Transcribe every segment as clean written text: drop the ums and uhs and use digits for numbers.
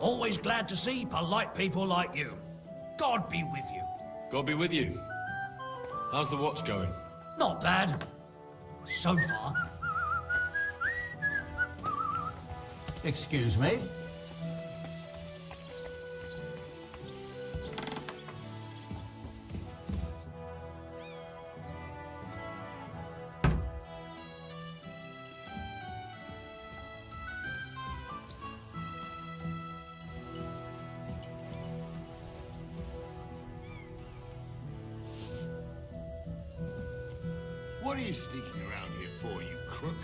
Always glad to see polite people like you. God be with you. God be with you. How's the watch going? Not bad. So far. Excuse me? What are you sneaking around here for, you crook?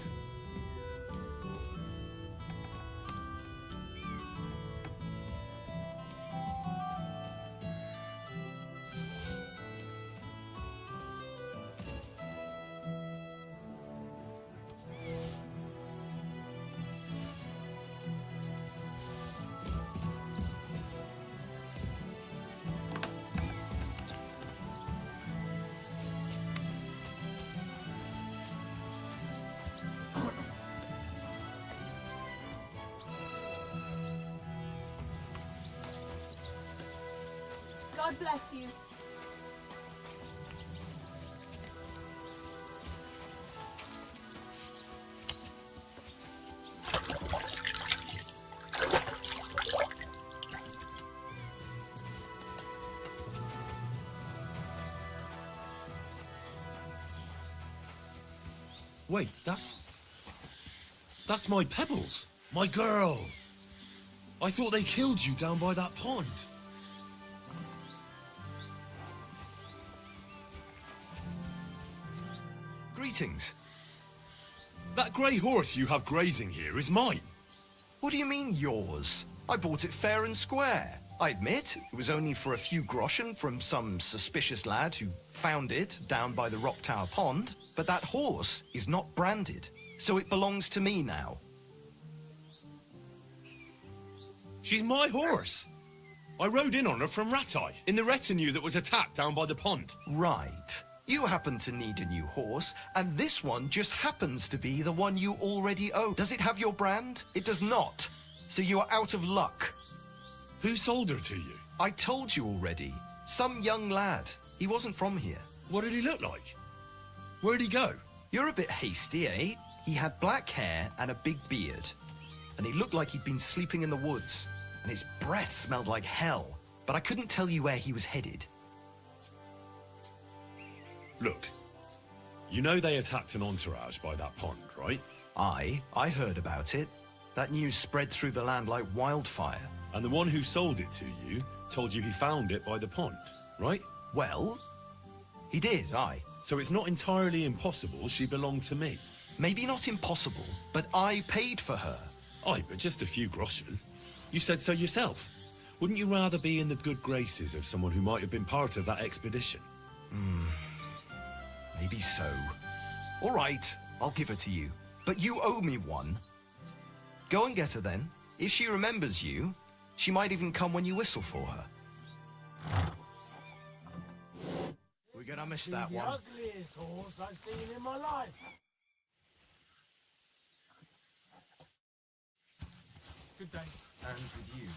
God bless you. Wait, that's my Pebbles. My girl. I thought they killed you down by that pond. Greetings. That grey horse you have grazing here is mine. What do you mean, yours? I bought it fair and square. I admit, it was only for a few groschen from some suspicious lad who found it down by the Rock Tower Pond, but that horse is not branded, so it belongs to me now. She's my horse. I rode in on her from Ratai, in the retinue that was attacked down by the pond. Right. You happen to need a new horse, and this one just happens to be the one you already own. Does it have your brand? It does not. So you are out of luck. Who sold her to you? I told you already. Some young lad. He wasn't from here. What did he look like? Where'd he go? You're a bit hasty, eh? He had black hair and a big beard. And he looked like he'd been sleeping in the woods. And his breath smelled like hell. But I couldn't tell you where he was headed. Look, you know they attacked an entourage by that pond, right? I heard about it. That news spread through the land like wildfire. And the one who sold it to you told you he found it by the pond, right? Well, he did, aye. So it's not entirely impossible she belonged to me. Maybe not impossible, but I paid for her. Aye, but just a few groschen. You said so yourself. Wouldn't you rather be in the good graces of someone who might have been part of that expedition? Maybe so. All right, I'll give her to you. But you owe me one. Go and get her then. If she remembers you, she might even come when you whistle for her. We're gonna miss that The one. ugliest horse I've seen in my life. Good day. And with you.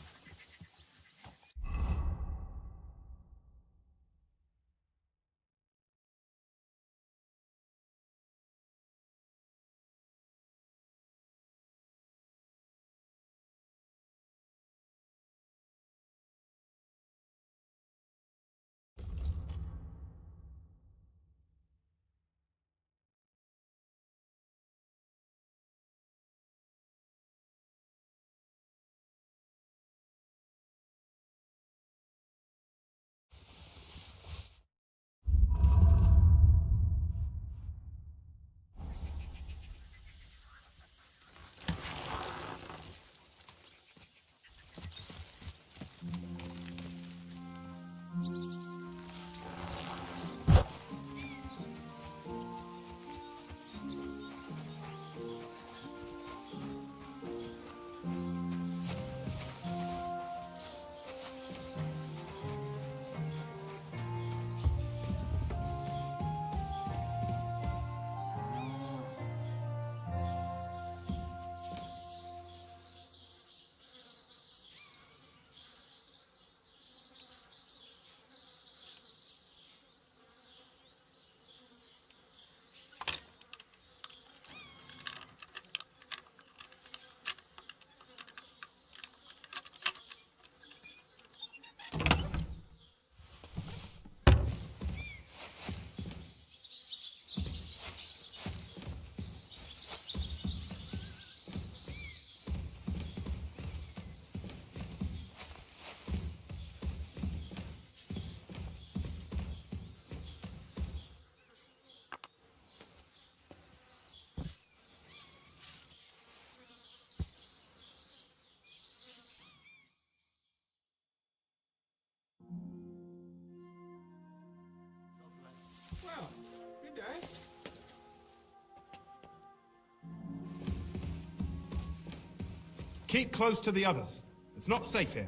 Keep close to the others. It's not safe here.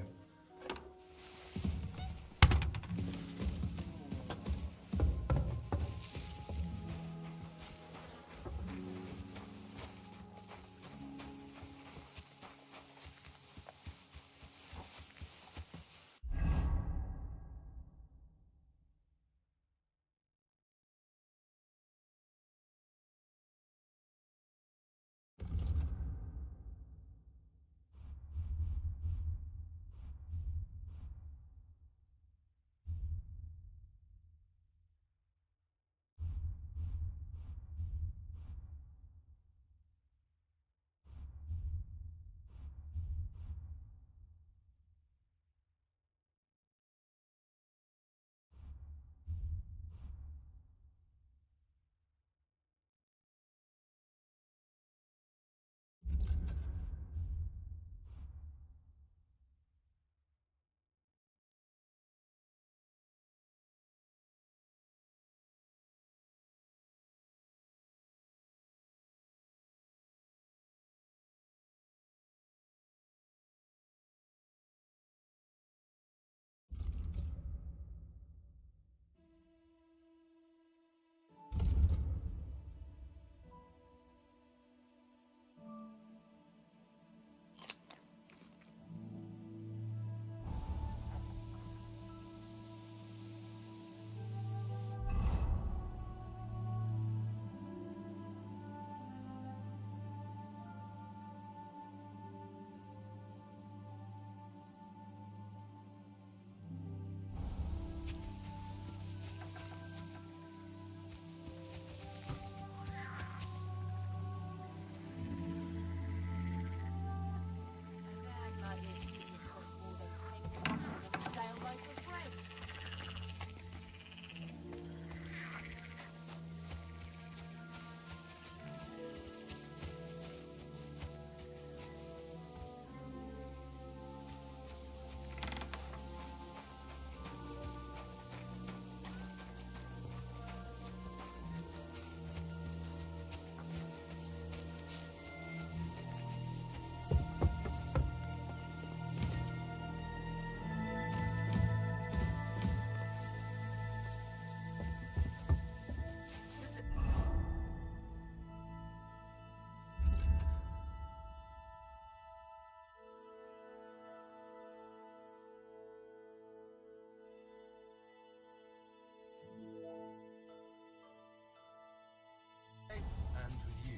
And with you.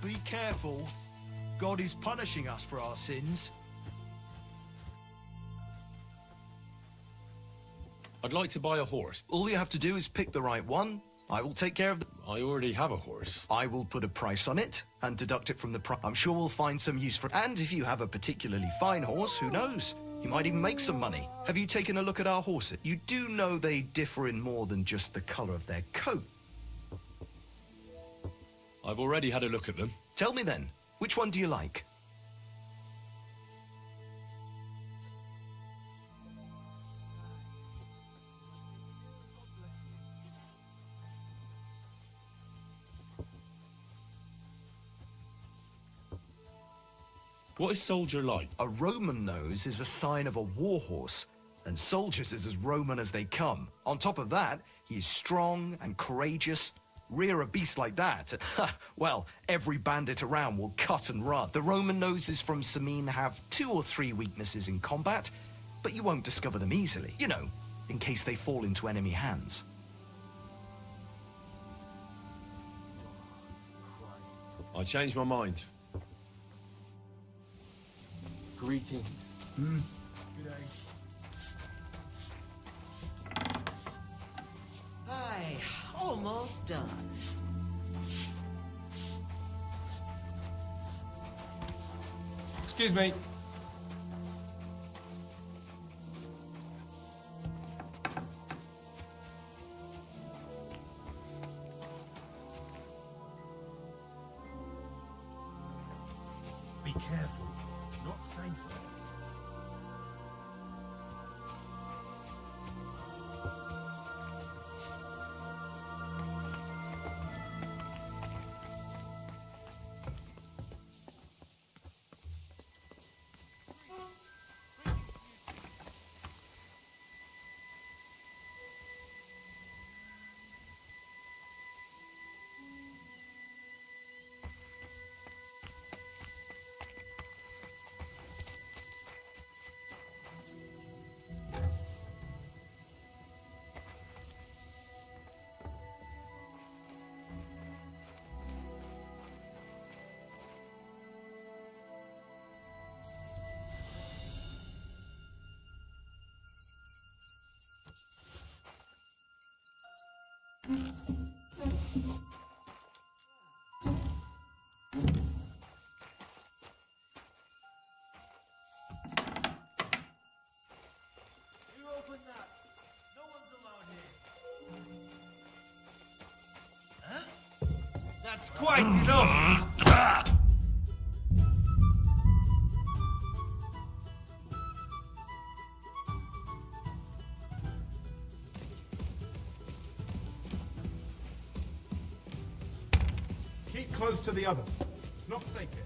Be careful. God is punishing us for our sins. I'd like to buy a horse. All you have to do is pick the right one. I will take care of the... I already have a horse. I will put a price on it and deduct it from the price. I'm sure we'll find some use for it. And if you have a particularly fine horse, who knows? You might even make some money. Have you taken a look at our horses? You do know they differ in more than just the color of their coat. I've already had a look at them. Tell me then, which one do you like? What is Soldier like? A Roman nose is a sign of a war horse, and Soldier's is as Roman as they come. On top of that, he is strong and courageous. Rear a beast like that, well, every bandit around will cut and run. The Roman noses from Samine have 2 or 3 weaknesses in combat, but you won't discover them easily, you know, in case they fall into enemy hands. I changed my mind. Greetings. Aye, almost done. Excuse me. Be careful. Not safe there. It's quite enough! Keep close to the others. It's not safe here.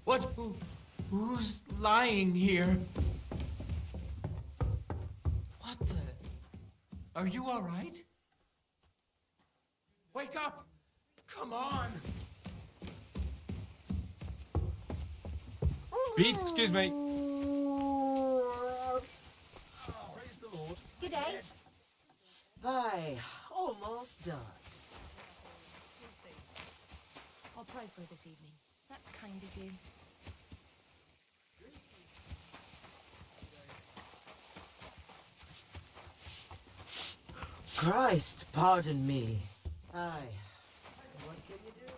What? Who's lying here? What the? Are you all right? Wake up! Come on! Pete, excuse me. Praise the Lord. Good day. Aye, almost done. I'll pray for her this evening. That's kind of you. Christ, pardon me. Aye. What can you do?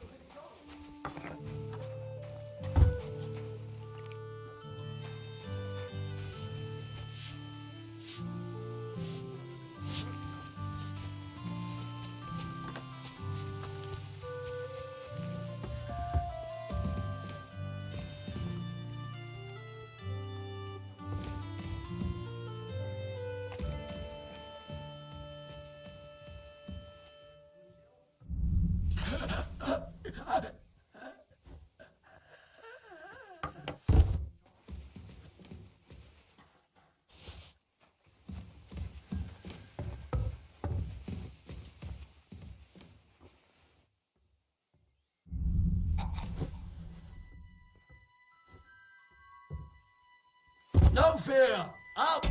No fear! Up!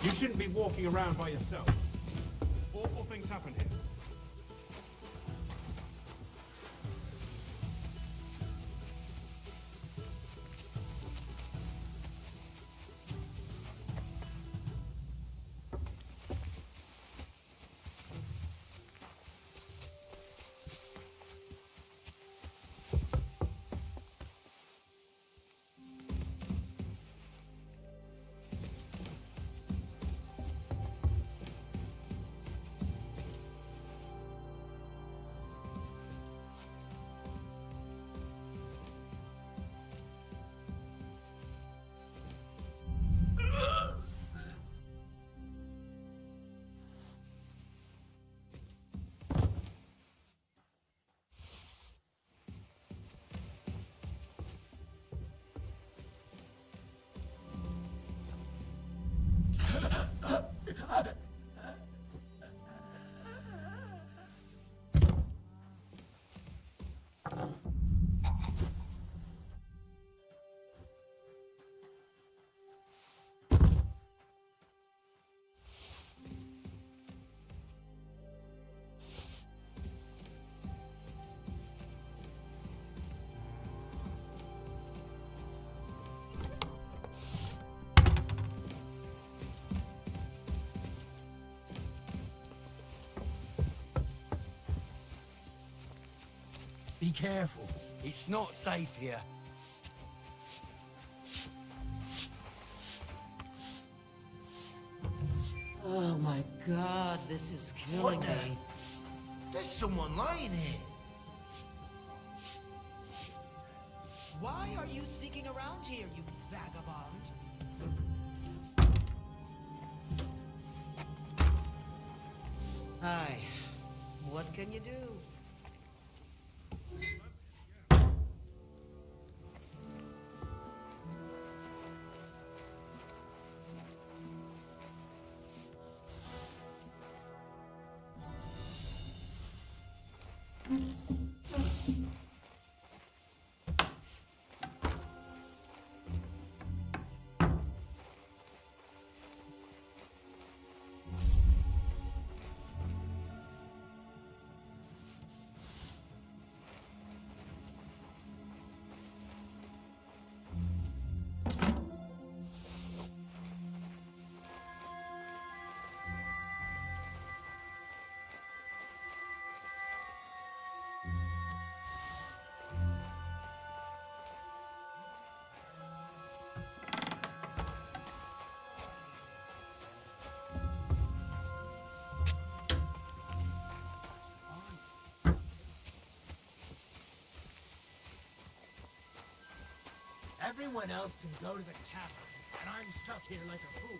You shouldn't be walking around by yourself. Awful things happen here. Be careful. It's not safe here. Oh my god, this is killing What the? me. There's someone lying here. Why are you sneaking around here, you vagabond? Hi. What can you do? Everyone else can go to the tavern, and I'm stuck here like a fool.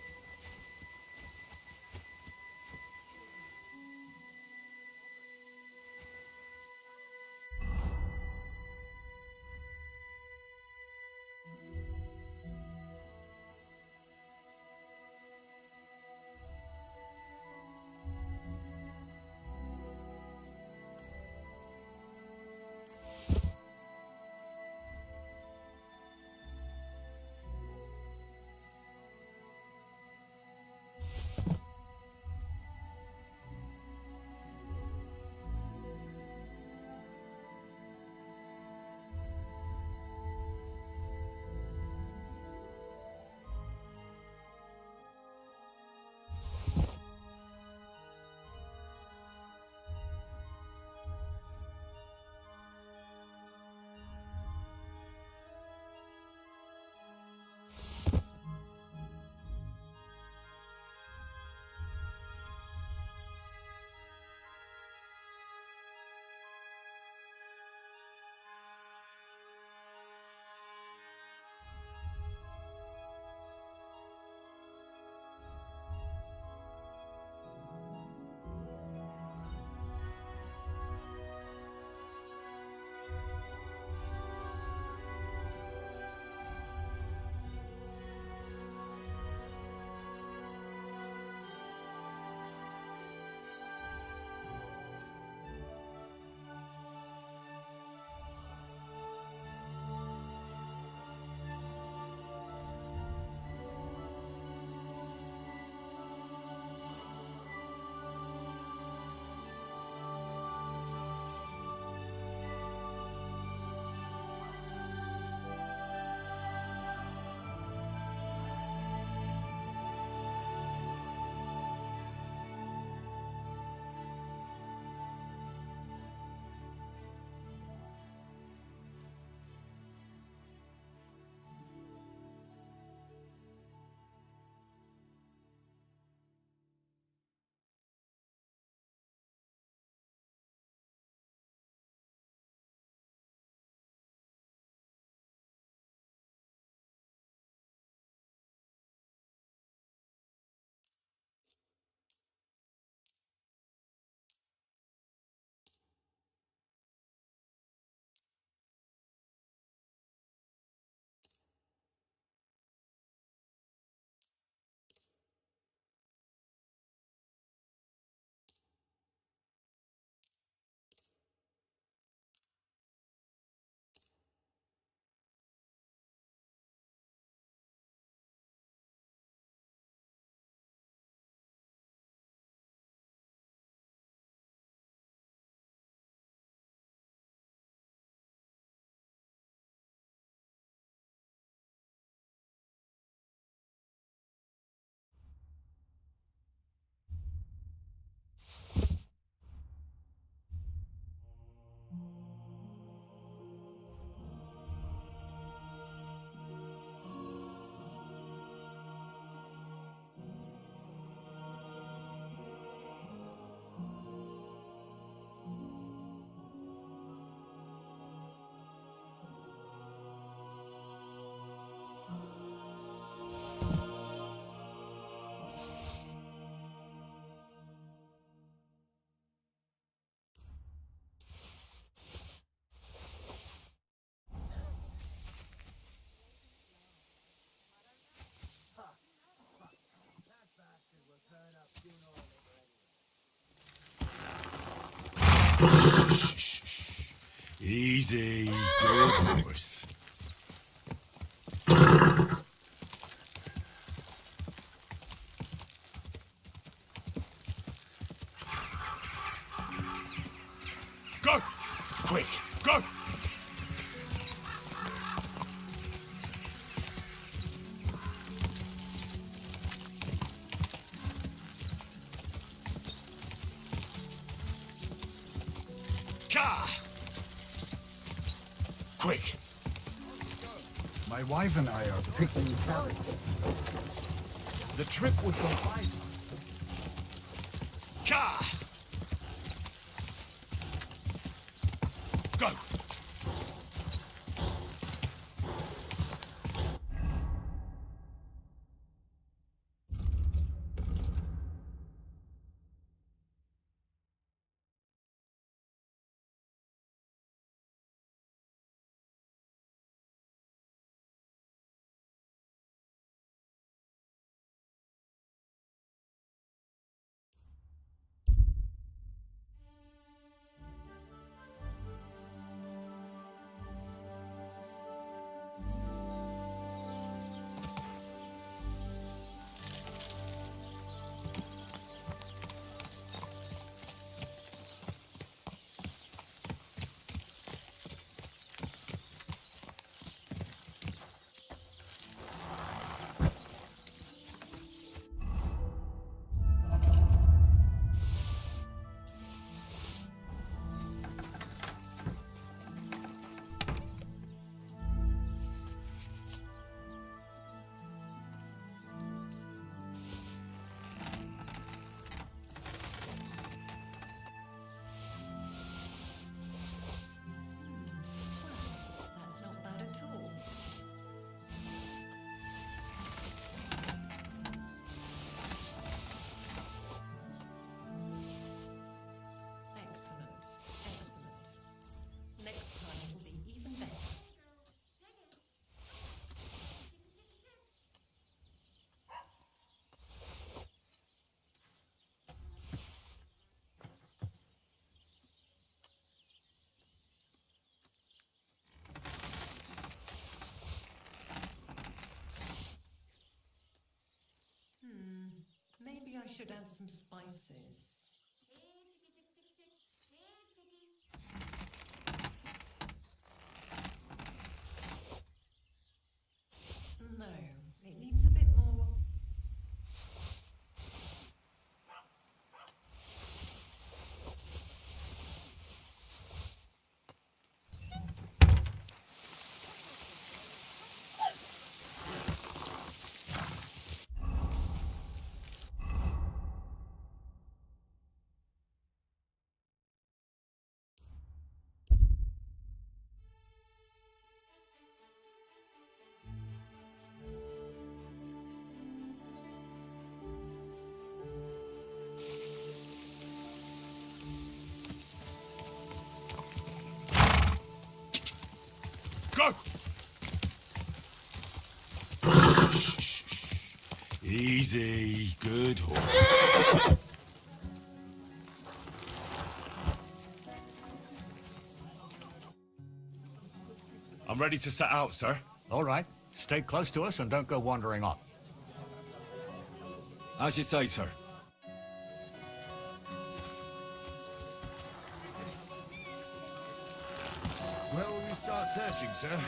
Easy, good horse. Go! Quick, go! Car! Quick! My wife and I are picking carrots. The trip would go by faster. Car! Go! That's not bad at all. Excellent. Excellent. Next time will be even better. Maybe I should add some spices. No, it needs a bit more. Go! Easy, good horse. I'm ready to set out, sir. All right. Stay close to us and don't go wandering off. As you say, sir. Where will we start searching, sir?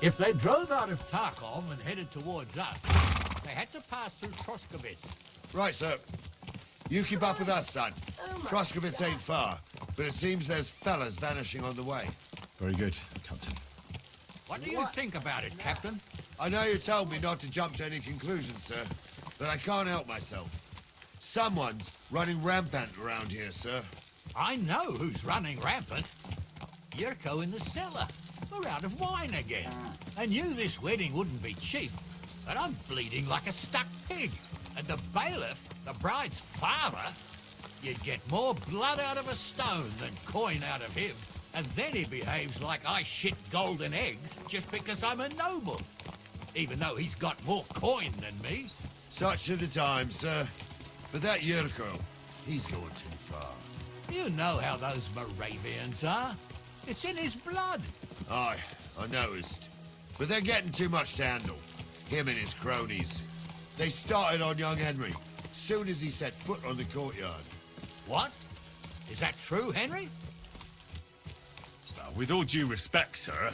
If they drove out of Tarkov and headed towards us, they had to pass through Troskovitz. Right, sir. You keep up with us, son. Troskovitz ain't far, but it seems there's fellas vanishing on the way. Very good, Captain. What do you think about it, Captain? I know you told me not to jump to any conclusions, sir, but I can't help myself. Someone's running rampant around here, sir. I know who's running rampant. Yurko in the cellar. We're out of wine again. I knew this wedding wouldn't be cheap, but I'm bleeding like a stuck pig. And the bailiff, the bride's father, you'd get more blood out of a stone than coin out of him. And then he behaves like I shit golden eggs just because I'm a noble. Even though he's got more coin than me. Such are the times, sir. But that Yurko, he's going too far. You know how those Moravians are. It's in his blood. Aye, I noticed. But they're getting too much to handle. Him and his cronies. They started on young Henry, soon as he set foot on the courtyard. What? Is that true, Henry? With all due respect, sir,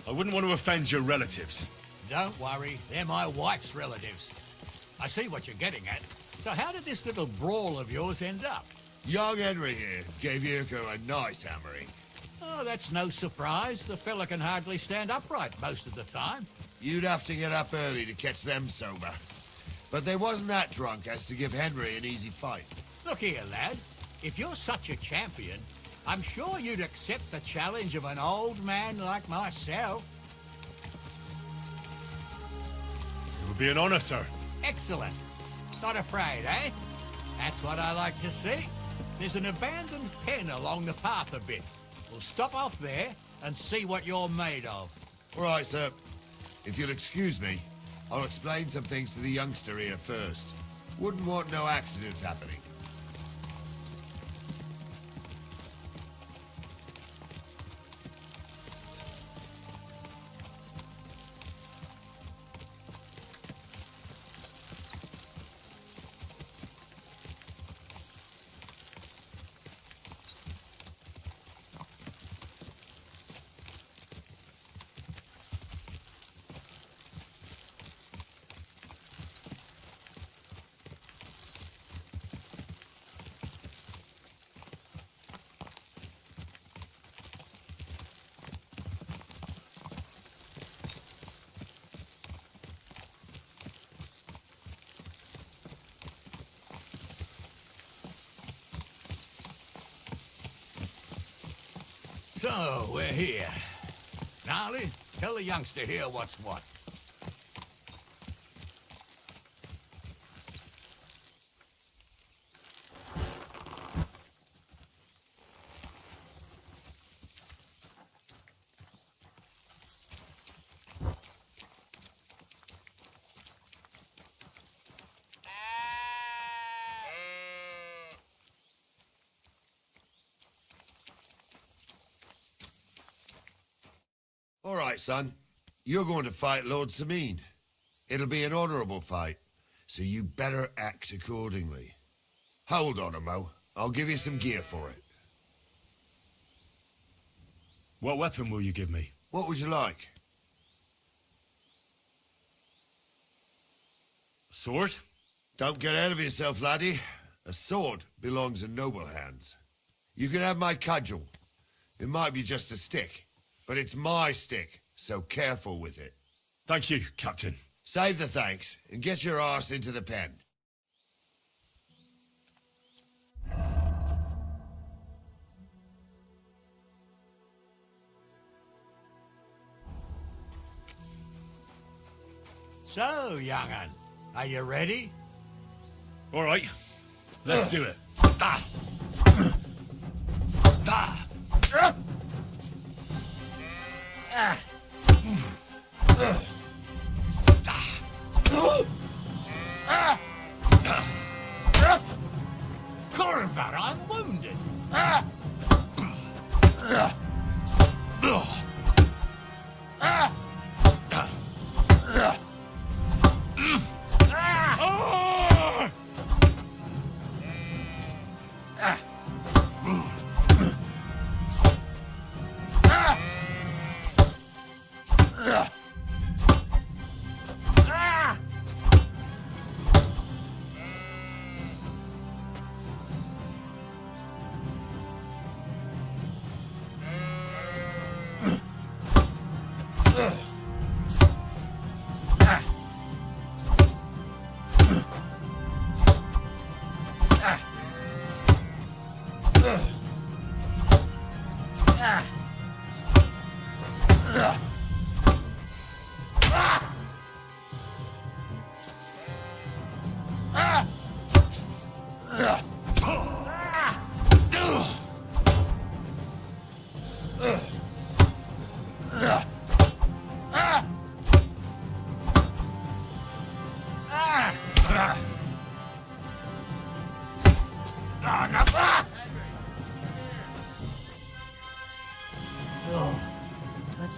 I wouldn't want to offend your relatives. Don't worry, they're my wife's relatives. I see what you're getting at. So how did this little brawl of yours end up? Young Henry here gave Yurko a nice hammering. Oh, that's no surprise. The fella can hardly stand upright most of the time. You'd have to get up early to catch them sober. But they wasn't that drunk as to give Henry an easy fight. Look here, lad. If you're such a champion, I'm sure you'd accept the challenge of an old man like myself. It would be an honor, sir. Excellent. Not afraid, eh? That's what I like to see. There's an abandoned pen along the path a bit. We'll stop off there and see what you're made of. All right, sir. If you'll excuse me, I'll explain some things to the youngster here first. Wouldn't want no accidents happening. So, we're here. Gnarly, tell the youngster here what's what. All right, son. You're going to fight Lord Sameen. It'll be an honorable fight, so you better act accordingly. Hold on, Mo. I'll give you some gear for it. What weapon will you give me? What would you like? Sword? Don't get ahead of yourself, laddie. A sword belongs in noble hands. You can have my cudgel. It might be just a stick, but it's my stick, so careful with it. Thank you, Captain. Save the thanks, and get your arse into the pen. So, young'un, are you ready? All right, let's do it. Ah. Ah. Corvar, I'm wounded.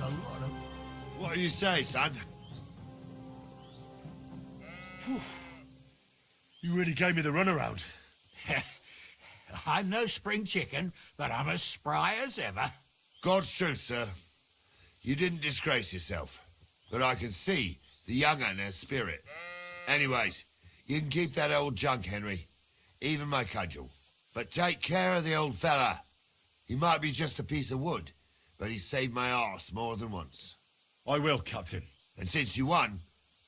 a lot of... What do you say, son? You really gave me the runaround. I'm no spring chicken, but I'm as spry as ever. God's truth, sir. You didn't disgrace yourself, but I can see the young un has spirit. Anyways, you can keep that old junk, Henry. Even my cudgel. But take care of the old fella. He might be just a piece of wood, but he saved my arse more than once. I will, Captain. And since you won,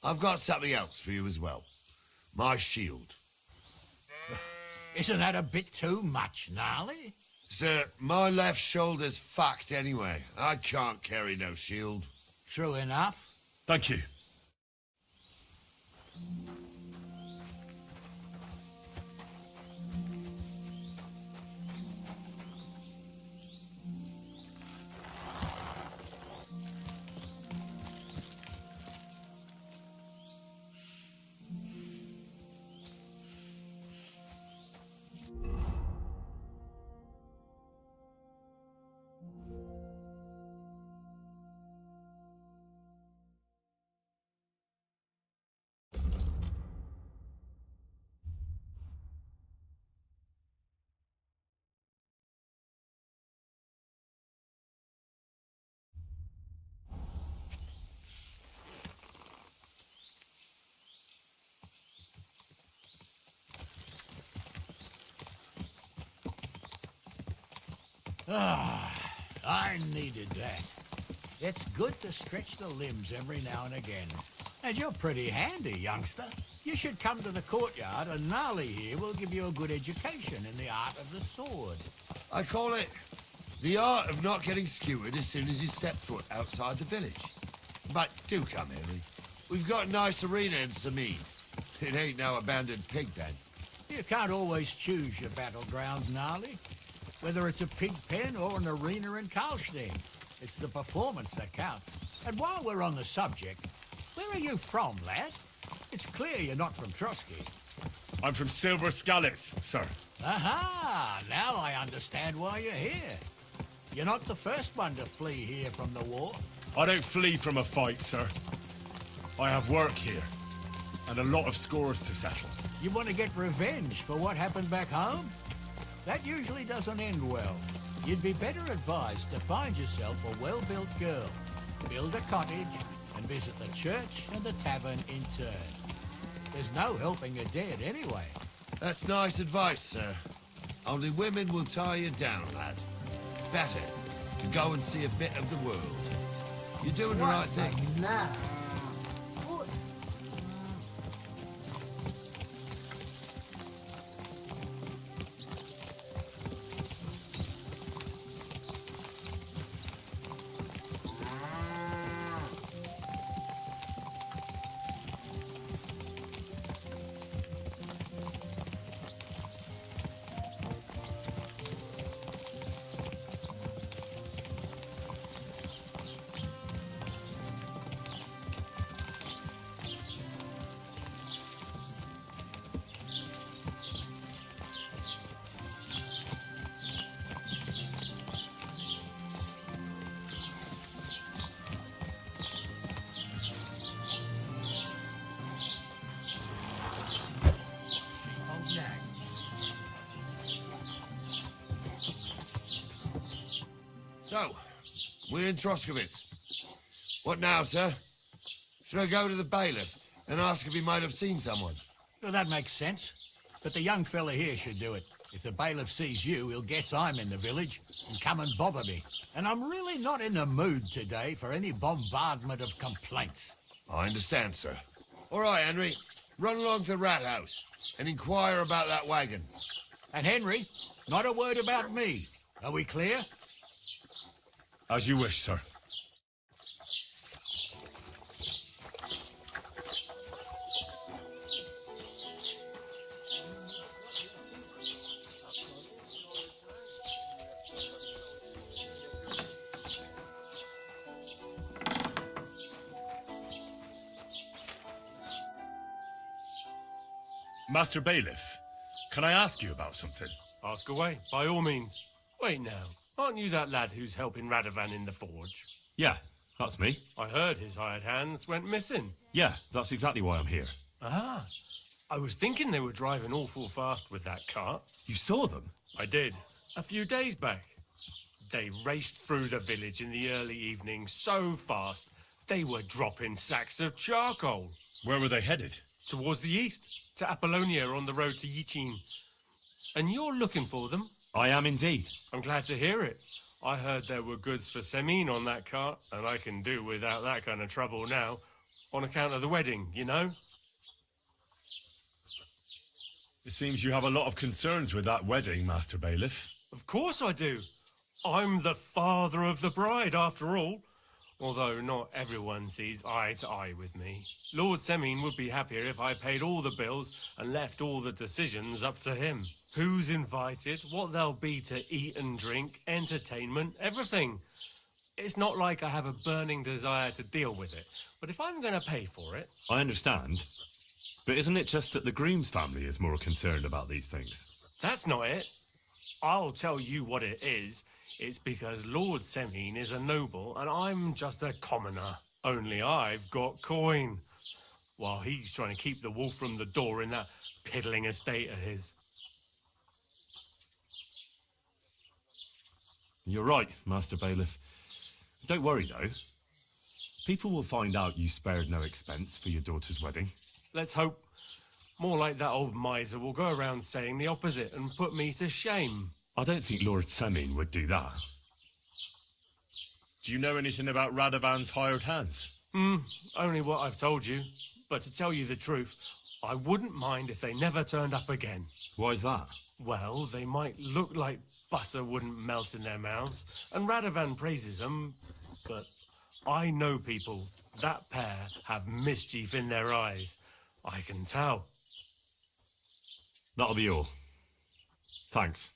I've got something else for you as well. My shield. Isn't that a bit too much, Gnarly? Sir, my left shoulder's fucked anyway. I can't carry no shield. True enough. Thank you. I needed that. It's good to stretch the limbs every now and again. And you're pretty handy, youngster. You should come to the courtyard, and Gnarly here will give you a good education in the art of the sword. I call it the art of not getting skewered as soon as you step foot outside the village. But do come, Henry. We've got a nice arena in Sameen. It ain't no abandoned pig pen. You can't always choose your battlegrounds, Gnarly. Whether it's a pig pen or an arena in Karlstein, it's the performance that counts. And while we're on the subject, where are you from, lad? It's clear you're not from Trotsky. I'm from Silver Scallops, sir. Aha! Now I understand why you're here. You're not the first one to flee here from the war. I don't flee from a fight, sir. I have work here, and a lot of scores to settle. You want to get revenge for what happened back home? That usually doesn't end well. You'd be better advised to find yourself a well-built girl, build a cottage, and visit the church and the tavern in turn. There's no helping a dead anyway. That's nice advice, sir. Only women will tie you down, lad. Better to go and see a bit of the world. You're doing the right thing. Now. So, we're in Troskowitz. What now, sir? Should I go to the bailiff and ask if he might have seen someone? Well, that makes sense. But the young fella here should do it. If the bailiff sees you, he'll guess I'm in the village and come and bother me. And I'm really not in the mood today for any bombardment of complaints. I understand, sir. All right, Henry. Run along to the rat house and inquire about that wagon. And Henry, not a word about me. Are we clear? As you wish, sir. Master Bailiff, can I ask you about something? Ask away, by all means. Wait now, aren't you that lad who's helping Radovan in the forge? Yeah, That's me. I heard his hired hands went missing. Yeah, that's exactly why I'm here. Ah, I was thinking they were driving awful fast with that cart. You saw them? I did, a few days back. They raced through the village in the early evening so fast, they were dropping sacks of charcoal. Where were they headed? Towards the east, to Apollonia on the road to Yichin. And you're looking for them? I am indeed. I'm glad to hear it. I heard there were goods for Semine on that cart, and I can do without that kind of trouble now, on account of the wedding, you know? It seems you have a lot of concerns with that wedding, Master Bailiff. Of course I do. I'm the father of the bride, after all. Although not everyone sees eye to eye with me. Lord Semine would be happier if I paid all the bills and left all the decisions up to him. Who's invited, what there'll be to eat and drink, entertainment, everything. It's not like I have a burning desire to deal with it, but if I'm going to pay for it... I understand. But isn't it just that the groom's family is more concerned about these things? That's not it. I'll tell you what it is. It's because Lord Semine is a noble and I'm just a commoner. Only I've got coin. While he's trying to keep the wolf from the door in that piddling estate of his. You're right, Master Bailiff. Don't worry, though. People will find out you spared no expense for your daughter's wedding. Let's hope. More like that old miser will go around saying the opposite and put me to shame. I don't think Lord Semine would do that. Do you know anything about Radovan's hired hands? Only what I've told you. But to tell you the truth, I wouldn't mind if they never turned up again. Why is that? Well, they might look like butter wouldn't melt in their mouths, and Radovan praises them, but I know people. That pair have mischief in their eyes. I can tell. That'll be all. Thanks.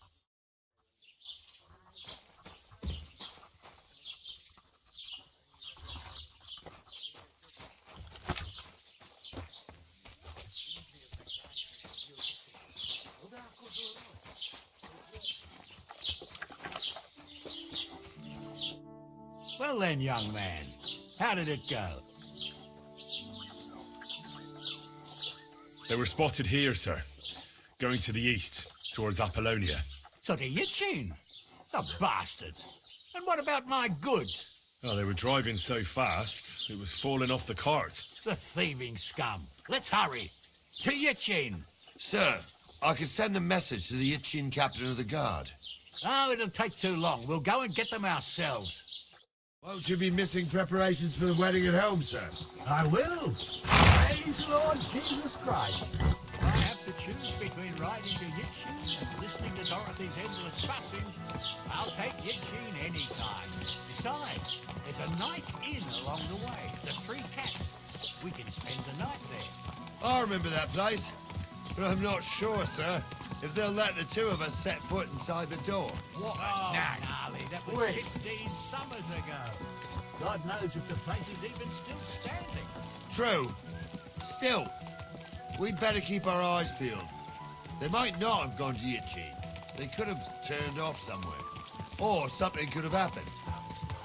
Well then, young man, how did it go? They were spotted here, sir. Going to the east, towards Apollonia. So to Yichin? The bastards! And what about my goods? Oh, they were driving so fast, it was falling off the cart. The thieving scum. Let's hurry. To Yichin! Sir, I can send a message to the Yichin captain of the guard. Oh, it'll take too long. We'll go and get them ourselves. Won't you be missing preparations for the wedding at home, sir? I will. Praise Lord Jesus Christ. I have to choose between riding to Yichin and listening to Dorothy's endless fussing. I'll take Yichin any time. Besides, there's a nice inn along the way, the Three Cats. We can spend the night there. I remember that place, but I'm not sure, sir, if they'll let the two of us set foot inside the door. What? Oh, gnarly, that was wait. 15 summers ago. God knows if the place is even still standing. True. Still, we'd better keep our eyes peeled. They might not have gone to Yichin. They could have turned off somewhere. Or something could have happened.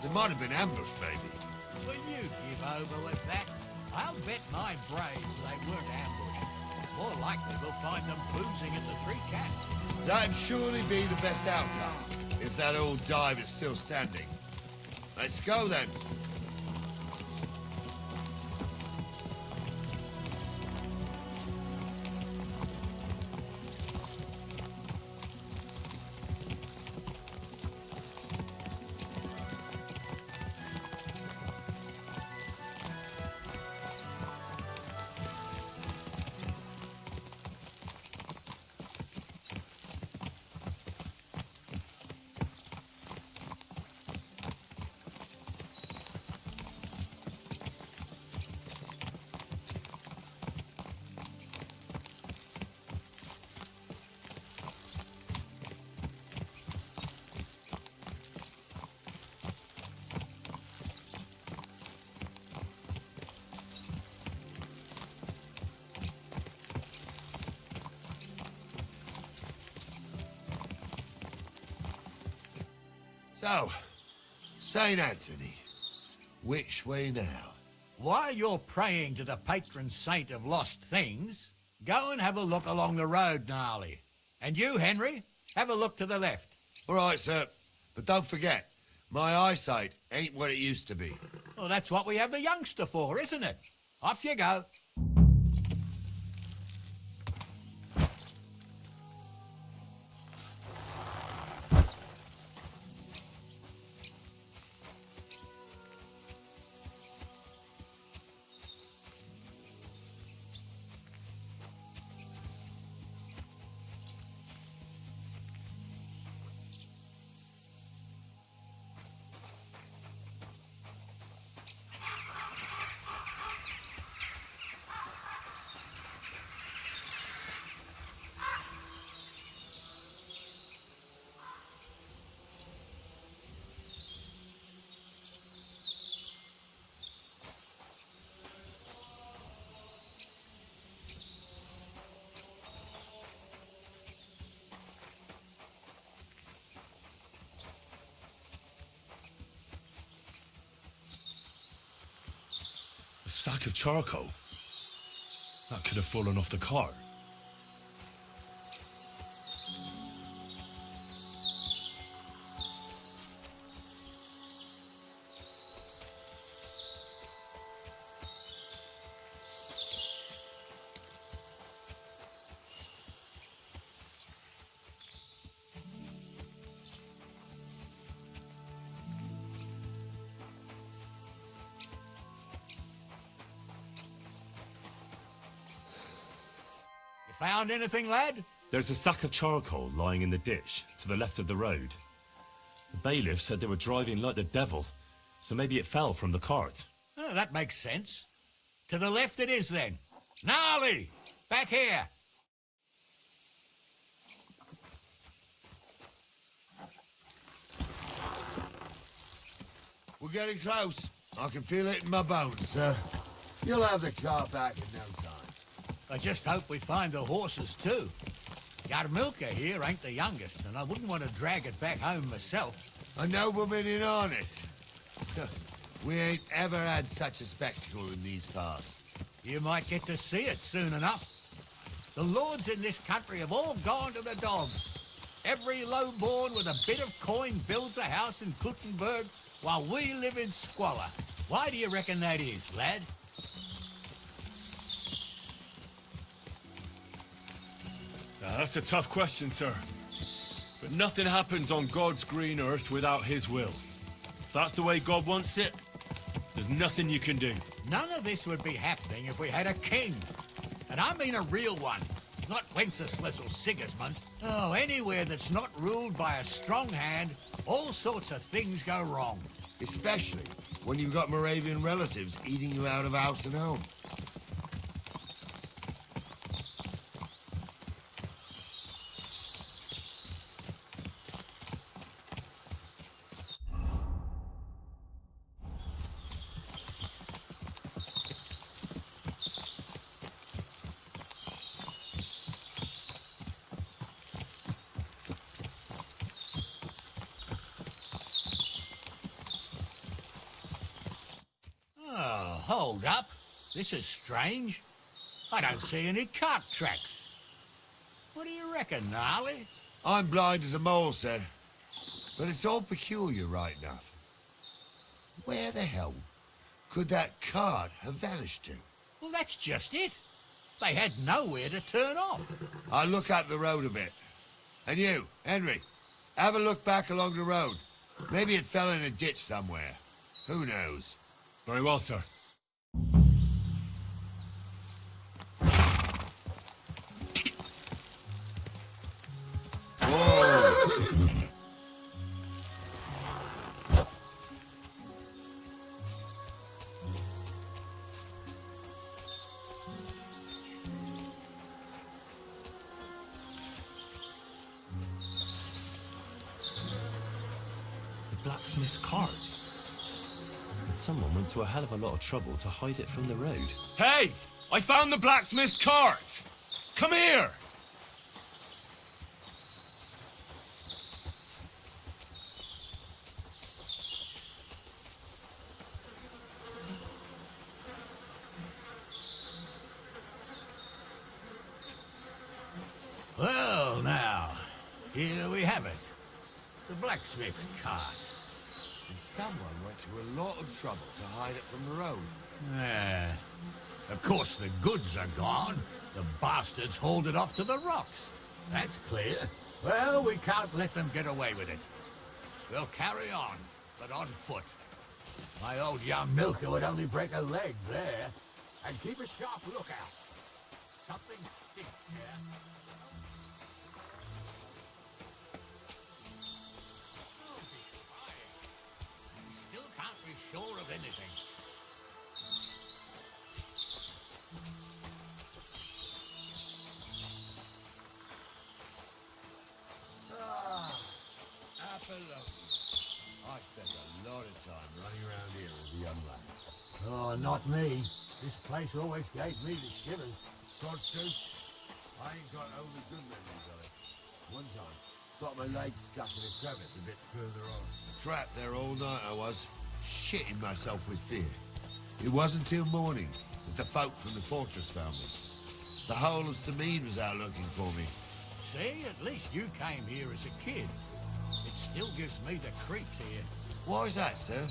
They might have been ambushed, maybe. Will you give over with that? I'll bet my brains they weren't ambushed. More likely we'll find them boozing at the Three Cats. That'd surely be the best outcome, if that old dive is still standing. Let's go, then. So, St. Anthony. Which way now? While you're praying to the patron saint of lost things, go and have a look along the road, Gnarly. And you, Henry, have a look to the left. All right, sir. But don't forget, my eyesight ain't what it used to be. Well, that's what we have the youngster for, isn't it? Off you go. A sack of charcoal? That could have fallen off the cart. Found anything, lad? There's a sack of charcoal lying in the ditch to the left of the road. The bailiff said they were driving like the devil, so maybe it fell from the cart. Oh, that makes sense. To the left it is, then. Gnarly! Back here! We're getting close. I can feel it in my bones, sir. You'll have the car back in no time. I just hope we find the horses, too. Yarmilka here ain't the youngest, and I wouldn't want to drag it back home myself. A nobleman in harness. We ain't ever had such a spectacle in these parts. You might get to see it soon enough. The lords in this country have all gone to the dogs. Every low-born with a bit of coin builds a house in Kuttenberg, while we live in squalor. Why do you reckon that is, lad? That's a tough question, sir. But nothing happens on God's green earth without his will. If that's the way God wants it, there's nothing you can do. None of this would be happening if we had a king. And I mean a real one, not Wenceslas or Sigismund. Oh, anywhere that's not ruled by a strong hand, all sorts of things go wrong. Especially when you've got Moravian relatives eating you out of house and home. Hold up. This is strange. I don't see any cart tracks. What do you reckon, Gnarly? I'm blind as a mole, sir. But it's all peculiar right enough. Where the hell could that cart have vanished to? Well, that's just it. They had nowhere to turn off. I'll look up the road a bit. And you, Henry, have a look back along the road. Maybe it fell in a ditch somewhere. Who knows? Very well, sir. Blacksmith's cart. And someone went to a hell of a lot of trouble to hide it from the road. Hey! I found the blacksmith's cart! Come here! blacksmith's cart. And someone went to a lot of trouble to hide it from the road. Yeah. Of course, the goods are gone. The bastards hauled it off to the rocks. That's clear. Well, we can't let them get away with it. We'll carry on, but on foot. My old young milker would only break a leg there. And keep a sharp lookout. Something stinks here. Still can't be sure of anything. I spent a lot of time running around here as a young lad. Oh, not me. This place always gave me the shivers. God's truth, I ain't got only good memories of it. One time, got my leg stuck in a crevice a bit further on. Trapped there all night I was, shitting myself with fear. It wasn't till morning that the folk from the fortress found me. The whole of Sameen was out looking for me. See, at least you came here as a kid. It still gives me the creeps here. Why's that, sir?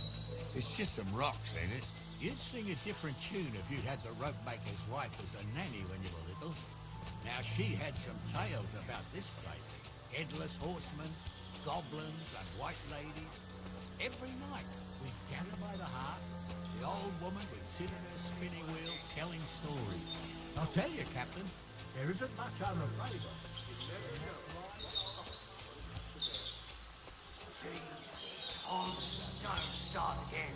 It's just some rocks, ain't it? You'd sing a different tune if you'd had the rope maker's wife as a nanny when you were little. Now, she had some tales about this place. Headless horsemen, goblins, and white ladies. Every night, we'd gather by the hearth. The old woman would sit at her spinning wheel telling stories. I'll tell you, Captain, there isn't much other favour. Oh, don't start again.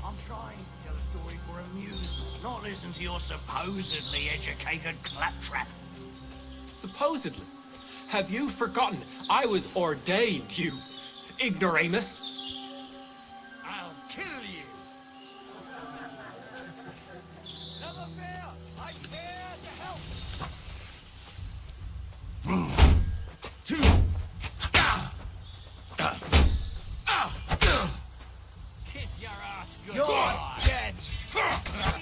I'm trying to tell a story for amusement, not listen to your supposedly educated claptrap. Supposedly? Have you forgotten I was ordained, you ignoramus? I'll kill you. Never fear, I'm here to help. Kiss your ass goodbye. You're dead.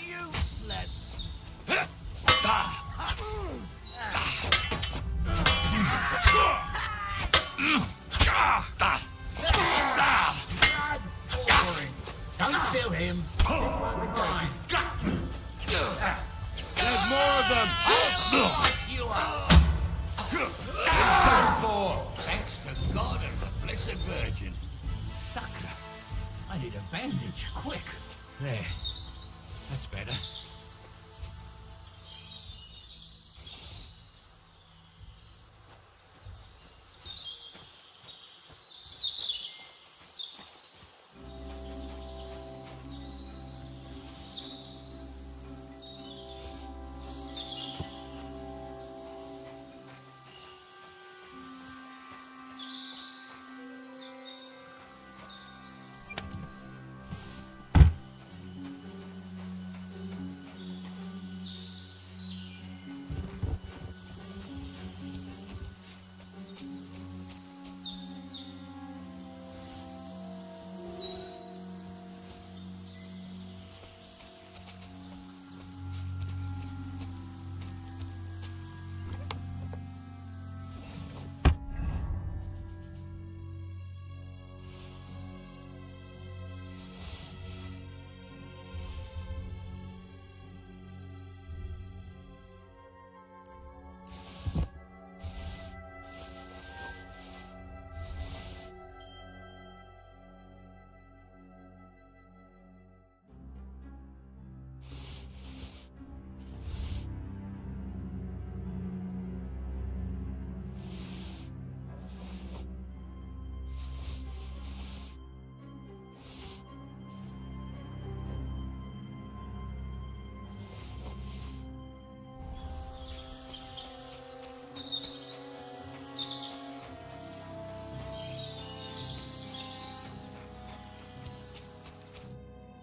Useless. Don't kill him. There's more of them! You are. It's done for! Thanks to God and the Blessed Virgin. Sucker. I need a bandage, quick. There. That's better.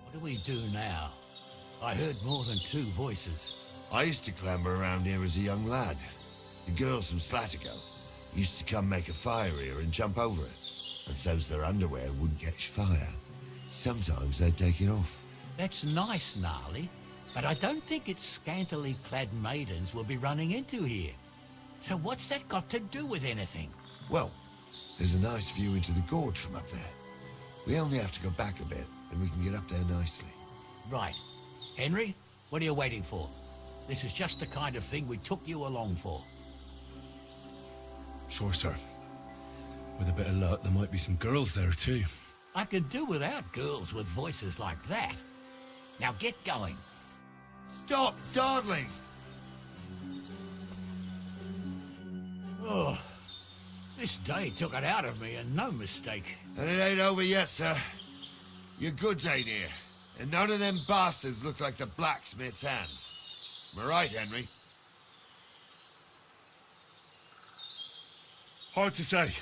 What do we do now? I heard more than two voices. I used to clamber around here as a young lad. The girls from Slattergo used to come make a fire here and jump over it. And so's their underwear wouldn't catch fire. Sometimes they'd take it off. That's nice, Gnarly, but I don't think it's scantily clad maidens we'll be running into here. So what's that got to do with anything? Well, There's a nice view into the gorge from up there. We only have to go back a bit, and we can get up there nicely. Right. Henry, what are you waiting for? This is just the kind of thing we took you along for. Sure, sir. With a bit of luck, there might be some girls there, too. I could do without girls with voices like that. Now get going. Stop dawdling! Oh, this day took it out of me, and no mistake. And it ain't over yet, sir. Your goods ain't here, and none of them bastards look like the blacksmith's hands. Am I right, Henry? Hard to say.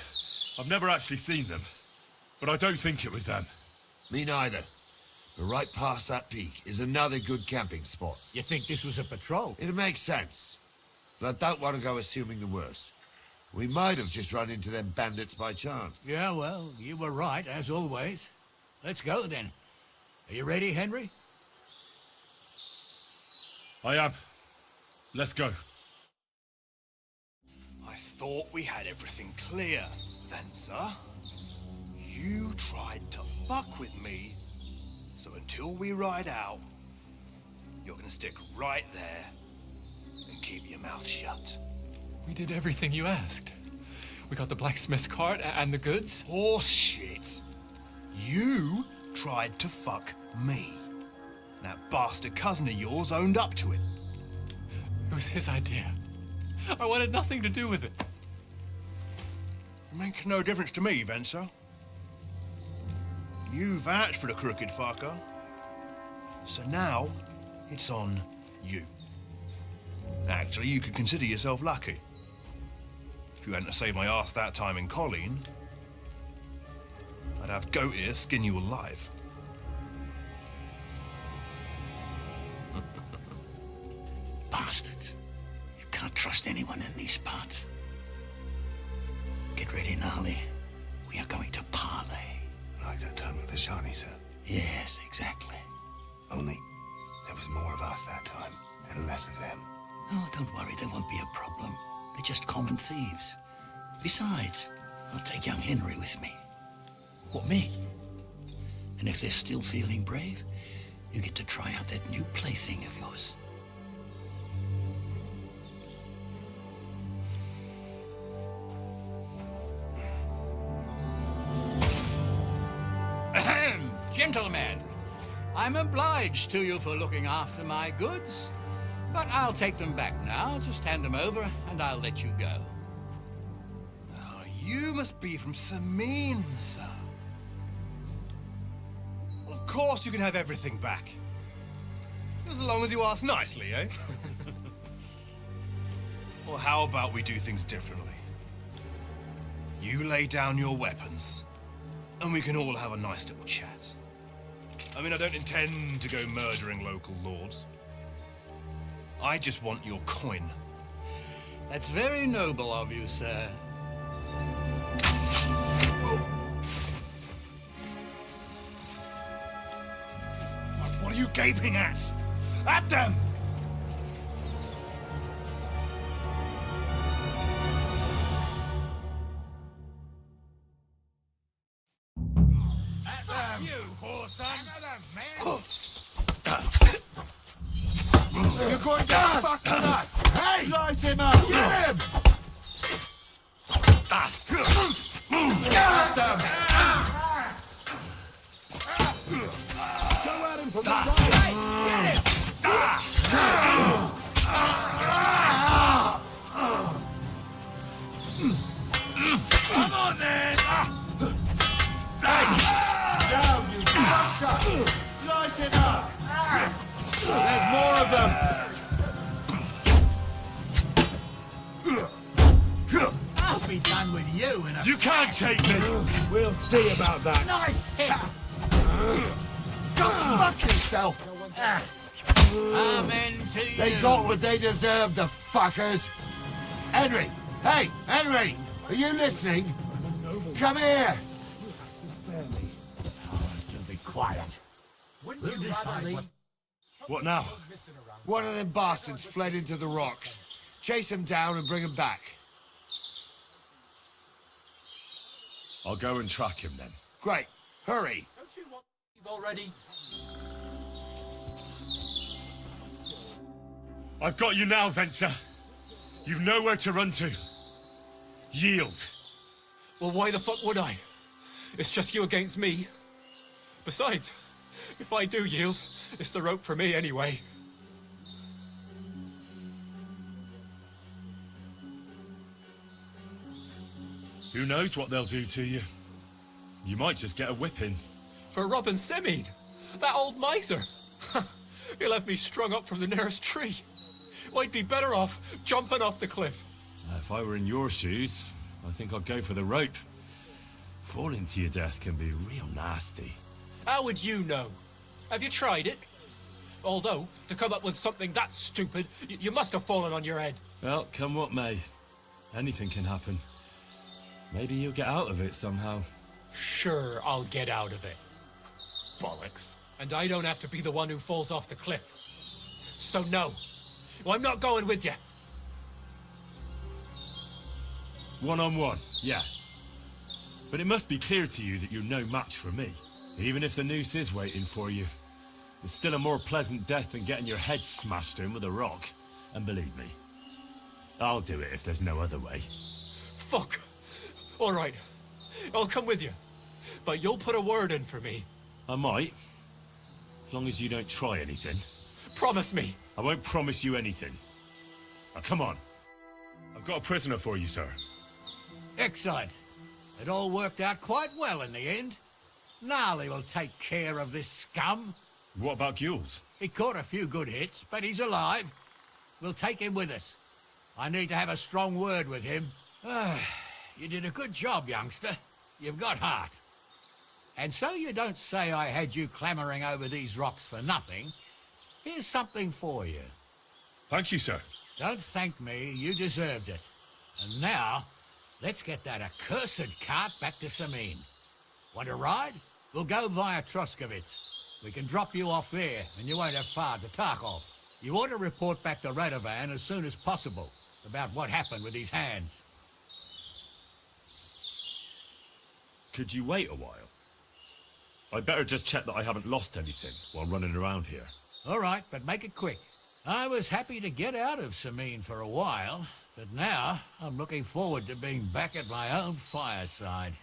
I've never actually seen them, but I don't think it was them. Me neither. But right past that peak is another good camping spot. You think this was a patrol? It makes sense. But I don't want to go assuming the worst. We might have just run into them bandits by chance. Yeah, well, you were right, as always. Let's go, then. Are you ready, Henry? I am. Let's go. I thought we had everything clear, then, sir. You tried to fuck with me, so until we ride out, you're gonna stick right there and keep your mouth shut. We did everything you asked. We got the blacksmith cart and the goods. Horse shit. You tried to fuck me. That bastard cousin of yours owned up to it. It was his idea. I wanted nothing to do with it. It makes no difference to me, Venser. You vouched for the crooked fucker. So now, it's on you. Actually, you could consider yourself lucky. If you hadn't saved my ass that time in Colleen, I'd have goat ear skin you alive. Bastards. You can't trust anyone in these parts. Get ready, Gnarly. We are going to parley. Like that time with the Shawnee, sir? Yes, exactly. Only there was more of us that time, and less of them. Oh, don't worry, there won't be a problem. They're just common thieves. Besides, I'll take young Henry with me. What, me? And if they're still feeling brave, you get to try out that new plaything of yours. Ahem, gentlemen, I'm obliged to you for looking after my goods, but I'll take them back now. Just hand them over, and I'll let you go. Oh, you must be from Samin, sir. Well, of course you can have everything back. As long as you ask nicely, eh? Well, how about we do things differently? You lay down your weapons, and we can all have a nice little chat. I mean, I don't intend to go murdering local lords. I just want your coin. That's very noble of you, sir. What are you gaping at? At them! At them! You whoreson! You're going to fuck with us! Hey! Light him up! Get him! Get them! Go at him from the right! Come on then! Down, you fucker! Slice him up! There's more of them! I'll be done with you in a... You can't take me! We'll see about that. Nice hit! Go fuck yourself! Amen to you. They got what they deserved, the fuckers! Henry! Hey, Henry! Are you listening? Come here! Do be quiet. We'll decide what now? One of them bastards fled into the rocks. Chase him down and bring him back. I'll go and track him then. Great. Hurry. Don't you want to leave already? I've got you now, Venser. You've nowhere to run to. Yield. Well, why the fuck would I? It's just you against me. Besides, if I do yield, it's the rope for me anyway. Who knows what they'll do to you? You might just get a whipping. For robbing Semine, that old miser. He'll have me strung up from the nearest tree. I'd be better off jumping off the cliff. If I were in your shoes, I think I'd go for the rope. Falling to your death can be real nasty. How would you know? Have you tried it? Although, to come up with something that stupid, you must have fallen on your head. Well, come what may. Anything can happen. Maybe you'll get out of it somehow. Sure, I'll get out of it. Bollocks. And I don't have to be the one who falls off the cliff. So no, I'm not going with you. One-on-one, yeah. But it must be clear to you that you're no match for me. Even if the noose is waiting for you, it's still a more pleasant death than getting your head smashed in with a rock. And believe me, I'll do it if there's no other way. Fuck. All right, I'll come with you. But you'll put a word in for me. I might. As long as you don't try anything. Promise me. I won't promise you anything. Now, come on. I've got a prisoner for you, sir. Excellent. It all worked out quite well in the end. Gnarly will take care of this scum. What about Gules? He caught a few good hits, but he's alive. We'll take him with us. I need to have a strong word with him. You did a good job, youngster. You've got heart. And so you don't say I had you clambering over these rocks for nothing. Here's something for you. Thank you, sir. Don't thank me. You deserved it. And now, let's get that accursed cart back to Semine. Want to ride? We'll go via Troskovitz. We can drop you off there, and you won't have far to Tarkov. You ought to report back to Radovan as soon as possible about what happened with these hands. Could you wait a while? I'd better just check that I haven't lost anything while running around here. All right, but make it quick. I was happy to get out of Semine for a while, but now I'm looking forward to being back at my own fireside.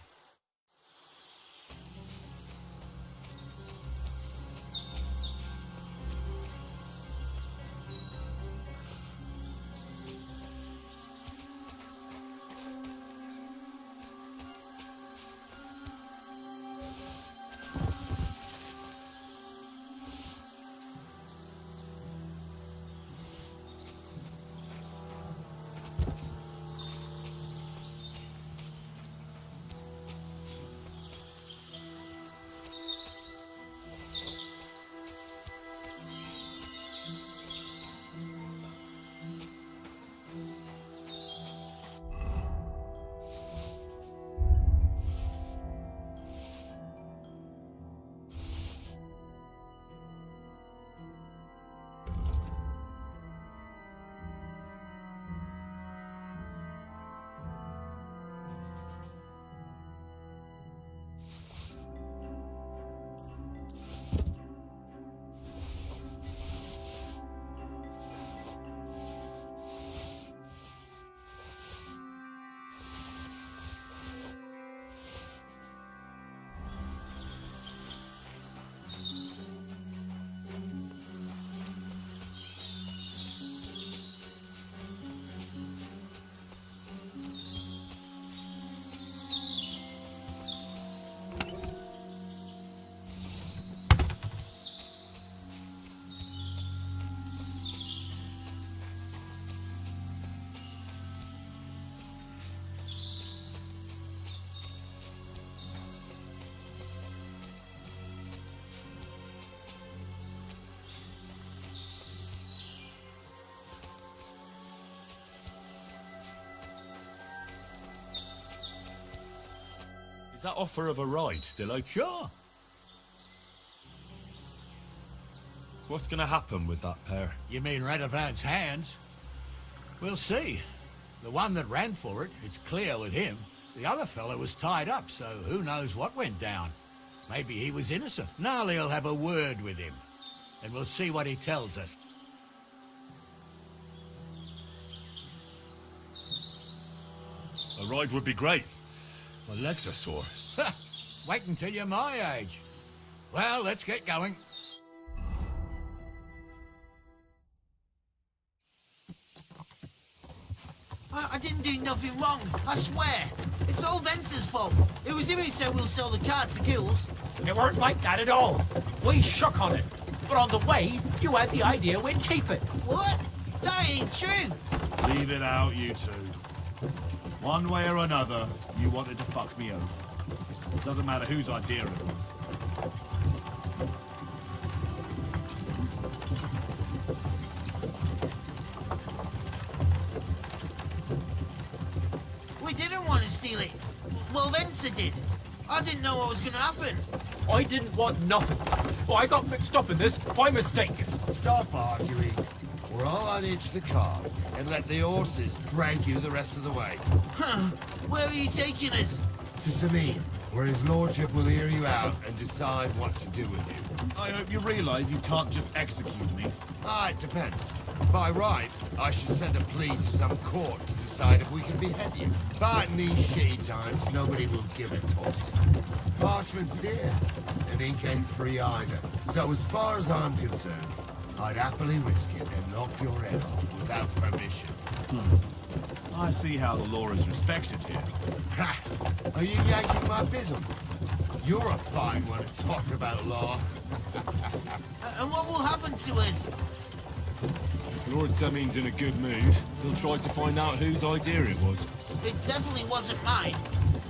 Is that offer of a ride still open? Sure. What's going to happen with that pair? You mean Radovan's hands? We'll see. The one that ran for it, it's clear with him, The other fella was tied up, so who knows what went down. Maybe he was innocent. Gnarly'll have a word with him, and we'll see what he tells us. A ride would be great. My legs are sore. Wait until you're my age. Well, let's get going. I didn't do nothing wrong, I swear. It's all Vence's fault. It was him who said we'll sell the car to Gills. It weren't like that at all. We shook on it. But on the way, you had the idea we'd keep it. What? That ain't true. Leave it out, you two. One way or another, you wanted to fuck me over. It doesn't matter whose idea it was. We didn't want to steal it. Well, Vence did. I didn't know what was going to happen. I didn't want nothing. Well, I got mixed up in this by mistake. Stop arguing, or I'll unhitch the car and let the horses drag you the rest of the way. Huh. Where are you taking us? To Samin, where his lordship will hear you out and decide what to do with you. I hope you realise you can't just execute me. It depends. By right, I should send a plea to some court to decide if we can behead you. But in these shitty times, nobody will give a toss. Parchment's dear, and ink ain't free either. So as far as I'm concerned, I'd happily risk it and knock your head off without permission. I see how the law is respected here. Ha! Are you yanking my bizzle? You're a fine one to talk about law. And what will happen to us? If Lord Semin's in a good mood, he'll try to find out whose idea it was. It definitely wasn't mine.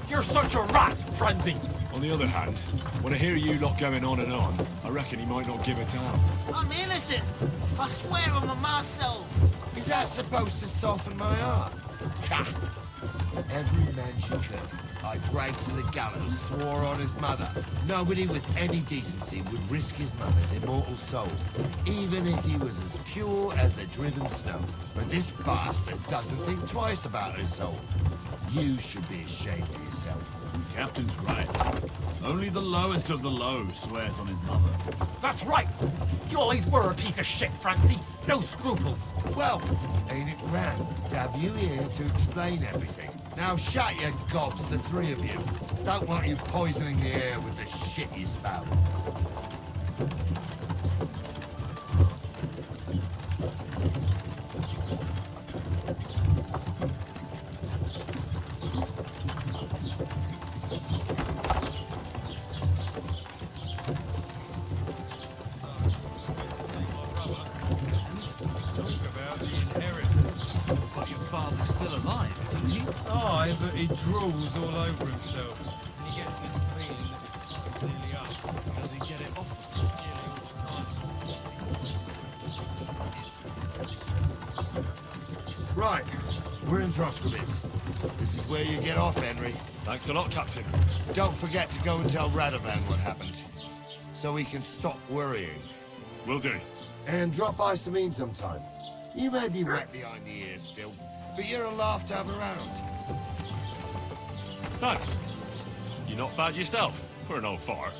You're such a rat, Frenzy. On the other hand, when I hear you lot going on and on, I reckon he might not give a damn. I'm innocent. I swear on my ma's soul. Is that supposed to soften my heart? Every man she could, I dragged to the gallows, swore on his mother. Nobody with any decency would risk his mother's immortal soul, even if he was as pure as a driven snow. But this bastard doesn't think twice about his soul. You should be ashamed of yourself. The captain's right. Only the lowest of the low swears on his mother. That's right. You always were a piece of shit, Francie. No scruples. Well, ain't it grand to have you here to explain everything? Now shut your gobs, the three of you. Don't want you poisoning the air with the shit you spout. Aye, but he drools all over himself. And he gets this feeling that his time's nearly up. Does he get it off nearly all the time? Right, we're in Troskovitz. This is where you get off, Henry. Thanks a lot, Captain. Don't forget to go and tell Radovan what happened, so he can stop worrying. Will do. And drop by Samin sometime. You may be wet behind the ears still, but you're a laugh to have around. Thanks. You're not bad yourself, for an old fart.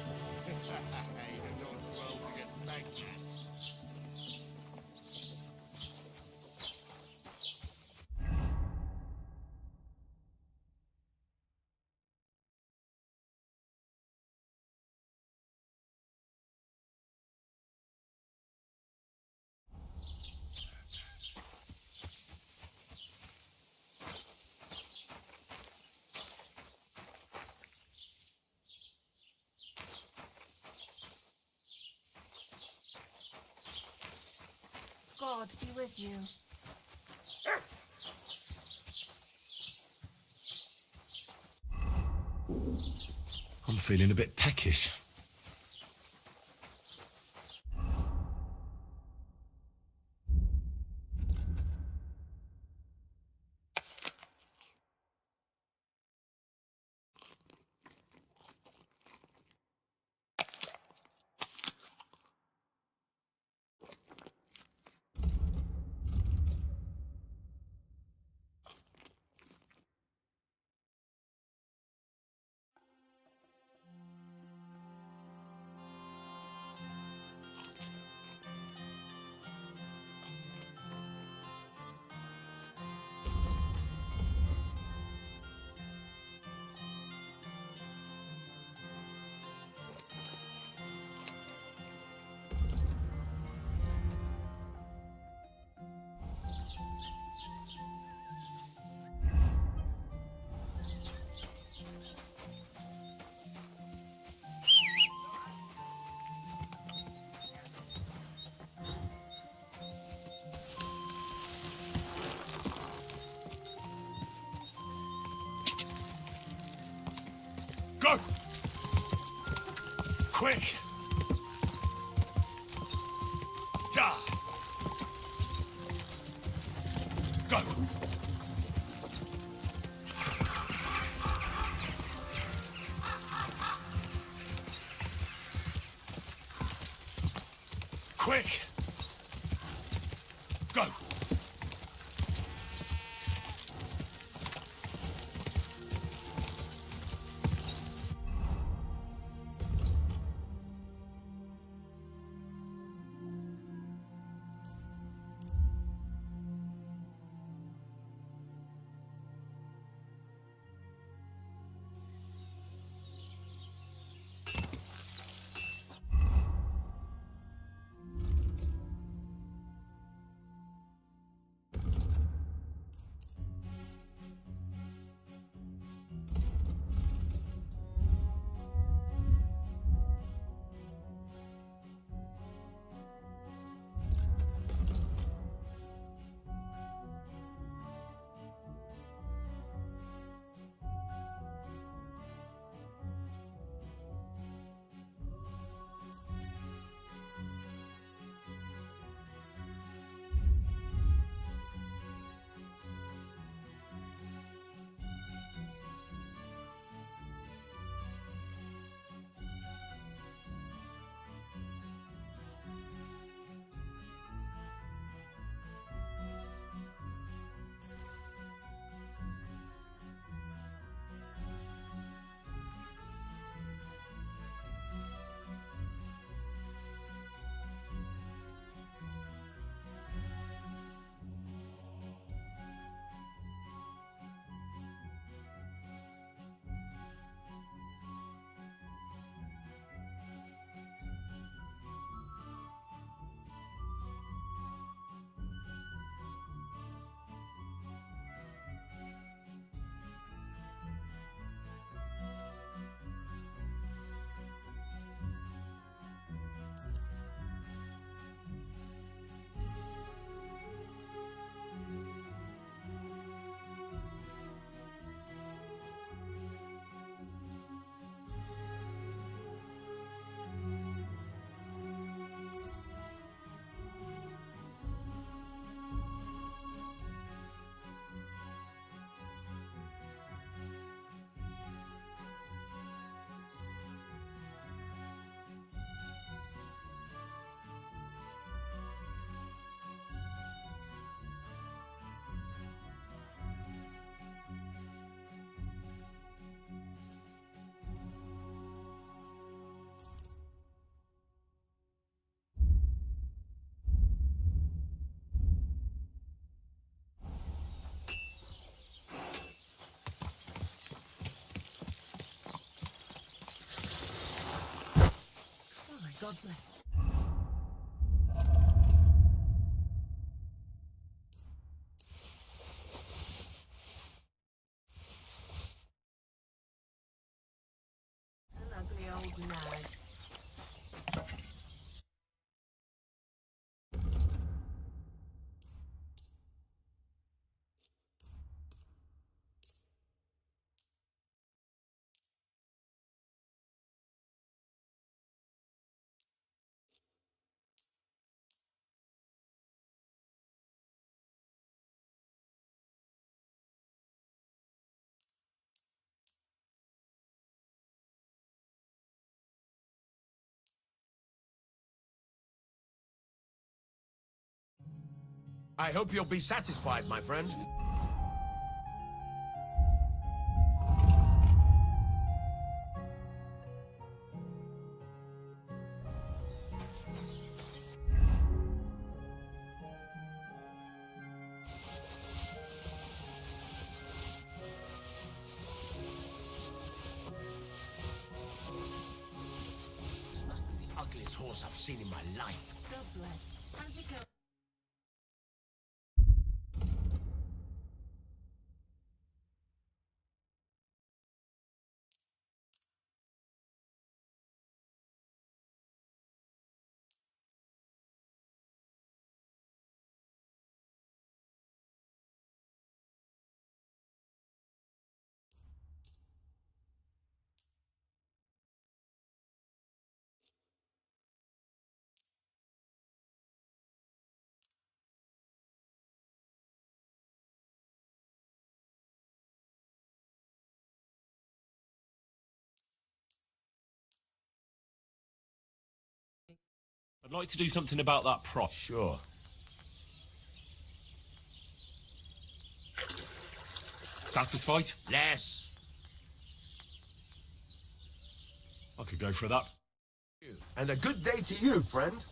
God be with you. I'm feeling a bit peckish. Quick! Ja! Go! Quick! Go! God bless. An ugly old nag. I hope you'll be satisfied, my friend. This must be the ugliest horse I've seen in my life. God bless. How's it going? I'd like to do something about that prop. Sure. Satisfied? Less. I could go for that. And a good day to you, friend.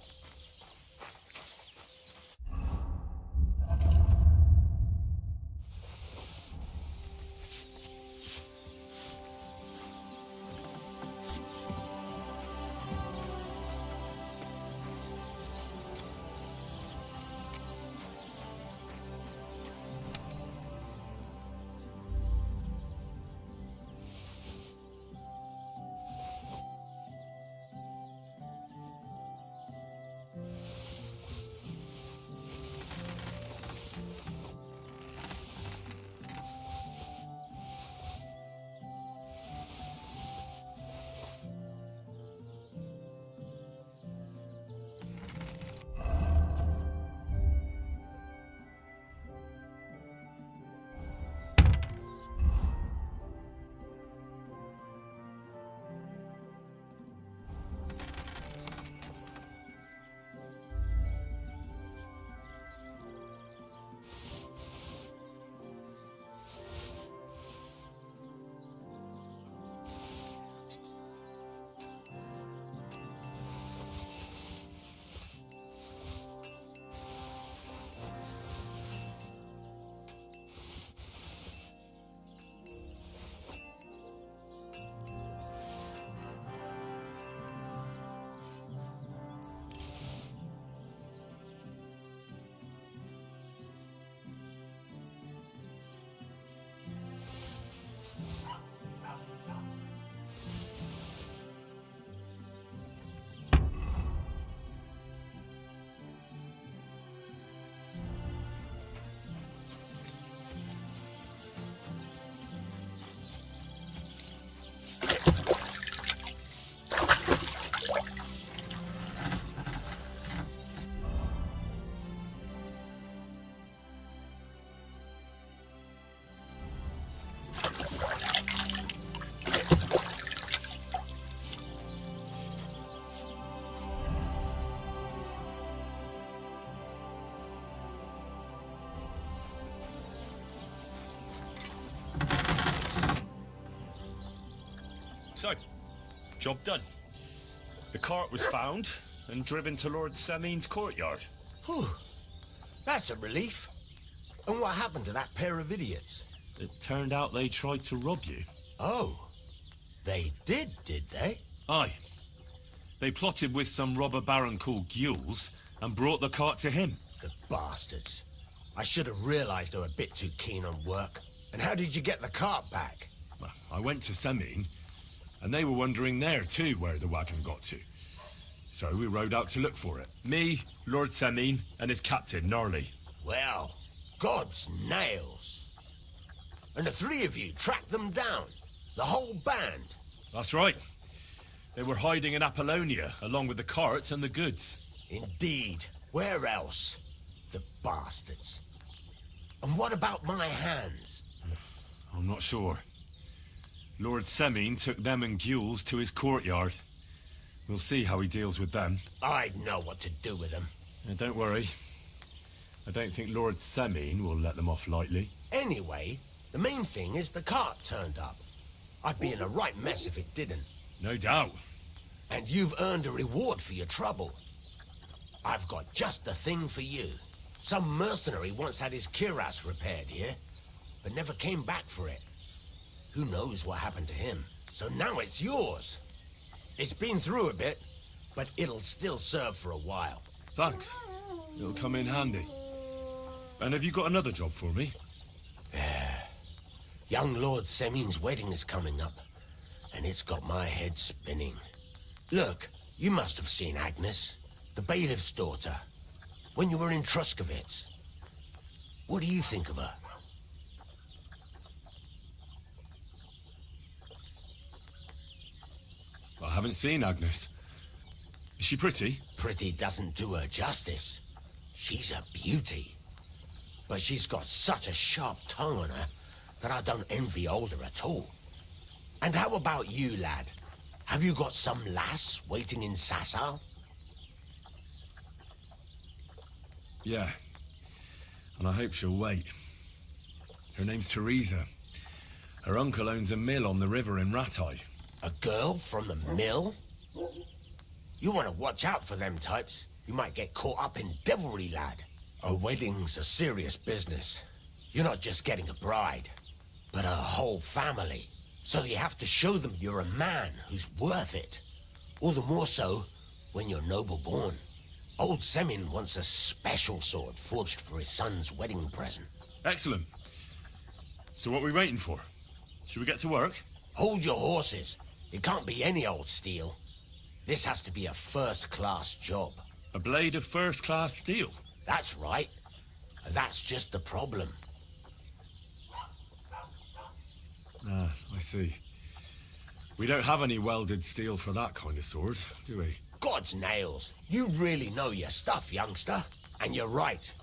So, job done. The cart was found and driven to Lord Semin's courtyard. Whew. That's a relief. And what happened to that pair of idiots? It turned out they tried to rob you. Oh. They did they? Aye. They plotted with some robber baron called Gules and brought the cart to him. The bastards. I should have realized they were a bit too keen on work. And how did you get the cart back? Well, I went to Semin, and they were wondering there too where the wagon got to. So we rode out to look for it. Me, Lord Semin, and his captain, Gnarly. Well, God's nails. And the three of you tracked them down? The whole band? That's right. They were hiding in Apollonia, along with the carts and the goods. Indeed. Where else? The bastards. And what about my hands? I'm not sure. Lord Semin took them and Gules to his courtyard. We'll see how he deals with them. I know what to do with them. And don't worry. I don't think Lord Semin will let them off lightly. Anyway, the main thing is the cart turned up. I'd be in a right mess if it didn't. No doubt. And you've earned a reward for your trouble. I've got just the thing for you. Some mercenary once had his cuirass repaired here, but never came back for it. Who knows what happened to him? So now it's yours. It's been through a bit, but it'll still serve for a while. Thanks. It'll come in handy. And have you got another job for me? Young Lord Semin's wedding is coming up, and it's got my head spinning. Look, you must have seen Agnes, the bailiff's daughter, when you were in Truskovitz. What do you think of her? I haven't seen Agnes. Is she pretty? Pretty doesn't do her justice. She's a beauty. But she's got such a sharp tongue on her that I don't envy older at all. And how about you, lad? Have you got some lass waiting in Sasau? Yeah. And I hope she'll wait. Her name's Teresa. Her uncle owns a mill on the river in Ratai. A girl from the mill? You want to watch out for them types. You might get caught up in devilry, lad. A wedding's a serious business. You're not just getting a bride, but a whole family. So you have to show them you're a man who's worth it. All the more so when you're noble born. Old Semin wants a special sword forged for his son's wedding present. Excellent. So what are we waiting for? Should we get to work? Hold your horses. It can't be any old steel. This has to be a first-class job. A blade of first-class steel? That's right. And that's just the problem. Ah, I see. We don't have any welded steel for that kind of sword, do we? God's nails. You really know your stuff, youngster. And you're right.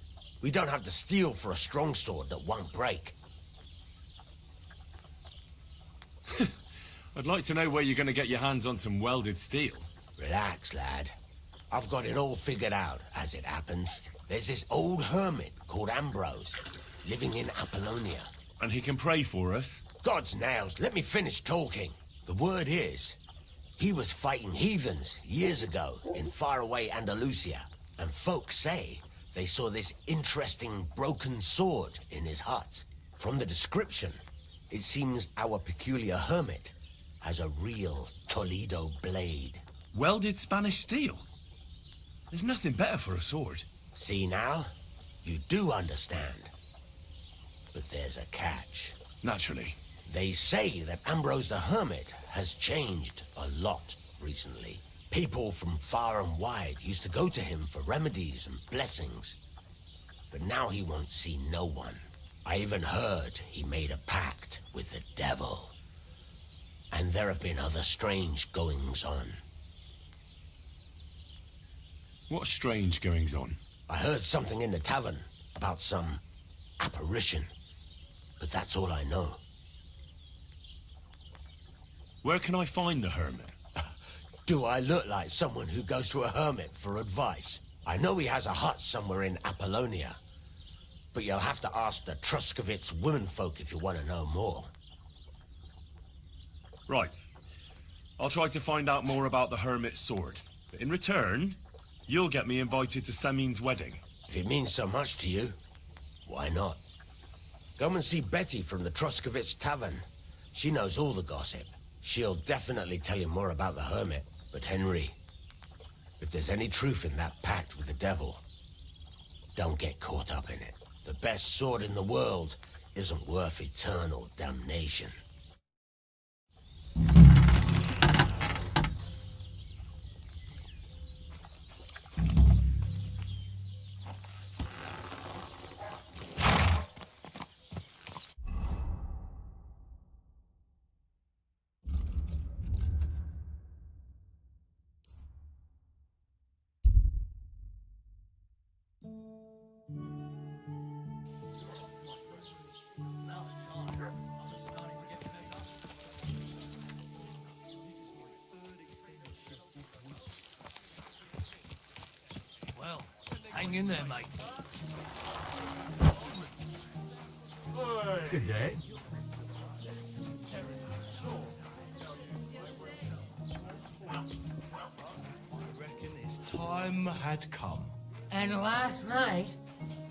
We don't have the steel for a strong sword that won't break. I'd like to know where you're going to get your hands on some welded steel. Relax, lad. I've got it all figured out, as it happens. There's this old hermit called Ambrose, living in Apollonia. And he can pray for us? God's nails, let me finish talking. The word is, he was fighting heathens years ago in faraway Andalusia. And folks say they saw this interesting broken sword in his hut. From the description, it seems our peculiar hermit has a real Toledo blade. Welded Spanish steel? There's nothing better for a sword. See now? You do understand. But there's a catch. Naturally. They say that Ambrose the Hermit has changed a lot recently. People from far and wide used to go to him for remedies and blessings. But now he won't see no one. I even heard he made a pact with the devil. And there have been other strange goings-on. What strange goings-on? I heard something in the tavern about some apparition. But that's all I know. Where can I find the hermit? Do I look like someone who goes to a hermit for advice? I know he has a hut somewhere in Apollonia. But you'll have to ask the Truscovitz womenfolk if you want to know more. Right. I'll try to find out more about the hermit's sword. But in return, you'll get me invited to Semin's wedding. If it means so much to you, why not? Come and see Betty from the Truscovitz Tavern. She knows all the gossip. She'll definitely tell you more about the hermit. But Henry, if there's any truth in that pact with the devil, don't get caught up in it. The best sword in the world isn't worth eternal damnation. Well, hang in there, mate. Good day. I reckon his time had come. And last night,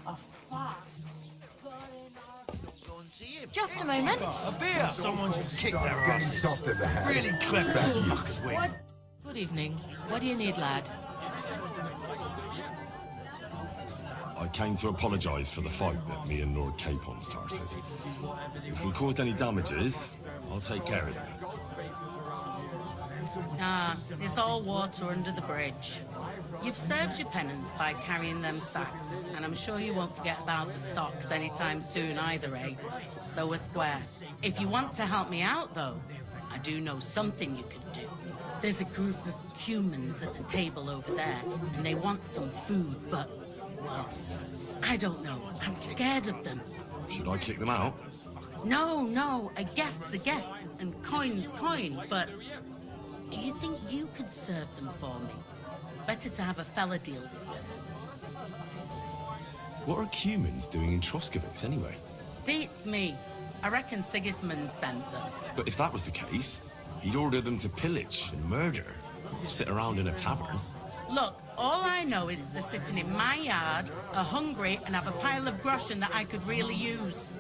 a fox. Just a moment. A beer! Someone should kick their asses. Soft in the head. Really clever fuckers we. What? Good evening. What do you need, lad? I came to apologise for the fight that me and Lord Capon started. If we caused any damages, I'll take care of them. Ah, it's all water under the bridge. You've served your penance by carrying them sacks, and I'm sure you won't forget about the stocks anytime soon either, eh? So we're square. If you want to help me out, though, I do know something you could do. There's a group of humans at the table over there, and they want some food, but, well, I don't know. I'm scared of them. Should I kick them out? No, a guest's a guest, and coin's coin, but do you think you could serve them for me? Better to have a fella deal with them. What are humans doing in Troskovic anyway? Beats me. I reckon Sigismund sent them. But if that was the case, he'd order them to pillage and murder. Not sit around in a tavern. Look, all I know is they're sitting in my yard, are hungry, and have a pile of groschen that I could really use.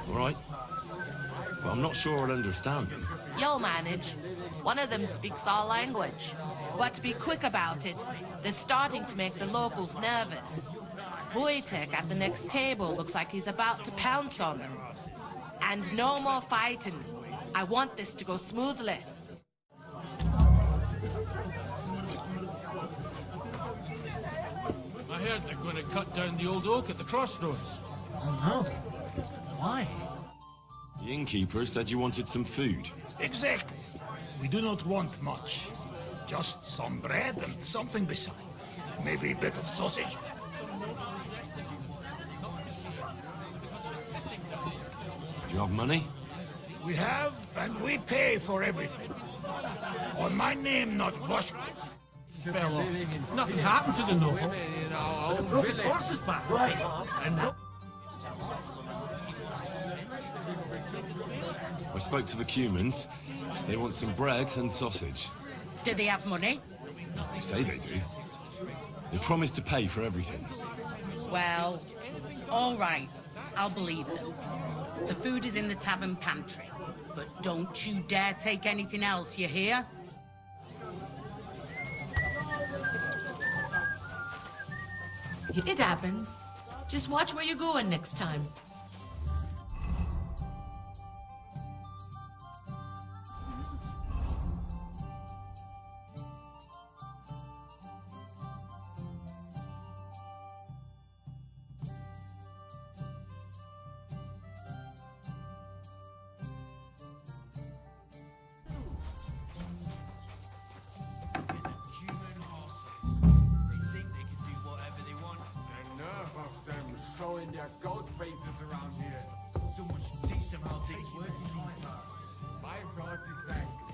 All right. But I'm not sure I'll understand them. You'll manage. One of them speaks our language. But be quick about it. They're starting to make the locals nervous. Wojtek at the next table looks like he's about to pounce on them. And no more fighting. I want this to go smoothly. I heard they're going to cut down the old oak at the crossroads. Oh no. Why? The innkeeper said you wanted some food. Exactly. We do not want much. Just some bread and something beside. Maybe a bit of sausage. Do you have money? We have, and we pay for everything. On my name, not Voshka. Fell off. Nothing happened to the noble. They broke his horse's back. Right. And now... I spoke to the Cumans. They want some bread and sausage. Do they have money? They say they do. They promised to pay for everything. Well, all right. I'll believe them. The food is in the tavern pantry. But don't you dare take anything else, you hear? It happens. Just watch where you're going next time. Showing their goat faces around here. Someone should teach them how things work in my thoughts exactly.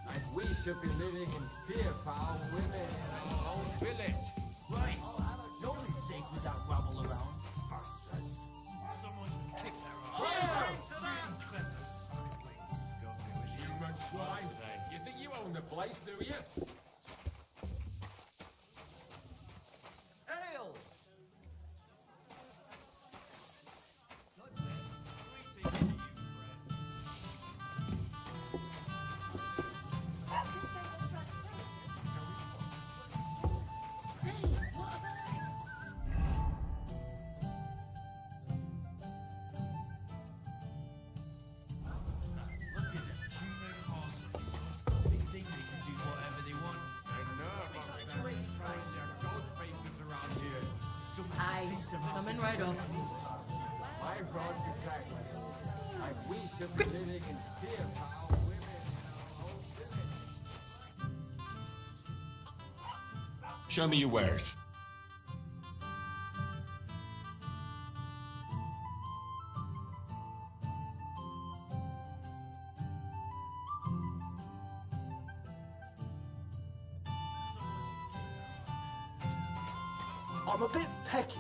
And we should be living in fear for our women in our own village. Right. Nobody's safe with that rabble around. Bastards. Someone should kick their ass. Human swine. You think you own the place, do you? Ale! Coming right up. My thoughts exactly. And we should be living in fear for our women in our own village. Show me your wares. I'm a bit peckish.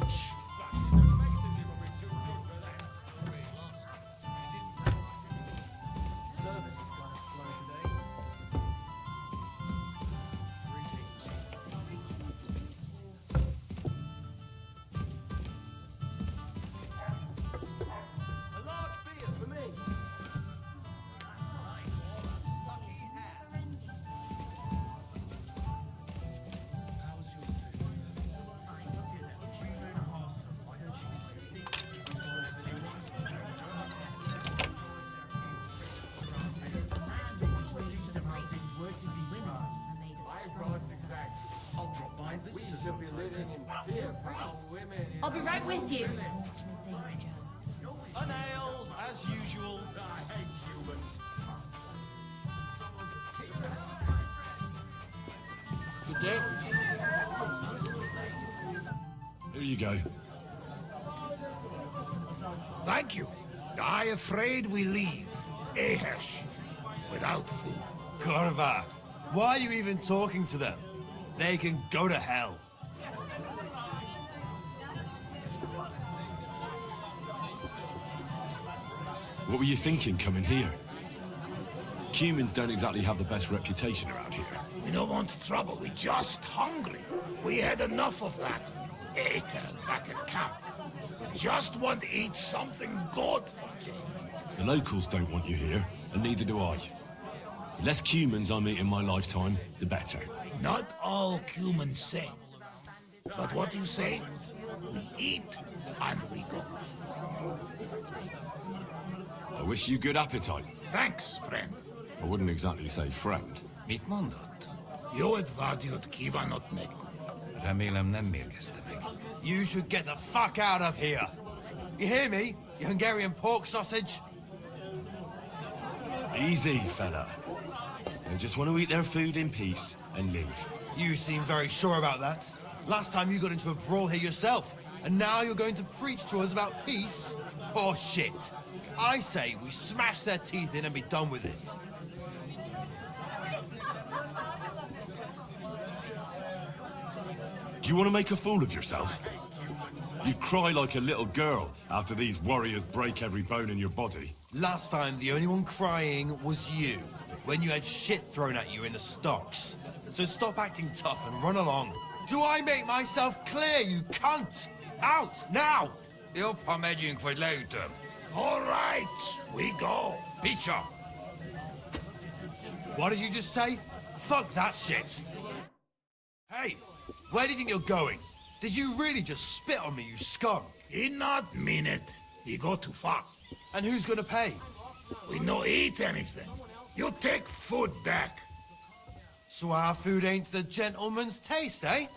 I'll be right with you. An ale, as usual. I hate humans. Good day. Here you go. Thank you. I afraid we leave, Ahesh, without food. Korva, why are you even talking to them? They can go to hell. What were you thinking coming here? Humans don't exactly have the best reputation around here. We don't want trouble. We're just hungry. We had enough of that. eaten back at camp. Just want to eat something good for change. The locals don't want you here, and neither do I. The less humans I meet in my lifetime, the better. Not all humans sing. But what you say, we eat and we go. I wish you good appetite. Thanks, friend. I wouldn't exactly say friend. Mit mondott? Jót vágyót kívánott nekünk. Remélem nem mérgezte meg. You should get the fuck out of here. You hear me, you Hungarian pork sausage? Easy, fella. They just want to eat their food in peace and leave. You seem very sure about that. Last time you got into a brawl here yourself, and now you're going to preach to us about peace? Oh shit. I say we smash their teeth in and be done with it. Do you want to make a fool of yourself? You cry like a little girl after these warriors break every bone in your body. Last time, the only one crying was you, when you had shit thrown at you in the stocks. So stop acting tough and run along. Do I make myself clear, you cunt? Out, now! Jobb, ha megyünk, vagy leütöm. All right, we go. Picsa! What did you just say? Fuck that shit! Hey, where do you think you're going? Did you really just spit on me, you scum? He not mean it. He go too far. And who's gonna pay? We no eat anything. You take food back. So our food ain't the gentleman's taste, eh?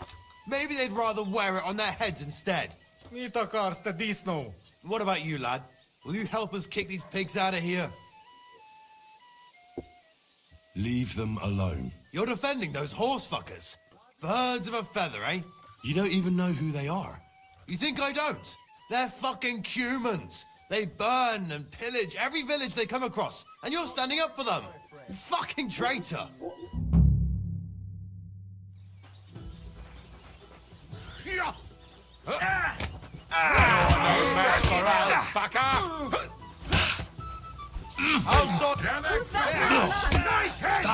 Maybe they'd rather wear it on their heads instead. Mit akarsz, te disznó? What about you, lad? Will you help us kick these pigs out of here? Leave them alone. You're defending those horse fuckers. Birds of a feather, eh? You don't even know who they are. You think I don't? They're fucking humans. They burn and pillage every village they come across, and you're standing up for them. You fucking traitor. Nice head!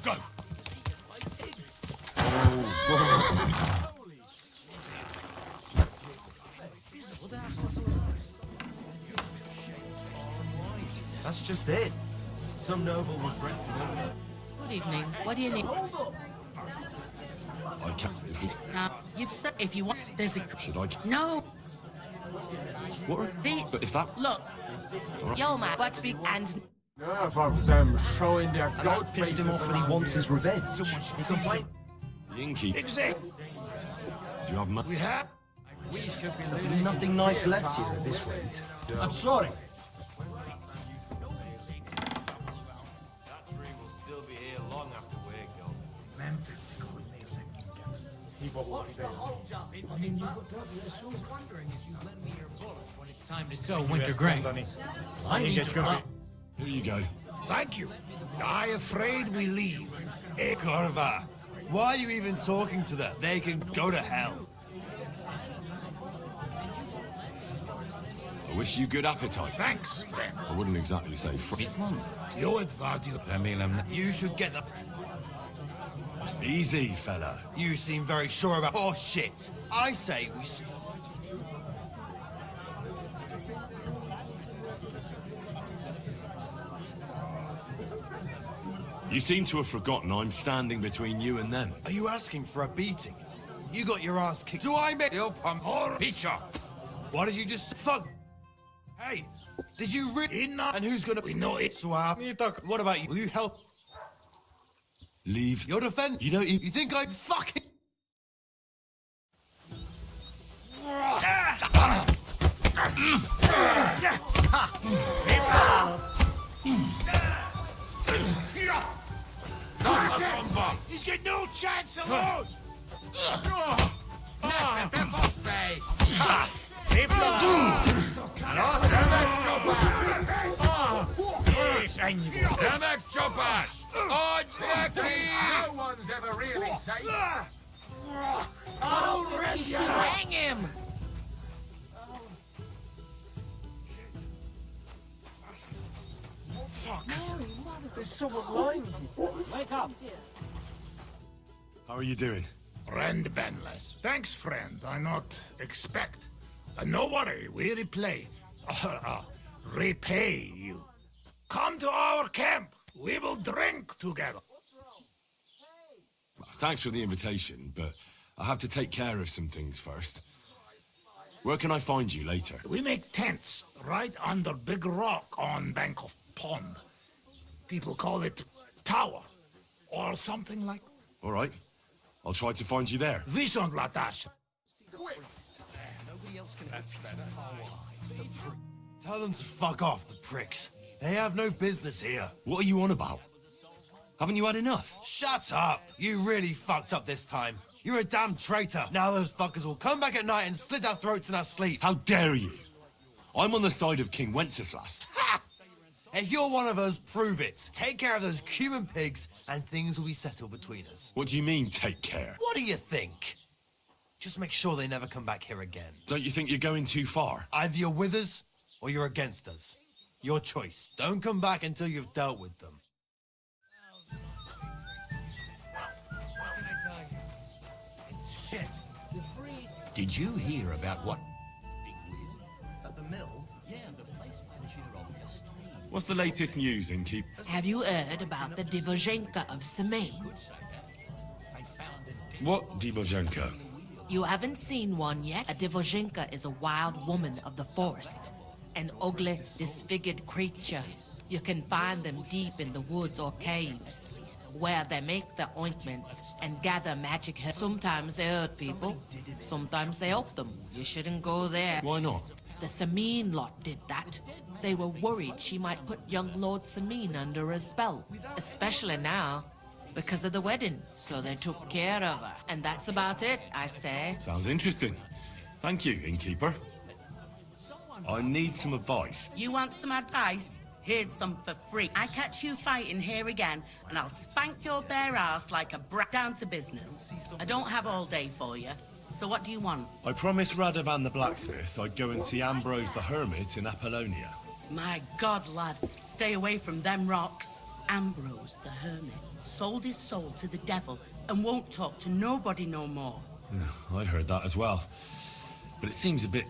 Go! That's just it. Some noble was resting over. Good evening. What do you need? I can't. Now, you've said if you want, there's a... Should I? No. What? Be... But if that... Look. Yo, man, what to be... And... Nerve of them showing their goat Pissed him off and he wants his revenge. He complained. Yinky. Exactly. Do you have money? We have. We should be There'll be nothing nice left here at this rate. I'm sorry. That tree will still be here long after we're gone. I mean, you so wondering if you lend me your bullets when it's time to sow winter grain. I need to... Here you go. Thank you. I afraid we leave. Korva, why are you even talking to them? They can go to hell. I wish you good appetite. Thanks, friend. I wouldn't exactly say friend. You should get the... Easy, fella. You seem very sure about... Oh, shit. I say we... You seem to have forgotten I'm standing between you and them. Are you asking for a beating? You got your ass kicked. Do I make... Picture. What did you just... Fuck. Hey, did you really... And who's gonna... We know it. Swap. What about you? Will you help? Leave. Your defense? You don't. You think I'd fucking? He's got no chance alone! No one's ever really safe. Hang him! There's someone lying here. Wake up. How are you doing? Friend Benless. Thanks, friend. I not expect. No worry, we repay you. Come to our camp. We will drink together. Thanks for the invitation, but I have to take care of some things first. Where can I find you later? We make tents right under big rock on bank of pond. People call it tower or something like. All right. I'll try to find you there. Vision la tâche. Tell them to fuck off, the pricks. They have no business here. What are you on about? Haven't you had enough? Shut up! You really fucked up this time. You're a damn traitor. Now those fuckers will come back at night and slit our throats in our sleep. How dare you? I'm on the side of King Wenceslas. Ha! If you're one of us, prove it. Take care of those Cuban pigs, and things will be settled between us. What do you mean, take care? What do you think? Just make sure they never come back here again. Don't you think you're going too far? Either you're with us, or you're against us. Your choice. Don't come back until you've dealt with them. Shit. Did you hear about what? At the mill? Yeah, the place manager on the street. What's the latest news, Innkeep? Have you heard about the Divojenka of Semaine? What, Divojenka? You haven't seen one yet? A Divojenka is a wild woman of the forest. An ugly, disfigured creature. You can find them deep in the woods or caves, where they make their ointments and gather magic herbs. Sometimes they hurt people, sometimes they help them. You shouldn't go there. Why not? The Samine lot did that. They were worried she might put young Lord Samine under a spell, especially now, because of the wedding. So they took care of her. And that's about it, I'd say. Sounds interesting. Thank you, Innkeeper. I need some advice. You want some advice? Here's some for free. I catch you fighting here again, and I'll spank your bare ass like a brat. Down to business. I don't have all day for you. So what do you want? I promised Radovan the blacksmith I'd go and see Ambrose the hermit in Apollonia. My God, lad, stay away from them rocks. Ambrose the hermit sold his soul to the devil and won't talk to nobody no more. Yeah, I heard that as well. But it seems a bit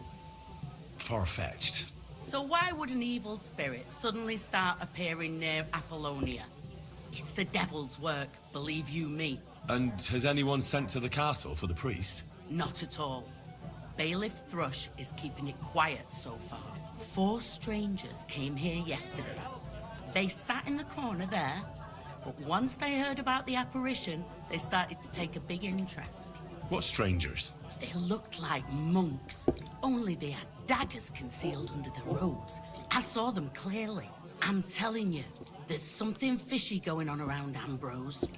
far-fetched. So why would an evil spirit suddenly start appearing near Apollonia? It's the devil's work, believe you me. And has anyone sent to the castle for the priest? Not at all. Bailiff Thrush is keeping it quiet so far. 4 strangers came here yesterday. They sat in the corner there, but once they heard about the apparition, they started to take a big interest. What strangers? They looked like monks, only they had daggers concealed under their robes. I saw them clearly. I'm telling you, there's something fishy going on around Ambrose.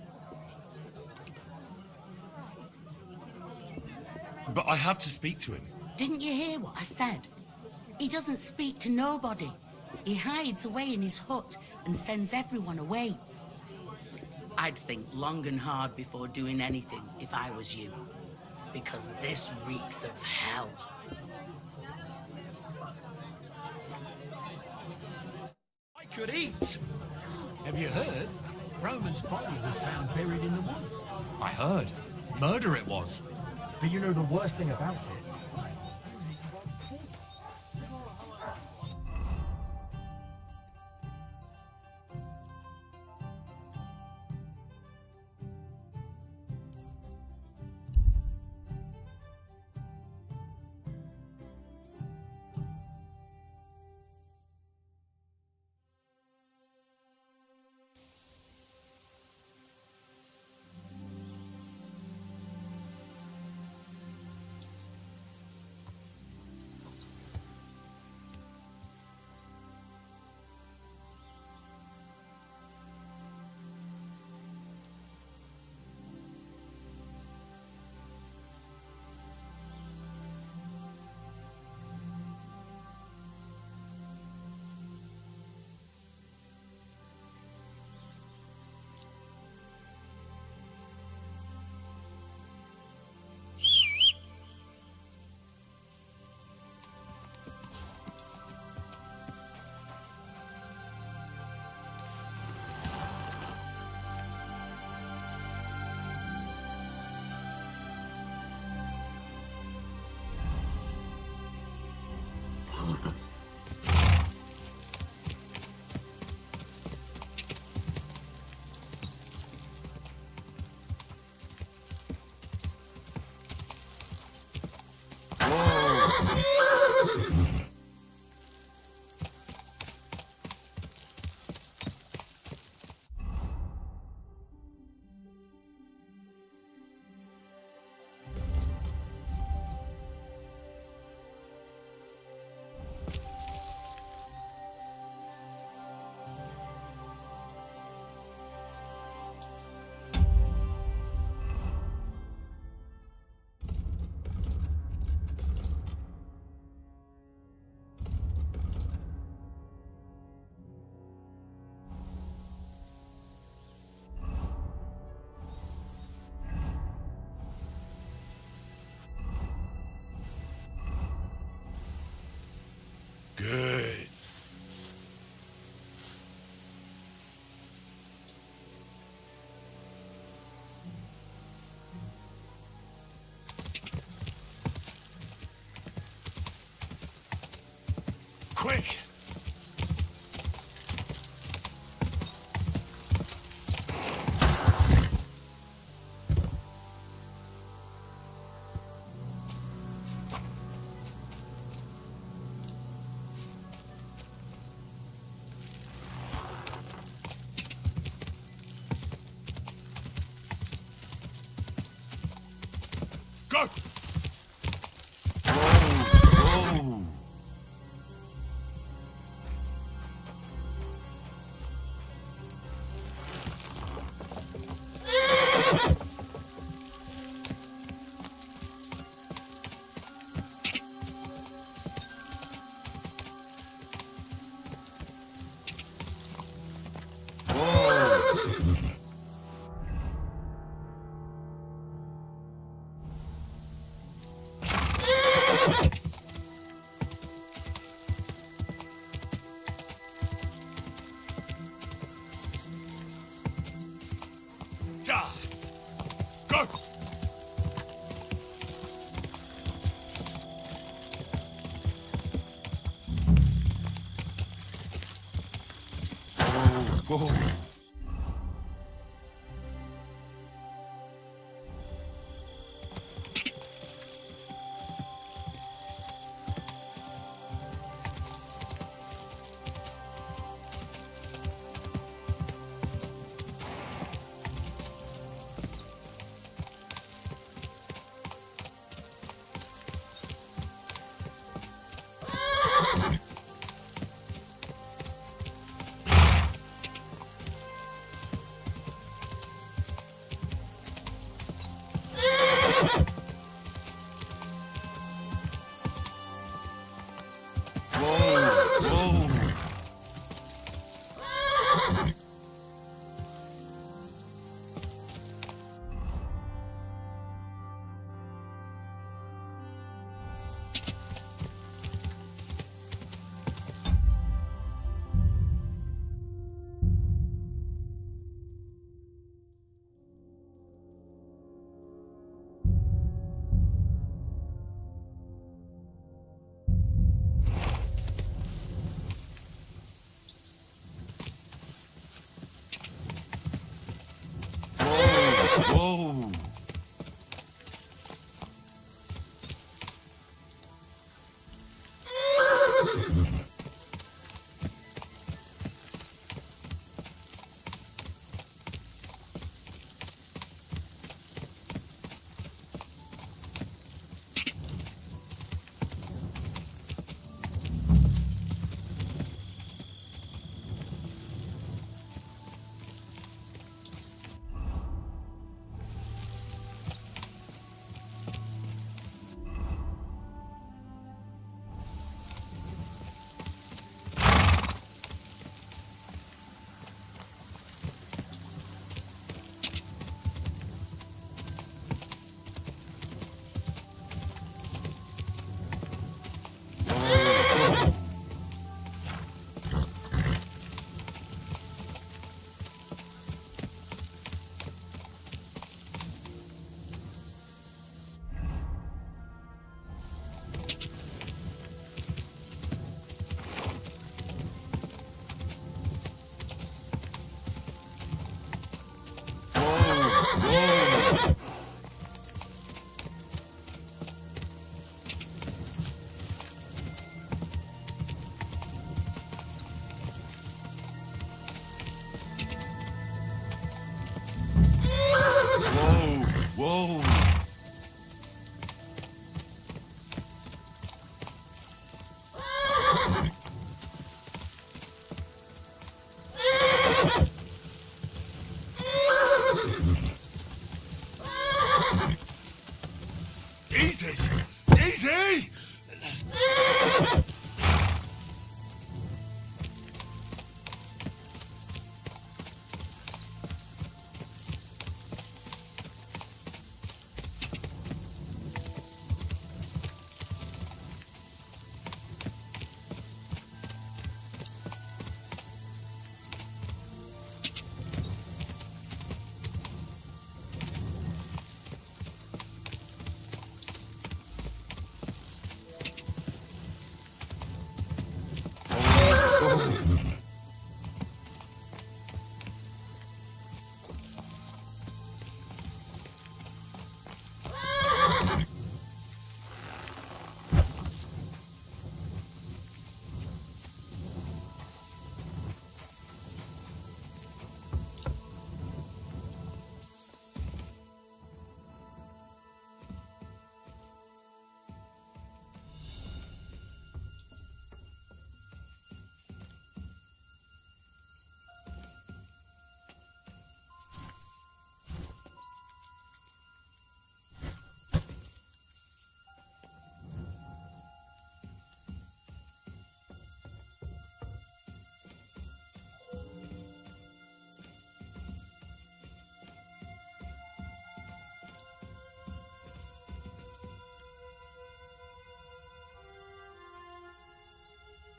But I have to speak to him. Didn't you hear what I said? He doesn't speak to nobody. He hides away in his hut and sends everyone away. I'd think long and hard before doing anything if I was you. Because this reeks of hell. I could eat. Have you heard? Roman's body was found buried in the woods. I heard. Murder it was. But you know the worst thing about it? Good. Quick! Go! Whoa. Ja! Go! Whoa.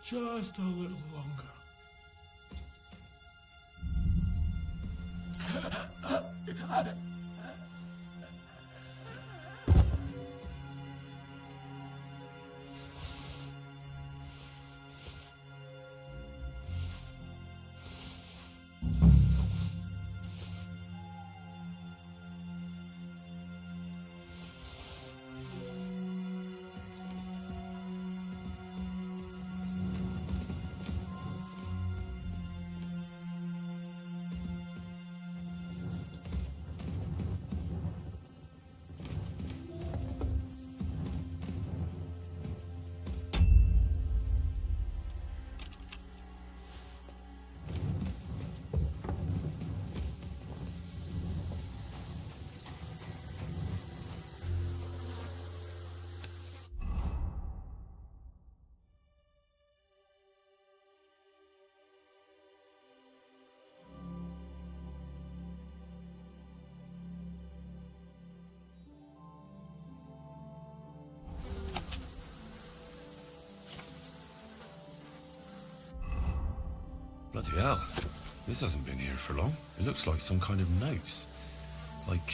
Just a little longer. Bloody hell. This hasn't been here for long. It looks like some kind of notes. Like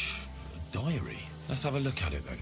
a diary. Let's have a look at it then.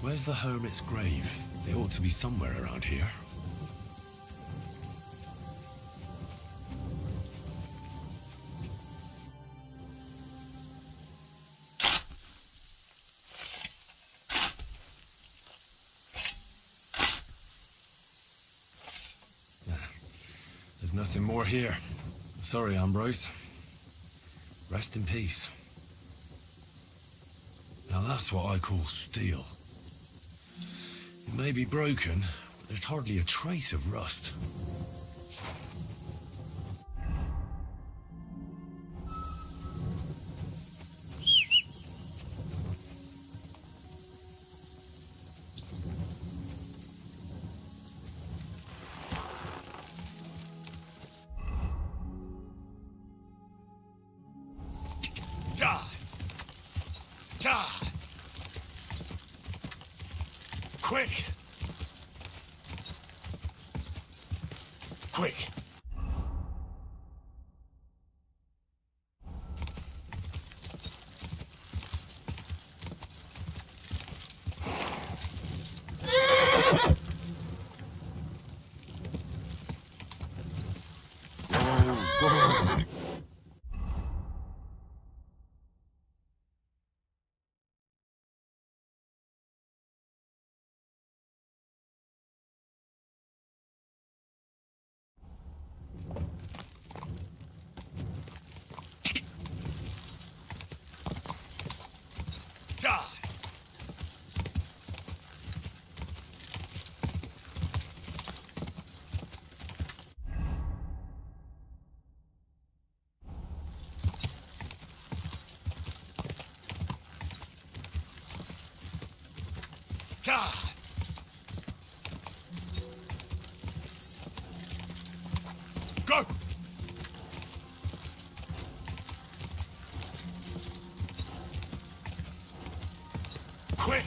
Where's the hermit's grave? They ought to be somewhere around here. nothing more here. Sorry, Ambrose. Rest in peace. Now that's what I call steel. It may be broken, but there's hardly a trace of rust. Quick! Quick! Go! Quick!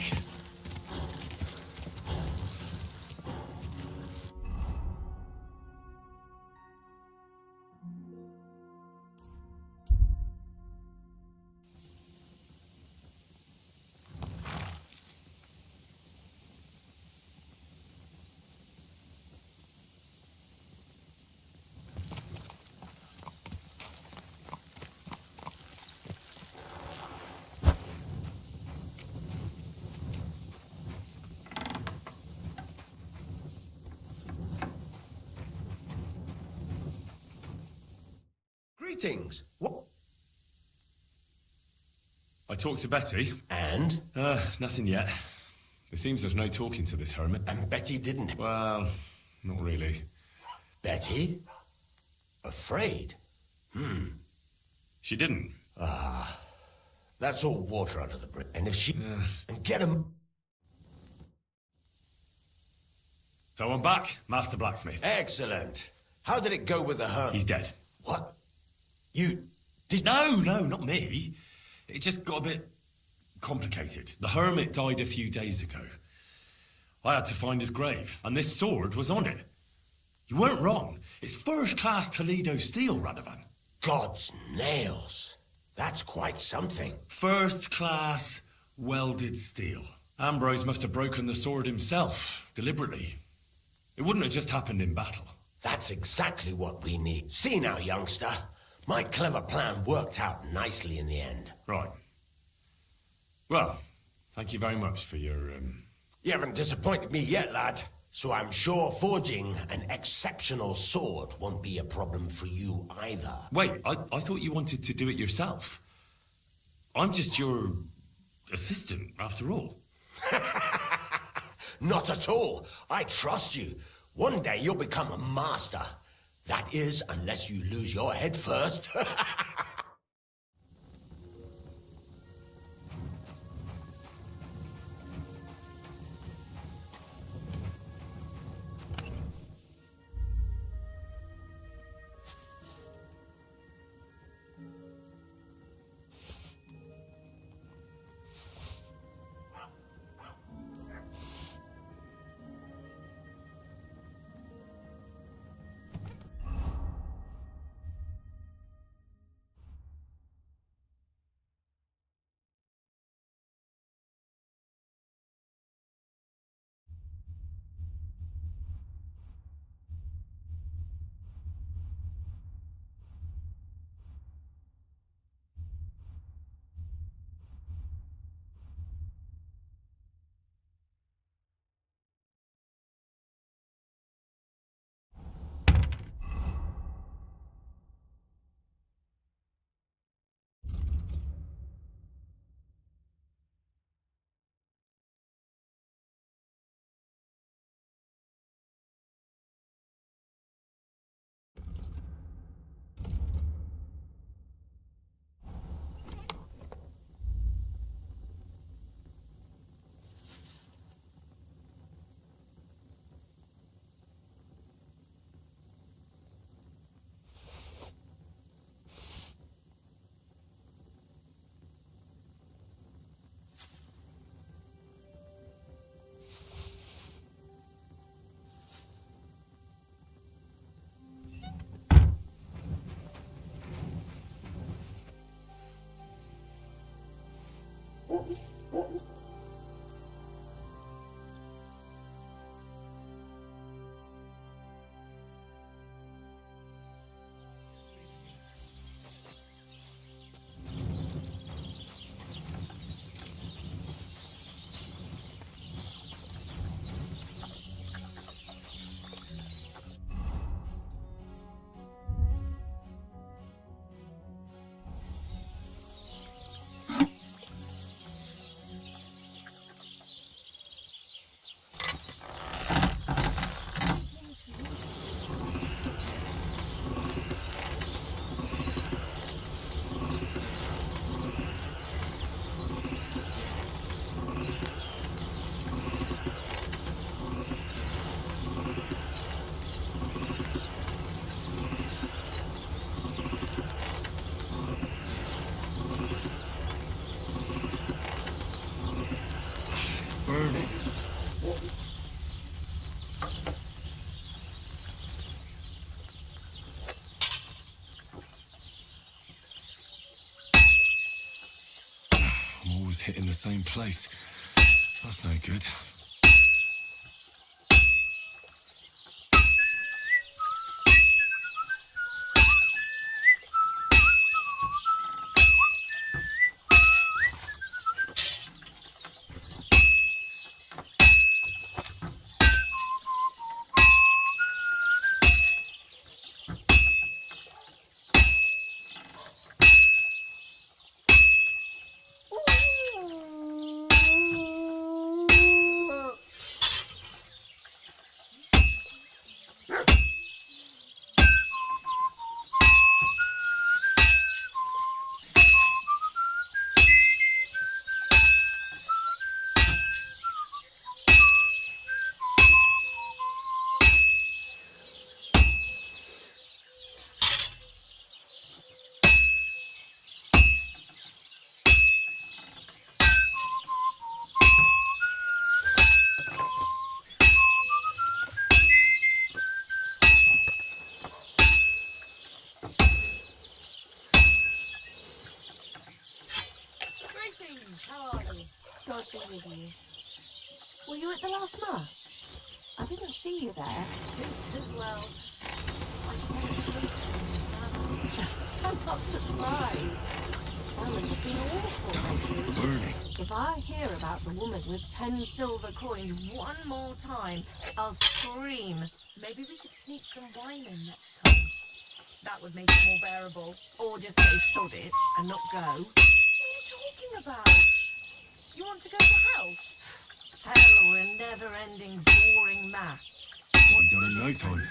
Greetings. What? I talked to Betty. And? Nothing yet. It seems there's no talking to this hermit. And Betty didn't? Well, not really. Betty? Afraid? She didn't. Ah. That's all water under the bridge. And if she... And get him... So I'm back, Master Blacksmith. Excellent. How did it go with the hermit? He's dead. What? You... did... No, not me. It just got a bit complicated. The hermit died a few days ago. I had to find his grave, and this sword was on it. You weren't wrong. It's first-class Toledo steel, Radovan. God's nails. That's quite something. First-class welded steel. Ambrose must have broken the sword himself, deliberately. It wouldn't have just happened in battle. That's exactly what we need. See now, youngster. My clever plan worked out nicely in the end. Right. Well, thank you very much for your, You haven't disappointed me yet, lad. So I'm sure forging an exceptional sword won't be a problem for you either. Wait, I thought you wanted to do it yourself. I'm just your assistant, after all. Not at all. I trust you. One day you'll become a master. That is, unless you lose your head first. burning. I'm always hitting the same place. That's no good. Greetings, how are you? God be with you. Were you at the last mass? I didn't see you there. Just as well. I can't sleep in the sermon. I'm not surprised. Sermons have been awful lately. Burning. If I hear about the woman with 10 silver coins one more time, I'll scream. Maybe we could sneak some wine in next time. That would make it more bearable. Or just say sod it and not go. What are you talking about? You want to go to hell? Hell or a never-ending, boring mass. We'll be done in no time.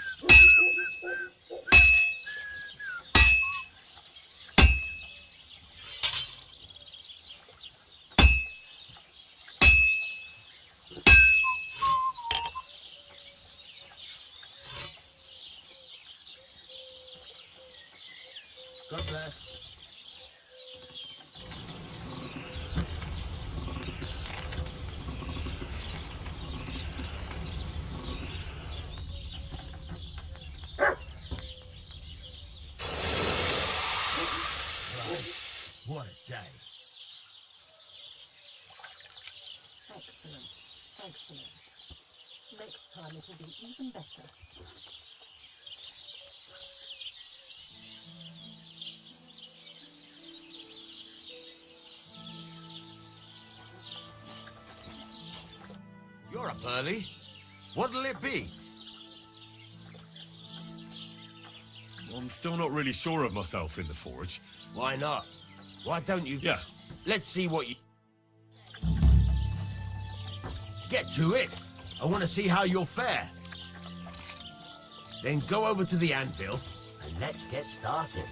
God bless. What a day. Excellent. Excellent. Next time it'll be even better. You're up early. What'll it be? I'm still not really sure of myself in the forge. Why not? Why don't you... Yeah. Let's see what you... Get to it. I want to see how you'll fare. Then go over to the anvil and let's get started.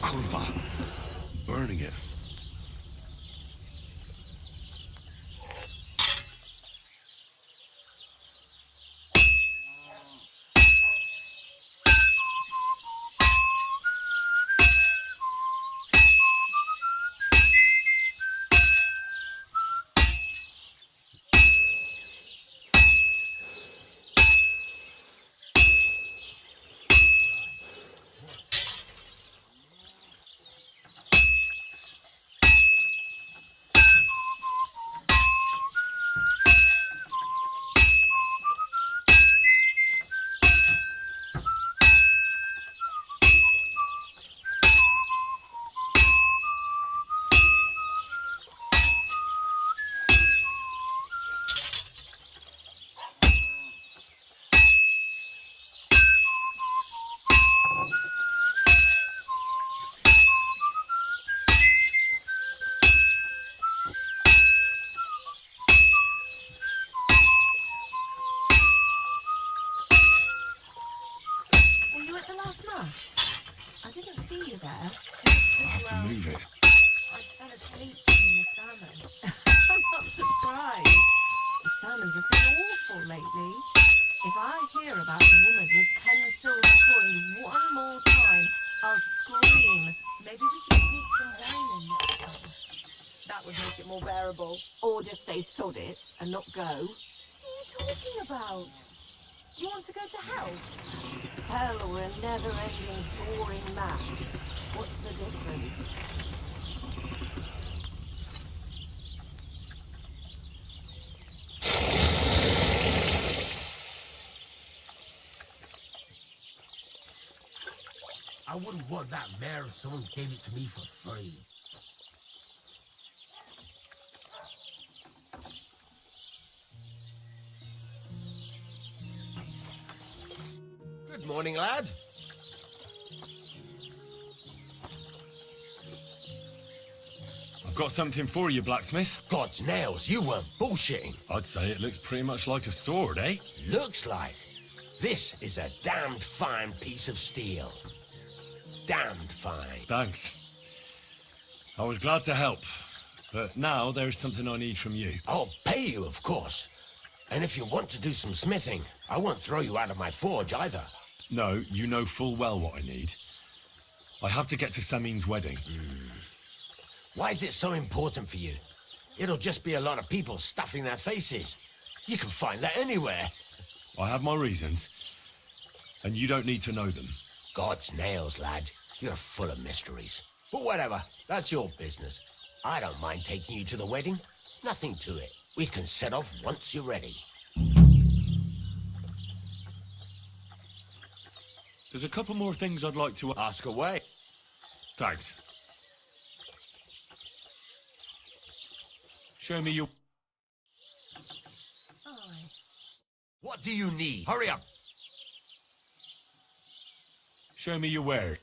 Kurva. Burning it. took have you to out. move it. I fell asleep eating the salmon. I'm not surprised. The salmons have been awful lately. If I hear about the woman with 10 silver coins one more time, I'll scream. Maybe we can sneak some wine in next time. That would make it more bearable. Or just say sod it and not go. What are you talking about? You want to go to hell? Hell or a never-ending boring mass. What's the difference? I wouldn't want that mare if someone gave it to me for free. Good morning, lad. I've got something for you, blacksmith. God's nails, you weren't bullshitting. I'd say it looks pretty much like a sword, eh? Looks like. This is a damned fine piece of steel. Damned fine. Thanks. I was glad to help, but now there's something I need from you. I'll pay you, of course. And if you want to do some smithing, I won't throw you out of my forge either. No, you know full well what I need. I have to get to Samin's wedding. Why is it so important for you? It'll just be a lot of people stuffing their faces. You can find that anywhere. I have my reasons, and you don't need to know them. God's nails, lad. You're full of mysteries. But whatever, that's your business. I don't mind taking you to the wedding. Nothing to it. We can set off once you're ready. There's a couple more things I'd like to ask away. Thanks. Show me your... What do you need? Hurry up! Show me your where.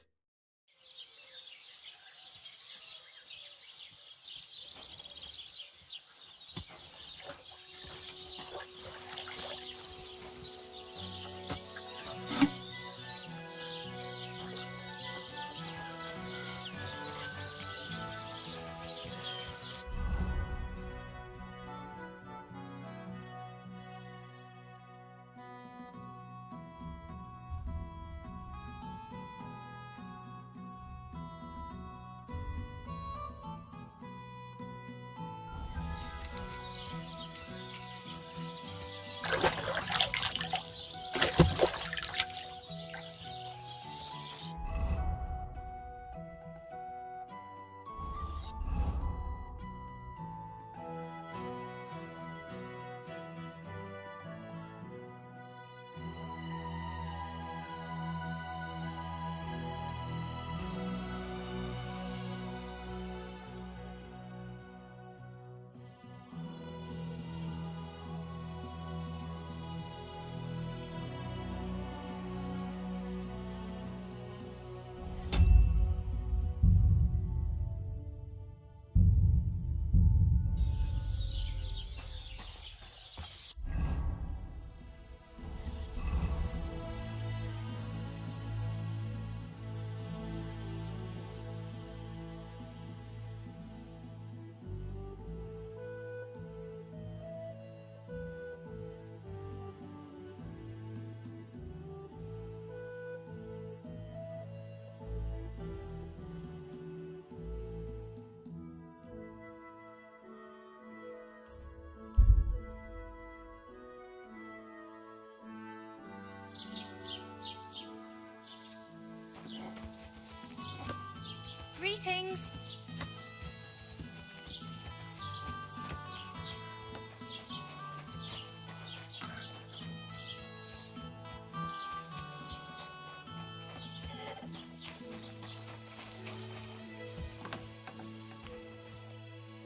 Greetings.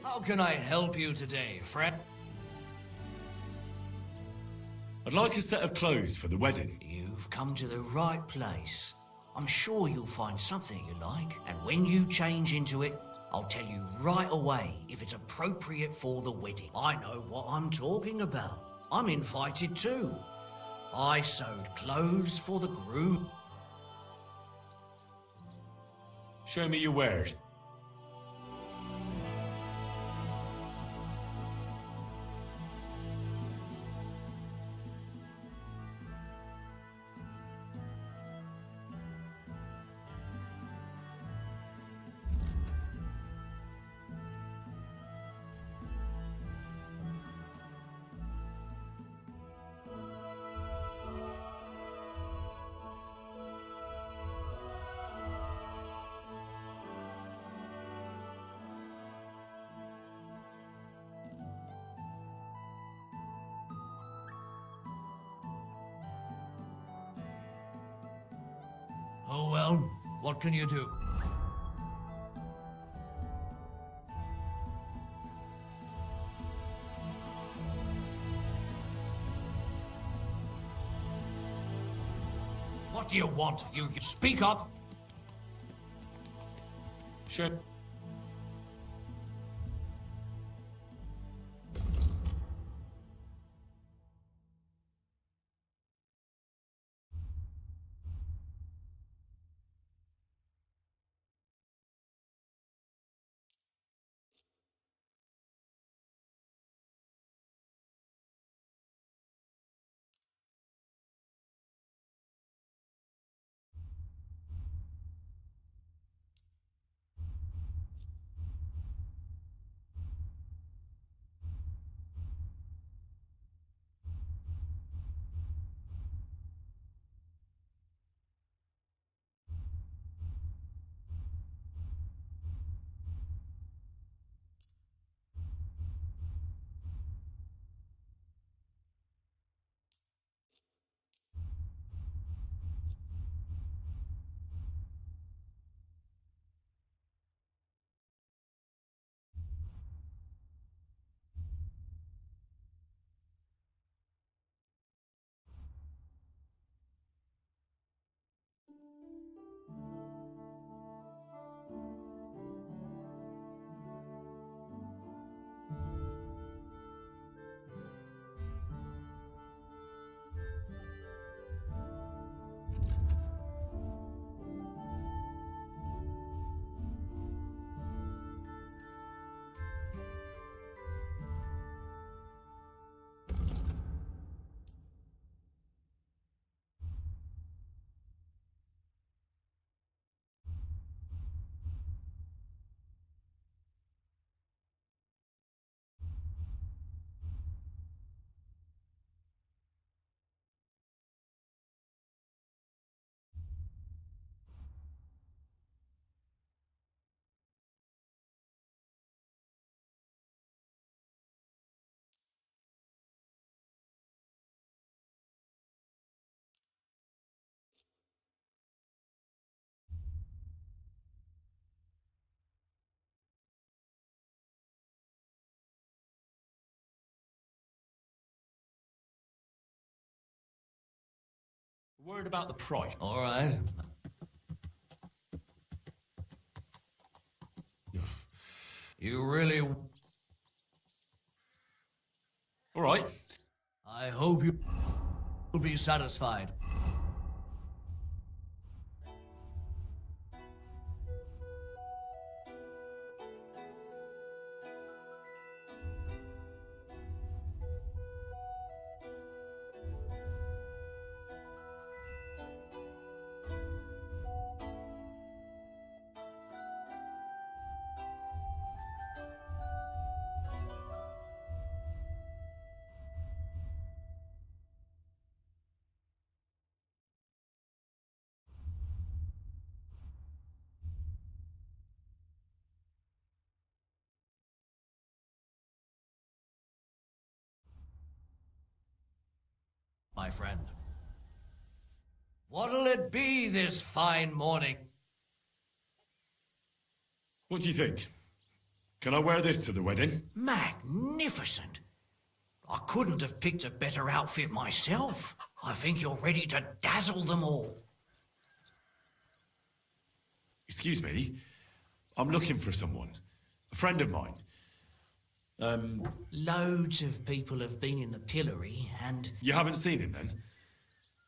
How can I help you today, friend? I'd like a set of clothes for the wedding. You've come to the right place. I'm sure you'll find something you like, and when you change into it, I'll tell you right away if it's appropriate for the wedding. I know what I'm talking about. I'm invited too. I sewed clothes for the groom. Show me your wares. Oh well, what can you do? What do you want? You speak up! Sure. Word about the price. All right. You really... All right. I hope you will be satisfied. My friend. What'll it be this fine morning? What do you think? Can I wear this to the wedding? Magnificent. I couldn't have picked a better outfit myself. I think you're ready to dazzle them all. Excuse me. I'm looking for someone. A friend of mine. Loads of people have been in the pillory and... You haven't seen him then?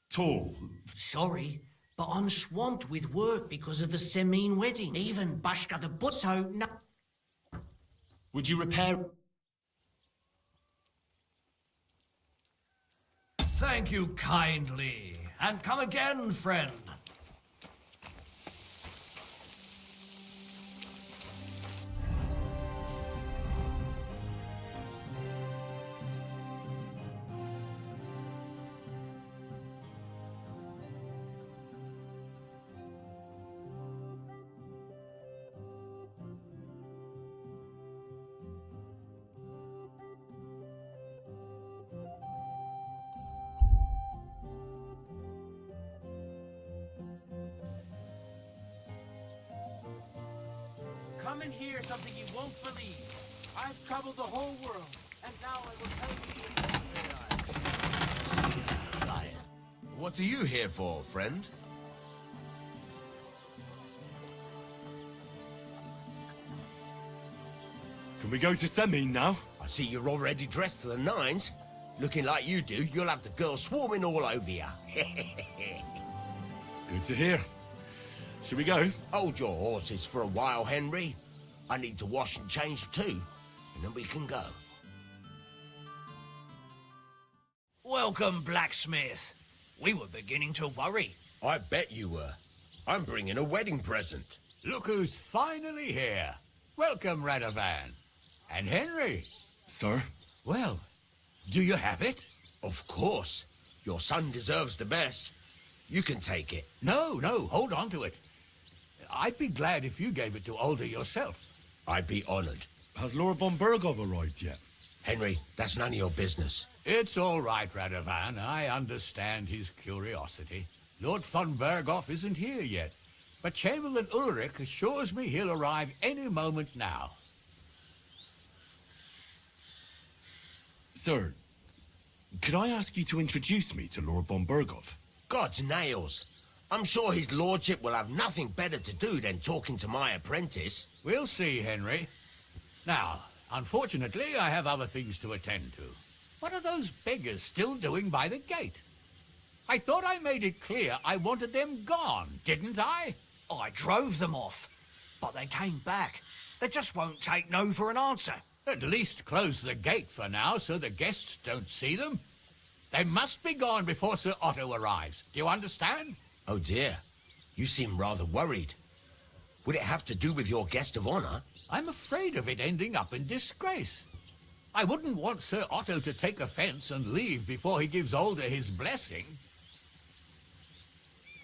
Tall. Sorry, But I'm swamped with work because of the Semin wedding. Even Bashka the But, so no. Would you repair... Thank you kindly. And come again, friend. Come and hear something you won't believe. I've traveled the whole world, and now I will tell you the Lion. What are you here for, friend? Can we go to Semin now? I see you're already dressed to the nines. Looking like you do, you'll have the girls swarming all over you. Good to hear. Should we go? Hold your horses for a while, Henry. I need to wash and change too, and then we can go. Welcome, blacksmith. We were beginning to worry. I bet you were. I'm bringing a wedding present. Look who's finally here. Welcome, Radovan. And Henry. Sir? Well, do you have it? Of course. Your son deserves the best. You can take it. No, hold on to it. I'd be glad if you gave it to Older yourself. I'd be honored. Has Lord von Bergov arrived yet? Henry, that's none of your business. It's all right, Radovan. I understand his curiosity. Lord von Bergov isn't here yet, but Chamberlain Ulrich assures me he'll arrive any moment now. Sir, could I ask you to introduce me to Lord von Bergov? God's nails. I'm sure his lordship will have nothing better to do than talking to my apprentice. We'll see, Henry. Now, unfortunately, I have other things to attend to. What are those beggars still doing by the gate? I thought I made it clear I wanted them gone, didn't I? I drove them off, but they came back. They just won't take no for an answer. At least close the gate for now so the guests don't see them. They must be gone before Sir Otto arrives. Do you understand? Oh dear, you seem rather worried. Would it have to do with your guest of honor? I'm afraid of it ending up in disgrace. I wouldn't want Sir Otto to take offense and leave before he gives Older his blessing.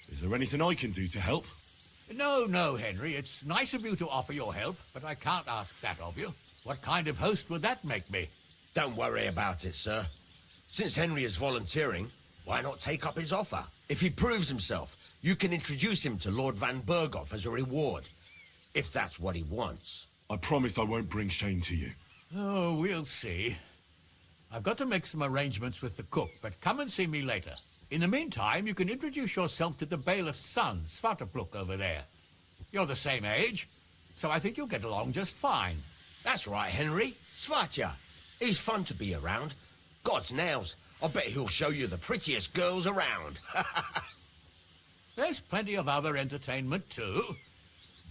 Is there anything I can do to help? No, Henry. It's nice of you to offer your help, but I can't ask that of you. What kind of host would that make me? Don't worry about it, sir. Since Henry is volunteering, why not take up his offer? If he proves himself, you can introduce him to Lord Van Berghoff as a reward, if that's what he wants. I promise I won't bring shame to you. Oh, we'll see. I've got to make some arrangements with the cook, but come and see me later. In the meantime, you can introduce yourself to the bailiff's son, Svatopluk, over there. You're the same age, so I think you'll get along just fine. That's right, Henry. Svatja. He's fun to be around. God's nails. I bet he'll show you the prettiest girls around. There's plenty of other entertainment, too.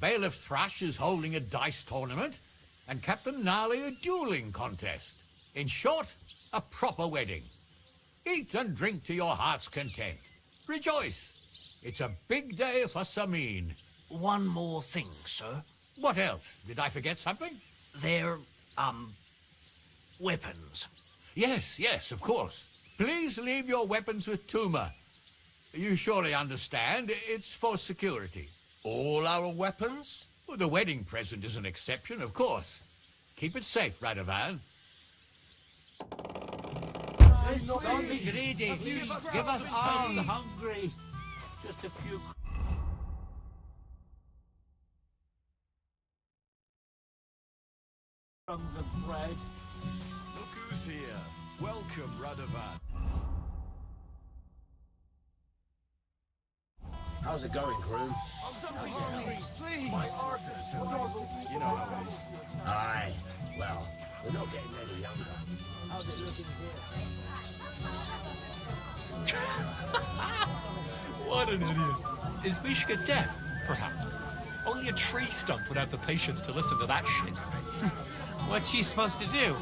Bailiff Thrush is holding a dice tournament, and Captain Gnarly a dueling contest. In short, a proper wedding. Eat and drink to your heart's content. Rejoice. It's a big day for Samin. One more thing, sir. What else? Did I forget something? They're, weapons. Yes, of course. Please leave your weapons with Tuma. You surely understand, it's for security. All our weapons? Well, the wedding present is an exception, of course. Keep it safe, Radovan. Don't be greedy. Give us all hungry. Just a few crumbs of bread. Look who's here. Welcome, Radovan. How's it going, groom? I'm so hungry, please. My arse is so you know how it is. Aye. Well, we're not getting any younger. How's it looking here? What an idiot. Is Mishka deaf, perhaps? Only a tree stump would have the patience to listen to that shit. What's she supposed to do?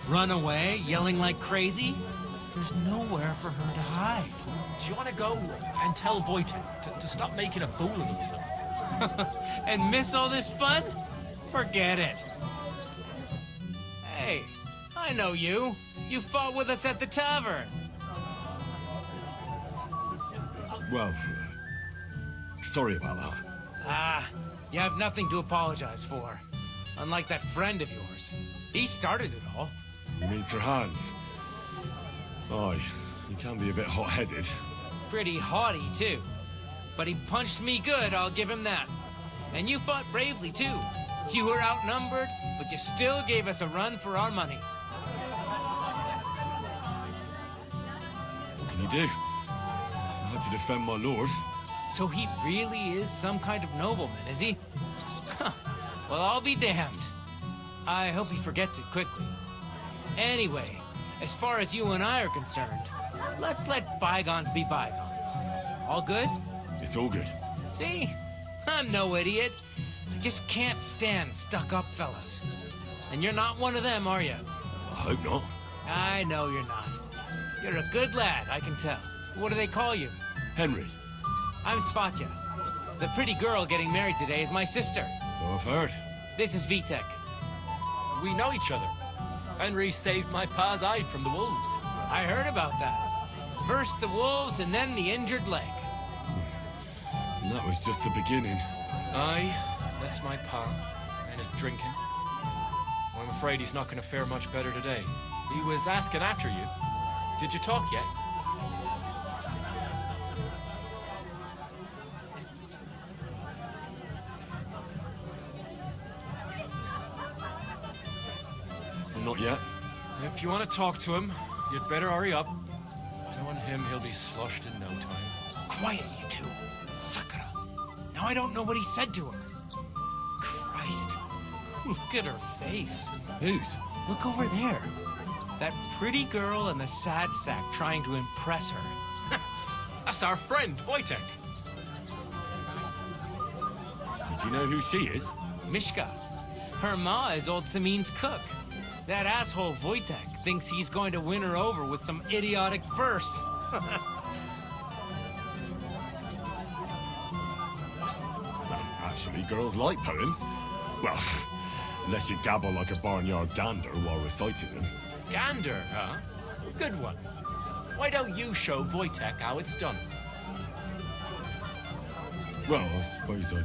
Run away, yelling like crazy? There's nowhere for her to hide. Do you want to go and tell Wojtek to stop making a fool of himself? And miss all this fun? Forget it. Hey, I know you. You fought with us at the tavern. Well, sorry about that. Ah, you have nothing to apologize for. Unlike that friend of yours. He started it all. You mean Sir Hans? Aye, he can be a bit hot-headed. Pretty haughty, too. But he punched me good, I'll give him that. And you fought bravely, too. You were outnumbered, but you still gave us a run for our money. What can you do? I had to defend my lord. So he really is some kind of nobleman, is he? Huh. Well, I'll be damned. I hope he forgets it quickly. Anyway, as far as you and I are concerned, let's let bygones be bygones. All good? It's all good. See? I'm no idiot. I just can't stand stuck-up fellas. And you're not one of them, are you? I hope not. I know you're not. You're a good lad, I can tell. What do they call you? Henry. I'm Svatya. The pretty girl getting married today is my sister. So I've heard. This is Vitek. We know each other. Henry saved my pa's hide from the wolves. I heard about that. First the wolves and then the injured leg. And that was just the beginning. Aye, that's my pa, and his drinking. Well, I'm afraid he's not going to fare much better today. He was asking after you. Did you talk yet? Not yet. If you want to talk to him, you'd better hurry up. Knowing him, he'll be sloshed in no time. Quiet, you two. Sakura. Now I don't know what he said to her. Christ. Look at her face. Whose? Look over there. That pretty girl and the sad sack trying to impress her. That's our friend, Wojtek. Do you know who she is? Mishka. Her ma is old Samin's cook. That asshole Wojtek thinks he's going to win her over with some idiotic verse. Actually, girls like poems. Well, unless you gabble like a barnyard gander while reciting them. Gander, huh? Good one. Why don't you show Wojtek how it's done? Well, I suppose I...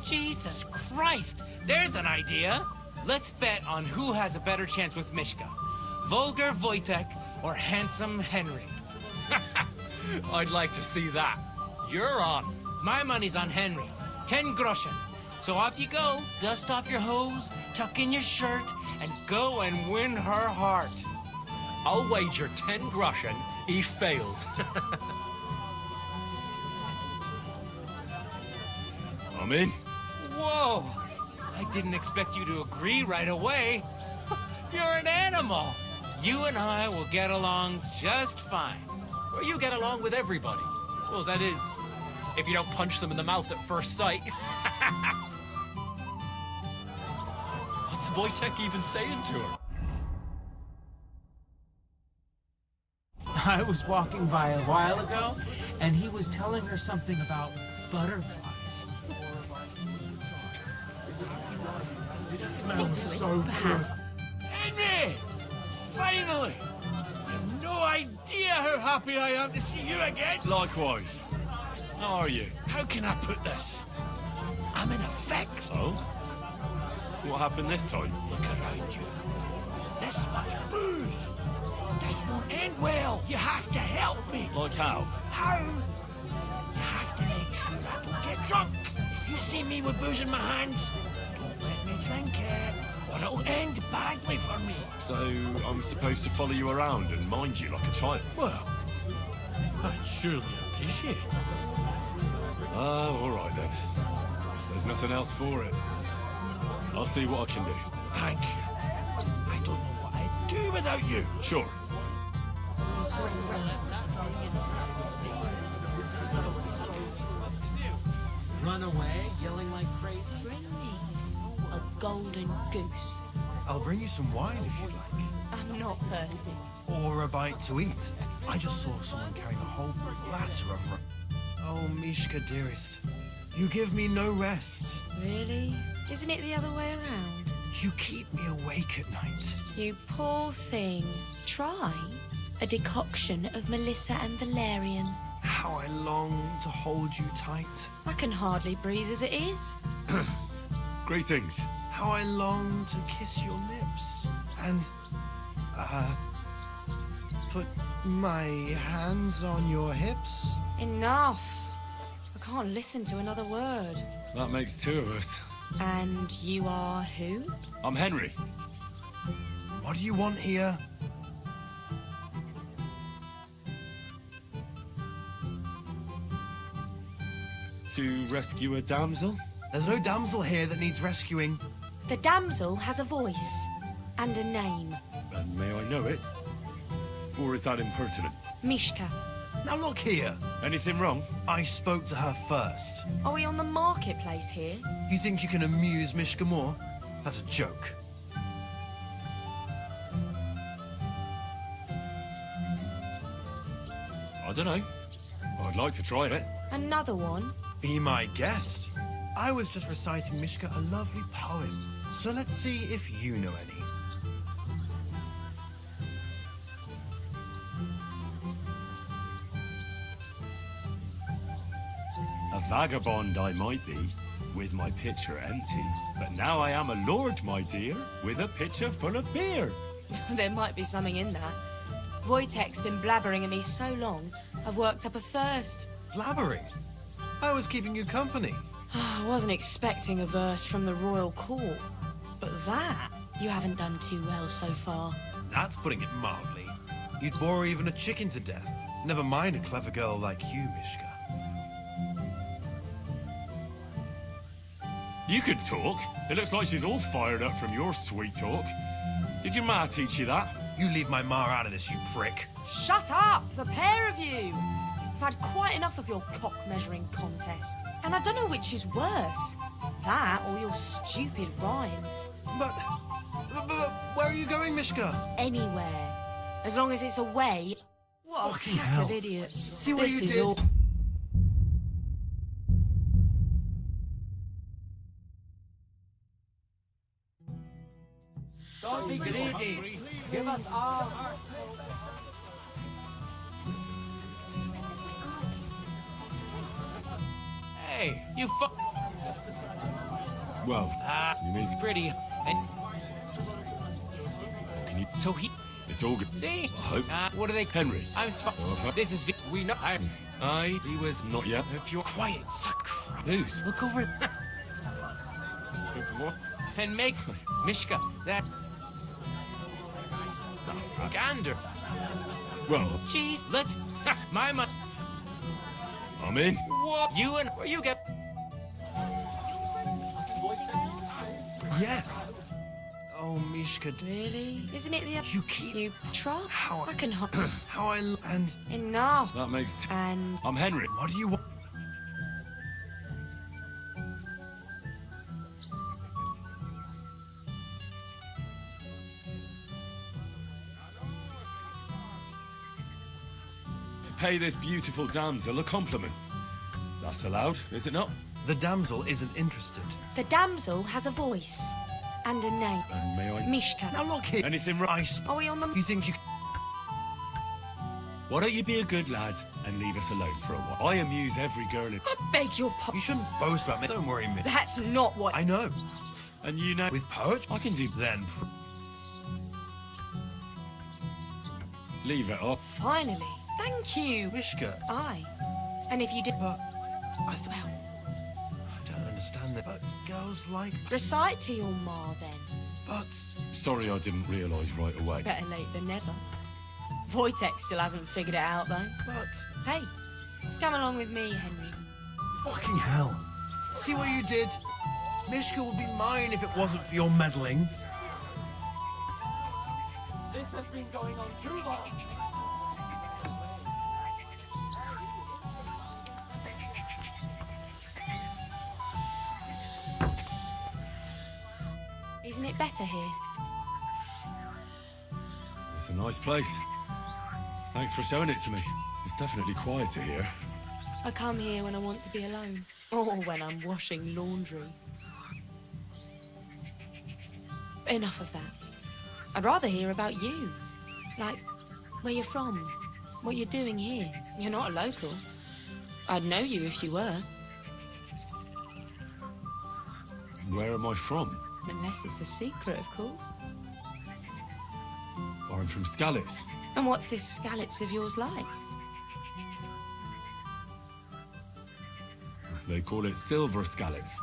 Jesus Christ! There's an idea! Let's bet on who has a better chance with Mishka. Vulgar Wojtek or handsome Henry. I'd like to see that. You're on. My money's on Henry. 10 groschen. So off you go, dust off your hose, tuck in your shirt, and go and win her heart. I'll wager 10 groschen he fails. I'm in. Whoa! I didn't expect you to agree right away. You're an animal. You and I will get along just fine. Well, you get along with everybody. Well, that is, if you don't punch them in the mouth at first sight. What's Wojtek even saying to her? I was walking by a while ago, and he was telling her something about butterflies. It smells so good. Henry! Finally! You've no idea how happy I am to see you again! Likewise. How are you? How can I put this? I'm in a fix. Oh? What happened this time? Look around you. This much booze. This won't end well. You have to help me. Like how? How? You have to make sure I don't get drunk. If you see me with booze in my hands, don't let me drink it, or it'll end badly for me. So I'm supposed to follow you around and mind you like a child? Well, I'd surely appreciate it. Oh, all right then. There's nothing else for it. I'll see what I can do. Thank you. I don't know what I'd do without you. Sure. run away, yelling like crazy? Bring me a golden goose. I'll bring you some wine if you'd like. I'm not thirsty. Or a bite to eat. I just saw someone carrying a whole platter of... Oh, Mishka, dearest. You give me no rest. Really? Isn't it the other way around? You keep me awake at night. You poor thing. Try a decoction of Melissa and valerian. How I long to hold you tight. I can hardly breathe as it is. Greetings. How I long to kiss your lips. And, put my hands on your hips. Enough. I can't listen to another word. That makes two of us. And you are who? I'm Henry. What do you want here? To rescue a damsel? There's no damsel here that needs rescuing. The damsel has a voice and a name. And may I know it? Or is that impertinent? Mishka. Now look here. Anything wrong? I spoke to her first. Are we on the marketplace here? You think you can amuse Mishka more? That's a joke. I don't know. I'd like to try it. Another one? Be my guest. I was just reciting Mishka a lovely poem. So let's see if you know any. A vagabond I might be, with my pitcher empty. But now I am a lord, my dear, with a pitcher full of beer. There might be something in that. Wojtek's been blabbering at me so long, I've worked up a thirst. Blabbering? I was keeping you company. I wasn't expecting a verse from the royal court. But that, you haven't done too well so far. That's putting it mildly. You'd bore even a chicken to death. Never mind a clever girl like you, Mishka. You could talk. It looks like she's all fired up from your sweet talk. Did your ma teach you that? You leave my ma out of this, you prick. Shut up, the pair of you! I've had quite enough of your cock-measuring contest. And I don't know which is worse. That or your stupid rhymes. But where are you going, Mishka? Anywhere. As long as it's away. What Fucking a pack hell. of idiots. See what This you is did? all- Don't be greedy. Give us all. Hey, you Well, you mean... it's pretty. And Can you... so he... It's all good. See? I hope. What are they? Henry. I'm fine. So I've heard- This is... We know... He was... Not yet. If you're quiet, suck. News. Look over... and make... Mishka, that... Gander. Well, Jeez, let's... My... I'm in. What? You and... You get... Yes. Oh, Mishka. Really? Isn't it the other... You keep... You try? How I can... How I... And... Enough. That makes... And... I'm Henry. What do you want? To pay this beautiful damsel a compliment. That's allowed, is it not? The damsel isn't interested. The damsel has a voice. And a name. And may I... Mishka. Now look here. Anything wrong? Are we on the... You think you... Why don't you be a good lad and leave us alone for a while? I amuse every girl in... I beg your pardon. You shouldn't boast about me. Don't worry, Mishka. That's not what... I know. And you know... With poetry? I can do... Then... Leave it off. Finally. Thank you. Mishka. Aye. And if you did... But... I don't understand that. But girls like... Recite to your ma, then. But... Sorry I didn't realise right away. Better late than never. Wojtek still hasn't figured it out, though. But... Hey, come along with me, Henry. Fucking hell. See what you did? Mishka would be mine if it wasn't for your meddling. This has been going on too long. Isn't it better here? It's a nice place. Thanks for showing it to me. It's definitely quieter here. I come here when I want to be alone. Or when I'm washing laundry. Enough of that. I'd rather hear about you. Like, where you're from. What you're doing here. You're not a local. I'd know you if you were. Where am I from? Unless it's a secret, of course. I'm from Skalitz. And what's this Skalitz of yours like? They call it Silver Skalitz,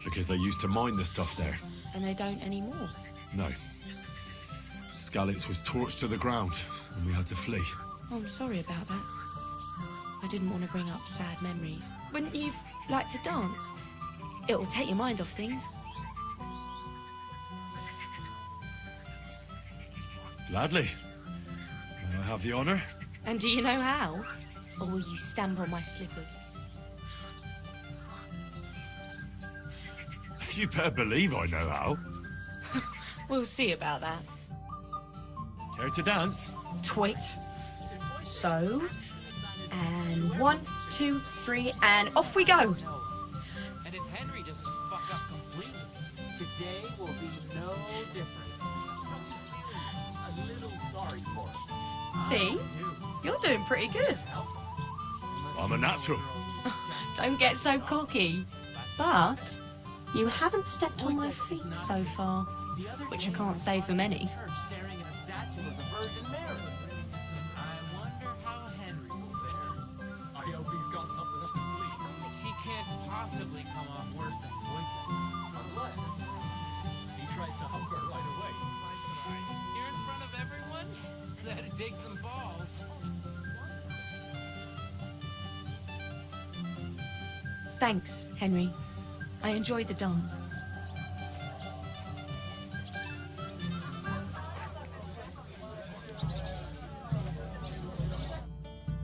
because they used to mine the stuff there. And they don't anymore. No. Skalitz was torched to the ground, and we had to flee. Oh, I'm sorry about that. I didn't want to bring up sad memories. Wouldn't you like to dance? It'll take your mind off things. Gladly. May I have the honor? And do you know how? Or will you stamp on my slippers? You better believe I know how. We'll see about that. Care to dance? Twit. So, and 1, 2, 3, and off we go. And if Henry doesn't fuck up completely, Today will be no different. A little sorry for it. See? You're doing pretty good. I'm a natural. Don't get so cocky. But you haven't stepped on my feet so far, which I can't say for many. Staring at a statue of the Virgin Mary. I wonder how Henry will fare. I hope he's got something up his sleeve. He can't possibly come off worse than Winter. Unless he tries to hump her right away. You're in front of everyone? That'd take some balls. Thanks, Henry. I enjoyed the dance.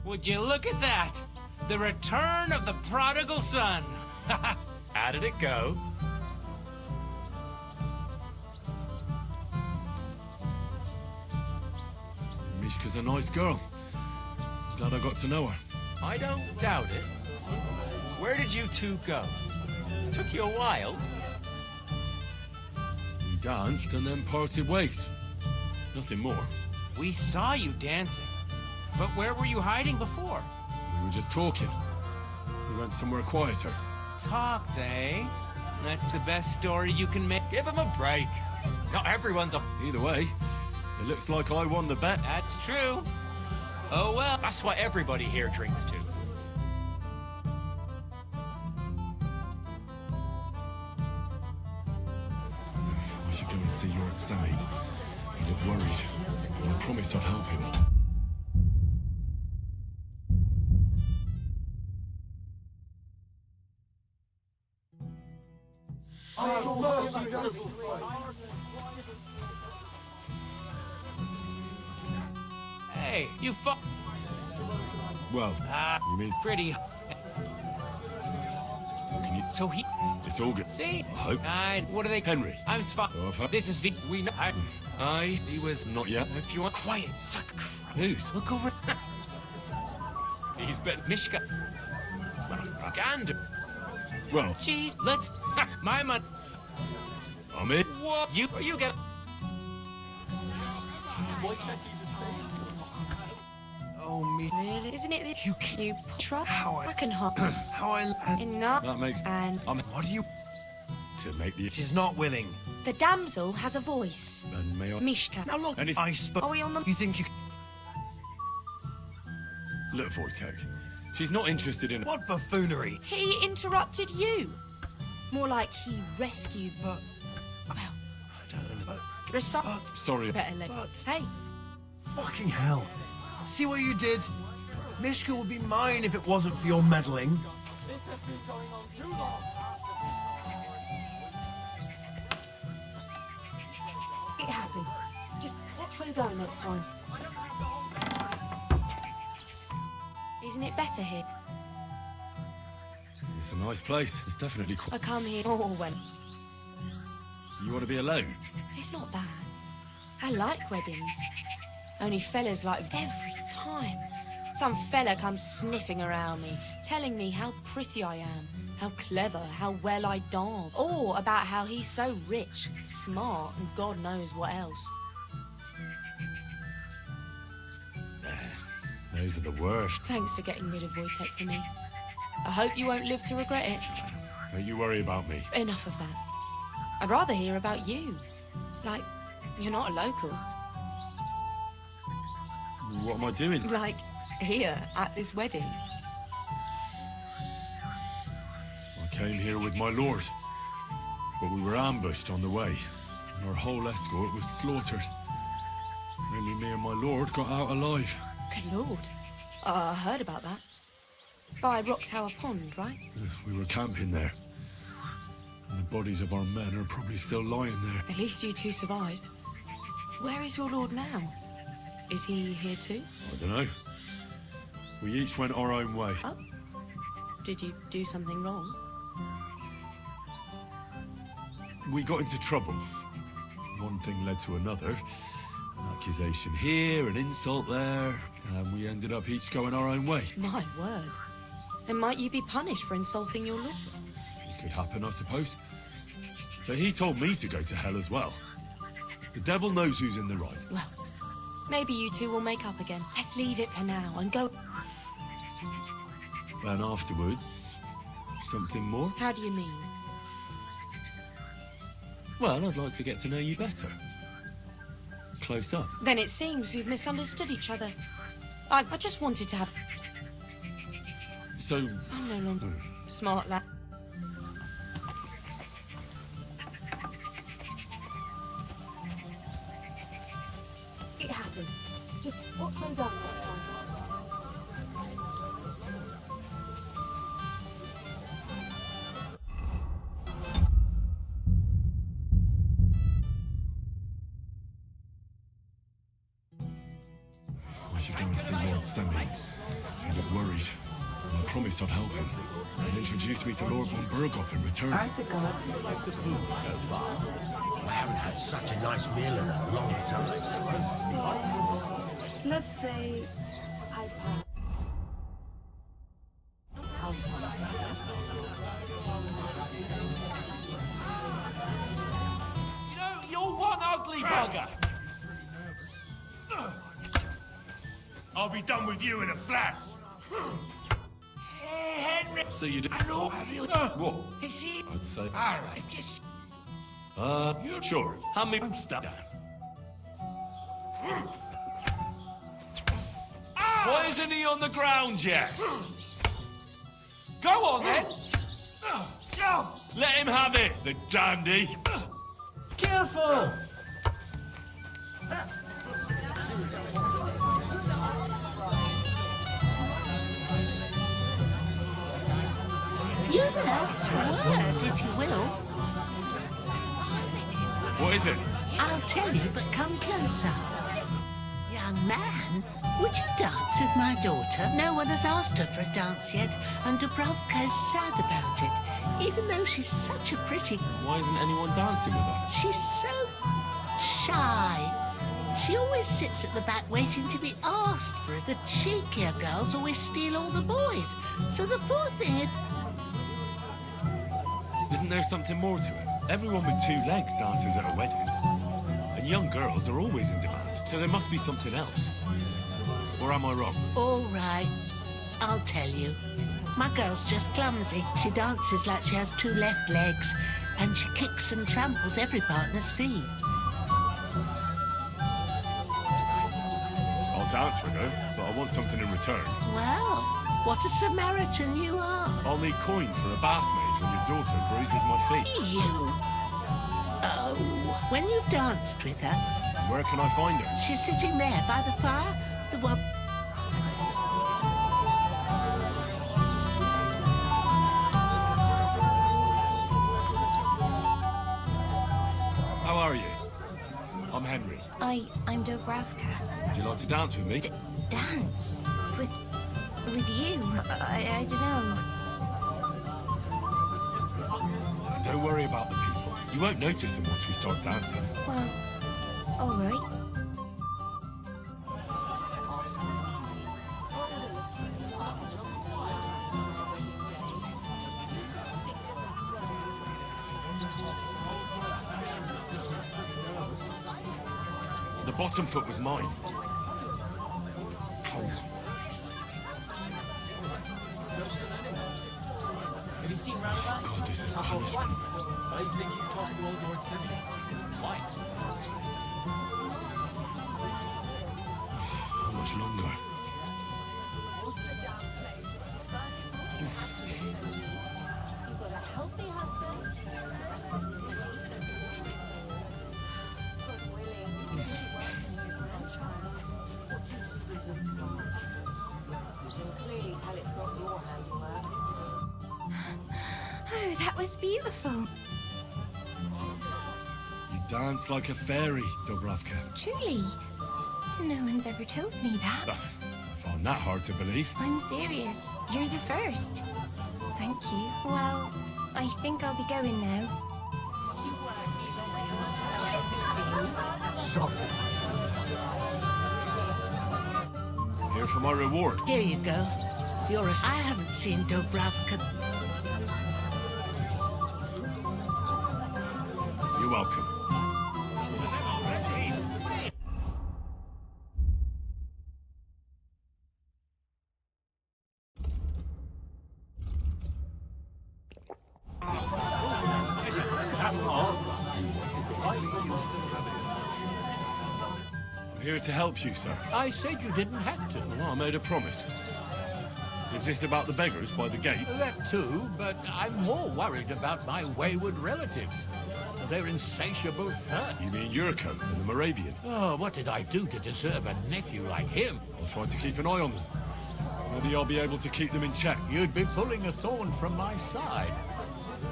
Would you look at that? The return of the prodigal son. How did it go? Mishka's a nice girl. Glad I got to know her. I don't doubt it. Where did you two go? Took you a while. We danced and then parted ways. Nothing more. We saw you dancing. But where were you hiding before? We were just talking. We went somewhere quieter. Talked, eh? That's the best story you can make. Give him a break. Not everyone's a... Either way, it looks like I won the bet. That's true. Oh well, that's what everybody here drinks to. I should go and see your Aunt Sammy. He looked worried, and I promised I'd help him. Hey, you fuck. Well, you mean... Pretty. Can you... So he... It's all good. See? I hope. What are they... Henry. I'm Sfa. So I've heard... This is We know... He was... Not yet. If you want... Quiet, suck a crap. Who's? Look over... He's been... Mishka. Gander. Well... Jeez, let's... My man... I'm in. What? You get... Oh, me. Really? Isn't it the... You truck? How I... Fucking hot. How I... Enough. That makes... And... What do you... To make the... She's not willing. The damsel has a voice. And may I... Mishka. Now look, Anything... I spoke... Are we on the... You think you... Look, Wojtek. She's not interested in... What buffoonery? He interrupted you. More like he rescued... But... Well... I don't know. Sorry. Better let... Hey. Fucking hell. See what you did? Mishka would be mine if it wasn't for your meddling. This has been going on too long. It happens. Just watch where you're going next time. Isn't it better here? It's a nice place. It's definitely... I come here... Oh, when... You want to be alone? It's not that. I like weddings. Only fellas like every time. Some fella comes sniffing around me, telling me how pretty I am, how clever, how well I dance, or about how he's so rich, smart, and God knows what else. Those are the worst. Thanks for getting rid of Wojtek for me. I hope you won't live to regret it. Don't you worry about me. Enough of that. I'd rather hear about you. Like, you're not a local. What am I doing? Like, here, at this wedding. I came here with my lord, but we were ambushed on the way, and our whole escort was slaughtered. Only me and my lord got out alive. Good lord. I heard about that. By Rock Tower Pond, right? We were camping there, and the bodies of our men are probably still lying there. At least you two survived. Where is your lord now? Is he here too? I don't know. We each went our own way. Oh? Did you do something wrong? We got into trouble. One thing led to another. An accusation here, an insult there, and we ended up each going our own way. My word. And might you be punished for insulting your lord? It could happen, I suppose. But he told me to go to hell as well. The devil knows who's in the right. Well, maybe you two will make up again. Let's leave it for now and go... And afterwards, something more? How do you mean? Well, I'd like to get to know you better. Close up. Then it seems we've misunderstood each other. I just wanted to have... So... I'm no longer smart, lad. It happened. Just watch my gun next time. I should go and see Lord Semi. He looked worried. And I promised I'd help him. And introduced me to Lord von Burghoff in return. Aren't the gods supposed to be so far? I haven't had such a nice meal in a long time. Let's say I pass. You know, you're one ugly bugger. I'll be done with you in a flash. Hey, Henry! So you do... I know, I really... What? Is he... I'd say... All right, just... Sure. Hand me... I'm stuck. Why isn't he on the ground yet? Go on, then. Let him have it, the dandy. Careful! You're out word, if you will. What is it? I'll tell you, but come closer. Young man, would you dance with my daughter? No one has asked her for a dance yet, and Dubrovka's sad about it, even though she's such a pretty... Why isn't anyone dancing with her? She's so shy. She always sits at the back waiting to be asked for it. The cheekier girls always steal all the boys, so the poor thing... Isn't there something more to it? Everyone with two legs dances at a wedding. And young girls are always in demand, so there must be something else. Or am I wrong? All right, I'll tell you. My girl's just clumsy. She dances like she has two left legs, and she kicks and tramples every partner's feet. I'll dance with her, but I want something in return. Well, what a Samaritan you are. I'll need coin for a bath maid when your daughter bruises my feet. You. Oh, when you've danced with her... Where can I find her? She's sitting there by the fire. The one... How are you? I'm Henry. I'm Dubravka. Would you like to dance with me? Dance? With you? I don't know. Don't worry about the people. You won't notice them once we start dancing. Well, all right. The bottom foot was mine. Have you seen Roundabout? God, this is punishment. I think he's talking to old Lord Simeon. Why? How much longer? Oh, that was beautiful. You dance like a fairy, Dubravka. Truly. No one's ever told me that. I find that hard to believe. I'm serious. You're the first. Thank you. Well, I think I'll be going now. Here for my reward. Here you go. I haven't seen Dubravka. You're welcome. I'm here to help you, sir. I said you didn't have to. Well, I made a promise. Is this about the beggars by the gate? That too, but I'm more worried about my wayward relatives. Their insatiable thirst. You mean Yurko and the Moravian? Oh, what did I do to deserve a nephew like him? I'll try to keep an eye on them. Maybe I'll be able to keep them in check. You'd be pulling a thorn from my side.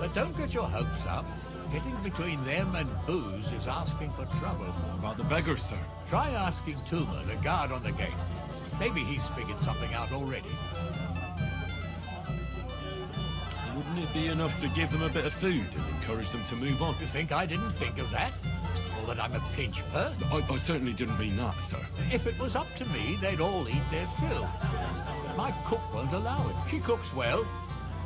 But don't get your hopes up. Getting between them and booze is asking for trouble. What about the beggars, sir? Try asking Tuma, the guard on the gate. Maybe he's figured something out already. Wouldn't it be enough to give them a bit of food and encourage them to move on? You think I didn't think of that? Or that I'm a pinch person? I certainly didn't mean that, sir. If it was up to me, they'd all eat their fill. My cook won't allow it. She cooks well,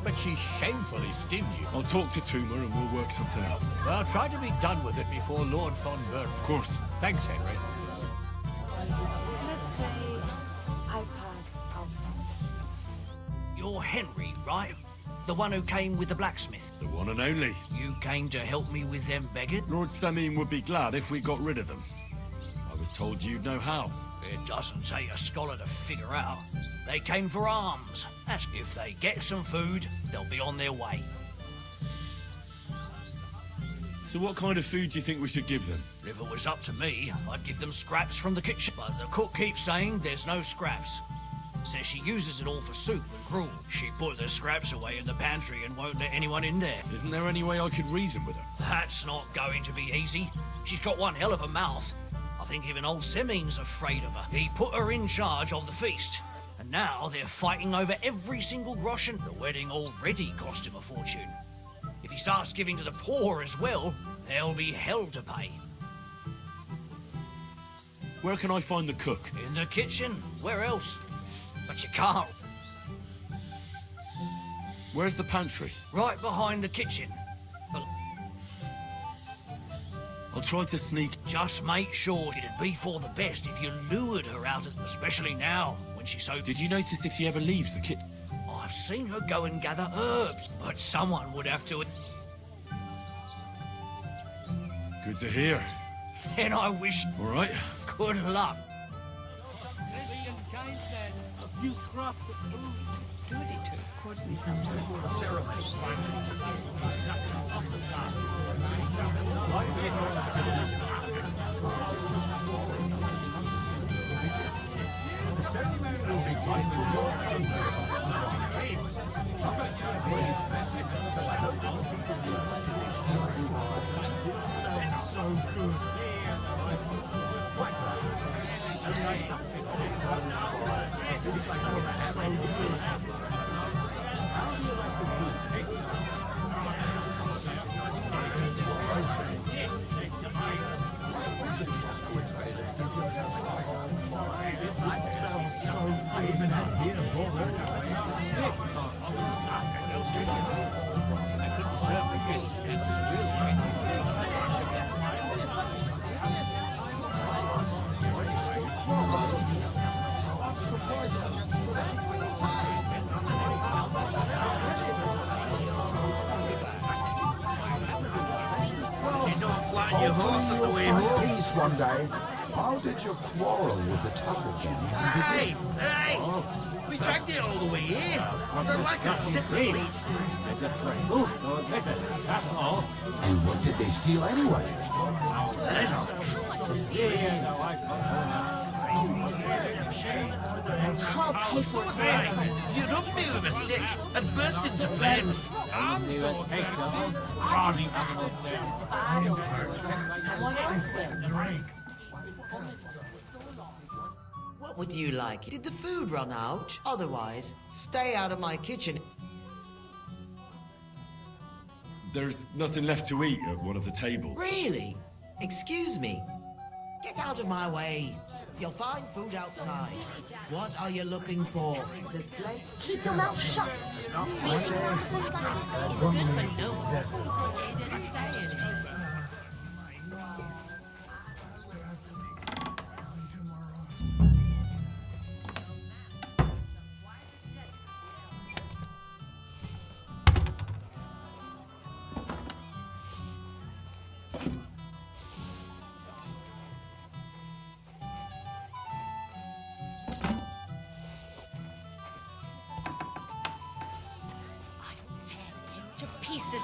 but she's shamefully stingy. I'll talk to Tuma and we'll work something out. Well, try to be done with it before Lord von Bern. Of course. Thanks, Henry. Let's say I pass on. You're Henry, right? The one who came with the blacksmith. The one and only. You came to help me with them beggars? Lord Semyon would be glad if we got rid of them. I was told you'd know how. It doesn't take a scholar to figure out. They came for alms. That's if they get some food, they'll be on their way. So what kind of food do you think we should give them? If it was up to me, I'd give them scraps from the kitchen. But the cook keeps saying there's no scraps. Says she uses it all for soup and gruel. She put the scraps away in the pantry and won't let anyone in there. Isn't there any way I could reason with her? That's not going to be easy. She's got one hell of a mouth. I think even old Semyon's afraid of her. He put her in charge of the feast. And now they're fighting over every single groschen. The wedding already cost him a fortune. If he starts giving to the poor as well, there'll be hell to pay. Where can I find the cook? In the kitchen. Where else? But you can't. Where's the pantry? Right behind the kitchen. But I'll try to sneak. just make sure it'd be for the best if you lured her out, especially now, when she's so... Did you notice if she ever leaves the kitchen? I've seen her go and gather herbs, but someone would have to... Good to hear. Then I wish... All right. Good luck. A few scraps of food. Auditors called me sometime. Your horse on the way home. Peace one day. How did you quarrel with the Tuckleton? Hey, hey! We dragged it all the way here. So like a simple beast. And what did they steal anyway? I'll pay for it. If you rubbed me with a stick, I'd burst into flames. I'm so thirsty. What would you like? Did the food run out? Otherwise, stay out of my kitchen. There's nothing left to eat at one of the tables. Really? Excuse me. Get out of my way. You'll find food outside. What are you looking for? This plate? Keep your mouth shut. Reaching articles like this is good for no one. They didn't say anything.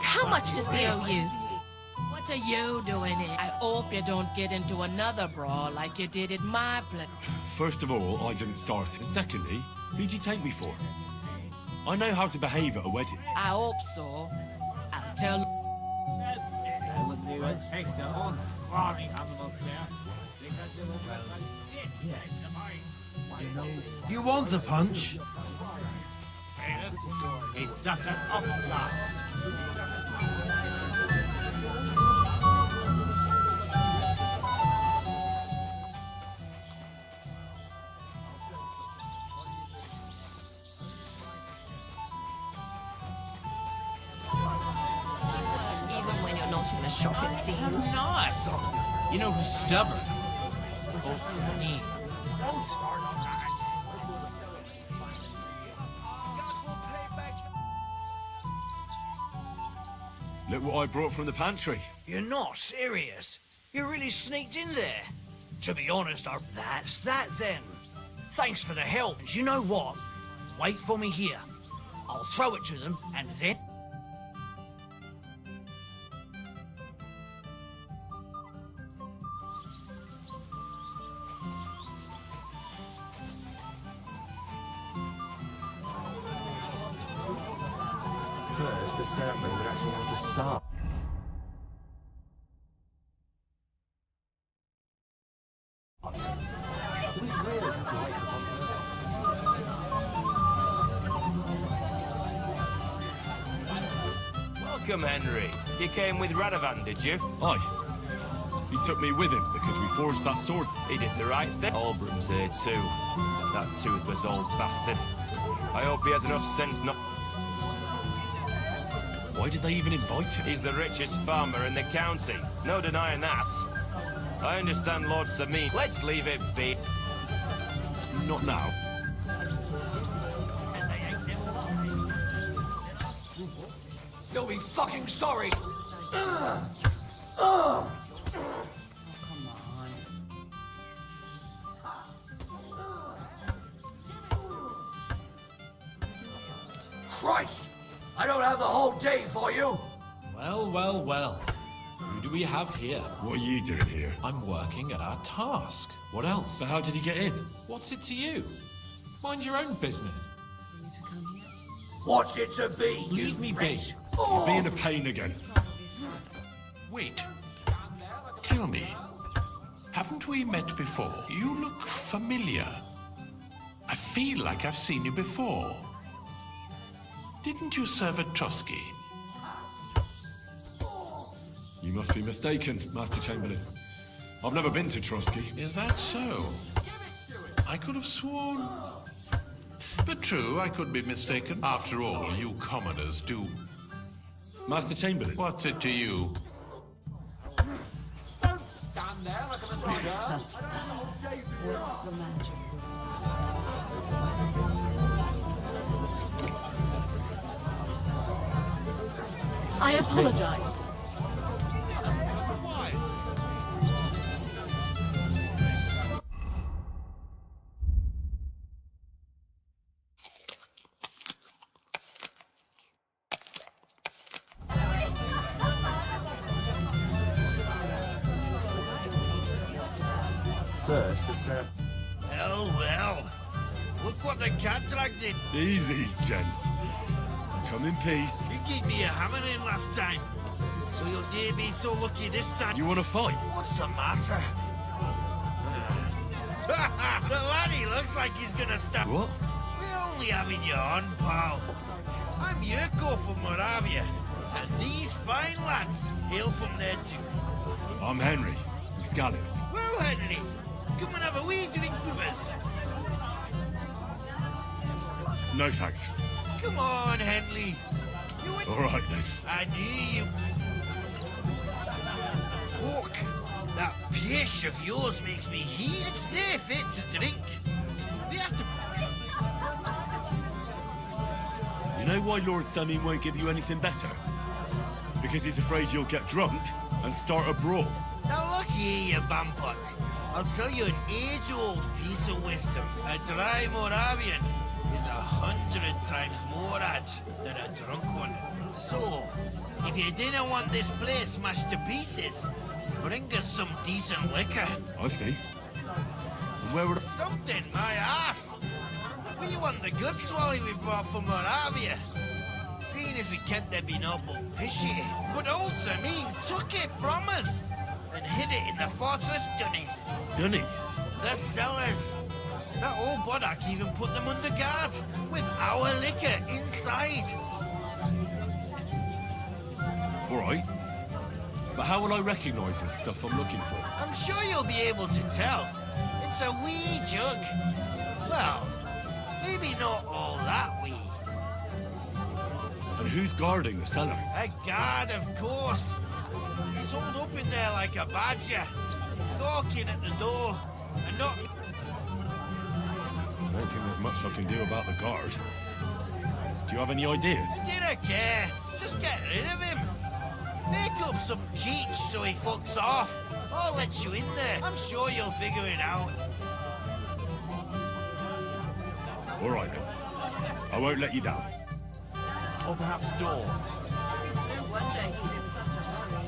How much does he owe you? What are you doing here? I hope you don't get into another brawl like you did at my place. First of all, I didn't start it. And secondly, who'd you take me for? I know how to behave at a wedding. I hope so. I'll tell... You want a punch? Even when you're not in the shop, it seems. I'm not. You know who's stubborn? Old Sneak. Don't start on that. Look what I brought from the pantry. You're not serious? You really sneaked in there? To be honest, that's that then. Thanks for the help. And you know what? Wait for me here. I'll throw it to them, and then... First, the ceremony would actually have to start. We really have to wait for Welcome, Henry. You came with Radovan, did you? Aye. He took me with him because we forged that sword. He did the right thing. Albrum's here too. That toothless old bastard. I hope he has enough sense not... Why did they even invite him? He's the richest farmer in the county. No denying that. I understand Lord Samin. Let's leave it be. Not now. You'll be fucking sorry! Christ! I don't have the whole day for you! Well, well, well. Who do we have here? What are you doing here? I'm working at our task. What else? So how did he get in? What's it to you? Mind your own business. What's it to be, you Leave me be. wretch? You're being a pain again. Wait. Tell me, haven't we met before? You look familiar. I feel like I've seen you before. Didn't you serve at Trotsky? You must be mistaken, Master Chamberlain. I've never been to Trotsky. Is that so? I could have sworn... But true, I could be mistaken. After all, you commoners do... Master Chamberlain? What's it to you? Don't stand there like a little girl. What's the magic? I apologize. First, the Well. Look what the cat dragged in. Easy, gents. Come in peace. You gave me a hammer in last time. So you'll dare be so lucky this time. You want to fight? What's the matter? The laddie looks like he's gonna stop. What? We're only having you on, pal. I'm Yurko from Moravia, and these fine lads hail from there too. I'm Henry, from Scallis. Well, Henry, come and have a wee drink with us. No thanks. Come on, Henley. All right then. I knew you. Fuck. That pish of yours makes me heat. It's near fit to drink. We have to... You know why Lord Samin won't give you anything better? Because he's afraid you'll get drunk and start a brawl. Now look here, you bampot. I'll tell you an age-old piece of wisdom. A dry Moravian is 100 times more edge than a drunk one. So, if you didn't want this place smashed to pieces, bring us some decent liquor. I see. And where would Something, my ass! We want the good swally we brought from Moravia. Seeing as we can't there be no but pishy, but also mean took it from us and hid it in the fortress dunnies. Dunnies? The cellars. That old Boddock even put them under guard with our liquor inside. All right. But how will I recognise the stuff I'm looking for? I'm sure you'll be able to tell. It's a wee jug. Well, maybe not all that wee. And who's guarding the cellar? A guard, of course. He's holed up in there like a badger, gawking at the door, and not... I don't think there's much I can do about the guard. Do you have any ideas? I didn't care. Just get rid of him. Make up some quiche so he fucks off. I'll let you in there. I'm sure you'll figure it out. All right then. I won't let you down. Or perhaps Dawn. It's no wonder he's in such a hurry.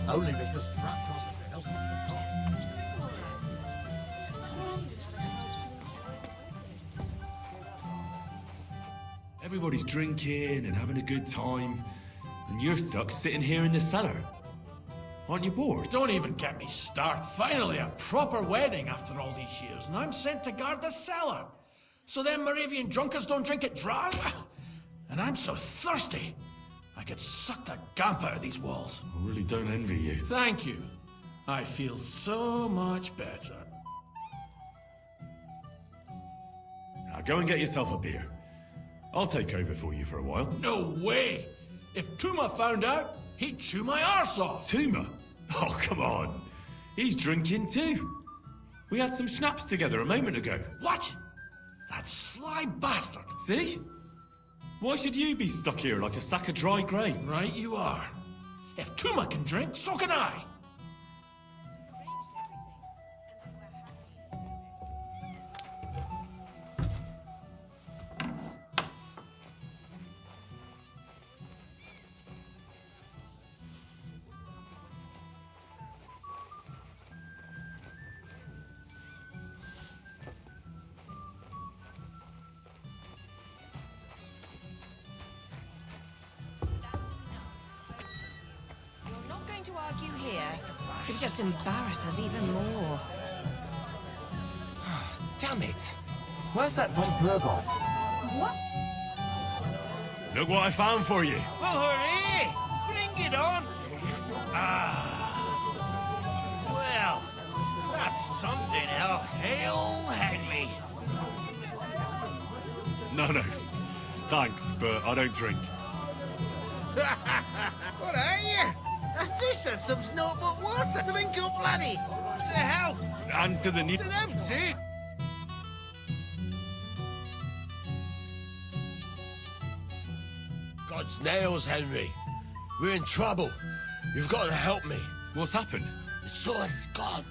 Only because Frat wasn't to help me. Everybody's drinking and having a good time, and you're stuck sitting here in the cellar. Aren't you bored? Don't even get me started. Finally, a proper wedding after all these years, and I'm sent to guard the cellar. So them Moravian drunkards don't drink it dry? And I'm so thirsty, I could suck the gamp out of these walls. I really don't envy you. Thank you. I feel so much better. Now go and get yourself a beer. I'll take over for you for a while. No way! If Tuma found out, he'd chew my arse off. Tuma? Oh, come on. He's drinking too. We had some schnapps together a moment ago. What? That sly bastard. See? Why should you be stuck here like a sack of dry grain? Right you are. If Tuma can drink, so can I. To argue here, you've just embarrassed us even more. Damn it! Where's that von Berghoff? What? Look what I found for you. Oh, hooray! Bring it on! Well, that's something else. Hail Henry! No. Thanks, but I don't drink. What are you? A fish that subs naught but water. Drink up, laddie. To health. And to the new... To them too. God's nails, Henry. We're in trouble. You've got to help me. What's happened? The sword's gone.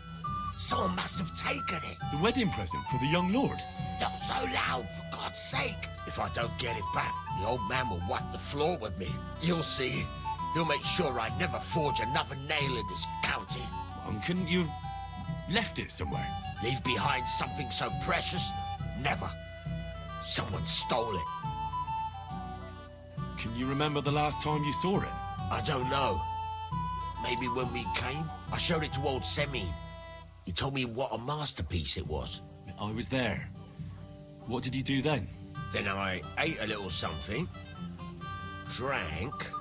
Someone must have taken it. The wedding present for the young lord? Not so loud, for God's sake. If I don't get it back, the old man will wipe the floor with me. You'll see. He'll make sure I never forge another nail in this county. And couldn't you have left it somewhere? Leave behind something so precious? Never. Someone stole it. Can you remember the last time you saw it? I don't know. Maybe when we came? I showed it to old Semine. He told me what a masterpiece it was. I was there. What did you do then? Then I ate a little something, drank,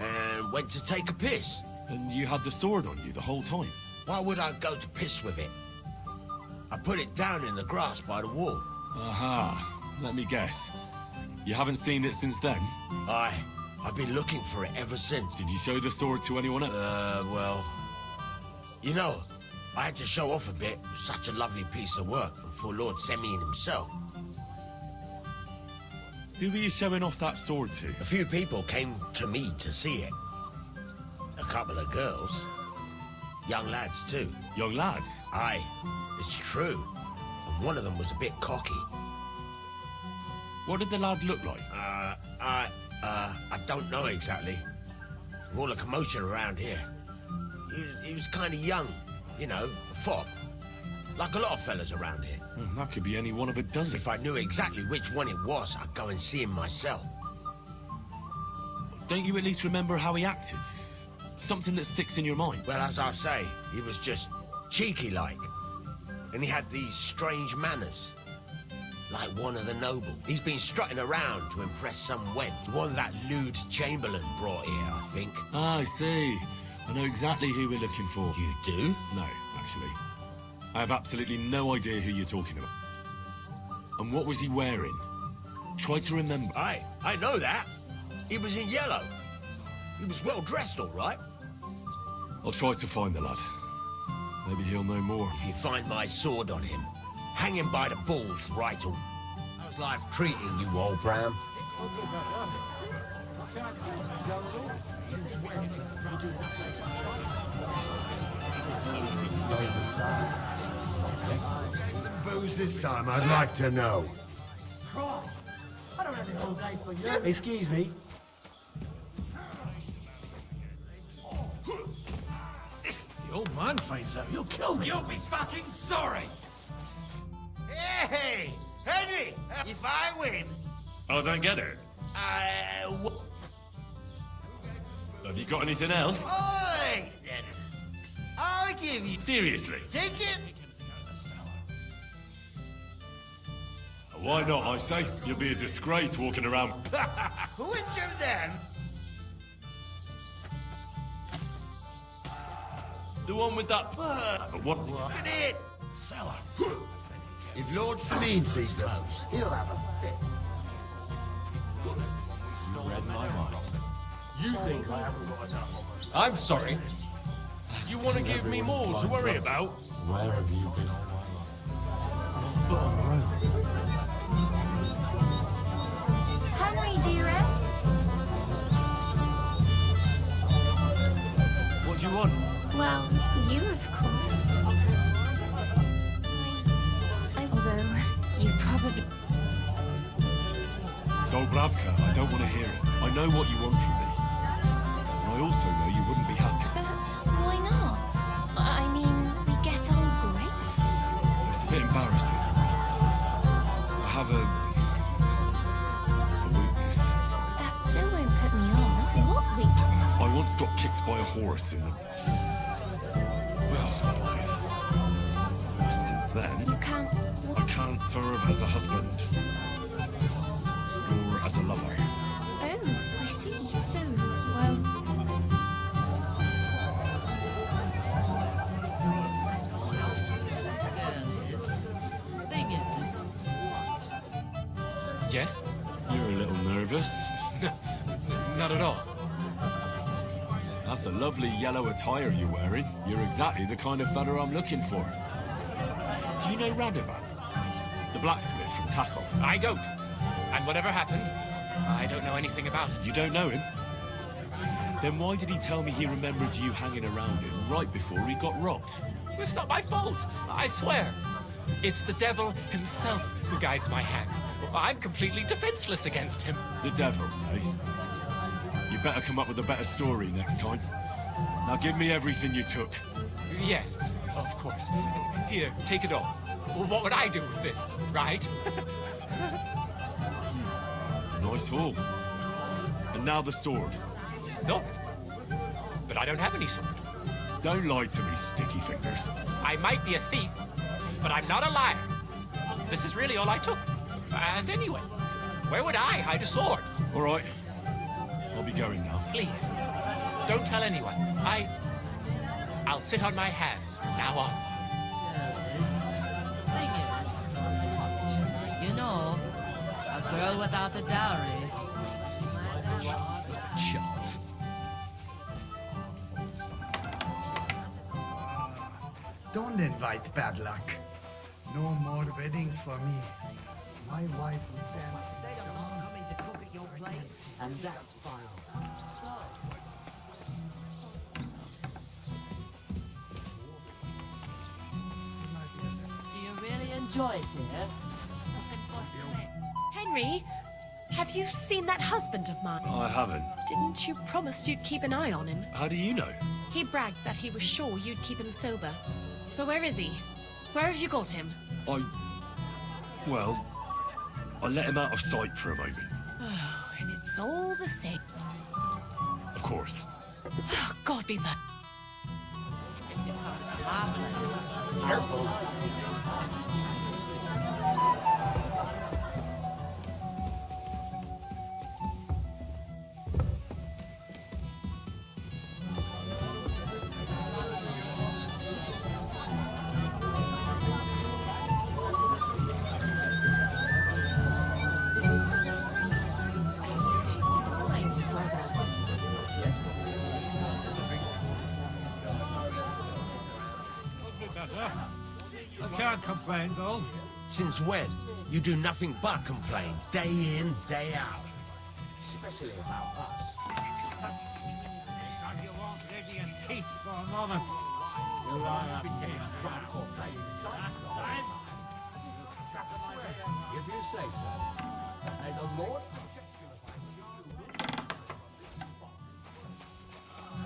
and went to take a piss. And you had the sword on you the whole time? Why would I go to piss with it? I put it down in the grass by the wall. Aha. Let me guess. You haven't seen it since then? I've been looking for it ever since. Did you show the sword to anyone else? Well... You know, I had to show off a bit. It was such a lovely piece of work, and for Lord Semine himself. Who were you showing off that sword to? A few people came to me to see it. A couple of girls. Young lads, too. Young lads? Aye, it's true. And one of them was a bit cocky. What did the lad look like? I don't know exactly. With all the commotion around here. He was kind of young, you know, a fop. Like a lot of fellas around here. That could be any one of a dozen. If I knew exactly which one it was, I'd go and see him myself. Don't you at least remember how he acted? Something that sticks in your mind? Well, as I say, he was just cheeky-like. And he had these strange manners. Like one of the noble. He's been strutting around to impress some wench. One that lewd Chamberlain brought here, I think. Ah, I see. I know exactly who we're looking for. You do? No, actually. I have absolutely no idea who you're talking about. And what was he wearing? Try to remember. I know that. He was in yellow. He was well dressed, all right. I'll try to find the lad. Maybe he'll know more. If you find my sword on him, hang him by the balls right away. How's life treating you, old Bram? Booze this time, I'd like to know. Excuse me. The old man finds out, he'll kill me. You'll be fucking sorry! Hey! Henry! If I win... I don't get it. Have you got anything else? Alright then. I'll give you... Seriously? Take it! Why not, I say? You'll be a disgrace walking around. Which of them? The one with that... What? Look at it! Fella. If Lord Semine sees those, he'll have a fit. You read my mind. You think I haven't got enough? I'm sorry. You want to give me more to worry about? Where have you been all my life? Foot on the road. Henry, dearest. What do you want? Well, you, of course. Although, you probably... Dobravka, I don't want to hear it. I know what you want from me. And I also know you wouldn't be happy. But why not? I mean, we get on great. It's a bit embarrassing. I have a weakness. That still won't put me on. What weakness? I once got kicked by a horse in the... Well, since then, You can't... I can't serve as a husband. lover. Oh, I see. So, well... Yes? You're a little nervous. Not at all. That's a lovely yellow attire you're wearing. You're exactly the kind of fella I'm looking for. Do you know Radovan? The blacksmith from Takov? I don't. And whatever happened, I don't know anything about it. You don't know him? Then why did he tell me he remembered you hanging around him right before he got robbed? It's not my fault, I swear. It's the devil himself who guides my hand. I'm completely defenseless against him. The devil, eh? You better come up with a better story next time. Now give me everything you took. Yes, of course. Here, take it all. What would I do with this, right? Nice haul. And now the sword. Sword? But I don't have any sword. Don't lie to me, sticky fingers. I might be a thief, but I'm not a liar. This is really all I took. And anyway, where would I hide a sword? All right. I'll be going now. Please, don't tell anyone. I'll sit on my hands from now on. You know, a girl without a dowry. Chance. Don't invite bad luck. No more weddings for me. My wife would dance. Said I'm not coming to cook at your place, and that's final. Do you really enjoy it here? Henry, have you seen that husband of mine? I haven't. Didn't you promise you'd keep an eye on him? How do you know? He bragged that he was sure you'd keep him sober. So where is he? Where have you got him? Well, I let him out of sight for a moment. Oh, and it's all the same. Of course. Oh, God be merciful. Careful. I can't complain, though. Since when? You do nothing but complain, day in, day out. Especially about us. You won't ready and keep for a moment. You all became drunk or playing time. If you say so. And the Lord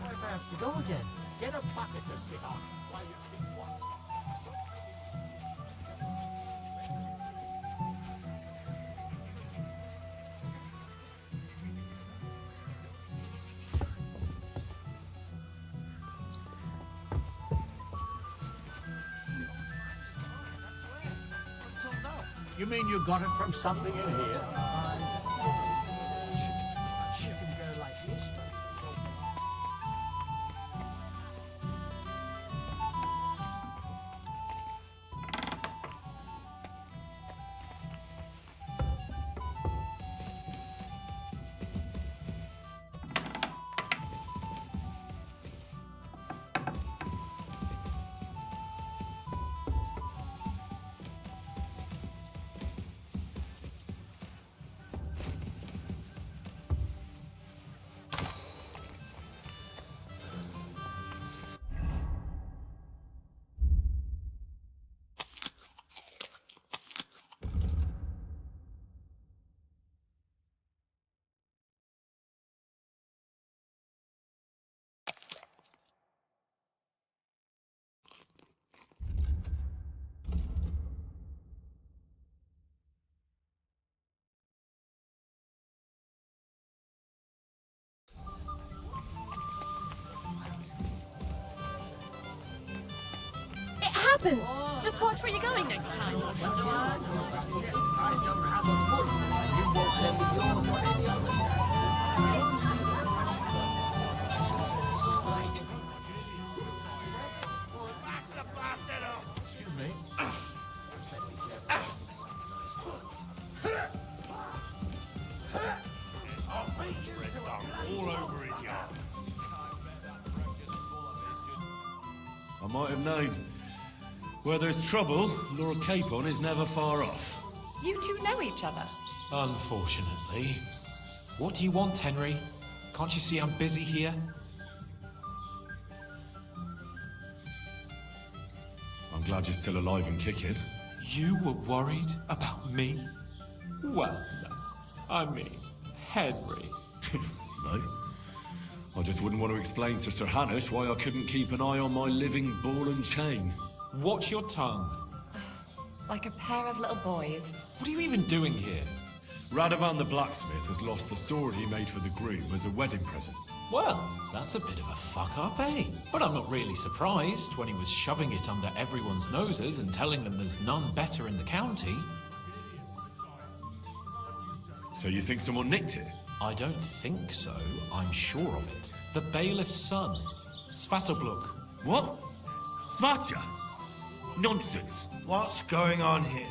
Where have to go again? Get a bucket to sit on while you think one. You mean you got it from something in here? It happens! Just watch where you're going next time. I don't have a foot. You won't All over his yard. I might have known. Where there's trouble, Lord Capon is never far off. You two know each other? Unfortunately. What do you want, Henry? Can't you see I'm busy here? I'm glad you're still alive and kicking. You were worried about me? Well, I mean, Henry. No. I just wouldn't want to explain to Sir Hanush why I couldn't keep an eye on my living ball and chain. Watch your tongue. Like a pair of little boys. What are you even doing here? Radovan the blacksmith has lost the sword he made for the groom as a wedding present. Well, that's a bit of a fuck-up, eh? But I'm not really surprised when he was shoving it under everyone's noses and telling them there's none better in the county. So you think someone nicked it? I don't think so. I'm sure of it. The bailiff's son, Svatobluk. What? Svatya? Nonsense. What's going on here?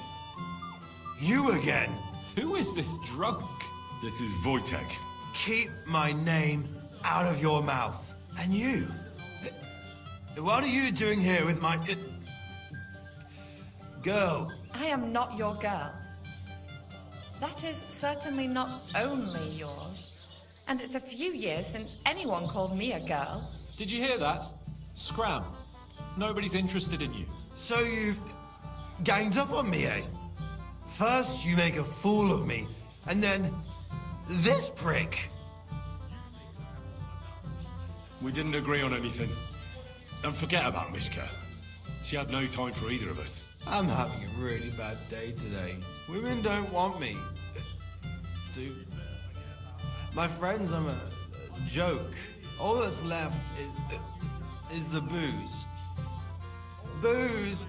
You again? Who is this drunk? This is Wojtek. Keep my name out of your mouth. And you? What are you doing here with my... girl? I am not your girl. That is certainly not only yours. And it's a few years since anyone called me a girl. Did you hear that? Scram. Nobody's interested in you. So you've ganged up on me, eh? First you make a fool of me, and then this prick. We didn't agree on anything. Don't forget about Mishka. She had no time for either of us. I'm having a really bad day today. Women don't want me. My friends, I'm a joke. All that's left is the booze. Booze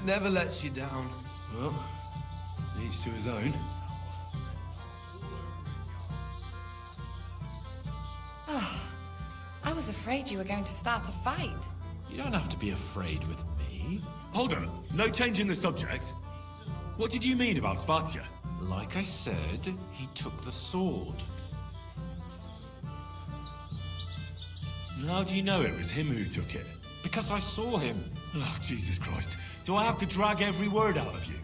never lets you down. Well, each to his own. I was afraid you were going to start a fight. You don't have to be afraid with me. Hold on, no change in the subject. What did you mean about Svatya? Like I said, he took the sword. How do you know it was him who took it? Because I saw him. Oh, Jesus Christ. Do I have to drag every word out of you?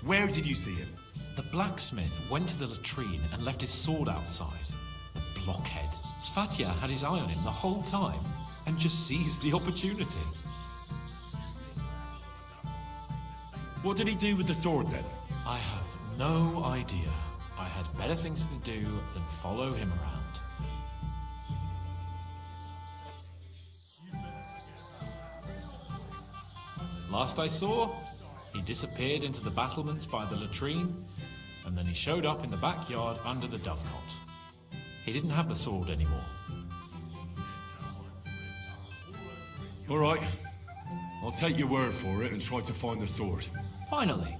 Where did you see him? The blacksmith went to the latrine and left his sword outside. The blockhead. Svatya had his eye on him the whole time and just seized the opportunity. What did he do with the sword then? I have no idea. I had better things to do than follow him around. Last I saw, he disappeared into the battlements by the latrine, and then he showed up in the backyard under the dovecot. He didn't have the sword anymore. All right. I'll take your word for it and try to find the sword. Finally,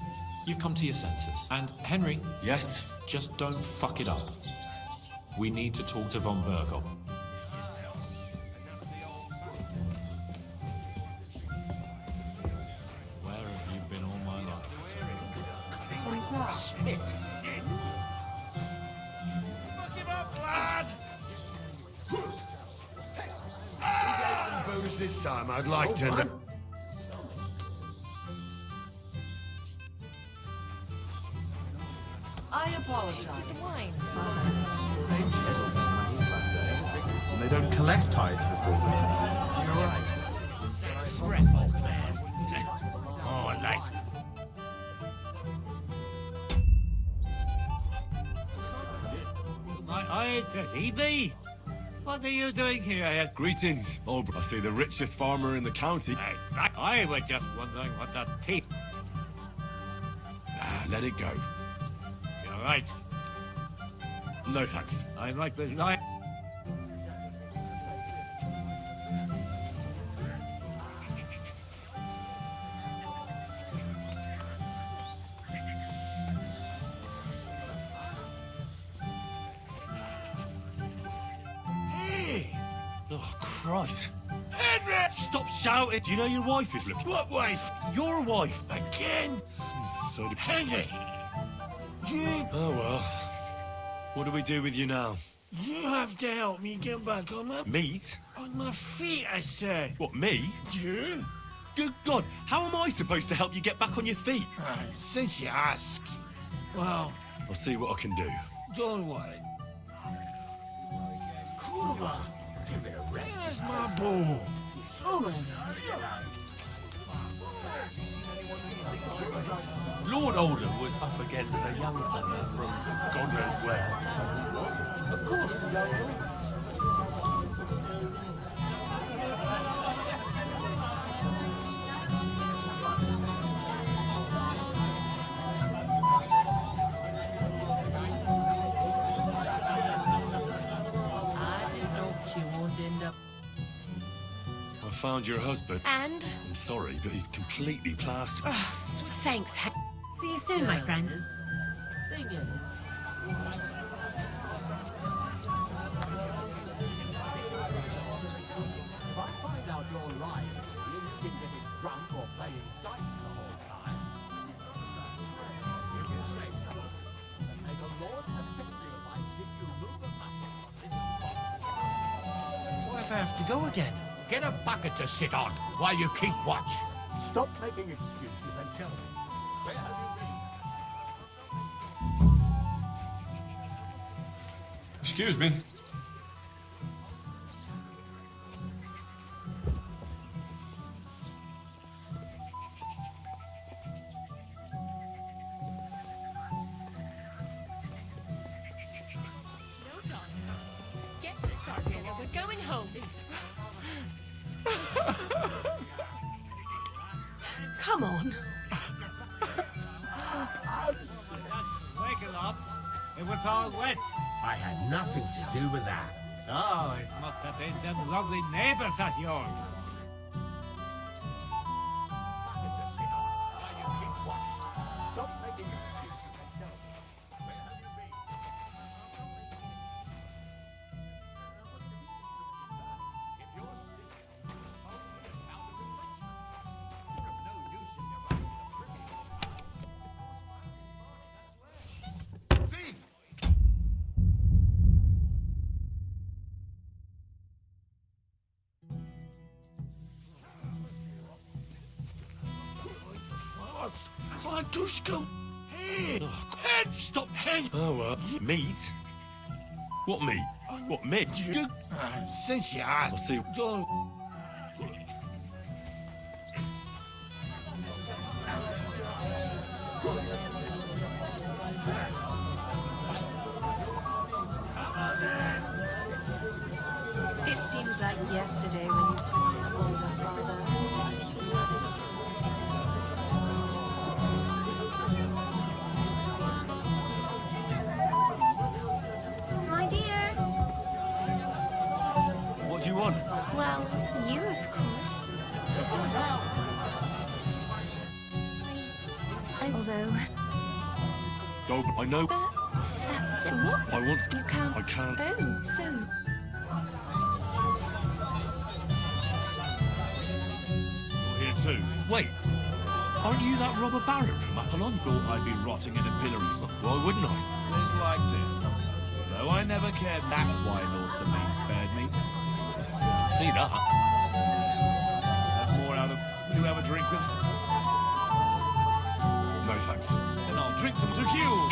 you've come to your senses. And, Henry... Yes? Just don't fuck it up. We need to talk to von Burgel. Where have you been all my life? Shit. Fuck him up, lad! Booze this time, I'd like to know. I apologize. And they don't collect tithes before then. You're right. Rebel man. Oh, like. I Phoebe? What are you doing here? Greetings, I see the richest farmer in the county. I was just wondering what that teeth. Let it go. You're right. No thanks. I might be right. Christ. Henry! Stop shouting! Do you know your wife is looking? What wife? Your wife! Again? So do... Henry! You... Oh, well. What do we do with you now? You have to help me get back on my... Meat? On my feet, I said. What, me? You? Good God, how am I supposed to help you get back on your feet? Since you ask. Well... I'll see what I can do. Don't worry. Kurva! Give it a rest. Where's my bow? Lord Oldham was up against a young fella from God knows where. Of course, I found your husband. And? I'm sorry, but he's completely plastered. Oh, thanks. See you soon, my friend. Thing is, If I find out you're lying, you didn't get it drunk or playing dice the whole time. If you say so, then may the Lord protect your life if you move a muscle on this spot. What if I have to go again? Get a bucket to sit on while you keep watch. Stop making excuses and tell me, where have you been? Excuse me. Get this, Sardinia. We're going home. Come on. Wake up. It was all wet. I had nothing to do with that. Oh, it must have been them lovely neighbors of yours. Stop making excuses and tell me, where have you been? If you're sick, only about the replacement. You're of no use if you're running a pretty. Thief! Flantushka! Hey! Head! Stop! Hey! Oh, well. Meat? What meat? What, meat? Since you I'll asked. see. Don't... It seems like yesterday when you kissed older father. My dear. What do you want? Well, you, of course. Although, Dog, I know. that's what? I want. You can't. I can't. Oh, so. You're here too. Wait. Aren't you that robber baron from Apollon? Thought I'd be rotting in a pillory. Why wouldn't I? It's like this. Though I never cared, that's why Lord Sameen spared me. See that? That's more out of... Will you have a drink then? No thanks. Then I'll drink some tequila.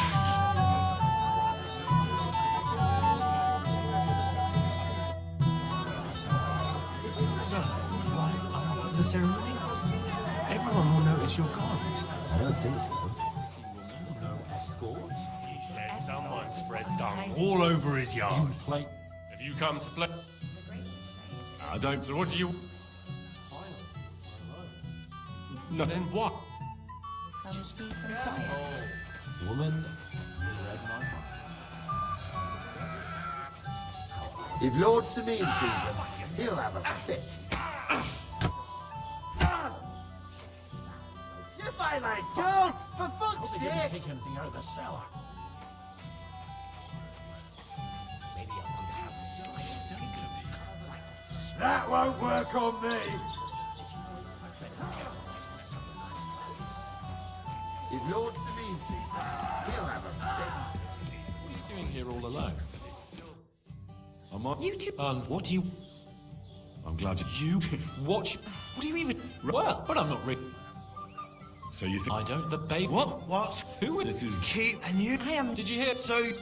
So, after the ceremony, everyone will notice you're gone. I don't think so. He said someone spread dung all over his yard. Have you come to play? I don't. So what do you... No, then what? Some peace and quiet. Woman, you read my heart. If Lord Sameen sees them, he'll have a fit. You fight like girls, for fuck's They didn't sake! take anything out of the cellar. Maybe I'm going to have a slice of pig. That won't work on me. If Lord Samin sees that, he'll have a fit. What are you doing here all alone? I'm on. You two. What do you... I'm glad you... What do you even... Well, but I'm not really... So you think... I don't... The baby... What? What? Who is... This is Keith and you. I am. Did you hear... So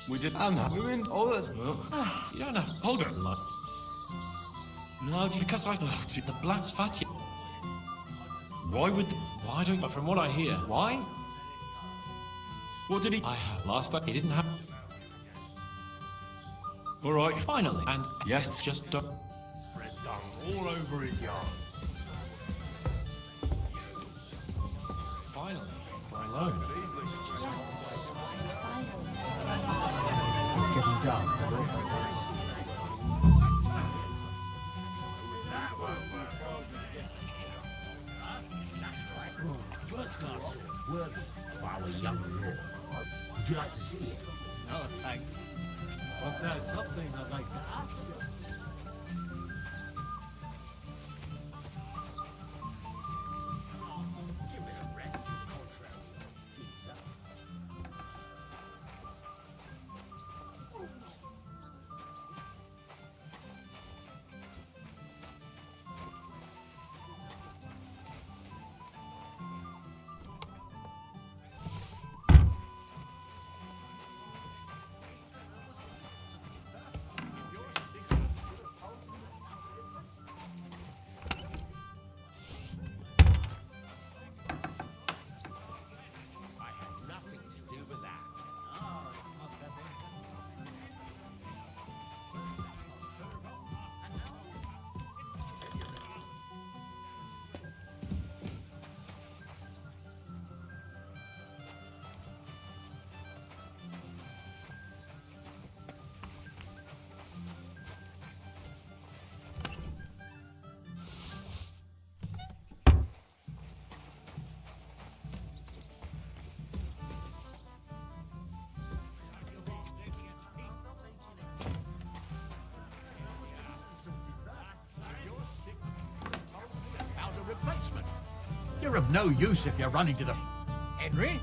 We did... I'm not ruined. All this. You don't have... Hold on. Like... No, Because I... the Black's fat... Why would... Why don't... But from what I hear... Why? What did he... I have... Last time... He didn't have... All right. Finally. And... Yes. Just don't... Spread dung all over his yard. Finally. We're alone. It's getting dark. First class sword, worthy of our young lord. Would you like to see it? No, thanks. But there's something I'd like to ask you. Give it a rest, you contrary. I had nothing to do with that. Found a replacement. You're of no use if you're running to the... Henry?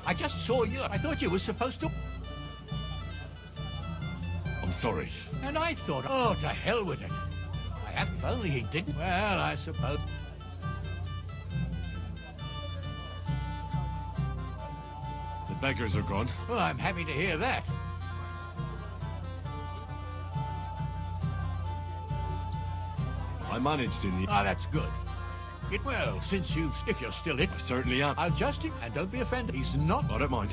I just saw you. I thought you were supposed to... I'm sorry. And I thought, oh, to hell with it. I have... If only he didn't... Well, I suppose... The beggars are gone. Well, I'm happy to hear that. I managed in the... Ah, that's good. Well, since if you're still it... I certainly am. I'll just... And don't be offended. He's not... I don't mind.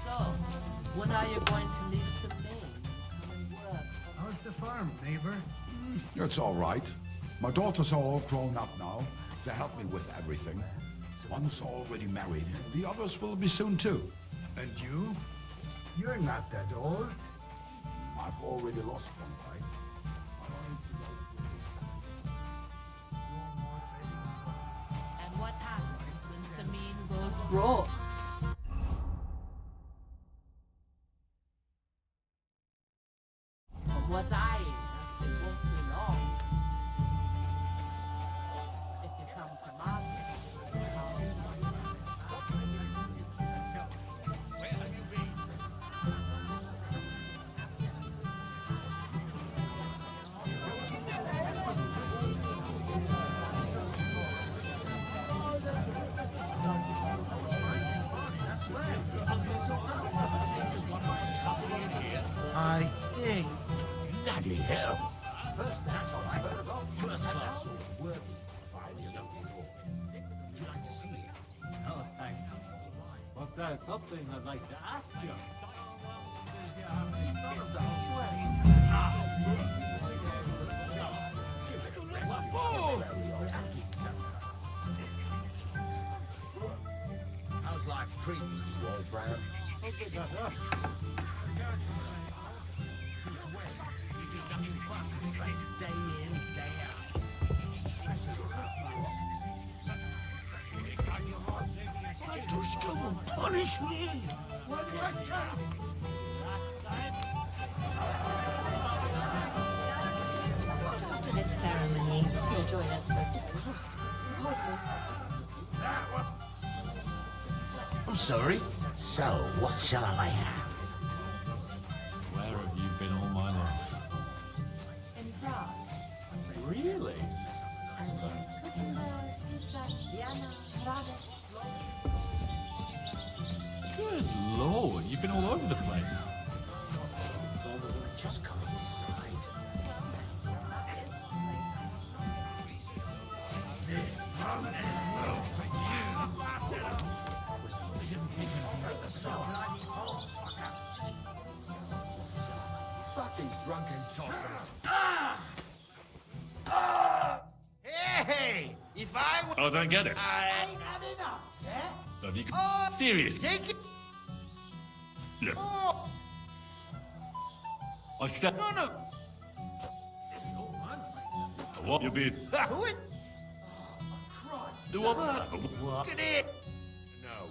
So, when are you going to leave Samin and work? How's the farm, neighbor? It's all right. My daughters are all grown up now. They help me with everything. One's already married, and the others will be soon too. And you? You're not that old. I've already lost one wife. And what happens when Samin goes broke? From what I hear, it won't be long. If you come to market, I'll see you. Where have you been? I think. Bloody hell. That's all I heard about. First class sword, worthy of our young lord. Would you like to see it? No, thanks. But there's something I'd like to ask you. How's life treating you, old Brown? Something that Since when? You do nothing but day in, day out. Tushka will punish me. After this ceremony, you'll join us I'm sorry. So, what shall I have? Where have you been all my life? In Prague. Really? Good lord, you've been all over the place. Just can't decide. This mountain will for you. We didn't take him here at the cellar. Fuck these drunken tossers. Hey! If I were... I don't get it. I... Ain't had enough, yeah? Have you... Oh, Serious? take it... Look, Oh, I said... no, no. What? You'll be... Who is... Do what? Look at it. No.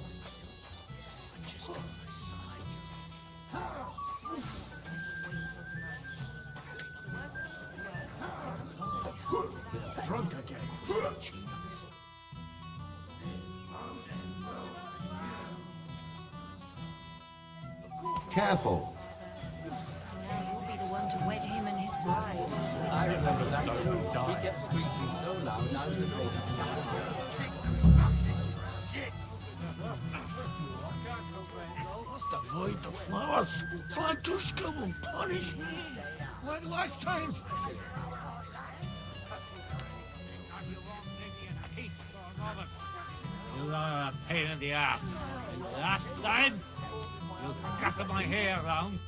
Drunk again. Careful. You'll be the one to wed him and his bride. I remember that who died. He kept screeching so loud, now he's afraid Must avoid the flowers. Flytushka will punish me. Like last time. You are a pain in the ass. Last time, you scattered my hair around.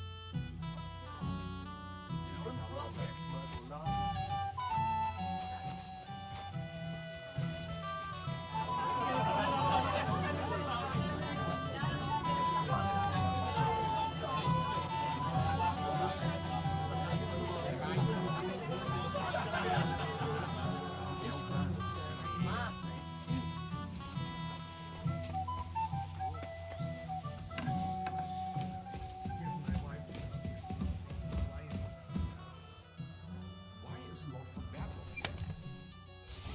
Why is Lord from Battle here?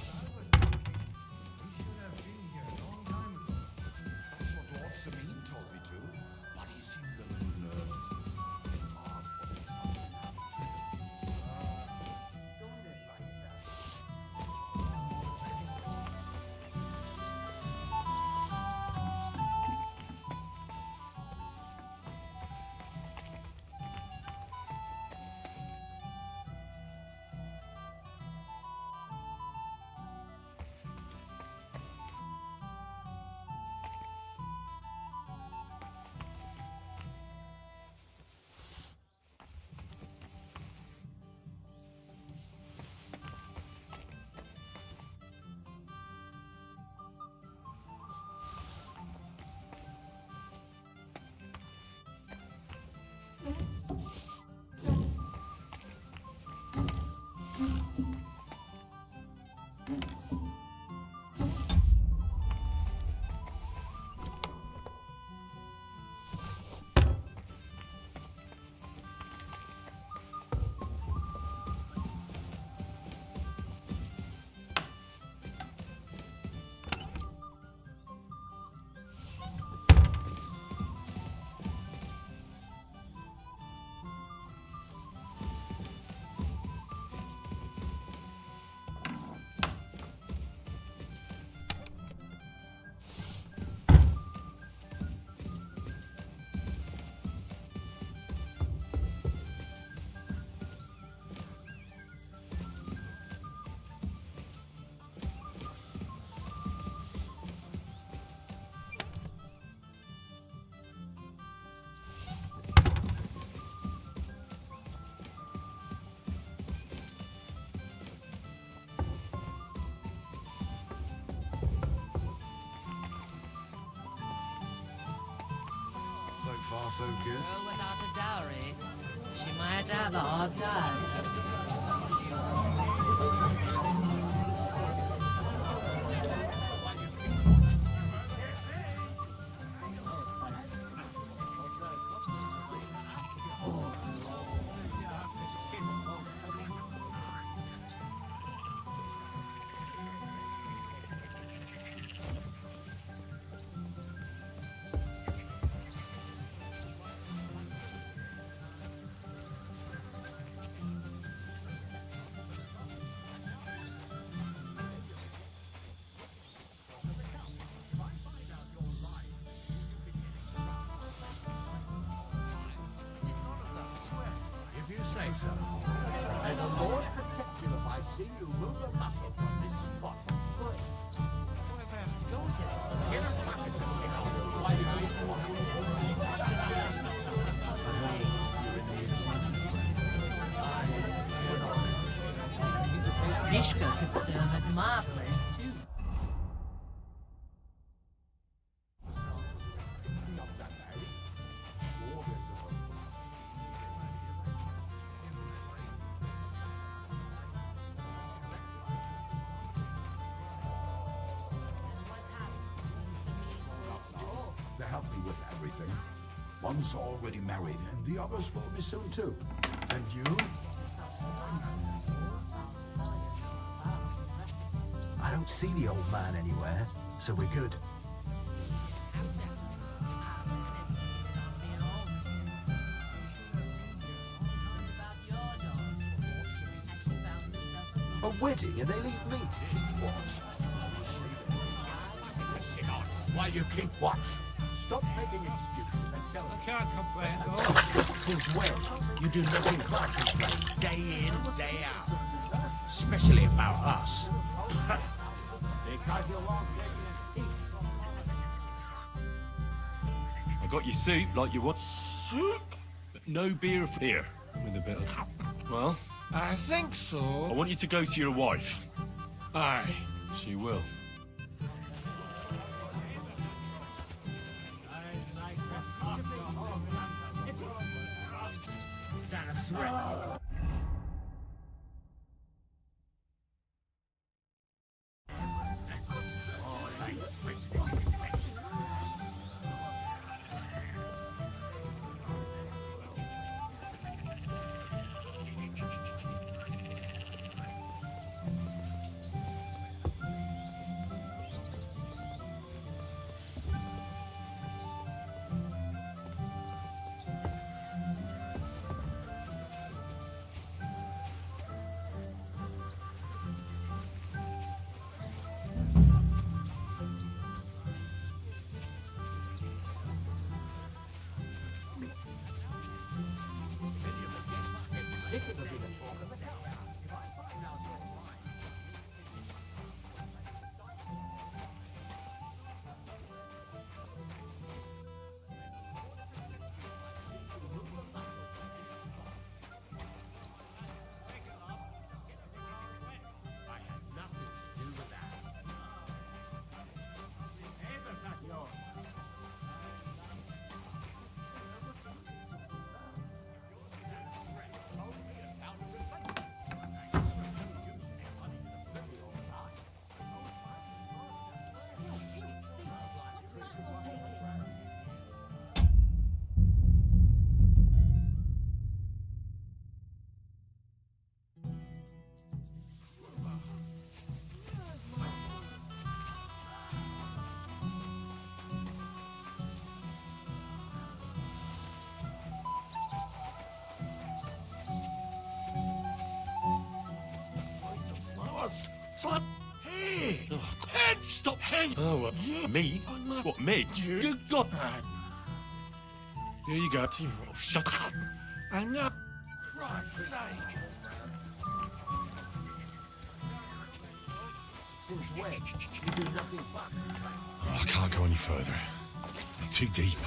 I was thinking we should have been here a long time ago. That's what Lord Samin told me to. But he seemed a little nervous. Hard for me. Don't invite that. So far, so good. Girl without a dowry, she might have a hard time. sir. And the Lord protect you if I see you move a muscle from this spot. What if I have to go again? Get a bucket of shit off. Why do you Mishka could serve at marvelous too. To help me with everything. One's already married, and the others will be soon too. And you? I don't see the old man anywhere, so we're good. A wedding and they leave me to keep watch? Why you keep watch? Stop making excuses and tell me. I can't complain, Since when? You do nothing but complain, day in, day out. Especially about us. Because you won't get your teeth. I got your soup like you want. Soup? But no beer here. With a bit of... Well? I think so. I want you to go to your wife. Aye. She will. Is that a threat? Stop! Hey! Head! Stop! Hey! Oh, me? What, me? You got... Here you go. Oh, shut up. I know. Christ's sake! Since when? You do nothing but... Oh, I can't go any further. It's too deep.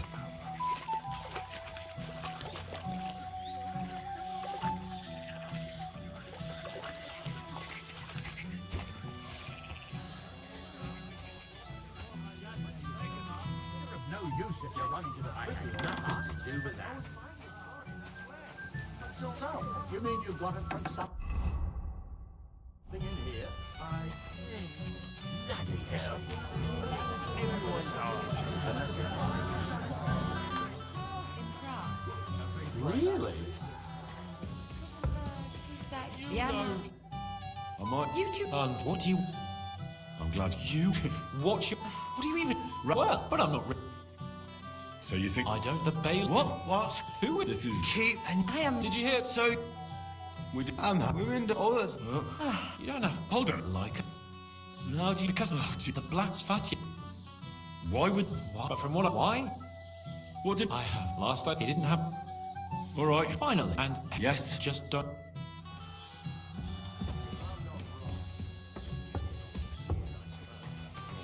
No use if you're running to the prison. Nothing to do with that. So, you mean you got it from something in here? Bloody hell. Everyone's ours. Really? Yeah. I might... You two... And what do you... I'm glad you... What you... What do you even... Well, but I'm not... So you think... I don't... The bail... What? Who would... This is... Keep and... I am... Did you hear... So... we're into all this... You don't have... Hold on. Like... No, do you... Because... the black's fat... Why would... What? But from what I... Why? What did... I have... Last night... He didn't have... All right. Finally, and Yes. just don't.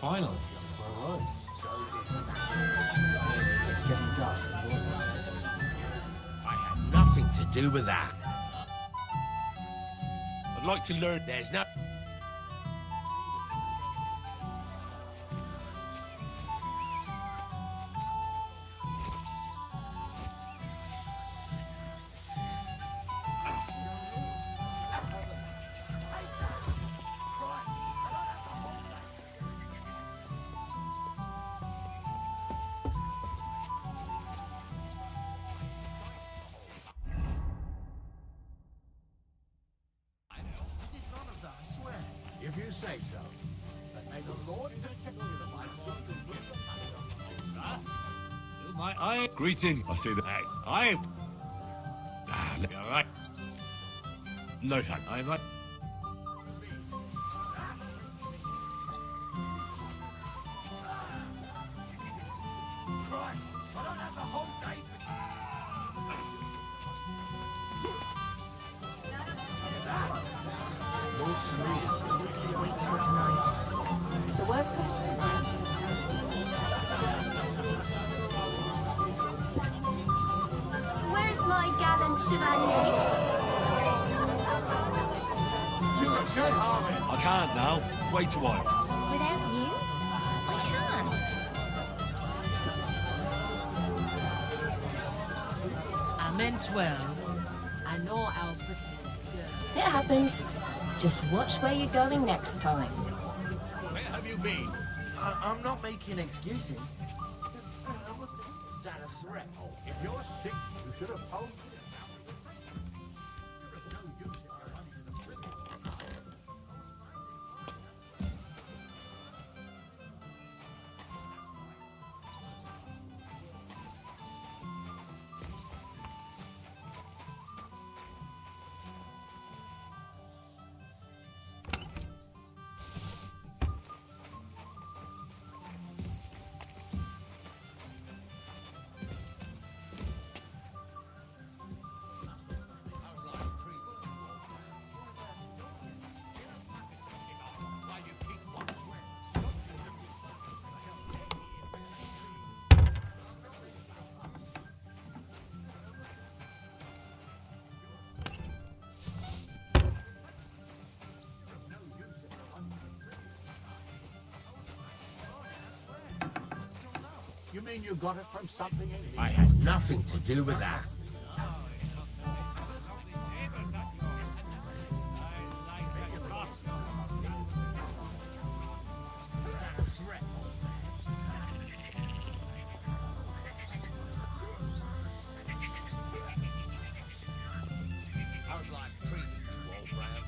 Finally. I had nothing to do with that. I'd like to learn. There's no... If you say so. But may the Lord protect you that my children will I greeting. I see that. I. All right. No thank. I'm like. Wait till tonight. The worst question. Where's my gallant chevalier? I can't now. Wait a while. Without you, I can't. I meant well. I know our pretty girl. It happens. Just watch where you're going next time. Where have you been? I'm not making excuses. Is that a threat? If you're sick, you should have told me. You mean you got it from something in here? I had nothing to do with that. How's life treating you, old Brown?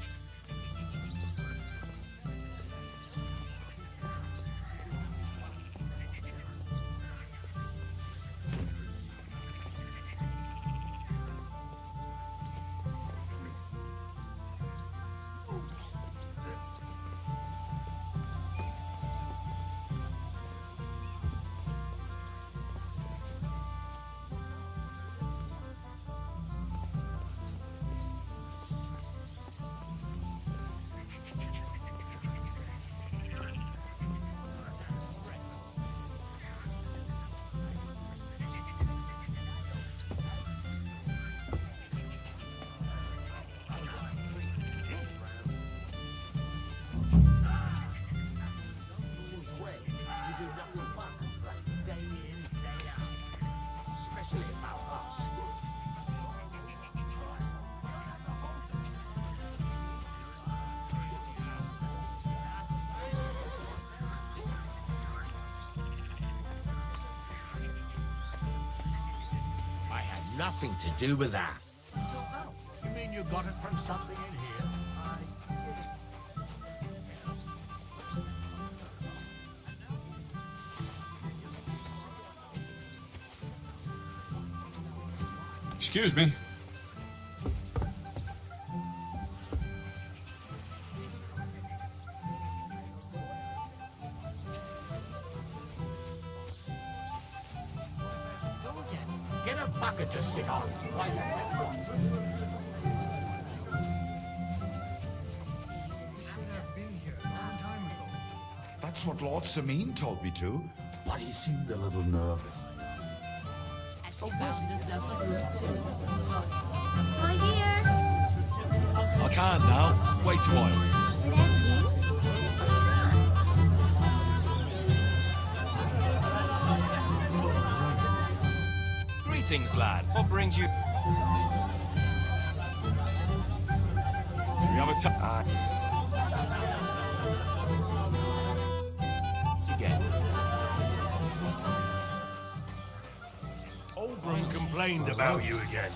Nothing to do with that. You mean you got it from something in here? Excuse me. Go again. Get a bucket to sit on. That's what Lord Samin told me to, but he seemed a little nervous. As she found herself a room too. My dear. I can't now. Wait a while. Without you? Greetings, lad. What brings you... Should we have a Together. Oldrum complained about you again.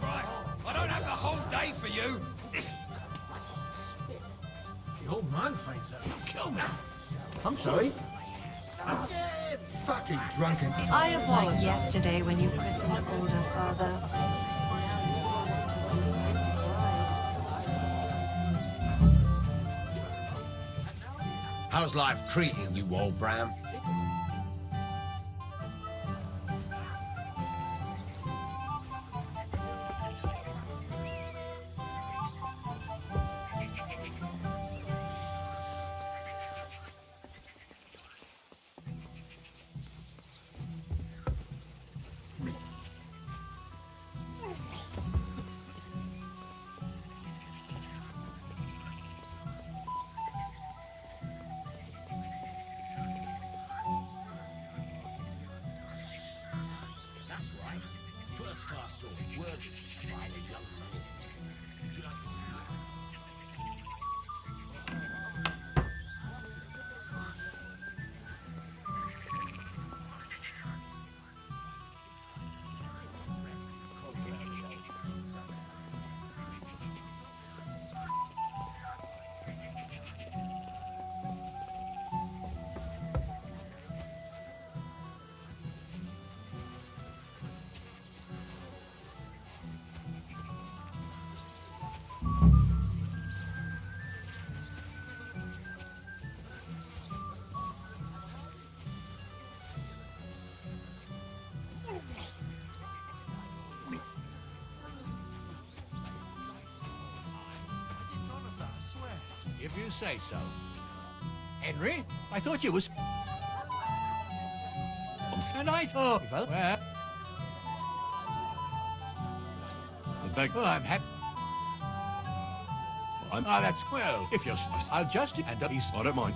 Right. I don't have the whole day for you. The old man finds out. Kill me. I'm sorry. Fucking drunken. I apologized yesterday when you christened older father. How's life treating you, old Bram? If you say so. Henry, I thought you was... And I thought... Well... Oh, I'm happy. That's well. If you're... I'll just... And he's... I don't mind.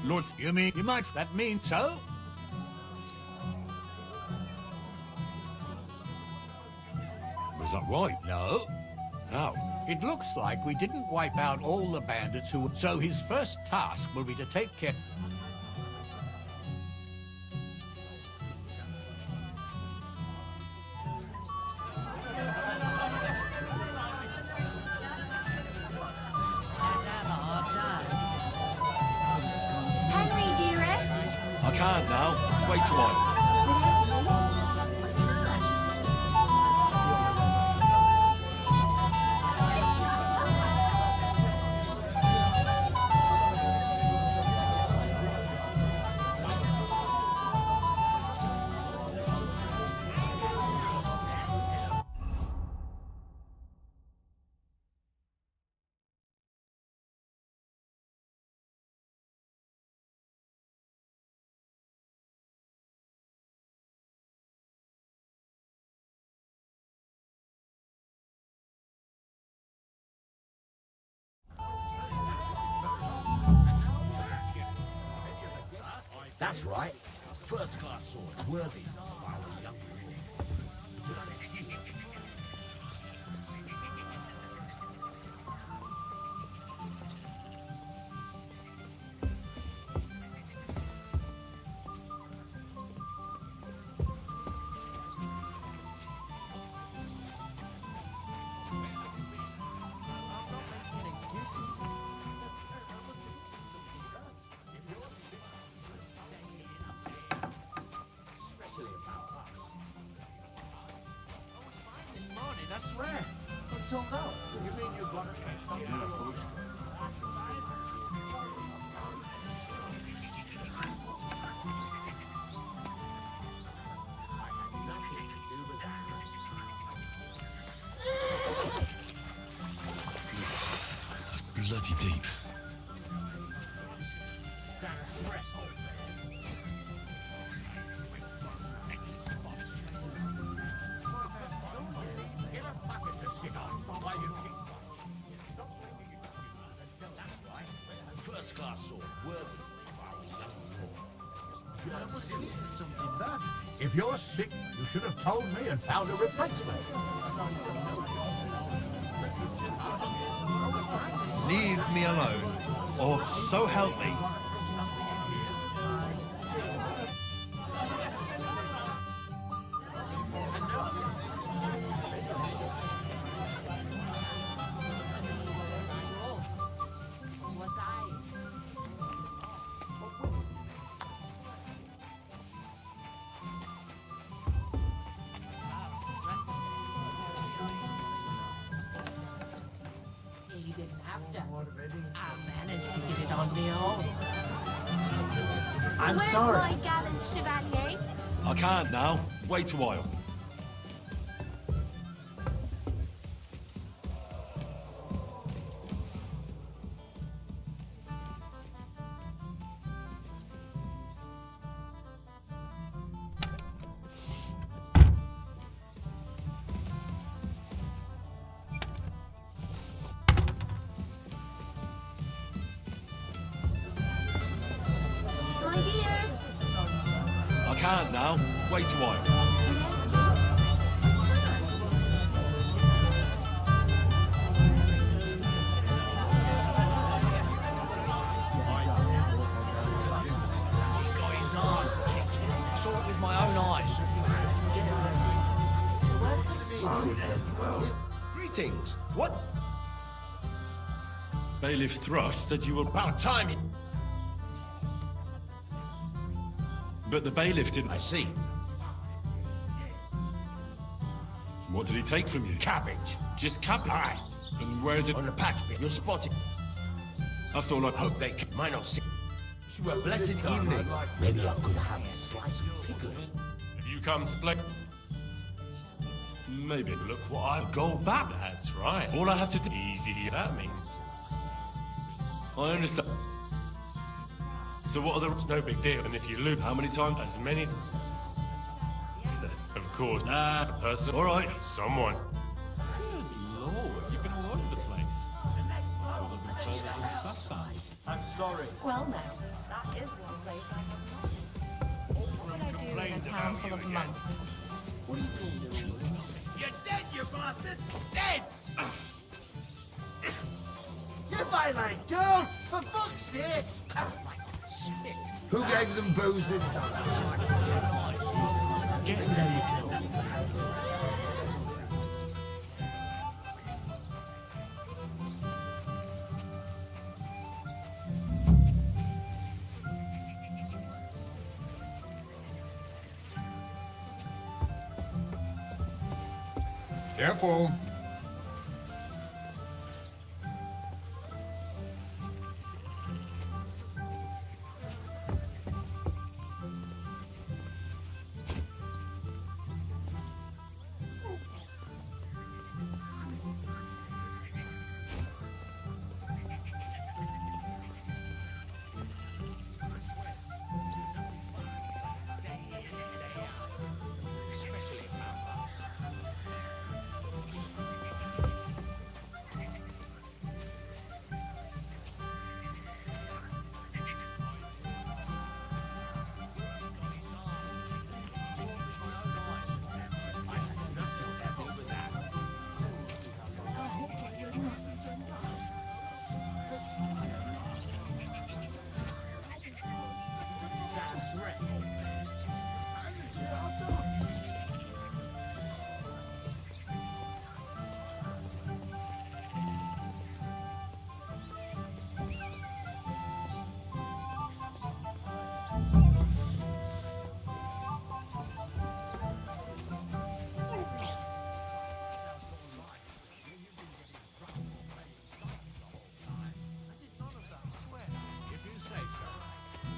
Lord... You mean... You might... That mean so? Was that right? No. How? It looks like we didn't wipe out all the bandits who... So his first task will be to take care... Henry, dearest. I can't now. Wait a while. That's right. First-class sword, worthy of our young lord. deep. First class sword, worthy of our young lord. Something bad. If you're sick, you should have told me and found a replacement. Leave me alone, or so help me. You didn't have to. I managed to get it on my own. I'm Where's sorry. my gallant chevalier? I can't now. Wait a while. My dear. I can't now. Wait a while. Got his arse kicked. Saw it with my own eyes. Greetings. What? Bailiff Thrush said you were... About time. But the bailiff didn't... I see. What did he take from you? Cabbage. Just cabbage? Aye. And where did... On the patch bit. You're spotted. That's all I... Hope they might not see. You a blessed evening. Maybe I could have a slice of pickle. Have you come to play? Maybe. Look what I've Go back. That's right. All I have to do... Easy that means. I understand. So what are the... It's no big deal. And if you lose How many times? as many... Of course. Nah. A person. All right. Someone. Good lord, you've been all over the place. I would have been told it in Sassai. I'm sorry. Well, now, that is one place I What would I do in a town full of monks? You're dead, you bastard! Dead! You violate girls! For fuck's sake! Who gave them booze this time? Get lazy. Careful.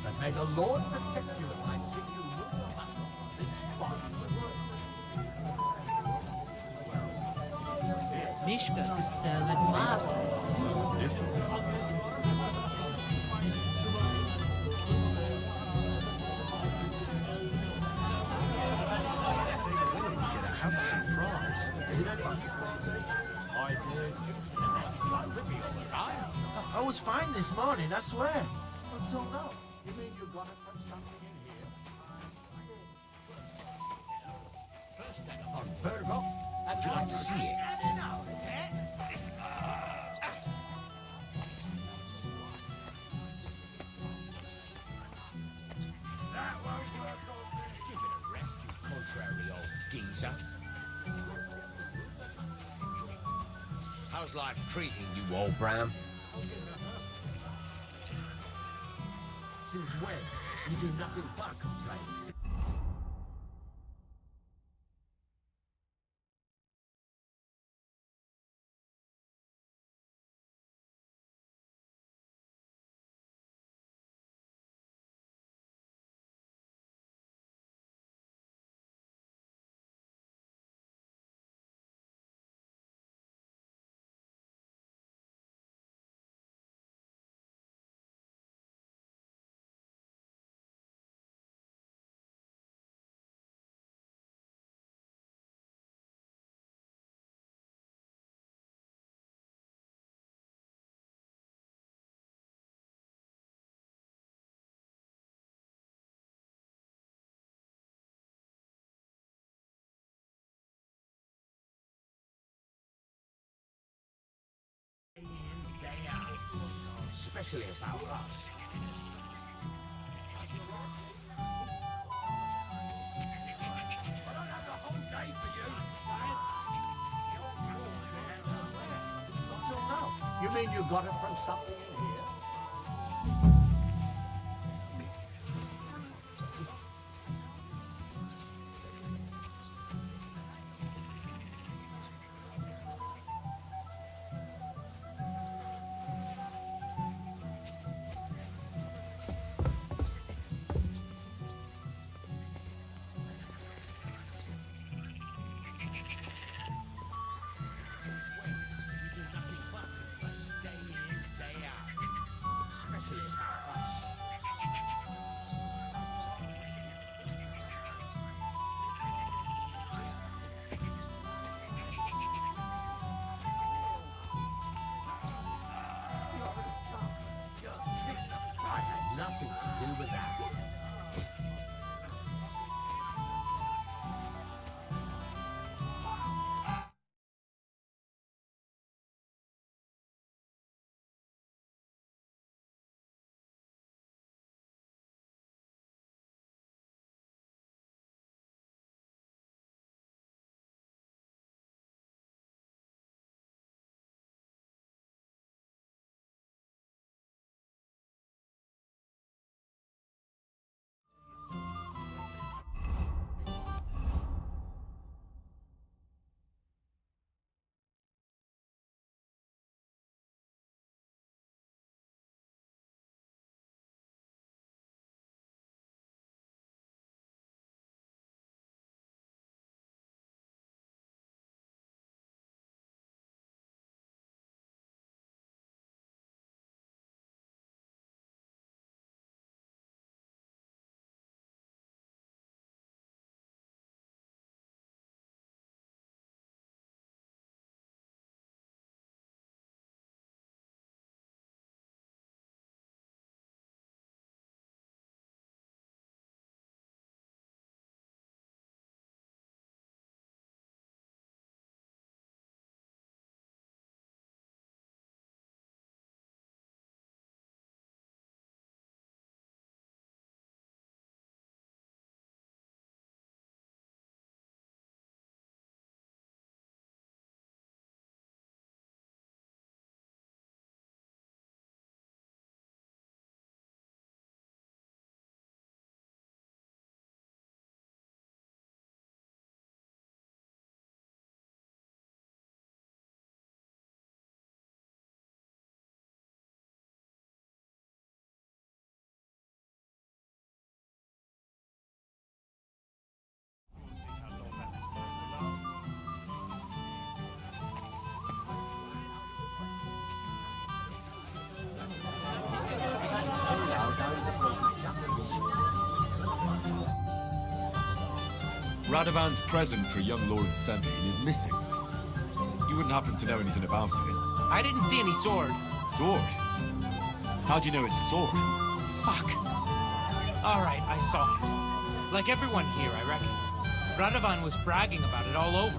And may the Lord protect you as I see you move past this spot. Mishka could serve it marvelous. this morning, I swear. So no, you mean you got it from something in here? On Virgo, how'd you like to see it? Give it a rest, you contrary old geezer. How's life treating you, old Bram? Since when? You do nothing but complain. Day in, day out. Especially about us. I don't have the whole day for you. So no, you mean you got it from something in here? Nothing to do with that. Radovan's present for young Lord Semine is missing. You wouldn't happen to know anything about it? I didn't see any sword. Sword? How do you know it's a sword? Fuck. Alright, I saw it. Like everyone here, I reckon. Radovan was bragging about it all over.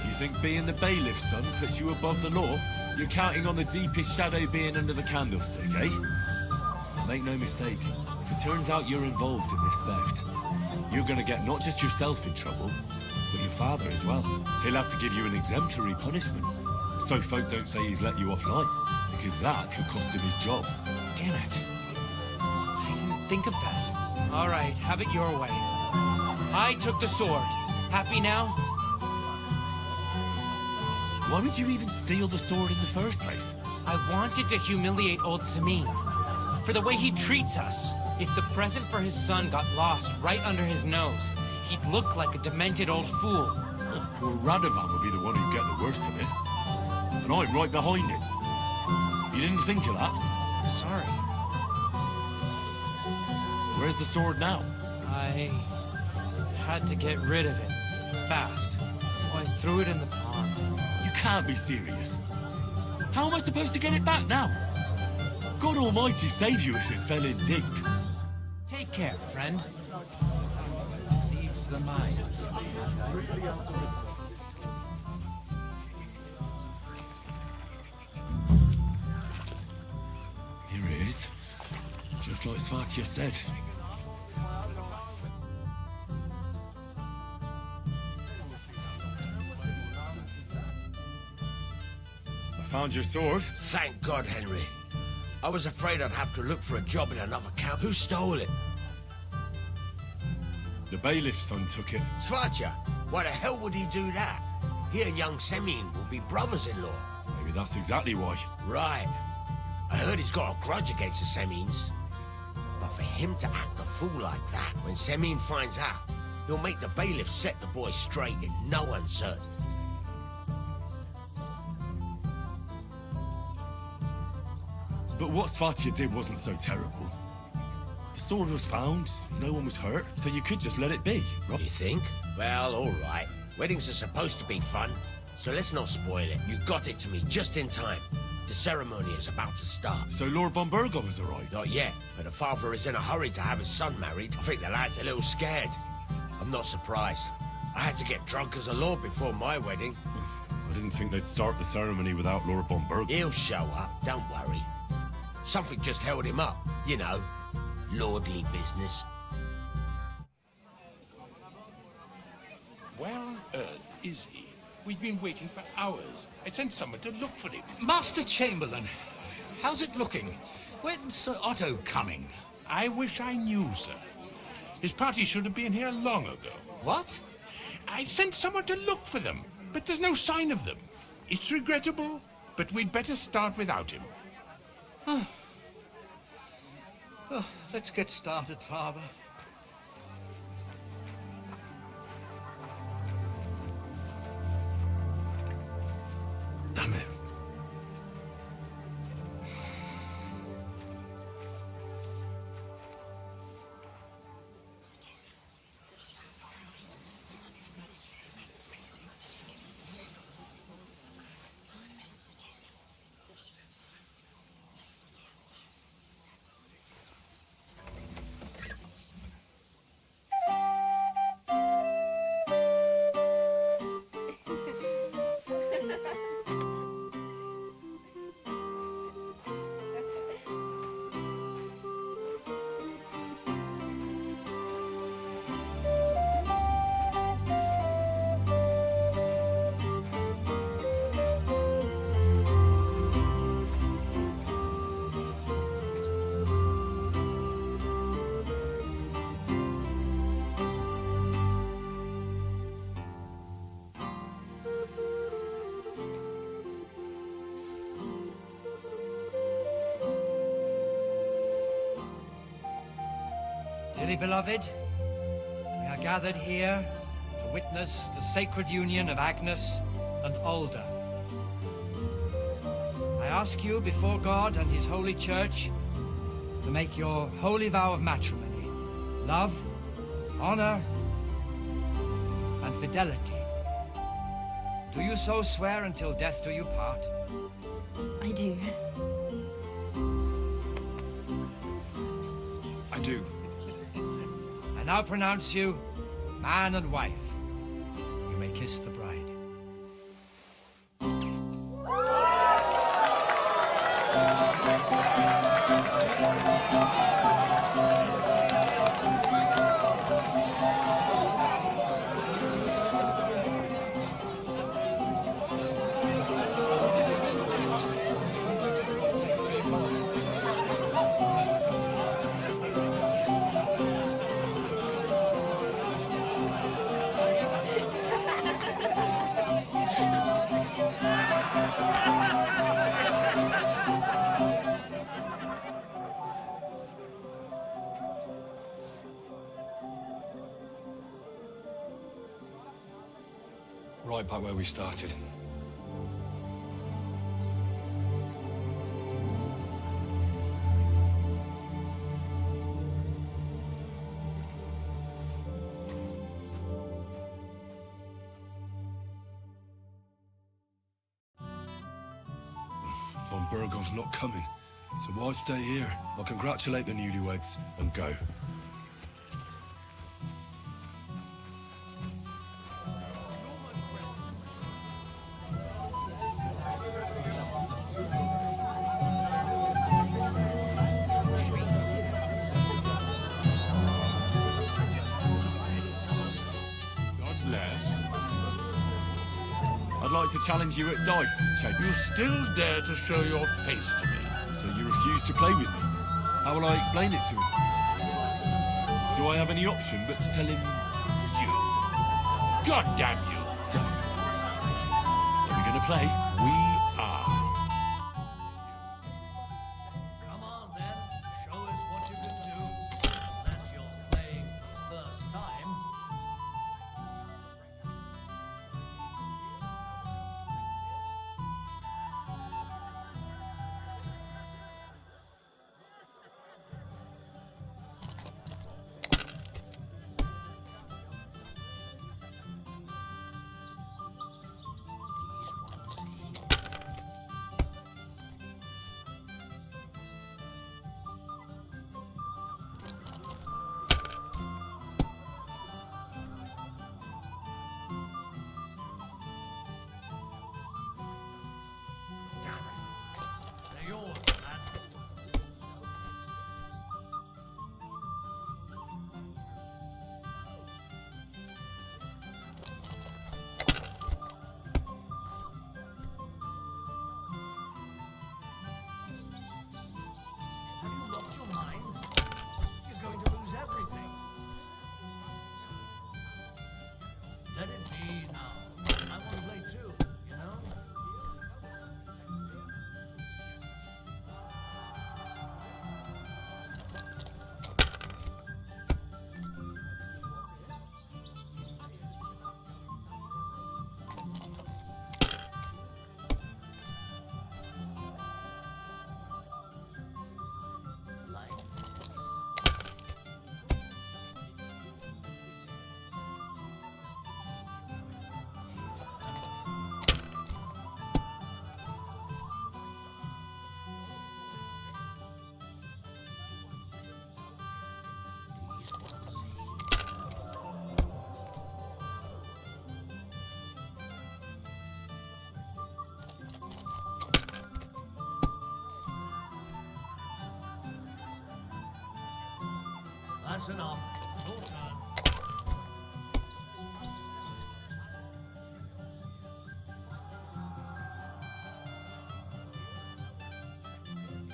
Do you think being the bailiff's son puts you above the law? You're counting on the deepest shadow being under the candlestick, eh? Make no mistake, if it turns out you're involved in this theft, you're gonna get not just yourself in trouble, but your father as well. He'll have to give you an exemplary punishment, so folk don't say he's let you off light, because that could cost him his job. Damn it. I didn't think of that. Alright, have it your way. I took the sword. Happy now? Why would you even steal the sword in the first place? I wanted to humiliate old Samin. For the way he treats us. If the present for his son got lost right under his nose, he'd look like a demented old fool. Poor Radovan would be the one who'd get the worst of it. And I'm right behind him. You didn't think of that? Sorry. Where's the sword now? I had to get rid of it. Fast. So I threw it in the pond. You can't be serious. How am I supposed to get it back now? God Almighty save you if it fell in deep. Take care, friend. Leaves the mind. Here it is. Just like Svatya said. I found your sword. Thank God, Henry. I was afraid I'd have to look for a job in another camp. Who stole it? The bailiff's son took it. Svatya? Why the hell would he do that? He and young Semin will be brothers-in-law. Maybe that's exactly why. Right. I heard he's got a grudge against the Semins. But for him to act a fool like that, when Semin finds out, he'll make the bailiff set the boy straight in no uncertainty. But what Svatya did wasn't so terrible. The sword was found, no one was hurt, so you could just let it be, right? You think? Well, all right. Weddings are supposed to be fun, so let's not spoil it. You got it to me just in time. The ceremony is about to start. So Lord von Burgov has arrived? Not yet, but the father is in a hurry to have his son married. I think the lad's a little scared. I'm not surprised. I had to get drunk as a lord before my wedding. I didn't think they'd start the ceremony without Lord von Burgov. He'll show up, don't worry. Something just held him up, you know. Lordly business. Where on earth is he? We've been waiting for hours. I sent someone to look for him. Master Chamberlain, how's it looking? When's Sir Otto coming? I wish I knew, sir. His party should have been here long ago. What? I sent someone to look for them, but there's no sign of them. It's regrettable, but we'd better start without him. Oh, let's get started, Father. Damn it. Dearly beloved, we are gathered here to witness the sacred union of Agnes and Alda. I ask you before God and His holy church to make your holy vow of matrimony, love, honor, and fidelity, Do you so swear until death do you part? I do. I do. I now pronounce you man and wife. You may kiss the bride. Right back where we started. Von Burgov's not coming, so why stay here? I'll congratulate the newlyweds and go. I'd like to challenge you at dice, Chad. You still dare to show your face to me? So you refuse to play with me? How will I explain it to him? Do I have any option but to tell him you? God damn you! So, are we gonna play? We are. Come on then, show us what you can do. Unless you're playing for the first time. They're yours, lad. Have you lost your mind? You're going to lose everything. Let it be now. I want to play too, you know? That's enough. Your turn.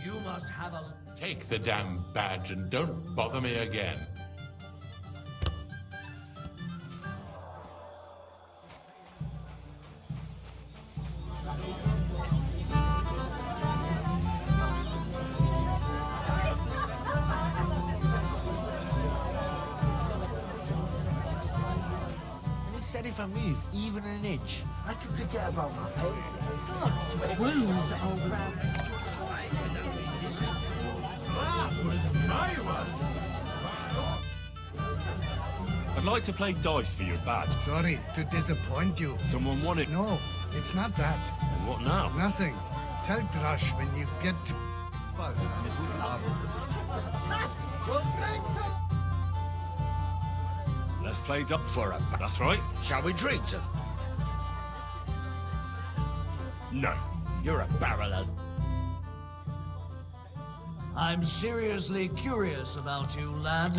You must have a... Take the damn badge and don't bother me again. Said if I move even an inch, I can forget about my pain. Wounds, old man. I've like to play dice for your badge. Sorry to disappoint you. Someone want it? No, it's not that. And what now? Nothing. Tell Drush when you get to... Let's play dice for him. That's right. Shall we drink them? No. You're a barrel of... I'm seriously curious about you, lad.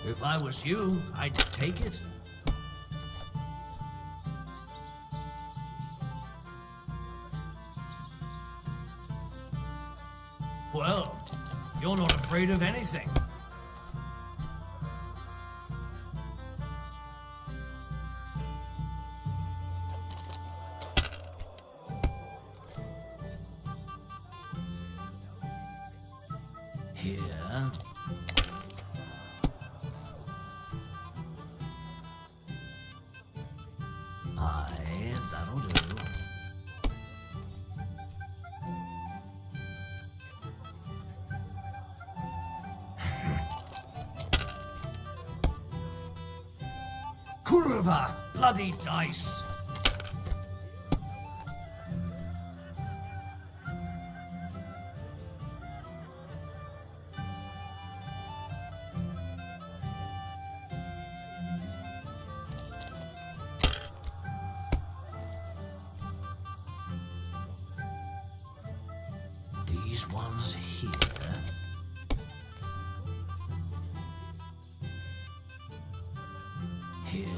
If I was you, I'd take it. Well, you're not afraid of anything. Here. Aye, that'll do. Kurva, bloody dice. These ones here. Here.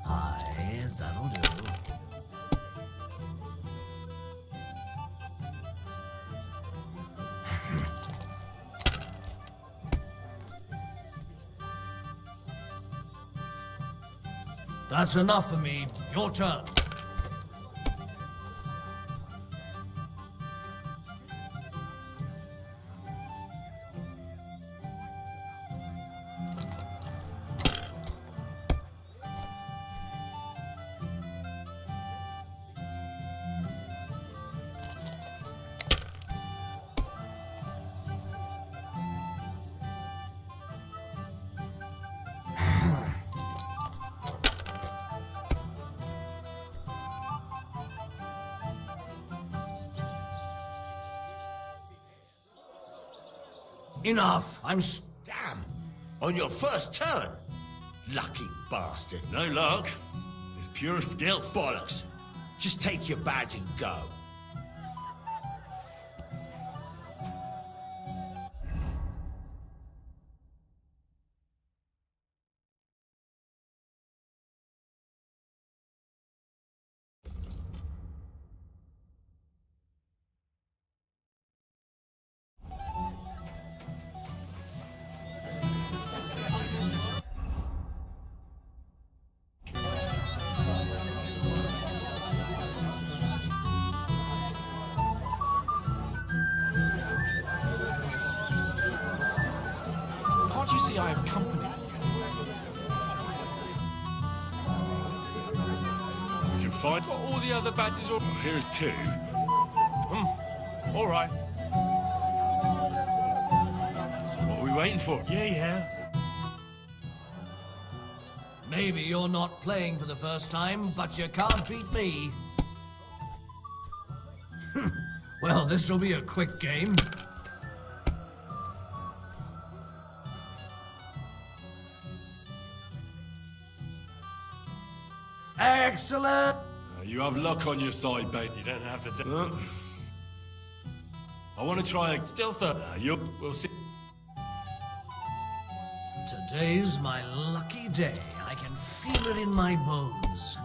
Aye, that'll do. That's enough for me. Your turn. Enough. Damn! On your first turn! Lucky bastard. No luck. It's pure skill. Bollocks. Just take your badge and go. Can't you see I have company? You can find Got all the other badges all... Here's two. All right. So what are we waiting for? Yeah. Maybe you're not playing for the first time, but you can't beat me. Well, this'll be a quick game. Excellent! You have luck on your side, babe. You don't have to... I want to try a... Still third. We'll see. Today's my lucky day. I can feel it in my bones.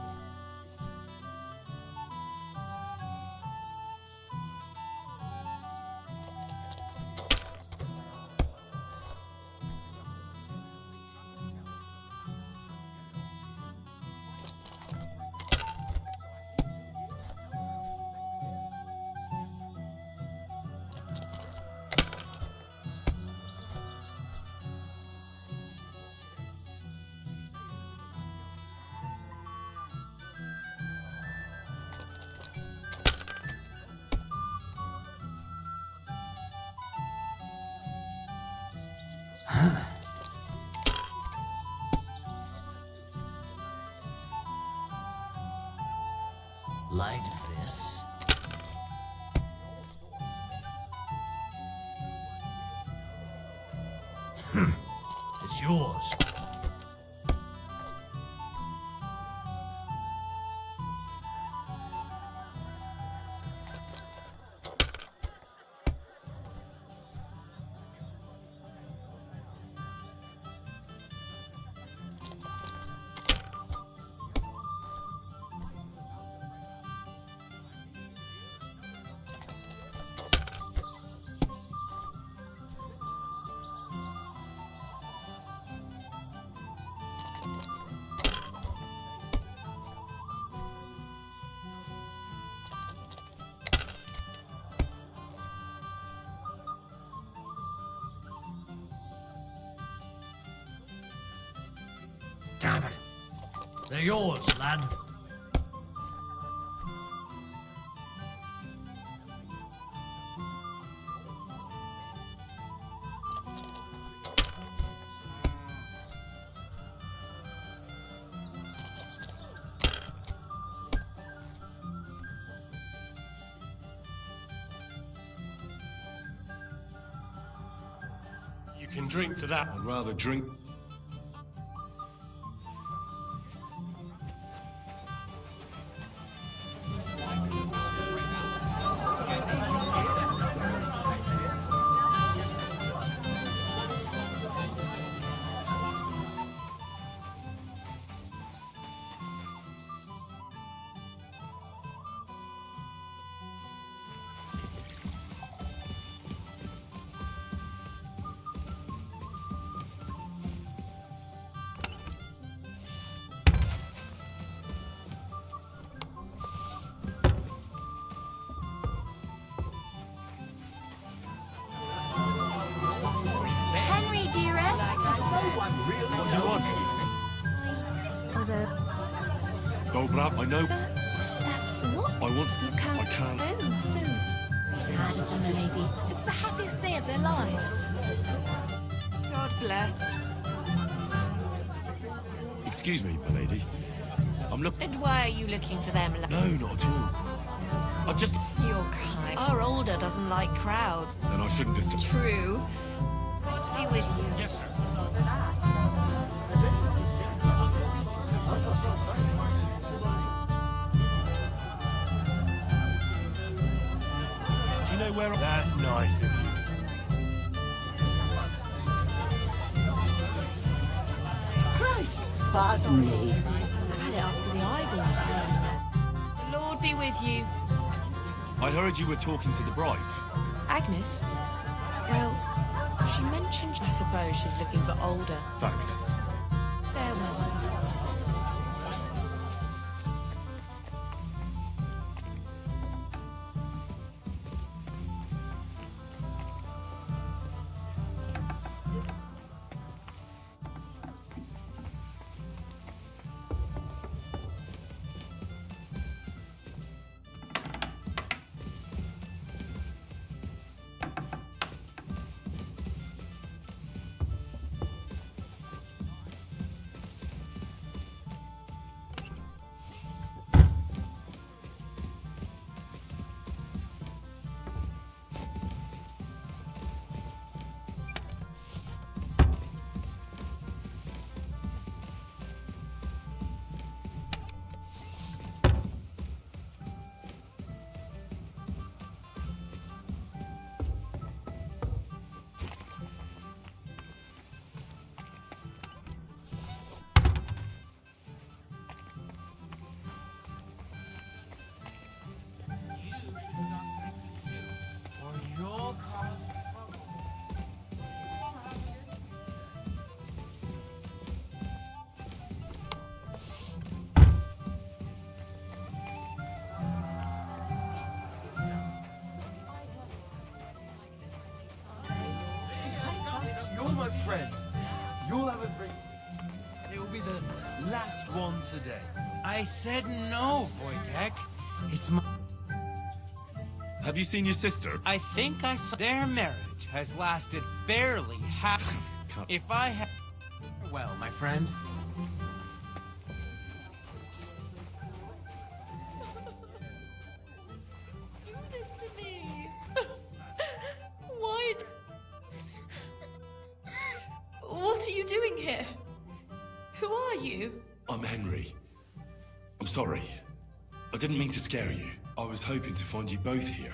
like this. It's yours. Damn it. They're yours, lad. You can drink to that. I'd rather drink. Henry, dearest. What do you want? Goldblatt, I know. That's what? I want. You can't. I can't. Oh, soon. Sad of them, milady. It's the happiest day of their lives. God bless. Excuse me, my lady. I'm looking. And why are you looking for them? No, not at all. I just. You're kind. Our older doesn't like crowds. Then I shouldn't disturb. True. God be with you. Yes, sir. Do you know where? That's nice of you. Christ! Pardon me. I've had it up to the eyeballs, please. The Lord be with you. I heard you were talking to the bride. Agnes? Well, she mentioned... I suppose she's looking for older. Thanks. Farewell. You're my friend. You'll have a drink. It will be the last one today. I said no, Wojtek. It's my... Have you seen your sister? I think I saw... Their marriage has lasted barely half... If I had... Well, my friend. I'm Henry. I'm sorry. I didn't mean to scare you. I was hoping to find you both here.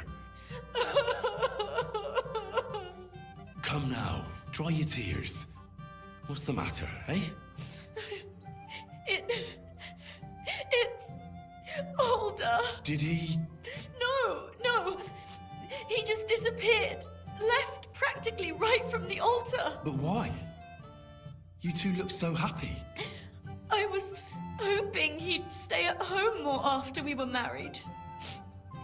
Come now, dry your tears. What's the matter, eh? It's older. Did he? No. He just disappeared. Left practically right from the altar. But why? You two look so happy. I was hoping he'd stay at home more after we were married.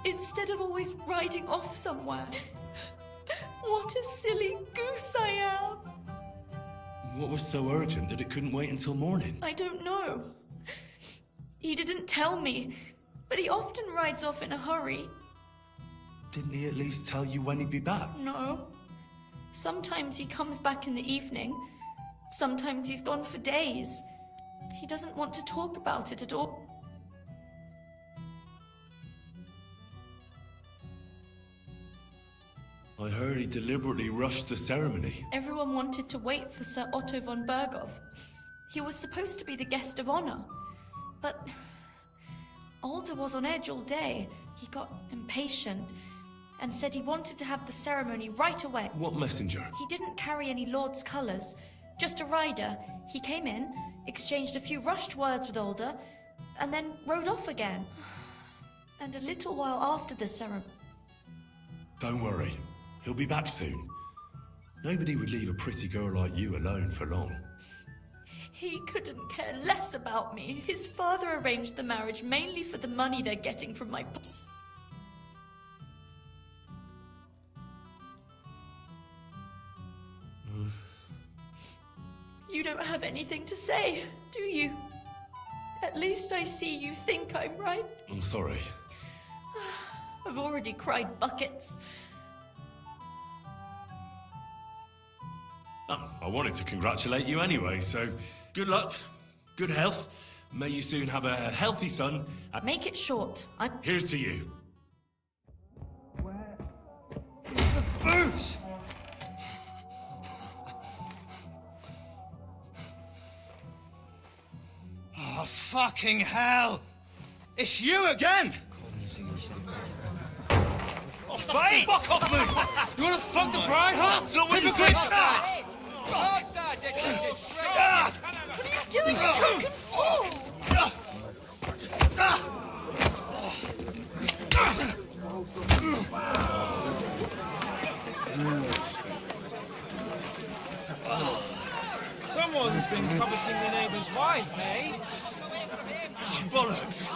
Instead of always riding off somewhere. What a silly goose I am. What was so urgent that it couldn't wait until morning? I don't know. He didn't tell me, but he often rides off in a hurry. Didn't he at least tell you when he'd be back? No. Sometimes he comes back in the evening. Sometimes he's gone for days. He doesn't want to talk about it at all. I heard he deliberately rushed the ceremony. Everyone wanted to wait for Sir Otto von Berghoff. He was supposed to be the guest of honor. But Alder was on edge all day. He got impatient and said he wanted to have the ceremony right away. What messenger? He didn't carry any lord's colours, just a rider. He came in, exchanged a few rushed words with Alder, and then rode off again. And a little while after the ceremony... Don't worry. He'll be back soon. Nobody would leave a pretty girl like you alone for long. He couldn't care less about me. His father arranged the marriage mainly for the money they're getting from my... You don't have anything to say, do you? At least I see you think I'm right. I'm sorry. I've already cried buckets. Oh, I wanted to congratulate you anyway, so good luck, good health. May you soon have a healthy son. Make it short. Here's to you. Boots! Oh, fucking hell! It's you again! Oh, Faye! Fuck off, Luke! You wanna fuck the bride, huh? It's not what you think! What are you doing, you drunken fool? Someone's been coveting the neighbour's wife, eh? Bollocks!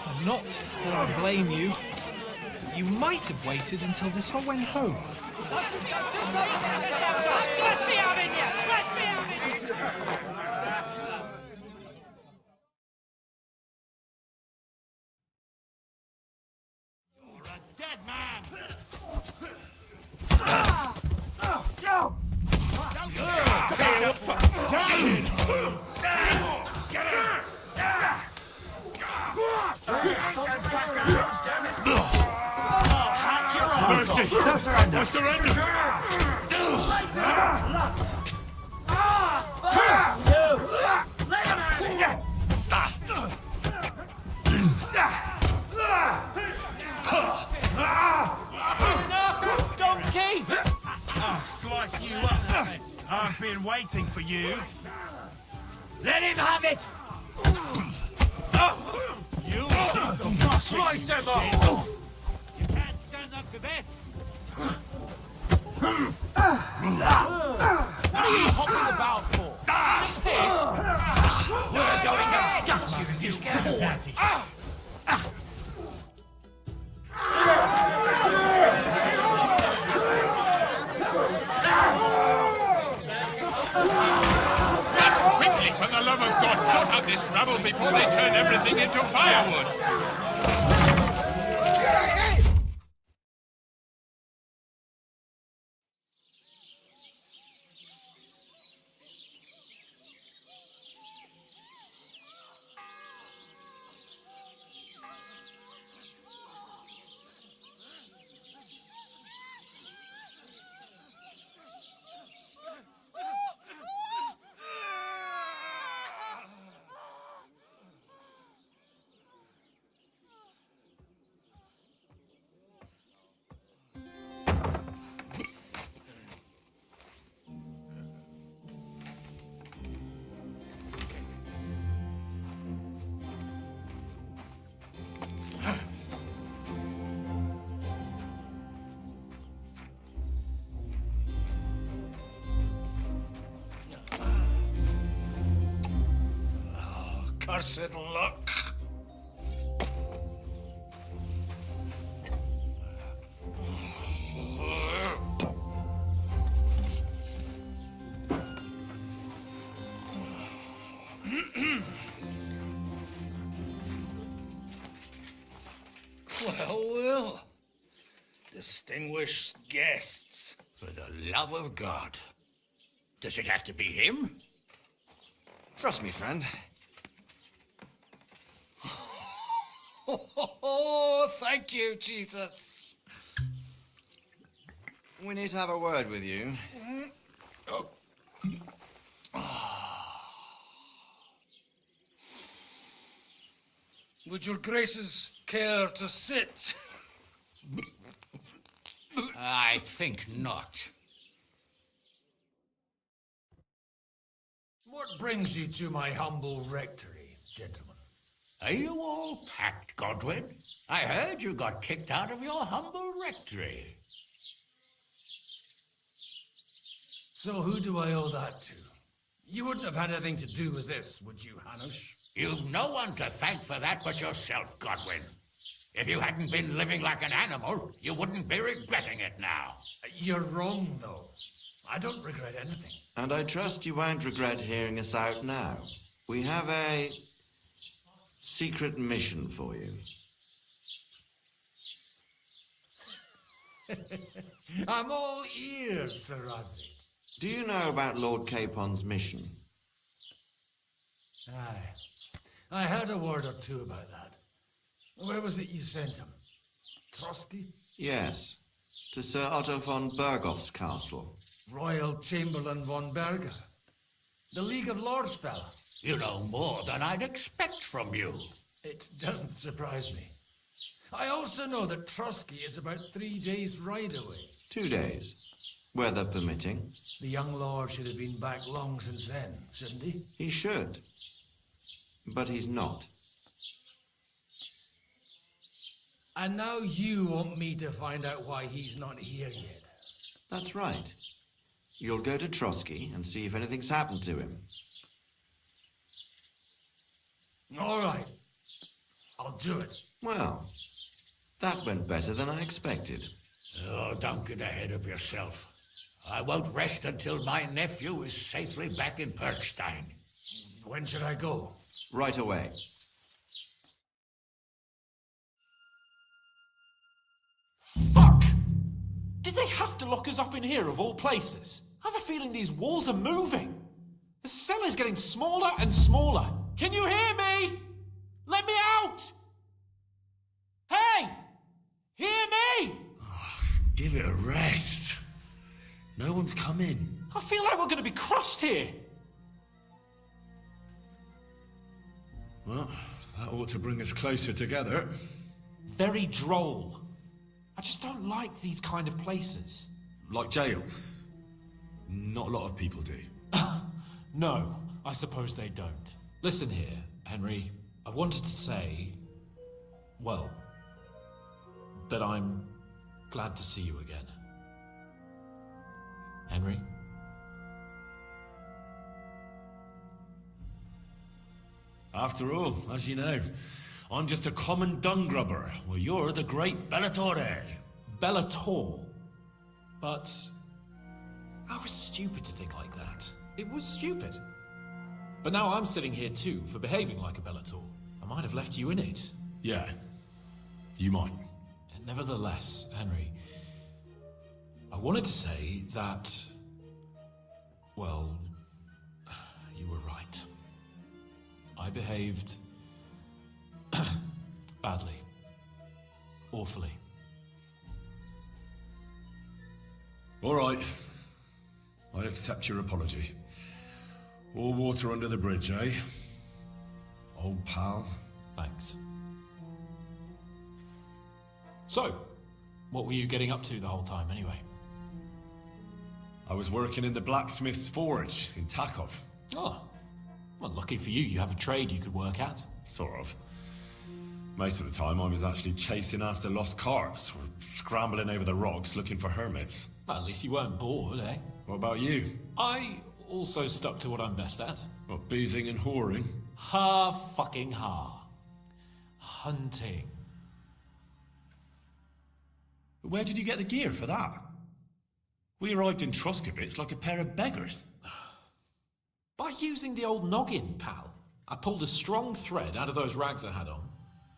I'm not going to blame you. But you might have waited until this all went home. Let's be having you! Let's be having you! You're a dead man! Mercy! I surrender! Donkey! I'll slice you up. I've been waiting for you. Let him have it! You Slice him up! You can't stand up to this! What are you hopping about for? We're going to gut you, you fool! Quickly, for the love of God, sort out this rabble before they turn everything into firewood! cursed luck. Well. Distinguished guests. For the love of God. Does it have to be him? Trust me, friend. Oh, thank you, Jesus. We need to have a word with you. Oh. Would your graces care to sit? I think not. What brings you to my humble rectory, gentlemen? Are you all packed, Godwin? I heard you got kicked out of your humble rectory. So who do I owe that to? You wouldn't have had anything to do with this, would you, Hanush? You've no one to thank for that but yourself, Godwin. If you hadn't been living like an animal, you wouldn't be regretting it now. You're wrong, though. I don't regret anything. And I trust you won't regret hearing us out now. We have a secret mission for you. I'm all ears, Sir Radzi. Do you know about Lord Capon's mission? Aye. I heard a word or two about that. Where was it you sent him? Trotsky? Yes, to Sir Otto von Bergoff's castle. Royal Chamberlain von Berger. The League of Lords fella. You know more than I'd expect from you. It doesn't surprise me. I also know that Trotsky is about 3 days' ride away. 2 days, weather permitting. The young lord should have been back long since then, shouldn't he? He should, but he's not. And now you want me to find out why he's not here yet. That's right. You'll go to Trotsky and see if anything's happened to him. All right. I'll do it. Well, that went better than I expected. Oh, don't get ahead of yourself. I won't rest until my nephew is safely back in Perkstein. When should I go? Right away. Fuck! Did they have to lock us up in here of all places? I have a feeling these walls are moving. The cell is getting smaller and smaller. Can you hear me? Let me out! Hey! Hear me! Give it a rest. No one's come in. I feel like we're going to be crushed here. Well, that ought to bring us closer together. Very droll. I just don't like these kind of places. Like jails? Not a lot of people do. No, I suppose they don't. Listen here, Henry. I wanted to say, well, that I'm glad to see you again. Henry? After all, as you know, I'm just a common dung grubber, while you're the great Bellatore. Bellator? But I was stupid to think like that. It was stupid. But now I'm sitting here too for behaving like a Bellator. I might have left you in it. Yeah, you might. And nevertheless, Henry, I wanted to say that, well, you were right. I behaved badly. Awfully. All right. I accept your apology. All water under the bridge, eh? Old pal. Thanks. So, what were you getting up to the whole time anyway? I was working in the blacksmith's forge in Takov. Oh. Well, lucky for you, you have a trade you could work at. Sort of. Most of the time I was actually chasing after lost carts, or scrambling over the rocks looking for hermits. Well, at least you weren't bored, eh? What about you? I Also stuck to what I'm best at. What, boozing and whoring? Fucking ha. Hunting. Where did you get the gear for that? We arrived in Troskowitz like a pair of beggars. By using the old noggin, pal. I pulled a strong thread out of those rags I had on,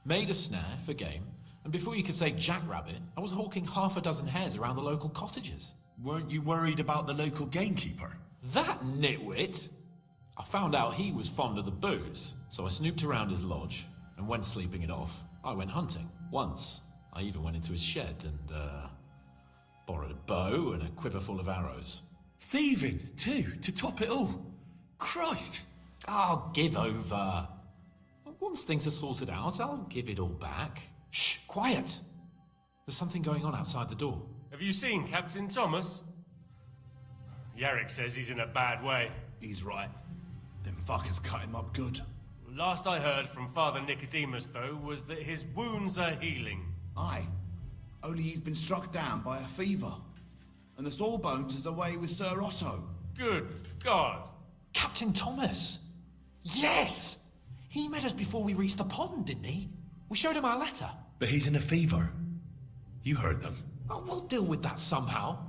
made a snare for game, and before you could say jackrabbit, I was hawking half a dozen hares around the local cottages. Weren't you worried about the local gamekeeper? That nitwit! I found out he was fond of the booze, so I snooped around his lodge, and when sleeping it off, I went hunting. Once, I even went into his shed and, borrowed a bow and a quiver full of arrows. Thieving, too, to top it all. Christ! Oh, give over. Once things are sorted out, I'll give it all back. Shh, quiet! There's something going on outside the door. Have you seen Captain Thomas? Yarrick says he's in a bad way. He's right. Them fuckers cut him up good. Last I heard from Father Nicodemus, though, was that his wounds are healing. Aye. Only he's been struck down by a fever. And the Sawbones is away with Sir Otto. Good God. Captain Thomas! Yes! He met us before we reached the pond, didn't he? We showed him our letter. But he's in a fever. You heard them. Oh, we'll deal with that somehow.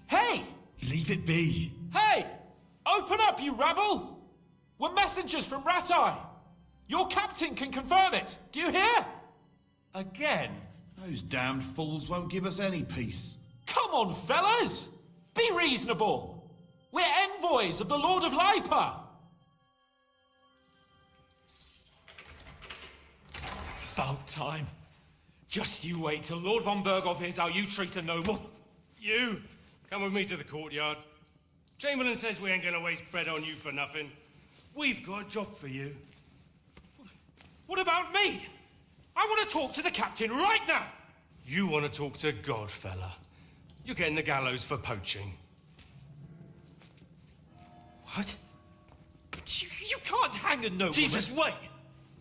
Hey! Leave it be. Hey! Open up, you rabble! We're messengers from Ratai. Your captain can confirm it. Do you hear? Again? Those damned fools won't give us any peace. Come on, fellas! Be reasonable! We're envoys of the Lord of Lipa! About time. Just you wait till Lord von Berghoff hears how you treat a noble. You, come with me to the courtyard. Chamberlain says we ain't gonna waste bread on you for nothing. We've got a job for you. What about me? I want to talk to the captain right now. You want to talk to God, fella. You're getting the gallows for poaching. What? But you can't hang a nobleman. Jesus, wait!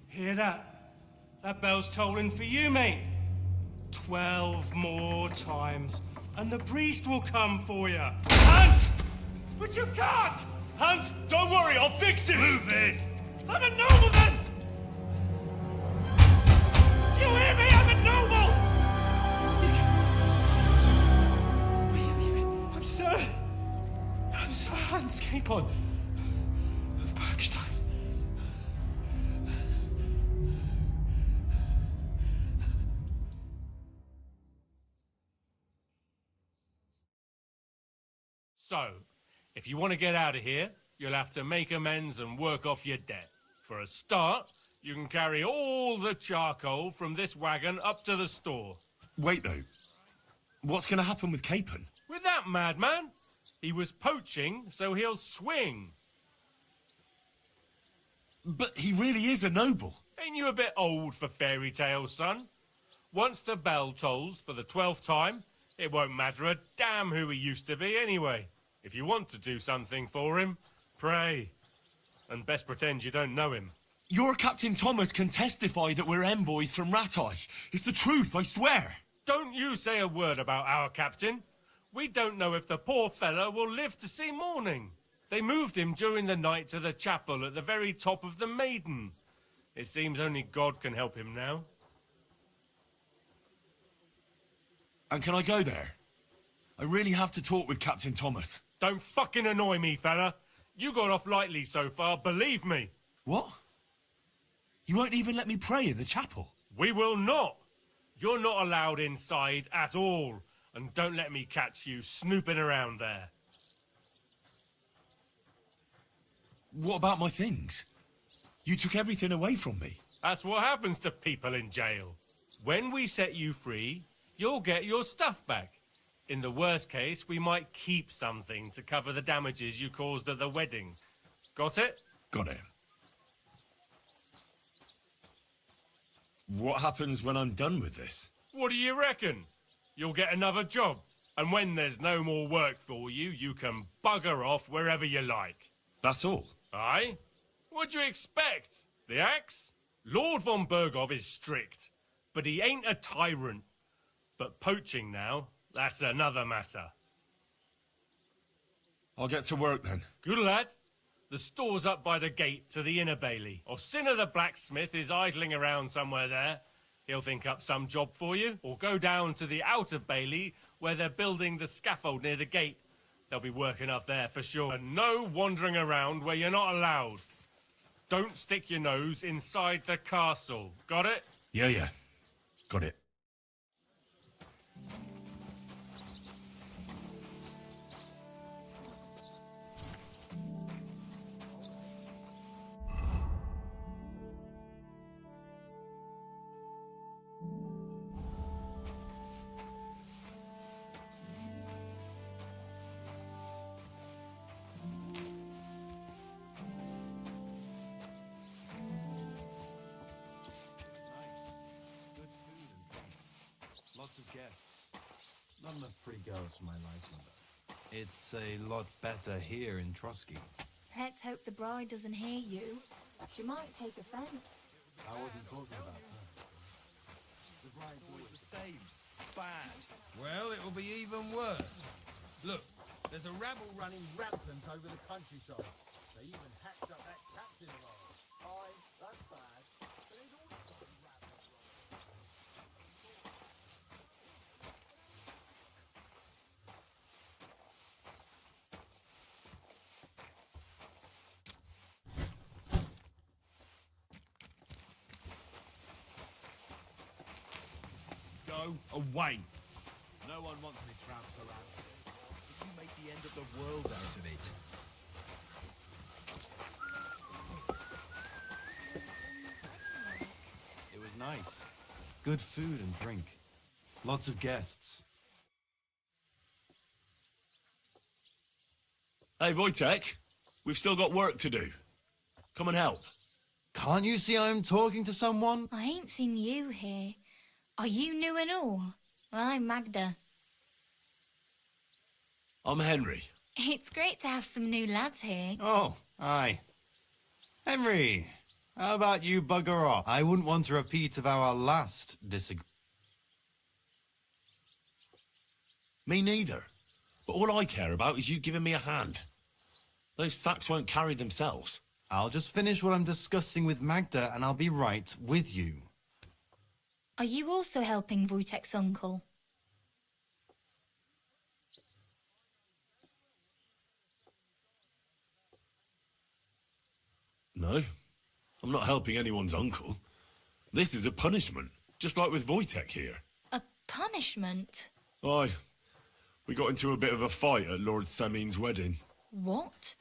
Hear that? That bell's tolling for you, mate. 12 more times, and the priest will come for you. Hans! But you can't! Hans, don't worry, I'll fix it! Move it! I'm a nobleman! Do you hear me? I'm a noble! I'm Sir Hans Capon of Bergstein. So, if you want to get out of here, you'll have to make amends and work off your debt. For a start, you can carry all the charcoal from this wagon up to the store. Wait, though. What's going to happen with Capon? With that madman? He was poaching, so he'll swing. But he really is a noble. Ain't you a bit old for fairy tales, son? Once the bell tolls for the 12th time, it won't matter a damn who he used to be anyway. If you want to do something for him, pray. And best pretend you don't know him. Your Captain Thomas can testify that we're envoys from Ratai. It's the truth, I swear. Don't you say a word about our captain. We don't know if the poor fellow will live to see morning. They moved him during the night to the chapel at the very top of the Maiden. It seems only God can help him now. And can I go there? I really have to talk with Captain Thomas. Don't fucking annoy me, fella. You got off lightly so far, believe me. What? You won't even let me pray in the chapel? We will not. You're not allowed inside at all. And don't let me catch you snooping around there. What about my things? You took everything away from me. That's what happens to people in jail. When we set you free, you'll get your stuff back. In the worst case, we might keep something to cover the damages you caused at the wedding. Got it? Got it. What happens when I'm done with this? What do you reckon? You'll get another job. And when there's no more work for you, you can bugger off wherever you like. That's all? Aye? What'd you expect? The axe? Lord von Berghoff is strict, but he ain't a tyrant. But poaching now, that's another matter. I'll get to work then. Good lad. The store's up by the gate to the inner bailey. Sinner the blacksmith is idling around somewhere there. He'll think up some job for you, or go down to the outer bailey where they're building the scaffold near the gate. They'll be working up there for sure. And no wandering around where you're not allowed. Don't stick your nose inside the castle. Got it? Yeah. Got it. Lots of guests. Not enough pretty girls for my liking, though. It's a lot better here in Trotsky. Let's hope the bride doesn't hear you. She might take offense. I wasn't talking about her. The bride's always the same. Bad. Well, it'll be even worse. Look, there's a rabble running rampant over the countryside. They even hacked up that captain of ours. Aye, that's bad. But there's also a rabble Go away. No one wants me trapped around. You make the end of the world out of it. It was nice. Good food and drink. Lots of guests. Hey, Wojtek, we've still got work to do. Come and help. Can't you see I'm talking to someone? I ain't seen you here. Are you new and all? Well, I'm Magda. I'm Henry. It's great to have some new lads here. Oh, aye. Henry, how about you bugger off? I wouldn't want a repeat of our last disagreement. Me neither. But all I care about is you giving me a hand. Those sacks won't carry themselves. I'll just finish what I'm discussing with Magda and I'll be right with you. Are you also helping Wojtek's uncle? No, I'm not helping anyone's uncle. This is a punishment, just like with Wojtek here. A punishment? Aye, we got into a bit of a fight at Lord Semin's wedding. What?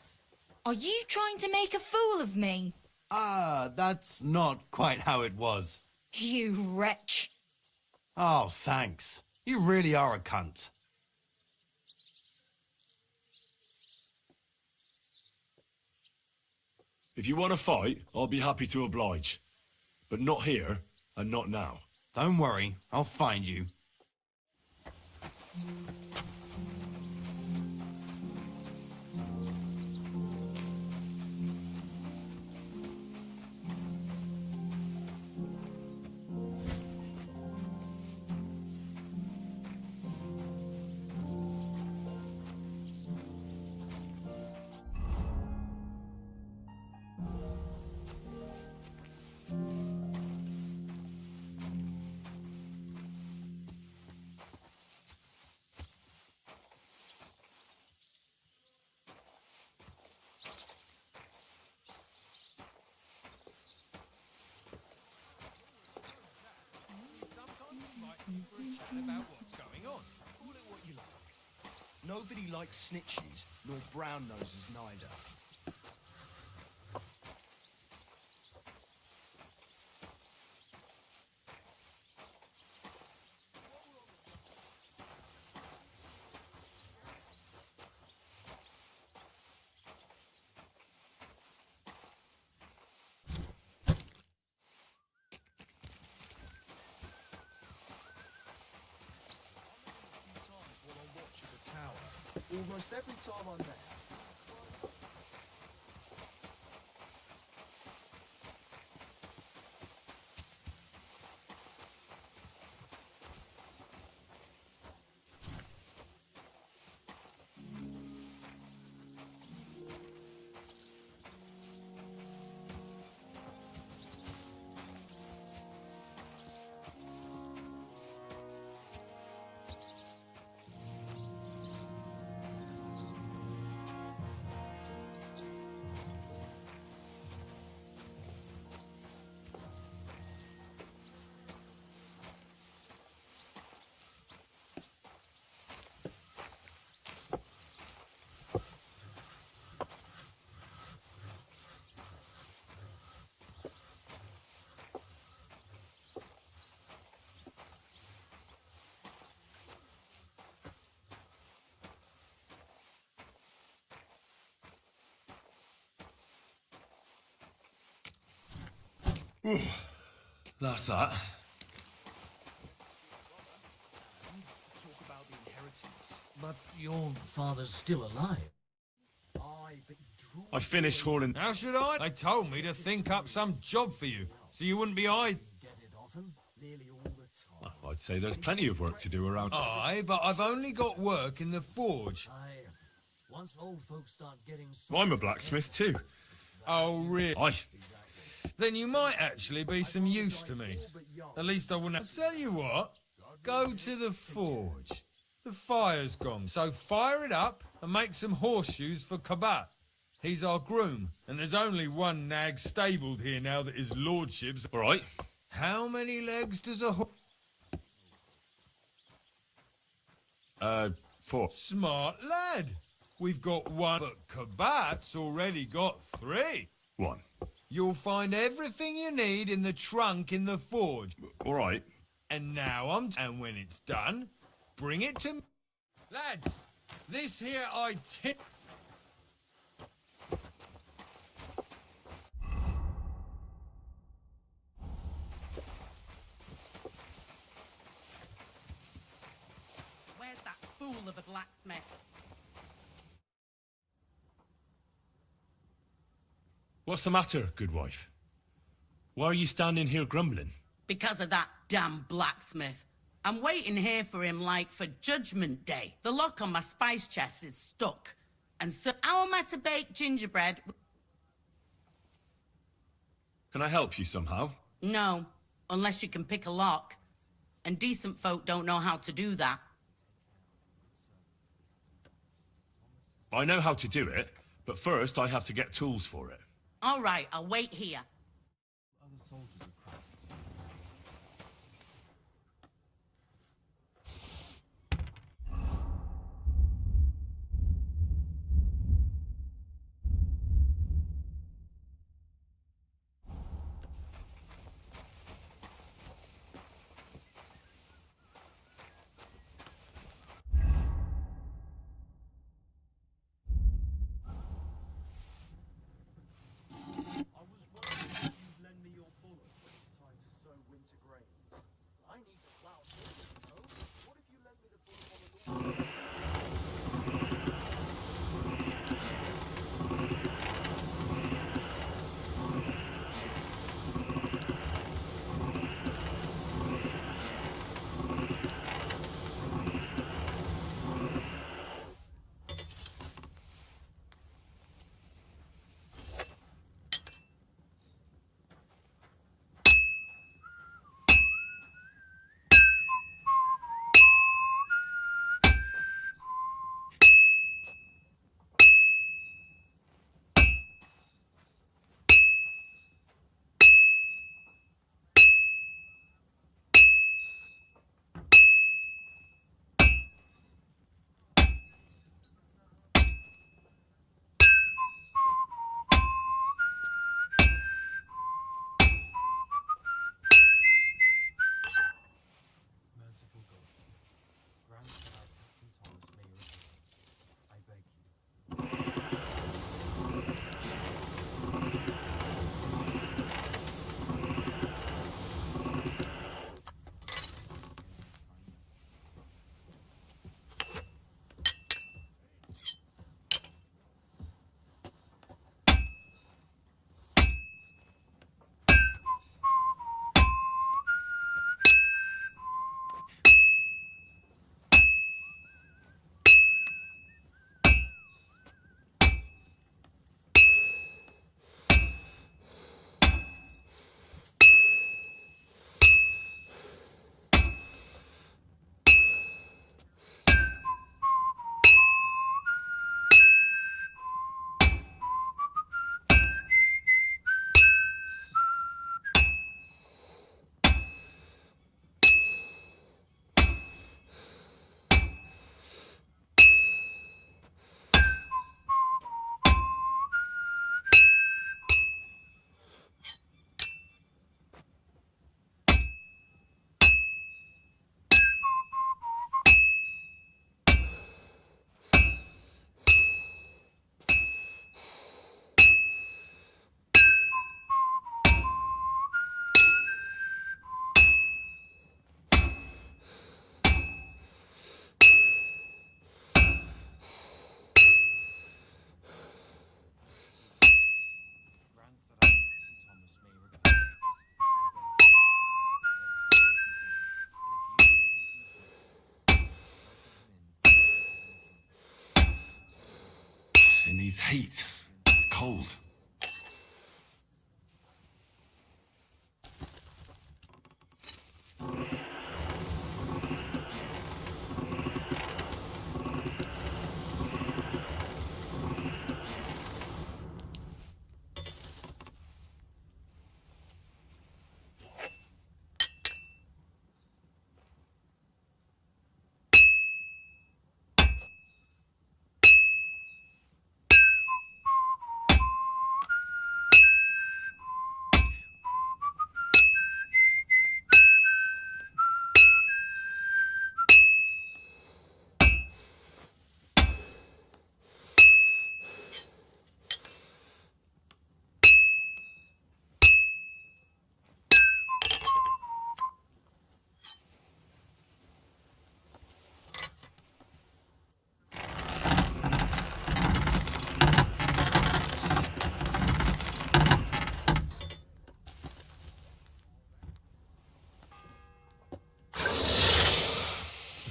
Are you trying to make a fool of me? Ah, that's not quite how it was. You wretch. Oh, thanks. You really are a cunt. If you want to fight, I'll be happy to oblige. But not here, and not now. Don't worry, I'll find you. about what's going on. Call it what you like. Nobody likes snitches, nor brown noses neither. Almost every time I'm there. That's that. Talk about the inheritance. But your father's still alive. Aye, but I finished hauling... How should I? They told me to think up some job for you, so you wouldn't be idle. get it often, nearly all the time. Well, I'd say there's plenty of work to do around... Aye, but I've only got work in the forge. Aye, once old folks start getting... I'm a blacksmith too. Oh, really? Aye. Then you might actually be some use to me. At least I wouldn't have... Tell you what, go to the forge. The fire's gone, so fire it up and make some horseshoes for Kabat. He's our groom, and there's only one nag stabled here now that his lordship's... All right. How many legs does a horse... 4. Smart lad. We've got one, but Kabat's already got 3. 1. You'll find everything you need in the trunk in the forge. All right. And now and when it's done, bring it to... Lads, this here Where's that fool of a blacksmith? What's the matter, good wife? Why are you standing here grumbling? Because of that damn blacksmith. I'm waiting here for him like for Judgment Day. The lock on my spice chest is stuck. And so how am I to bake gingerbread? Can I help you somehow? No, unless you can pick a lock. And decent folk don't know how to do that. I know how to do it, but first I have to get tools for it. All right, I'll wait here. Other soldiers of Christ. It's heat. It's cold.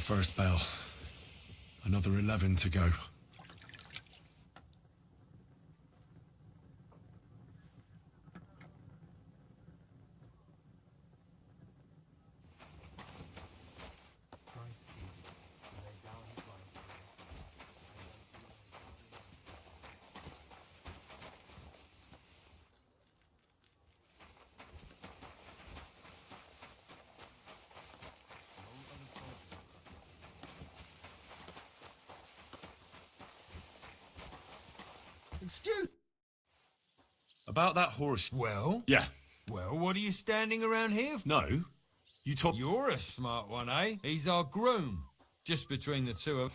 First bell. Another 11 to go. Excuse... About that horse... Well? Yeah. Well, what are you standing around here for? No. You told... You're a smart one, eh? He's our groom. Just between the two of...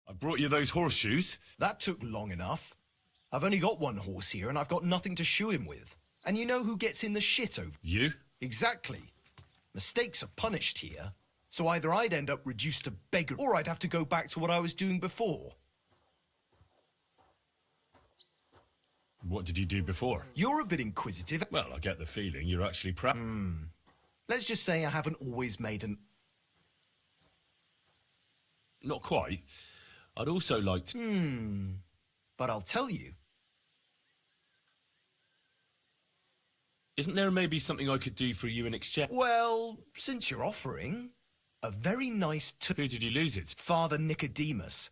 I brought you those horseshoes. That took long enough. I've only got one horse here and I've got nothing to shoe him with. And you know who gets in the shit over... You? Exactly. Mistakes are punished here. So either I'd end up reduced to beggar or I'd have to go back to what I was doing before. What did you do before? You're a bit inquisitive. Well, I get the feeling you're actually proud. Let's just say I haven't always made an... Not quite. I'd also like to... But I'll tell you. Isn't there maybe something I could do for you in exchange? Well, since you're offering, a very nice... Who did you lose it? Father Nicodemus.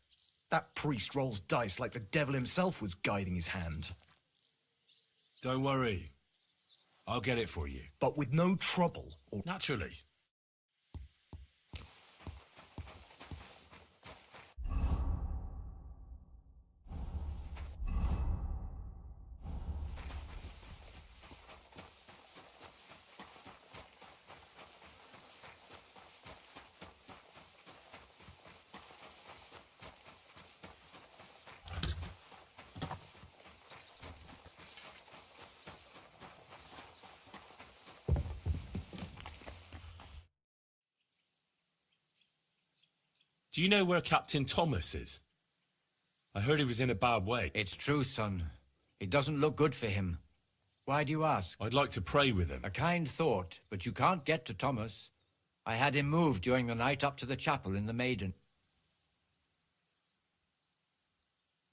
That priest rolls dice like the devil himself was guiding his hand. Don't worry. I'll get it for you. But with no trouble or... Naturally. Do you know where Captain Thomas is? I heard he was in a bad way. It's true, son. It doesn't look good for him. Why do you ask? I'd like to pray with him. A kind thought, but you can't get to Thomas. I had him moved during the night up to the chapel in the Maiden.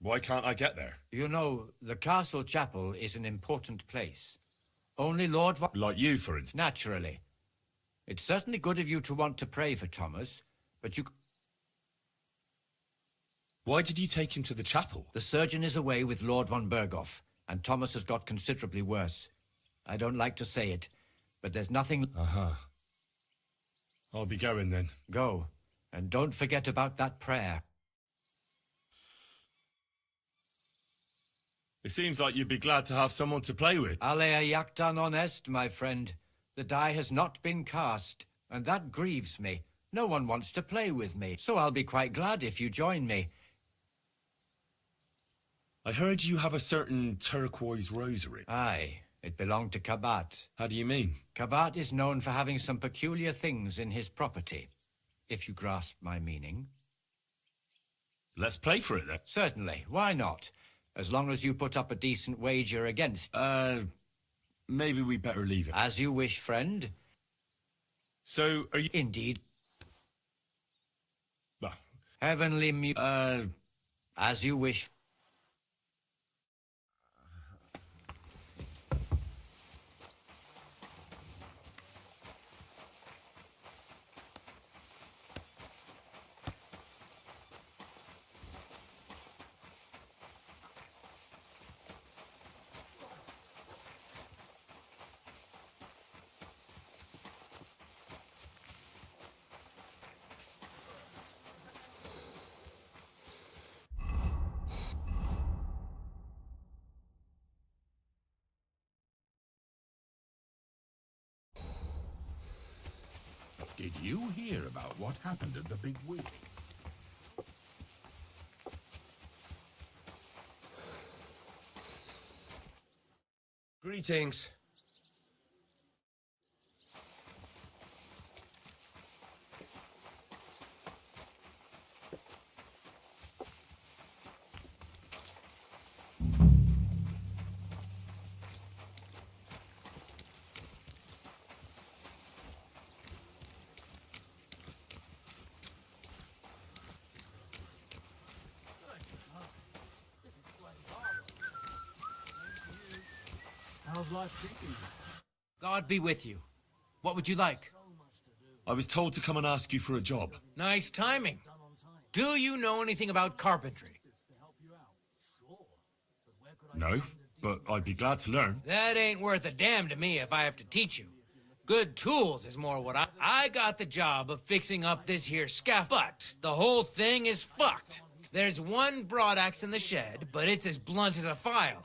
Why can't I get there? You know, the castle chapel is an important place. Only Lord... Like you, for instance. Naturally. It's certainly good of you to want to pray for Thomas, but you... Why did you take him to the chapel? The surgeon is away with Lord von Berghoff, and Thomas has got considerably worse. I don't like to say it, but there's nothing... I'll be going then. Go, and don't forget about that prayer. It seems like you'd be glad to have someone to play with. Alea jacta non est, my friend. The die has not been cast, and that grieves me. No one wants to play with me, so I'll be quite glad if you join me. I heard you have a certain turquoise rosary. Aye, it belonged to Kabat. How do you mean? Kabat is known for having some peculiar things in his property, if you grasp my meaning. Let's play for it then. Certainly, why not? As long as you put up a decent wager against... Maybe we better leave it. As you wish, friend. So, are you... Indeed. Well, Heavenly as you wish. Did you hear about what happened at the big wedding? Greetings. How's life treating you? God be with you. What would you like? I was told to come and ask you for a job. Nice timing. Do you know anything about carpentry? No, but I'd be glad to learn. That ain't worth a damn to me if I have to teach you. Good tools is more what I got the job of fixing up this here scaff, but the whole thing is fucked. There's one broadaxe in the shed, but it's as blunt as a file.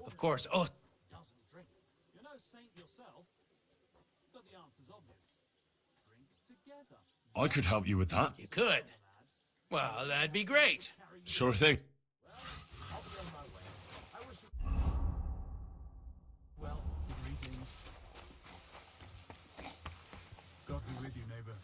Of course, I could help you with that. You could. Well, that'd be great. Sure thing. Well, greetings. God be with you, neighbor.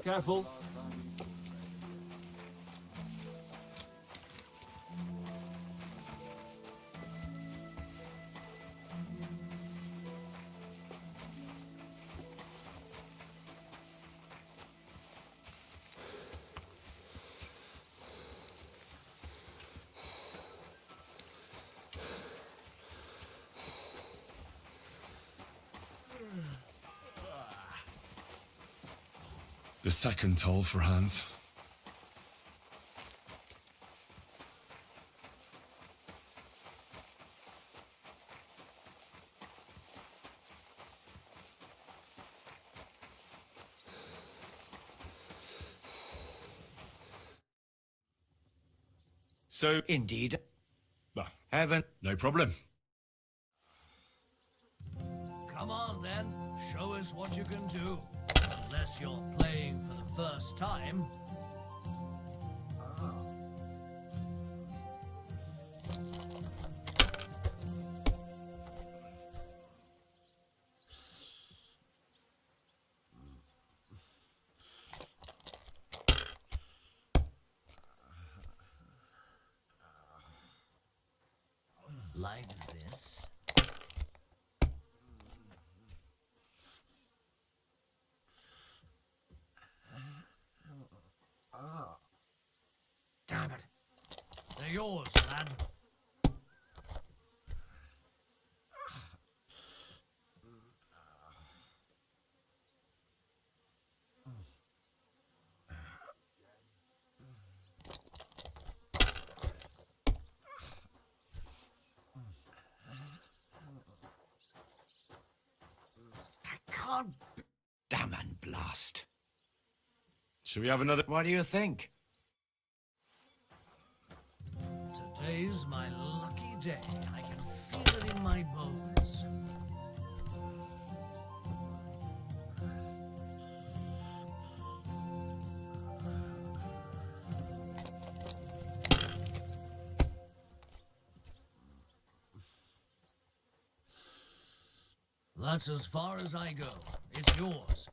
Careful. The second toll for Hans. So... Indeed. Well, Heaven. no problem. Come on then, show us what you can do. Unless you're playing for the first time. Like this. Damn it. They're yours, lad. Can't... Damn and blast. Shall we have another? What do you think? Today's my lucky day. I can feel it in my bones. That's as far as I go. It's yours.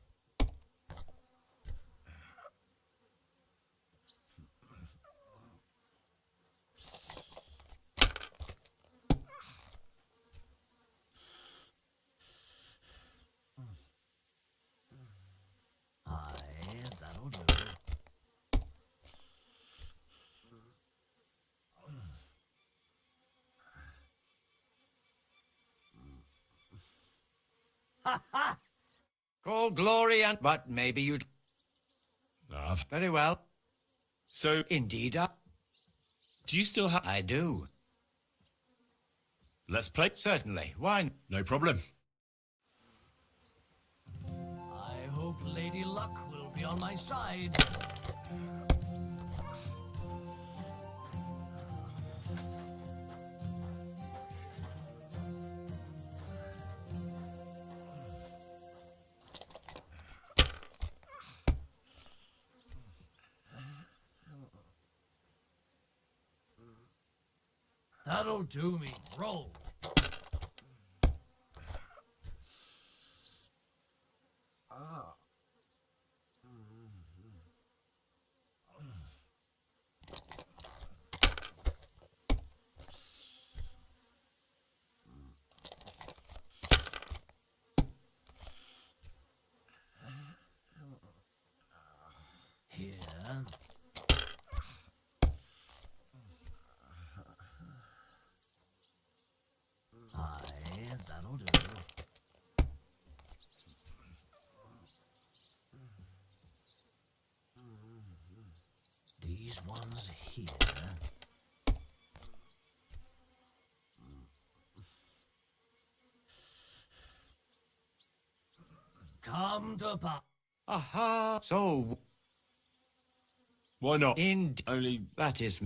Aye, that'll do. Ha ha! Call glory and... But maybe you'd... Very well. So... Indeed, Do you still have... I do. Let's play? Certainly. Why? No problem. I hope Lady Luck will be on my side. That'll do me. Roll. Here. Aye, that'll do. These ones here. Come to pop. Aha! So... Why not? Only... That is...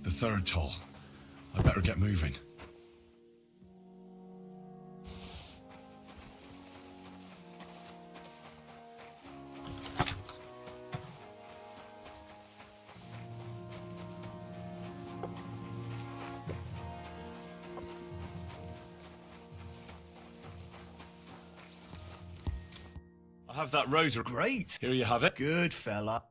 The third toll. I better get moving. I have that rosary. Great. Here you have it. Good fella.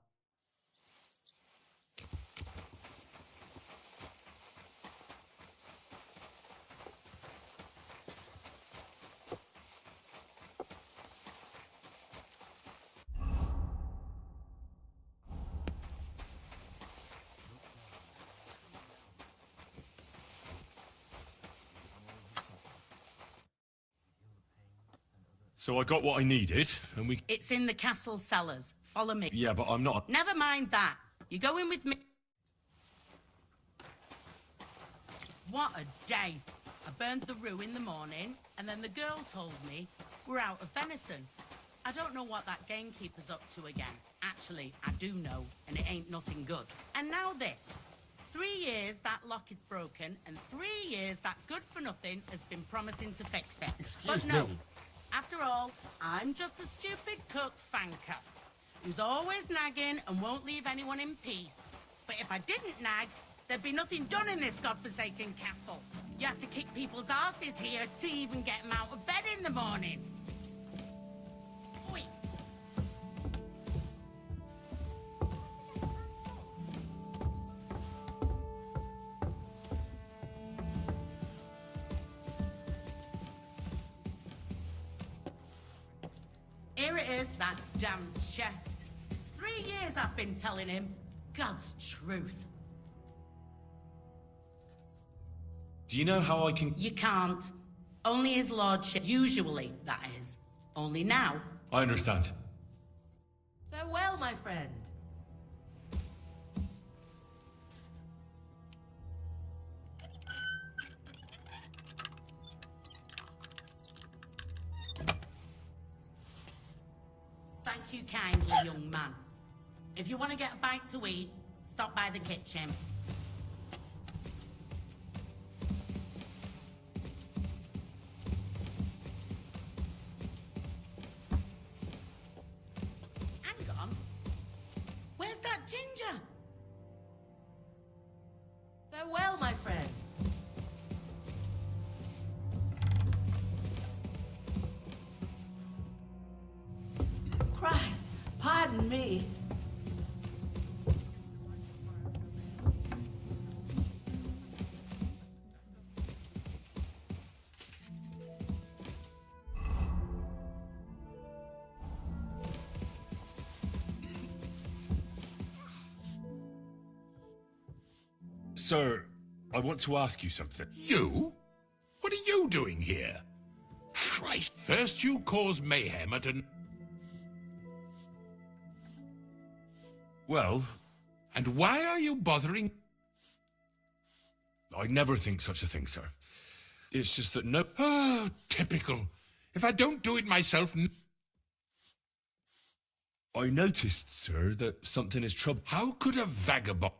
So I got what I needed, and we... It's in the castle cellars. Follow me. Yeah, but I'm not... Never mind that. You go in with me. What a day. I burned the rue in the morning, and then the girl told me we're out of venison. I don't know what that gamekeeper's up to again. Actually, I do know, and it ain't nothing good. And now this. 3 years that lock is broken, and 3 years that good-for-nothing has been promising to fix it. Excuse no. me. After all, I'm just a stupid cook fanker who's always nagging and won't leave anyone in peace. But if I didn't nag, there'd be nothing done in this godforsaken castle. You have to kick people's asses here to even get them out of bed in the morning. Oi. Here it is, that damn chest. 3 years I've been telling him God's truth. Do you know how I can... You can't. Only his lordship. Usually, that is. Only now. I understand. Farewell, my friend. Thank you kindly, young man. If you want to get a bite to eat, stop by the kitchen. Hang on. Where's that ginger? Farewell, my friend. Christ, pardon me. Sir, I want to ask you something. You? What are you doing here? Christ, first you cause mayhem at an... Well... And why are you bothering... I'd never think such a thing, sir. It's just that no... Oh, typical. If I don't do it myself... I noticed, sir, that something is trouble... How could a vagabond...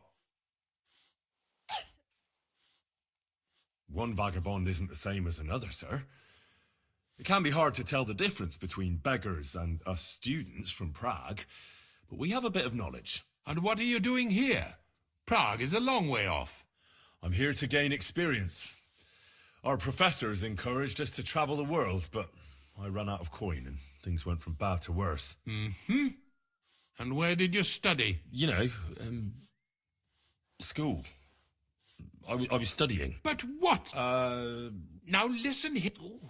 One vagabond isn't the same as another, sir. It can be hard to tell the difference between beggars and us students from Prague, but we have a bit of knowledge. And what are you doing here? Prague is a long way off. I'm here to gain experience. Our professors encouraged us to travel the world, but I ran out of coin and things went from bad to worse. Mm-hmm. And where did you study? You know, school. I was studying. But what? Now listen here. Oh.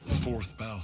The fourth bell.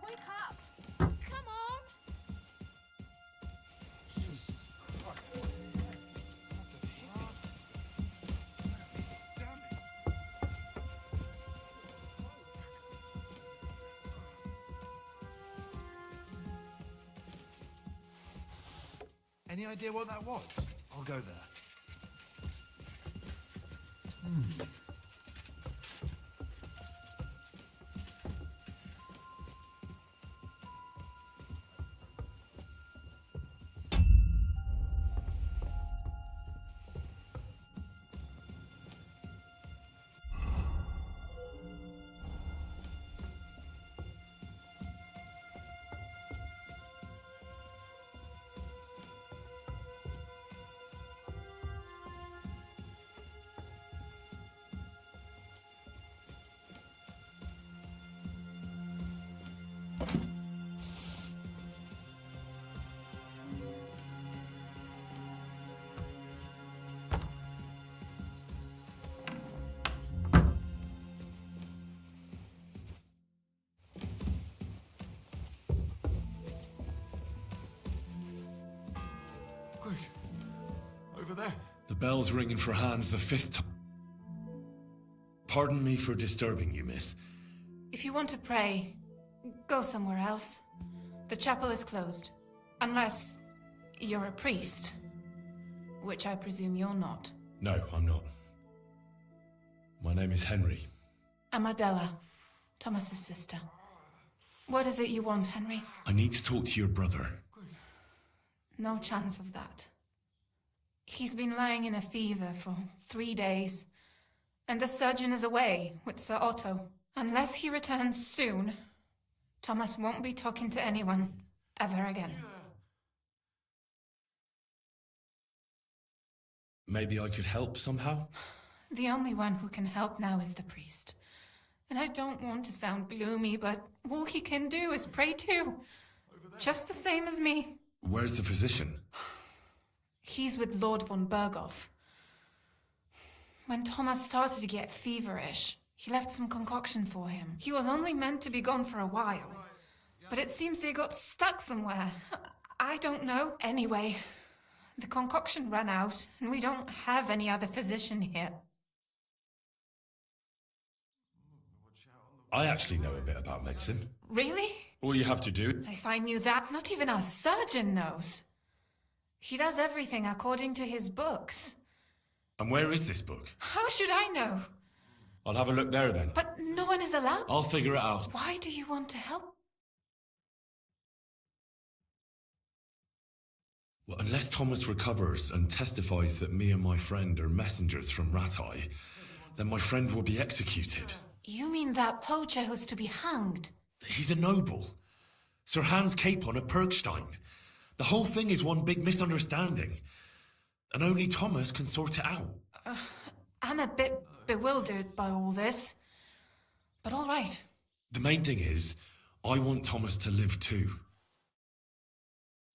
Wake up! Come on! Any idea what that was? I'll go there. Quick! Over there. The bell's ringing for Hans the 5th time. Pardon me for disturbing you, miss. If you want to pray, go somewhere else. The chapel is closed. Unless you're a priest. Which I presume you're not. No, I'm not. My name is Henry. I'm Adela, Thomas's sister. What is it you want, Henry? I need to talk to your brother. No chance of that. He's been lying in a fever for 3 days, and the surgeon is away with Sir Otto. Unless he returns soon, Thomas won't be talking to anyone ever again. Maybe I could help somehow? The only one who can help now is the priest. And I don't want to sound gloomy, but all he can do is pray too. Just the same as me. Where's the physician? He's with Lord von Berghoff. When Thomas started to get feverish, he left some concoction for him. He was only meant to be gone for a while, but it seems they got stuck somewhere. I don't know. Anyway, the concoction ran out, and we don't have any other physician here. I actually know a bit about medicine. Really? All you have to do... If I knew that, not even our surgeon knows. He does everything according to his books. And where is this book? How should I know? I'll have a look there then. But no one is allowed. I'll figure it out. Why do you want to help? Well, unless Thomas recovers and testifies that me and my friend are messengers from Ratai, then my friend will be executed. You mean that poacher who's to be hanged? He's a noble. Sir Hans Capon of Perkstein. The whole thing is one big misunderstanding. And only Thomas can sort it out. I'm a bit bewildered by all this. But all right. The main thing is, I want Thomas to live too.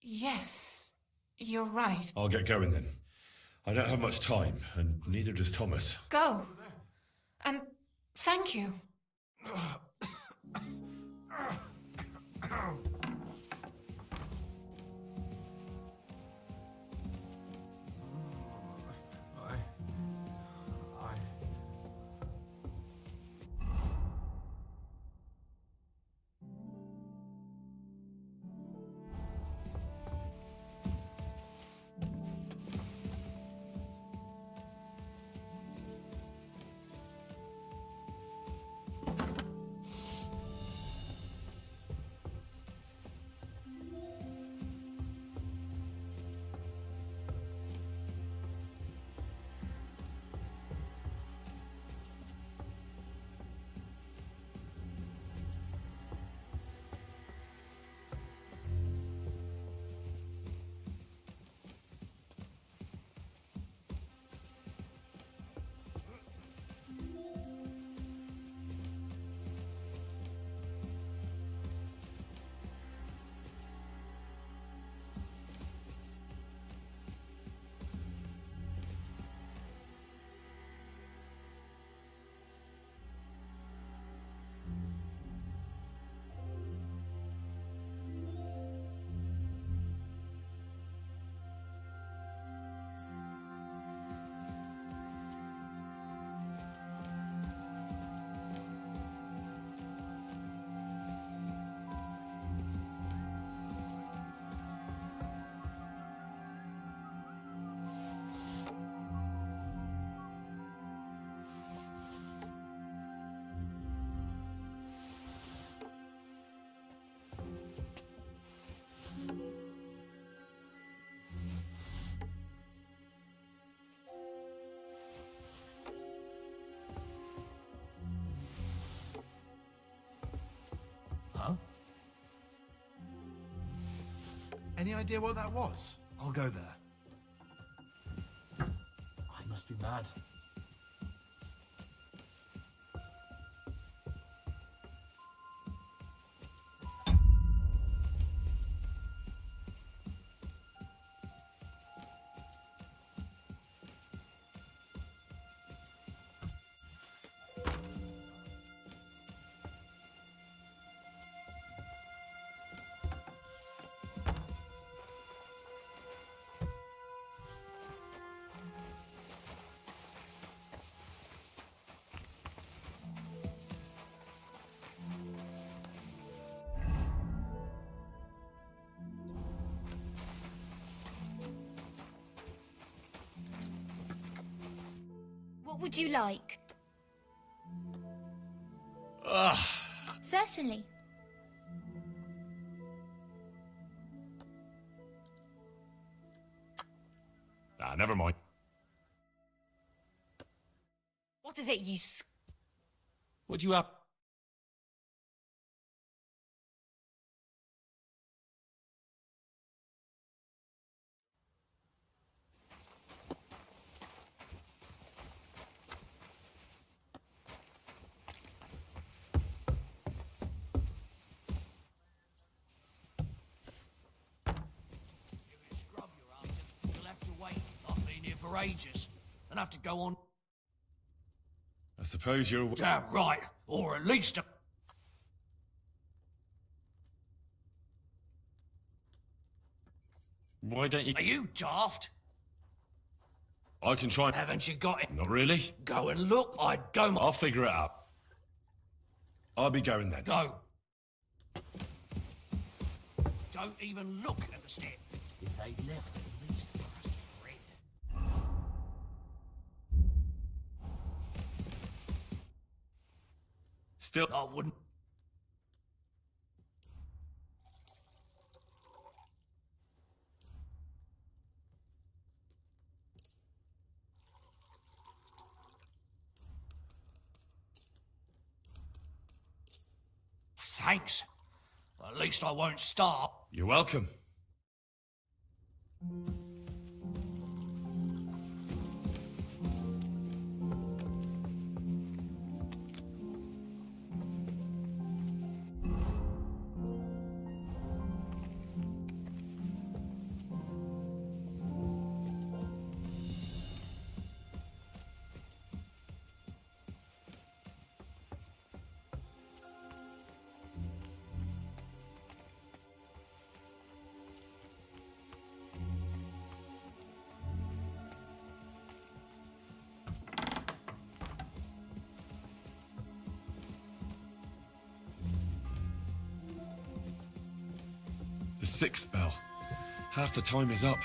Yes, you're right. I'll get going then. I don't have much time, and neither does Thomas. Go. And thank you. Huh? Any idea what that was? I'll go there. I must be mad. What would you like? Ugh. Certainly. Ah, never mind. What is it, you What you up? You'll have to wait. I've been here for ages. And have to go on. I suppose you're... Damn right. Or at least a... Why don't you... Are you daft? I can try... Haven't you got it? Not really. Go and look. I'd go... I'll figure it out. I'll be going then. Go. Don't even look at the step. If they'd left at least a crust of bread. Still... I wouldn't... Thanks. At least I won't starve. You're welcome. sixth bell. Half the time is up.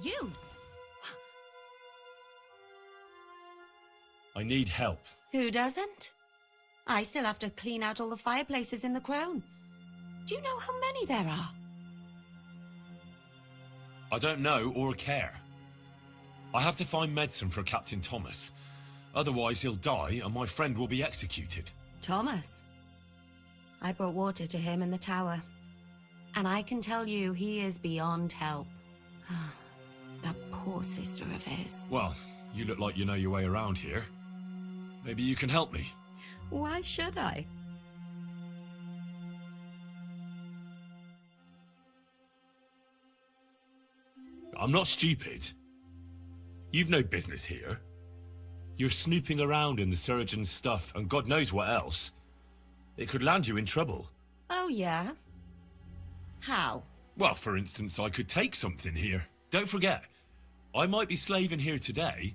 You? I need help. Who doesn't? I still have to clean out all the fireplaces in the crown. Do you know how many there are? I don't know or care. I have to find medicine for Captain Thomas. Otherwise he'll die and my friend will be executed. Thomas. I brought water to him in the tower. And I can tell you he is beyond help. That poor sister of his. Well, you look like you know your way around here. Maybe you can help me. Why should I? I'm not stupid. You've no business here. You're snooping around in the surgeon's stuff and God knows what else. It could land you in trouble. Oh, yeah? How? Well, for instance, I could take something here. Don't forget, I might be slaving here today,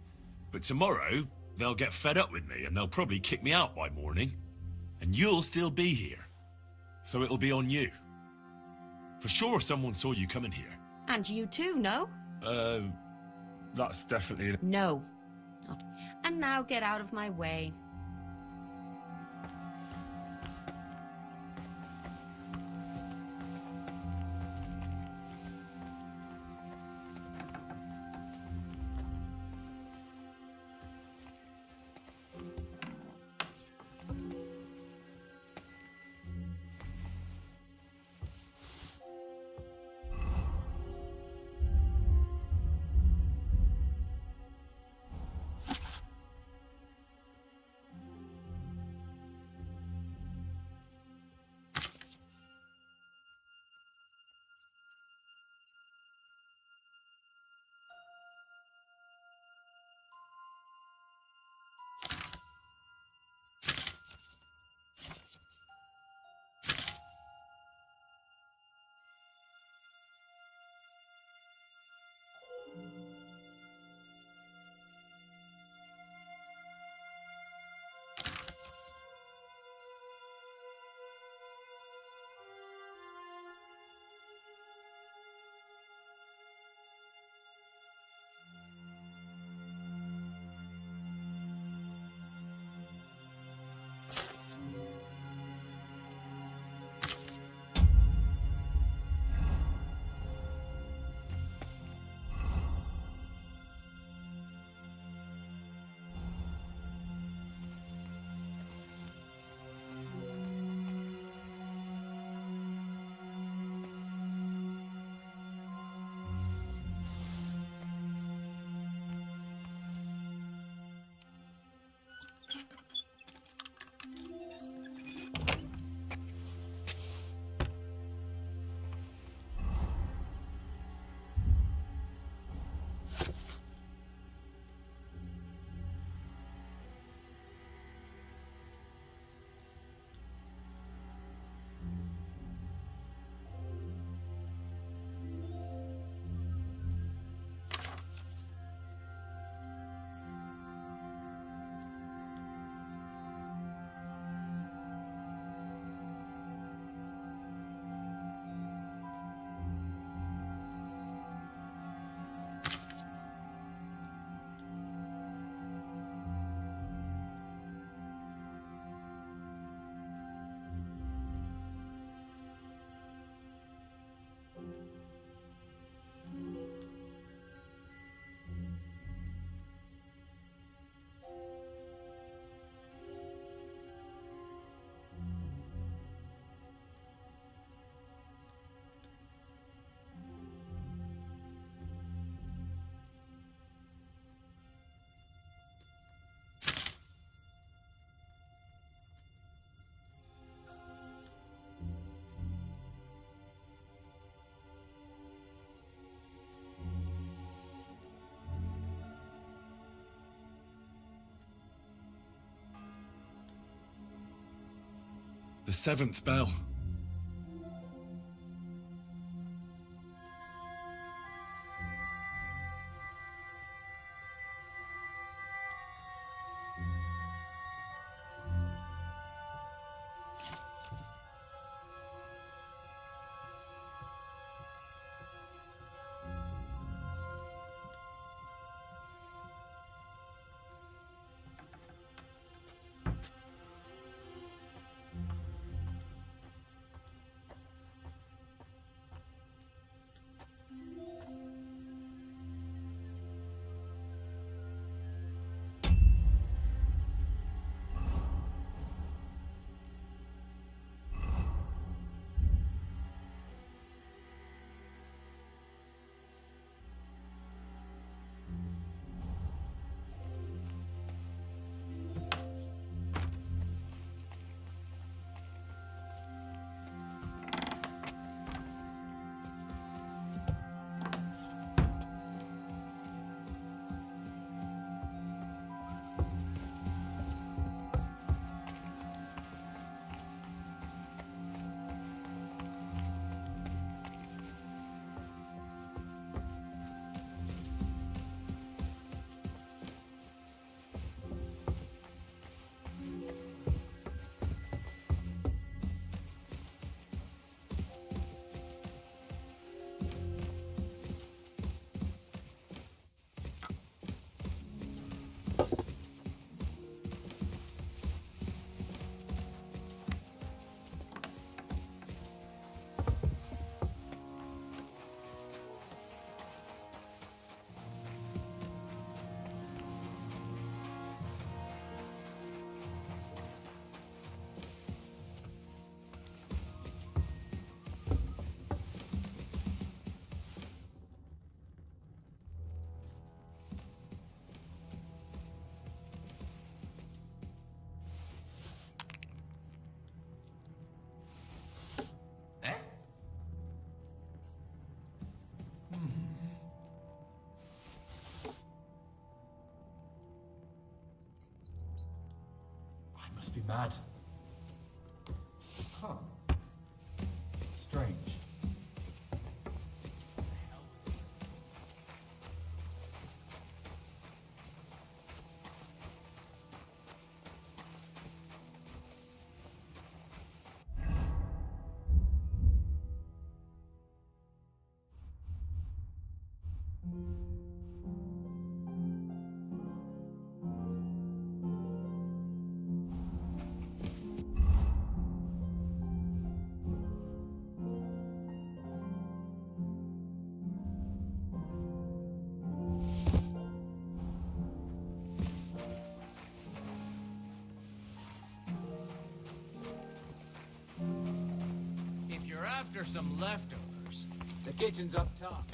but tomorrow they'll get fed up with me and they'll probably kick me out by morning. And you'll still be here. So it'll be on you. For sure someone saw you coming here. And you too, no? That's definitely... No. And now get out of my way. The 7th bell. I must be mad. Huh. Strange. If you're after some leftovers, the kitchen's up top.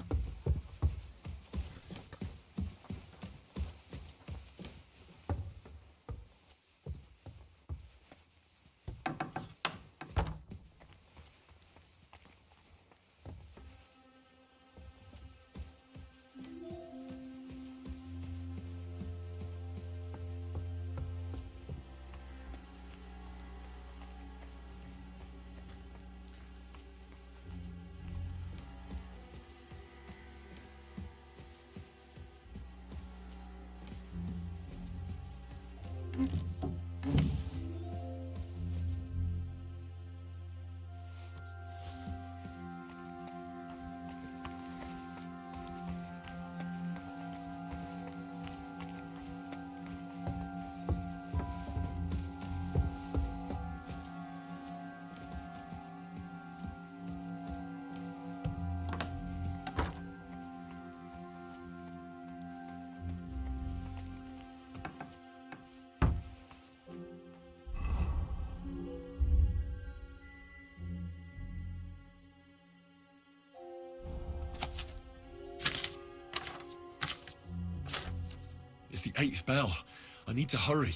It's the 8th bell. I need to hurry.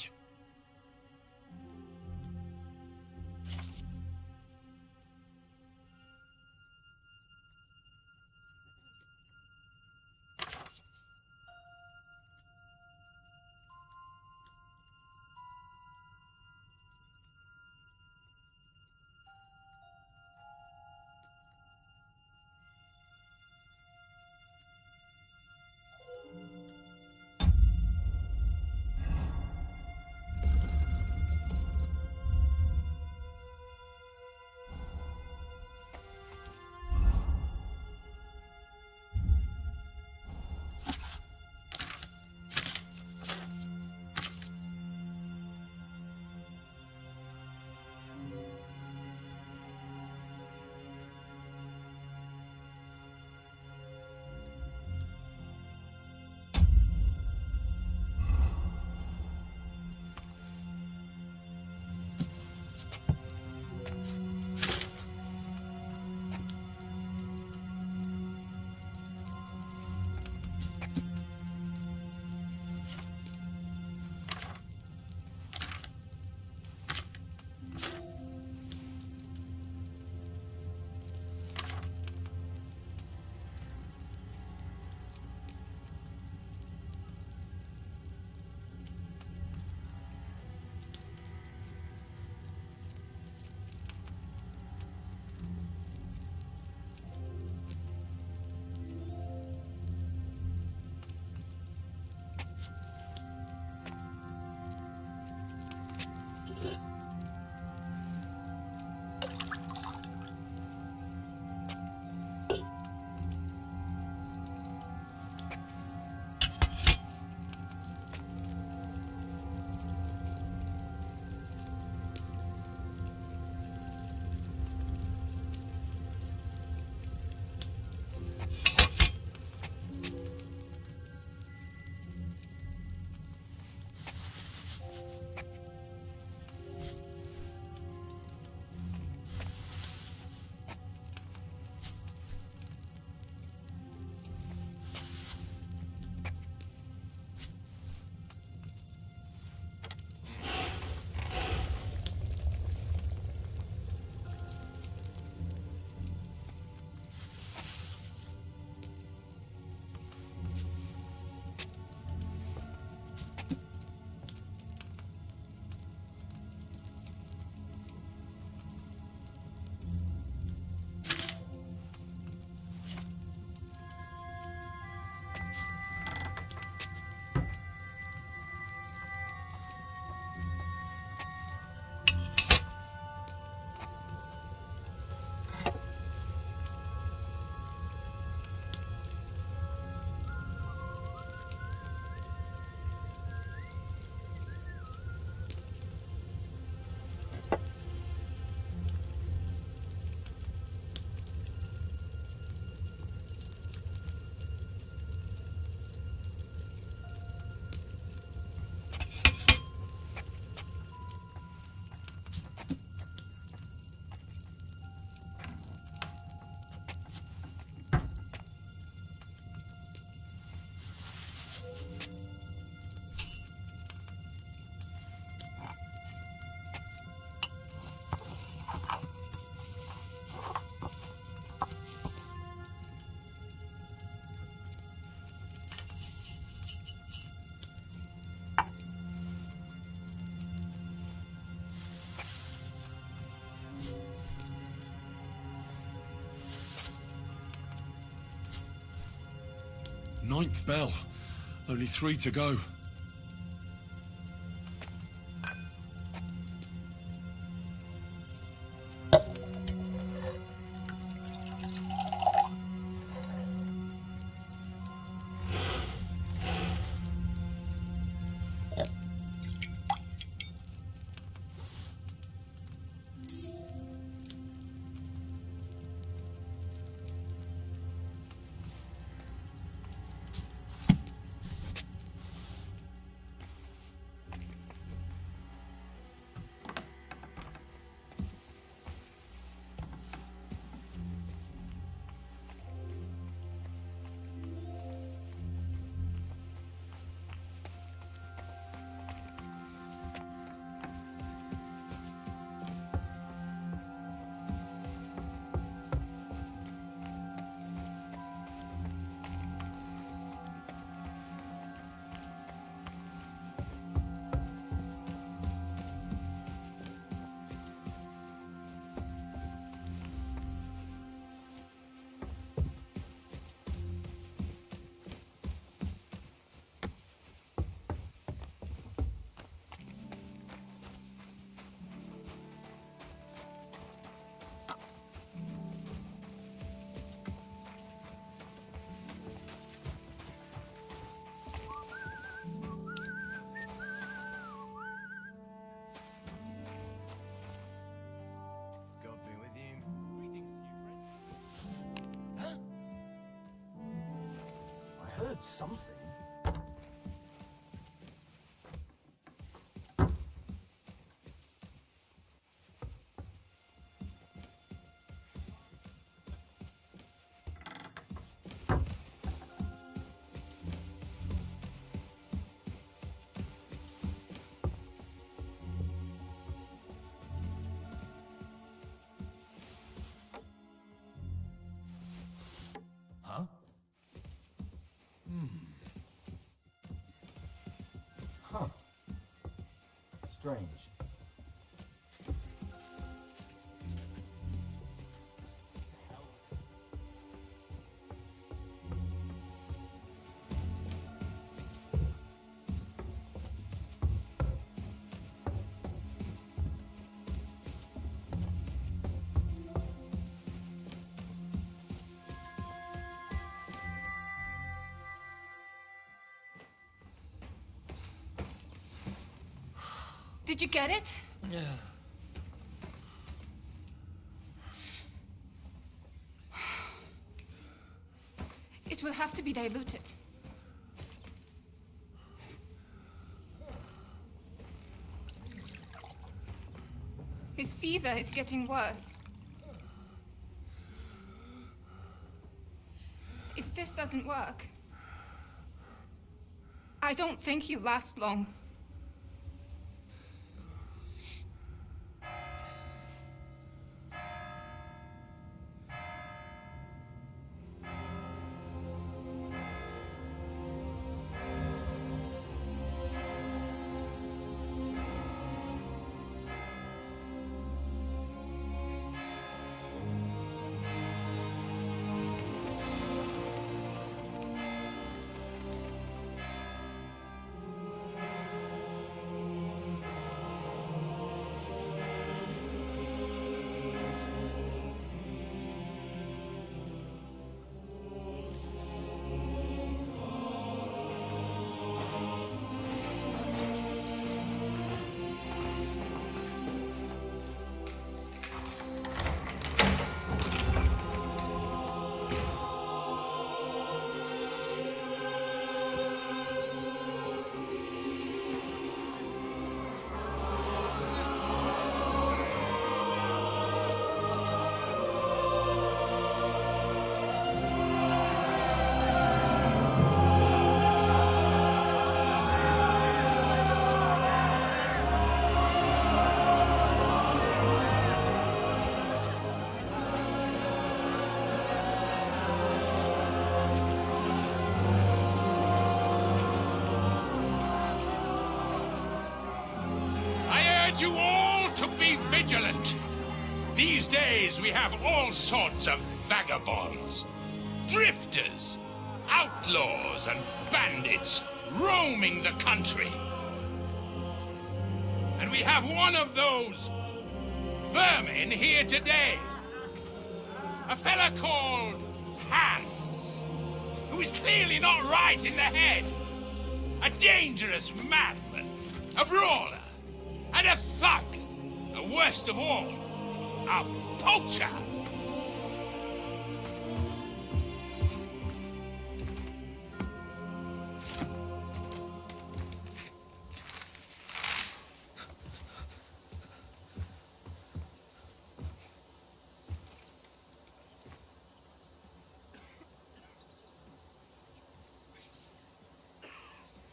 9th bell. Only 3 to go. Heard something. Huh? Huh. Strange. Did you get it? Yeah. It will have to be diluted. His fever is getting worse. If this doesn't work, I don't think he'll last long. You all to be vigilant. These days we have all sorts of vagabonds, drifters, outlaws and bandits roaming the country. And we have one of those vermin here today. A fella called Hans, who is clearly not right in the head. A dangerous madman, a brawler, and a thug. And worst of all, a poacher.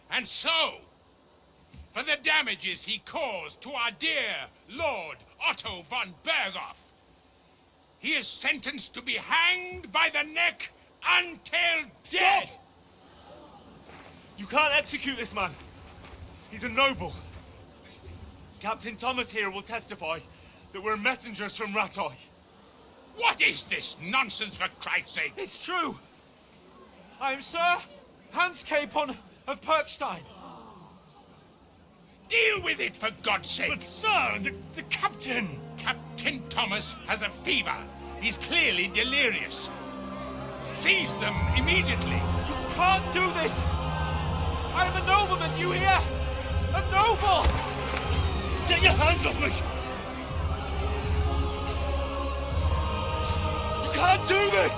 And so, for the damages he caused to our dear Lord Otto von Berghoff, he is sentenced to be hanged by the neck until dead! Stop! You can't execute this man. He's a noble. Captain Thomas here will testify that we're messengers from Ratoi. What is this nonsense, for Christ's sake? It's true. I am Sir Hans Capon of Perkstein. Deal with it, for God's sake! But, sir, the captain... Captain Thomas has a fever. He's clearly delirious. Seize them immediately. You can't do this! I am a nobleman, do you hear? A noble! Get your hands off me! You can't do this!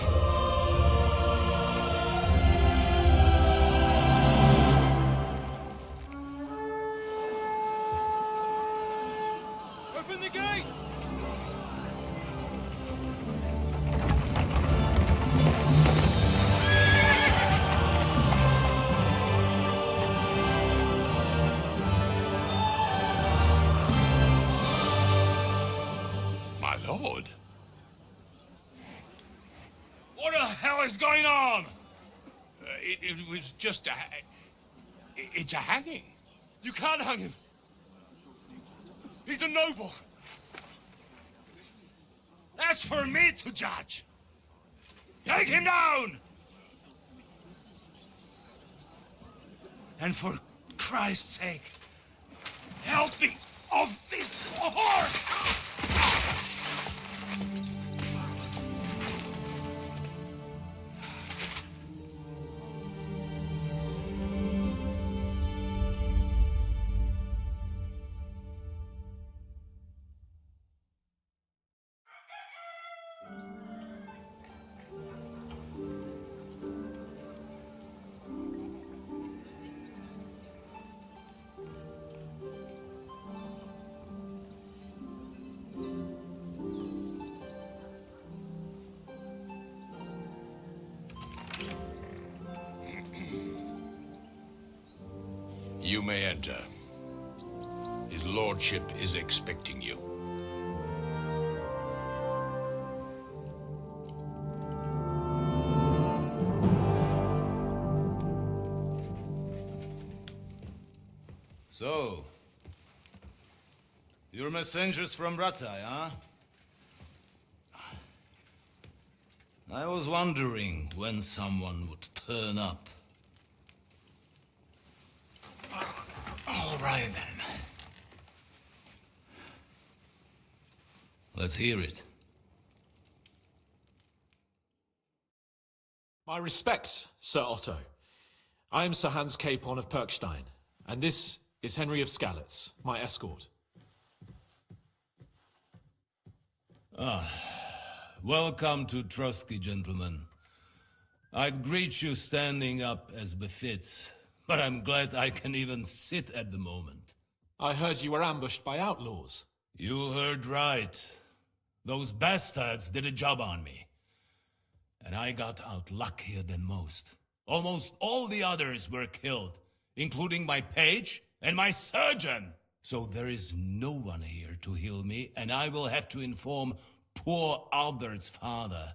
Open the gates! My lord. What the hell is going on? It was just a... It's a hanging. You can't hang him. He's a noble. That's for me to judge. Take him down! And for Christ's sake, help me off this horse! You may enter. His lordship is expecting you. So, you're messengers from Ratai, huh? I was wondering when someone would turn up. All right, then. Let's hear it. My respects, Sir Otto. I am Sir Hans Capon of Perkstein, and this is Henry of Skalitz, my escort. Welcome to Trotsky, gentlemen. I'd greet you standing up as befits, but I'm glad I can even sit at the moment. I heard you were ambushed by outlaws. You heard right. Those bastards did a job on me. And I got out luckier than most. Almost all the others were killed, including my page and my surgeon. So there is no one here to heal me, and I will have to inform poor Albert's father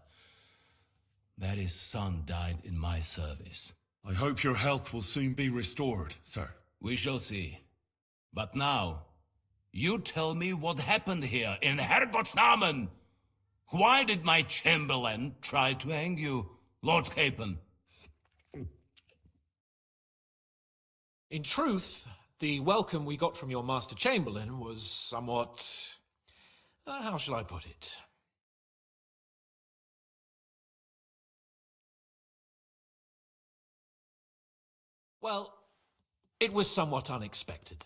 that his son died in my service. I hope your health will soon be restored, sir. We shall see. But now, you tell me what happened here in Herrgottsnamen. Why did my chamberlain try to hang you, Lord Capon? In truth, the welcome we got from your Master Chamberlain was somewhat... how shall I put it? Well, it was somewhat unexpected.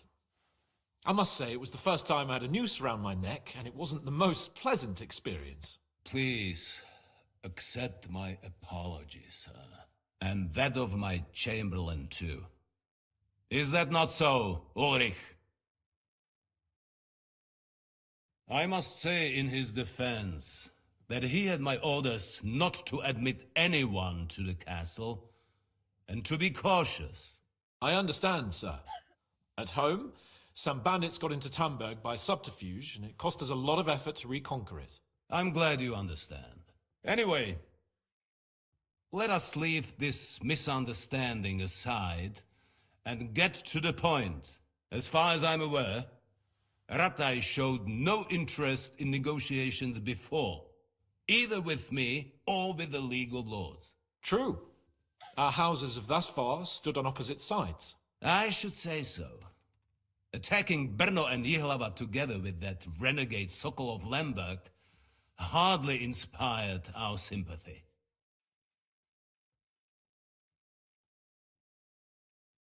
I must say, it was the first time I had a noose around my neck, and it wasn't the most pleasant experience. Please, accept my apologies, sir. And that of my Chamberlain, too. Is that not so, Ulrich? I must say in his defense that he had my orders not to admit anyone to the castle, and to be cautious. I understand, sir. At home, some bandits got into Tamberg by subterfuge, and it cost us a lot of effort to reconquer it. I'm glad you understand. Anyway, let us leave this misunderstanding aside and get to the point. As far as I'm aware, Ratai showed no interest in negotiations before, either with me or with the League of Lords. True. Our houses have thus far stood on opposite sides. I should say so. Attacking Brno and Jihlava together with that renegade Sokol of Lemberg hardly inspired our sympathy.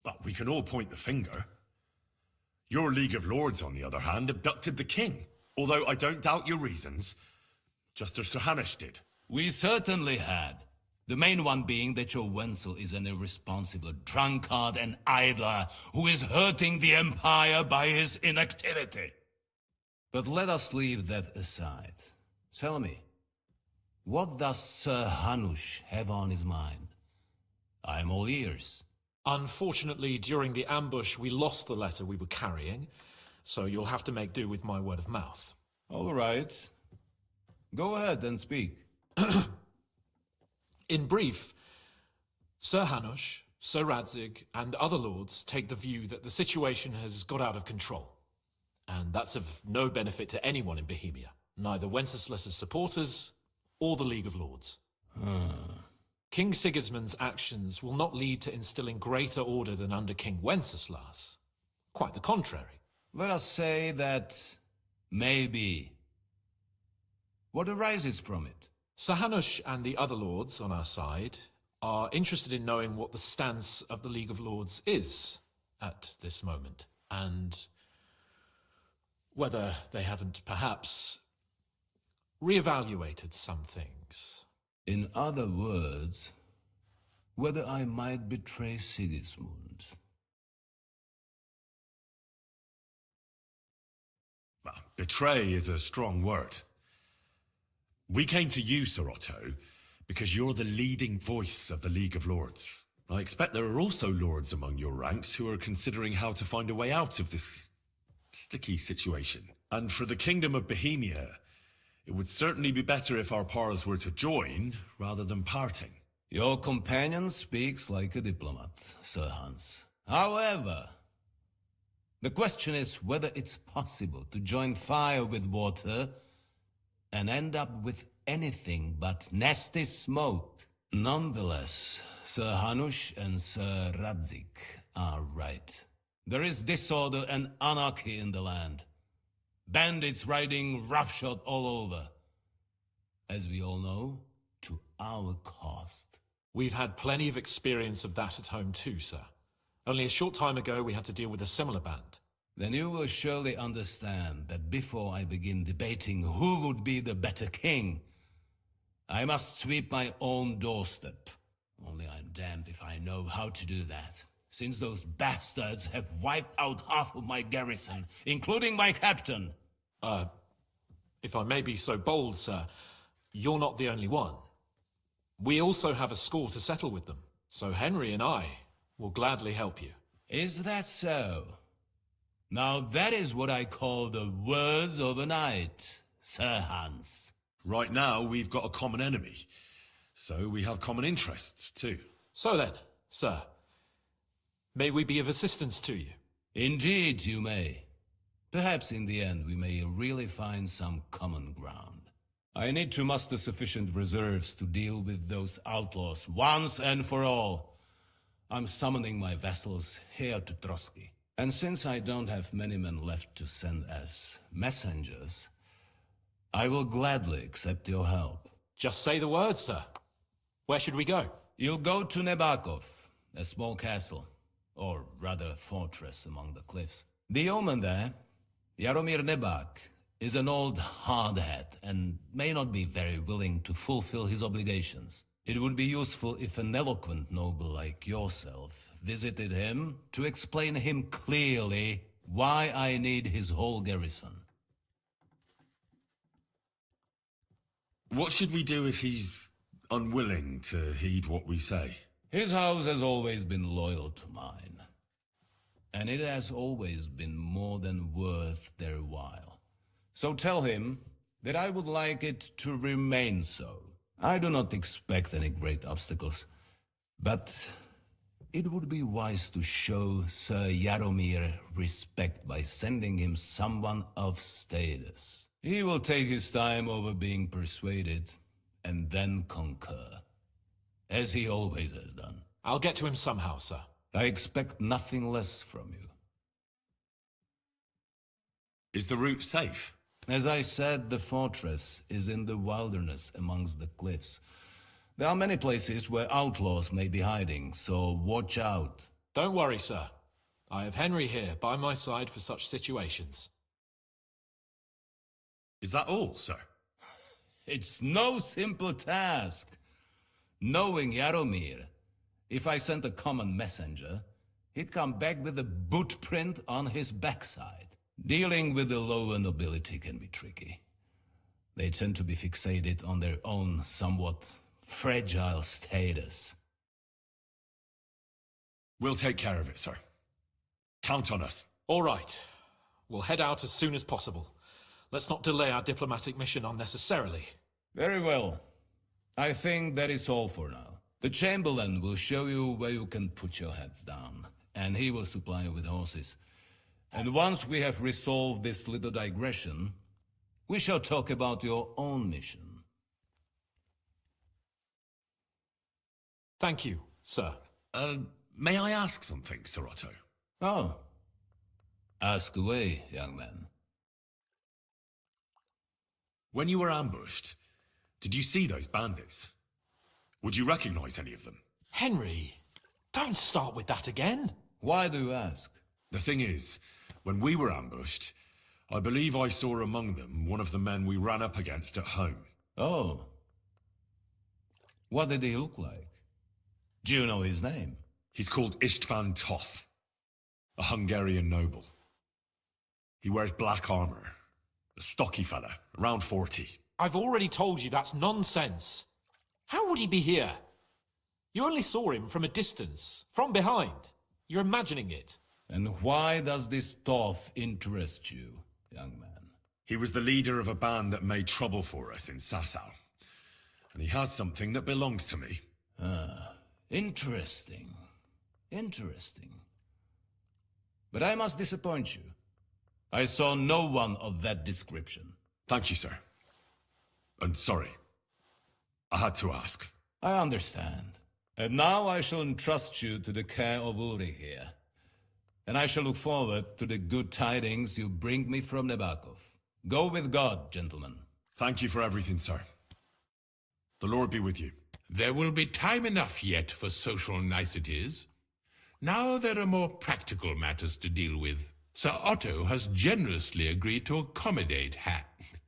But we can all point the finger. Your League of Lords, on the other hand, abducted the king. Although I don't doubt your reasons, just as Sir Hanush did. We certainly had. The main one being that your Wenzel is an irresponsible drunkard and idler who is hurting the Empire by his inactivity. But let us leave that aside. Tell me, what does Sir Hanush have on his mind? I am all ears. Unfortunately, during the ambush, we lost the letter we were carrying, so you'll have to make do with my word of mouth. All right. Go ahead and speak. In brief, Sir Hanush, Sir Radzig, and other lords take the view that the situation has got out of control. And that's of no benefit to anyone in Bohemia, neither Wenceslas's supporters or the League of Lords. King Sigismund's actions will not lead to instilling greater order than under King Wenceslas. Quite the contrary. Let us say that maybe. What arises from it? Sir Hanush and the other lords on our side are interested in knowing what the stance of the League of Lords is at this moment, and whether they haven't perhaps reevaluated some things. In other words, whether I might betray Sigismund. Well, betray is a strong word. We came to you, Sir Otto, because you're the leading voice of the League of Lords. I expect there are also lords among your ranks who are considering how to find a way out of this sticky situation. And for the Kingdom of Bohemia, it would certainly be better if our powers were to join rather than parting. Your companion speaks like a diplomat, Sir Hans. However, the question is whether it's possible to join fire with water and end up with anything but nasty smoke. Nonetheless, Sir Hanush and Sir Radzig are right. There is disorder and anarchy in the land. Bandits riding roughshod all over. As we all know, to our cost. We've had plenty of experience of that at home too, sir. Only a short time ago we had to deal with a similar band. Then you will surely understand that before I begin debating who would be the better king, I must sweep my own doorstep. Only I'm damned if I know how to do that, since those bastards have wiped out half of my garrison, including my captain. If I may be so bold, sir, you're not the only one. We also have a score to settle with them, so Henry and I will gladly help you. Is that so? Now that is what I call the words of a knight, Sir Hans. Right now, we've got a common enemy, so we have common interests too. So then, sir, may we be of assistance to you? Indeed, you may. Perhaps in the end we may really find some common ground. I need to muster sufficient reserves to deal with those outlaws once and for all. I'm summoning my vessels here to Trotsky. And since I don't have many men left to send as messengers, I will gladly accept your help. Just say the word, sir. Where should we go? You'll go to Nebakov, a small castle, or rather a fortress among the cliffs. The yeoman there, Jaromir Nebak, is an old hardhat and may not be very willing to fulfill his obligations. It would be useful if an eloquent noble like yourself visited him to explain him clearly why I need his whole garrison. What should we do if he's unwilling to heed what we say? His house has always been loyal to mine, and it has always been more than worth their while. So tell him that I would like it to remain so. I do not expect any great obstacles, but it would be wise to show Sir Jaromir respect by sending him someone of status. He will take his time over being persuaded, and then concur, as he always has done. I'll get to him somehow, sir. I expect nothing less from you. Is the route safe? As I said, the fortress is in the wilderness amongst the cliffs. There are many places where outlaws may be hiding, so watch out. Don't worry, sir. I have Henry here by my side for such situations. Is that all, sir? It's no simple task. Knowing Jaromir, if I sent a common messenger, he'd come back with a boot print on his backside. Dealing with the lower nobility can be tricky. They tend to be fixated on their own somewhat fragile status. We'll take care of it, sir. Count on us. All right. We'll head out as soon as possible. Let's not delay our diplomatic mission unnecessarily. Very well. I think that is all for now. The Chamberlain will show you where you can put your heads down, and he will supply you with horses. And once we have resolved this little digression, we shall talk about your own mission. Thank you, sir. May I ask something, Sir Otto? Oh. Ask away, young man. When you were ambushed, did you see those bandits? Would you recognize any of them? Henry, don't start with that again. Why do you ask? The thing is, when we were ambushed, I believe I saw among them one of the men we ran up against at home. Oh. What did he look like? Do you know his name? He's called István Toth, a Hungarian noble. He wears black armor, a stocky fella, around 40. I've already told you that's nonsense. How would he be here? You only saw him from a distance, from behind. You're imagining it. And why does this Toth interest you, young man? He was the leader of a band that made trouble for us in Sasau. And he has something that belongs to me. Ah, interesting. Interesting. But I must disappoint you. I saw no one of that description. Thank you, sir. And sorry. I had to ask. I understand. And now I shall entrust you to the care of Ulrich here. And I shall look forward to the good tidings you bring me from Nebakov. Go with God, gentlemen. Thank you for everything, sir. The Lord be with you. There will be time enough yet for social niceties. Now there are more practical matters to deal with. Sir Otto has generously agreed to accommodate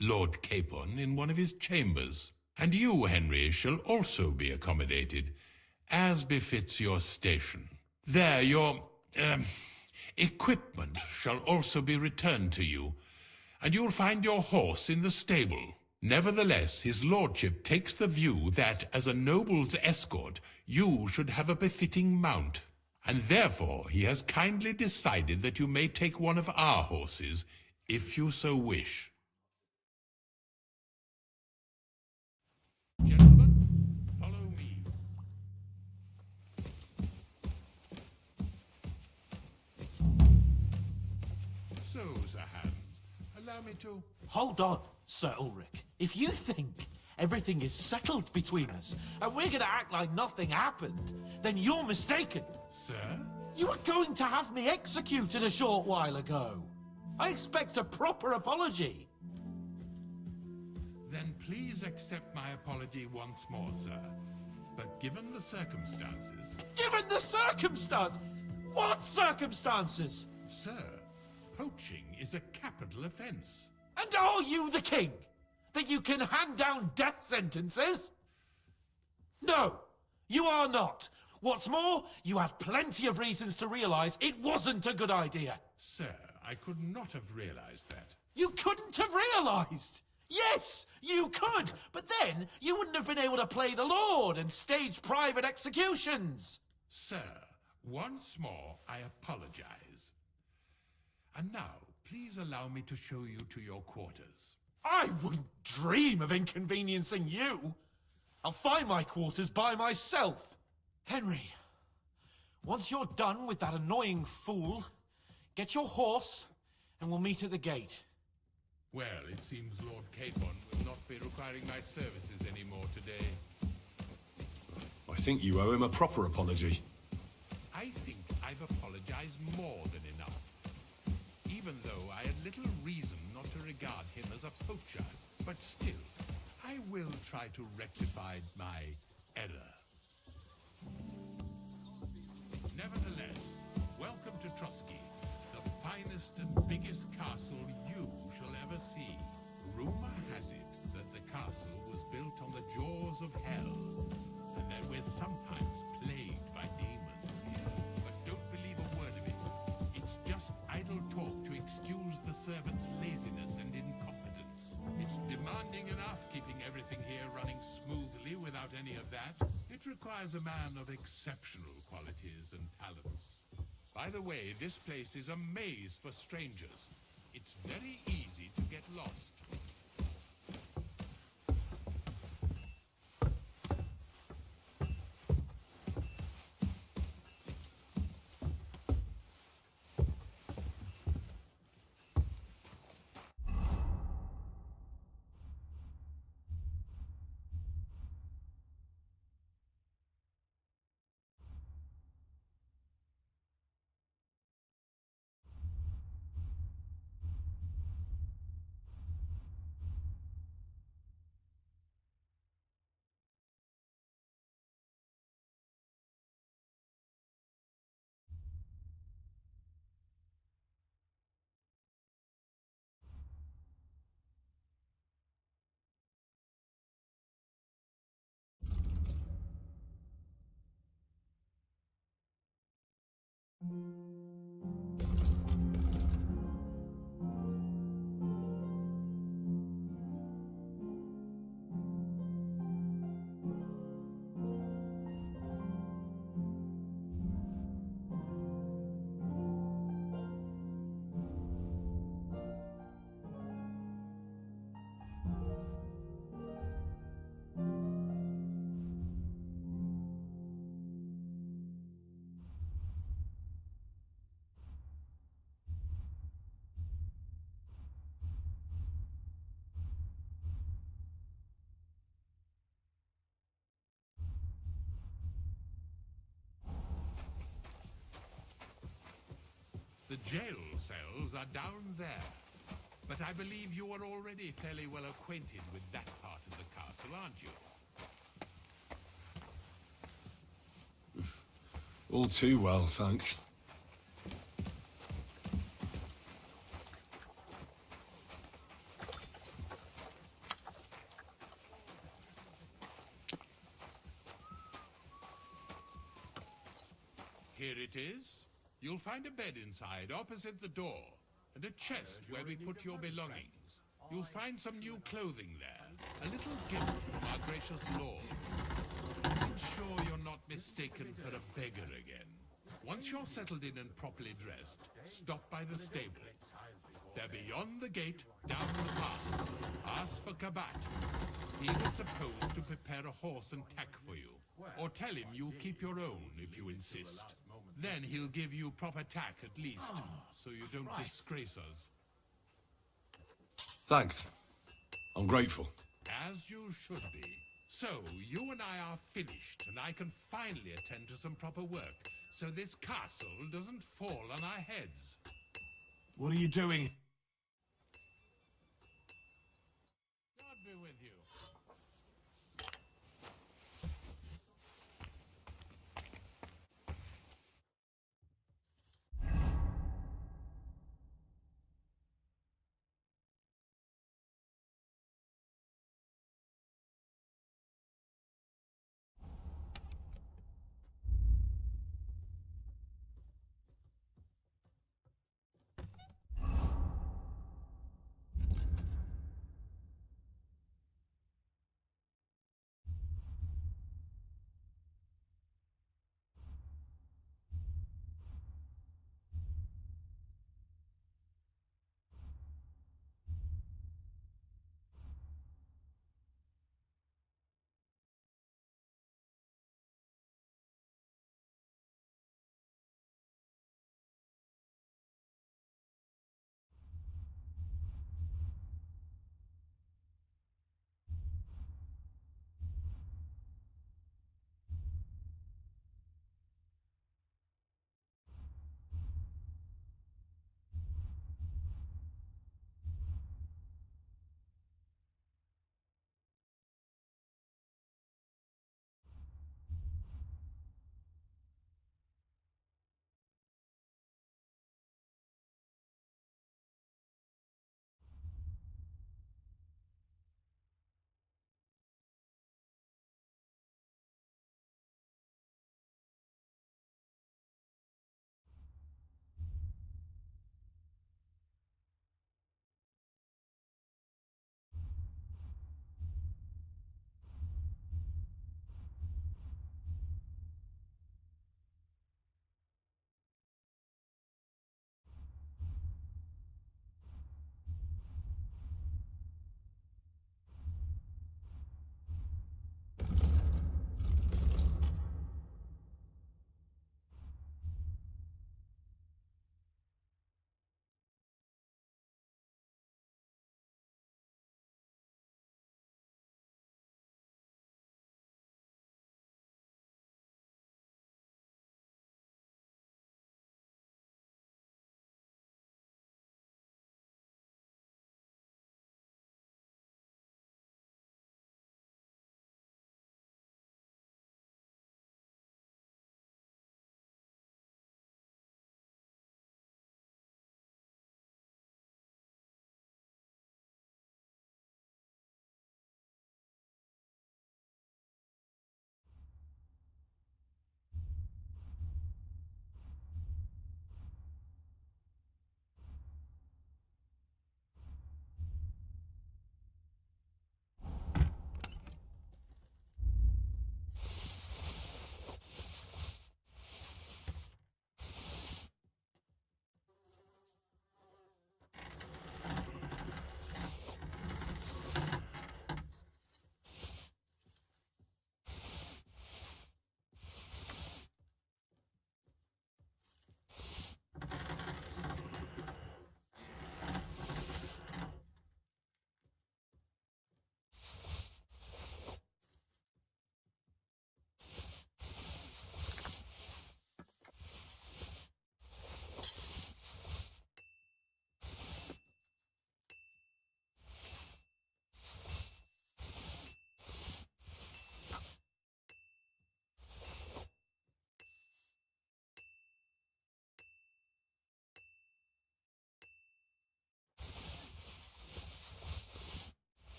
Lord Capon in one of his chambers. And you, Henry, shall also be accommodated, as befits your station. There, your equipment shall also be returned to you, and you'll find your horse in the stable. Nevertheless, his lordship takes the view that, as a noble's escort, you should have a befitting mount, and therefore he has kindly decided that you may take one of our horses, if you so wish. Gentlemen, follow me. So, Sir Hans, allow me to... Hold on, Sir Ulrich. If you think everything is settled between us, and we're gonna act like nothing happened, then you're mistaken. Sir? You were going to have me executed a short while ago. I expect a proper apology. Then please accept my apology once more, sir. But given the circumstances... Given the circumstance? What circumstances? Sir, poaching is a capital offence. And are you the king? That you can hand down death sentences? No, you are not. What's more, you had plenty of reasons to realise it wasn't a good idea. Sir, I could not have realised that. You couldn't have realised? Yes, you could, but then you wouldn't have been able to play the Lord and stage private executions. Sir, once more, I apologise. And now, please allow me to show you to your quarters. I wouldn't dream of inconveniencing you. I'll find my quarters by myself. Henry, once you're done with that annoying fool, get your horse and we'll meet at the gate. Well, it seems Lord Capon will not be requiring my services anymore today. I think you owe him a proper apology. I think I've apologized more than enough. Even though I had little reason not to regard him as a poacher, but still, I will try to rectify my error. Nevertheless, welcome to Trusky, the finest and biggest castle you shall ever see. Rumor has it that the castle was built on the jaws of hell, and that we're sometimes plagued by demons here. But don't believe a word of it. It's just idle talk to excuse the servants' laziness and incompetence. It's demanding enough keeping everything here running smoothly without any of that. It requires a man of exceptional qualities and talents. By the way, this place is a maze for strangers. It's very easy to get lost. The jail cells are down there. But I believe you are already fairly well acquainted with that part of the castle, aren't you? All too well, thanks. Here it is. You'll find a bed inside, opposite the door, and a chest where we put your belongings. You'll find some new clothing there, a little gift from our gracious Lord. Make sure you're not mistaken for a beggar again. Once you're settled in and properly dressed, stop by the stable. They're beyond the gate, down the path. Ask for Kabat. He was supposed to prepare a horse and tack for you. Or tell him you'll keep your own if you insist. Then he'll give you proper tack at least, so you don't disgrace us. Thanks. I'm grateful. As you should be. So, you and I are finished, and I can finally attend to some proper work, so this castle doesn't fall on our heads. What are you doing? God be with you.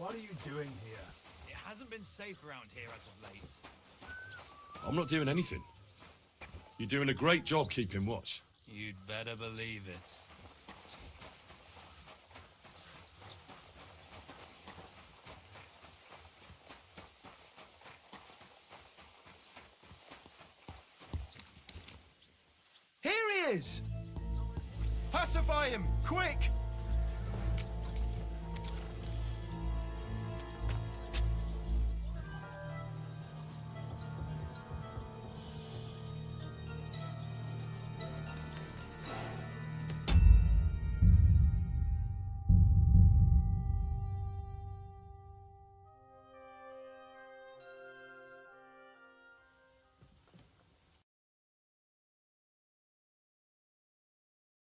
What are you doing here? It hasn't been safe around here as of late. I'm not doing anything. You're doing a great job keeping watch. You'd better believe it. Here he is! Pacify him, quick!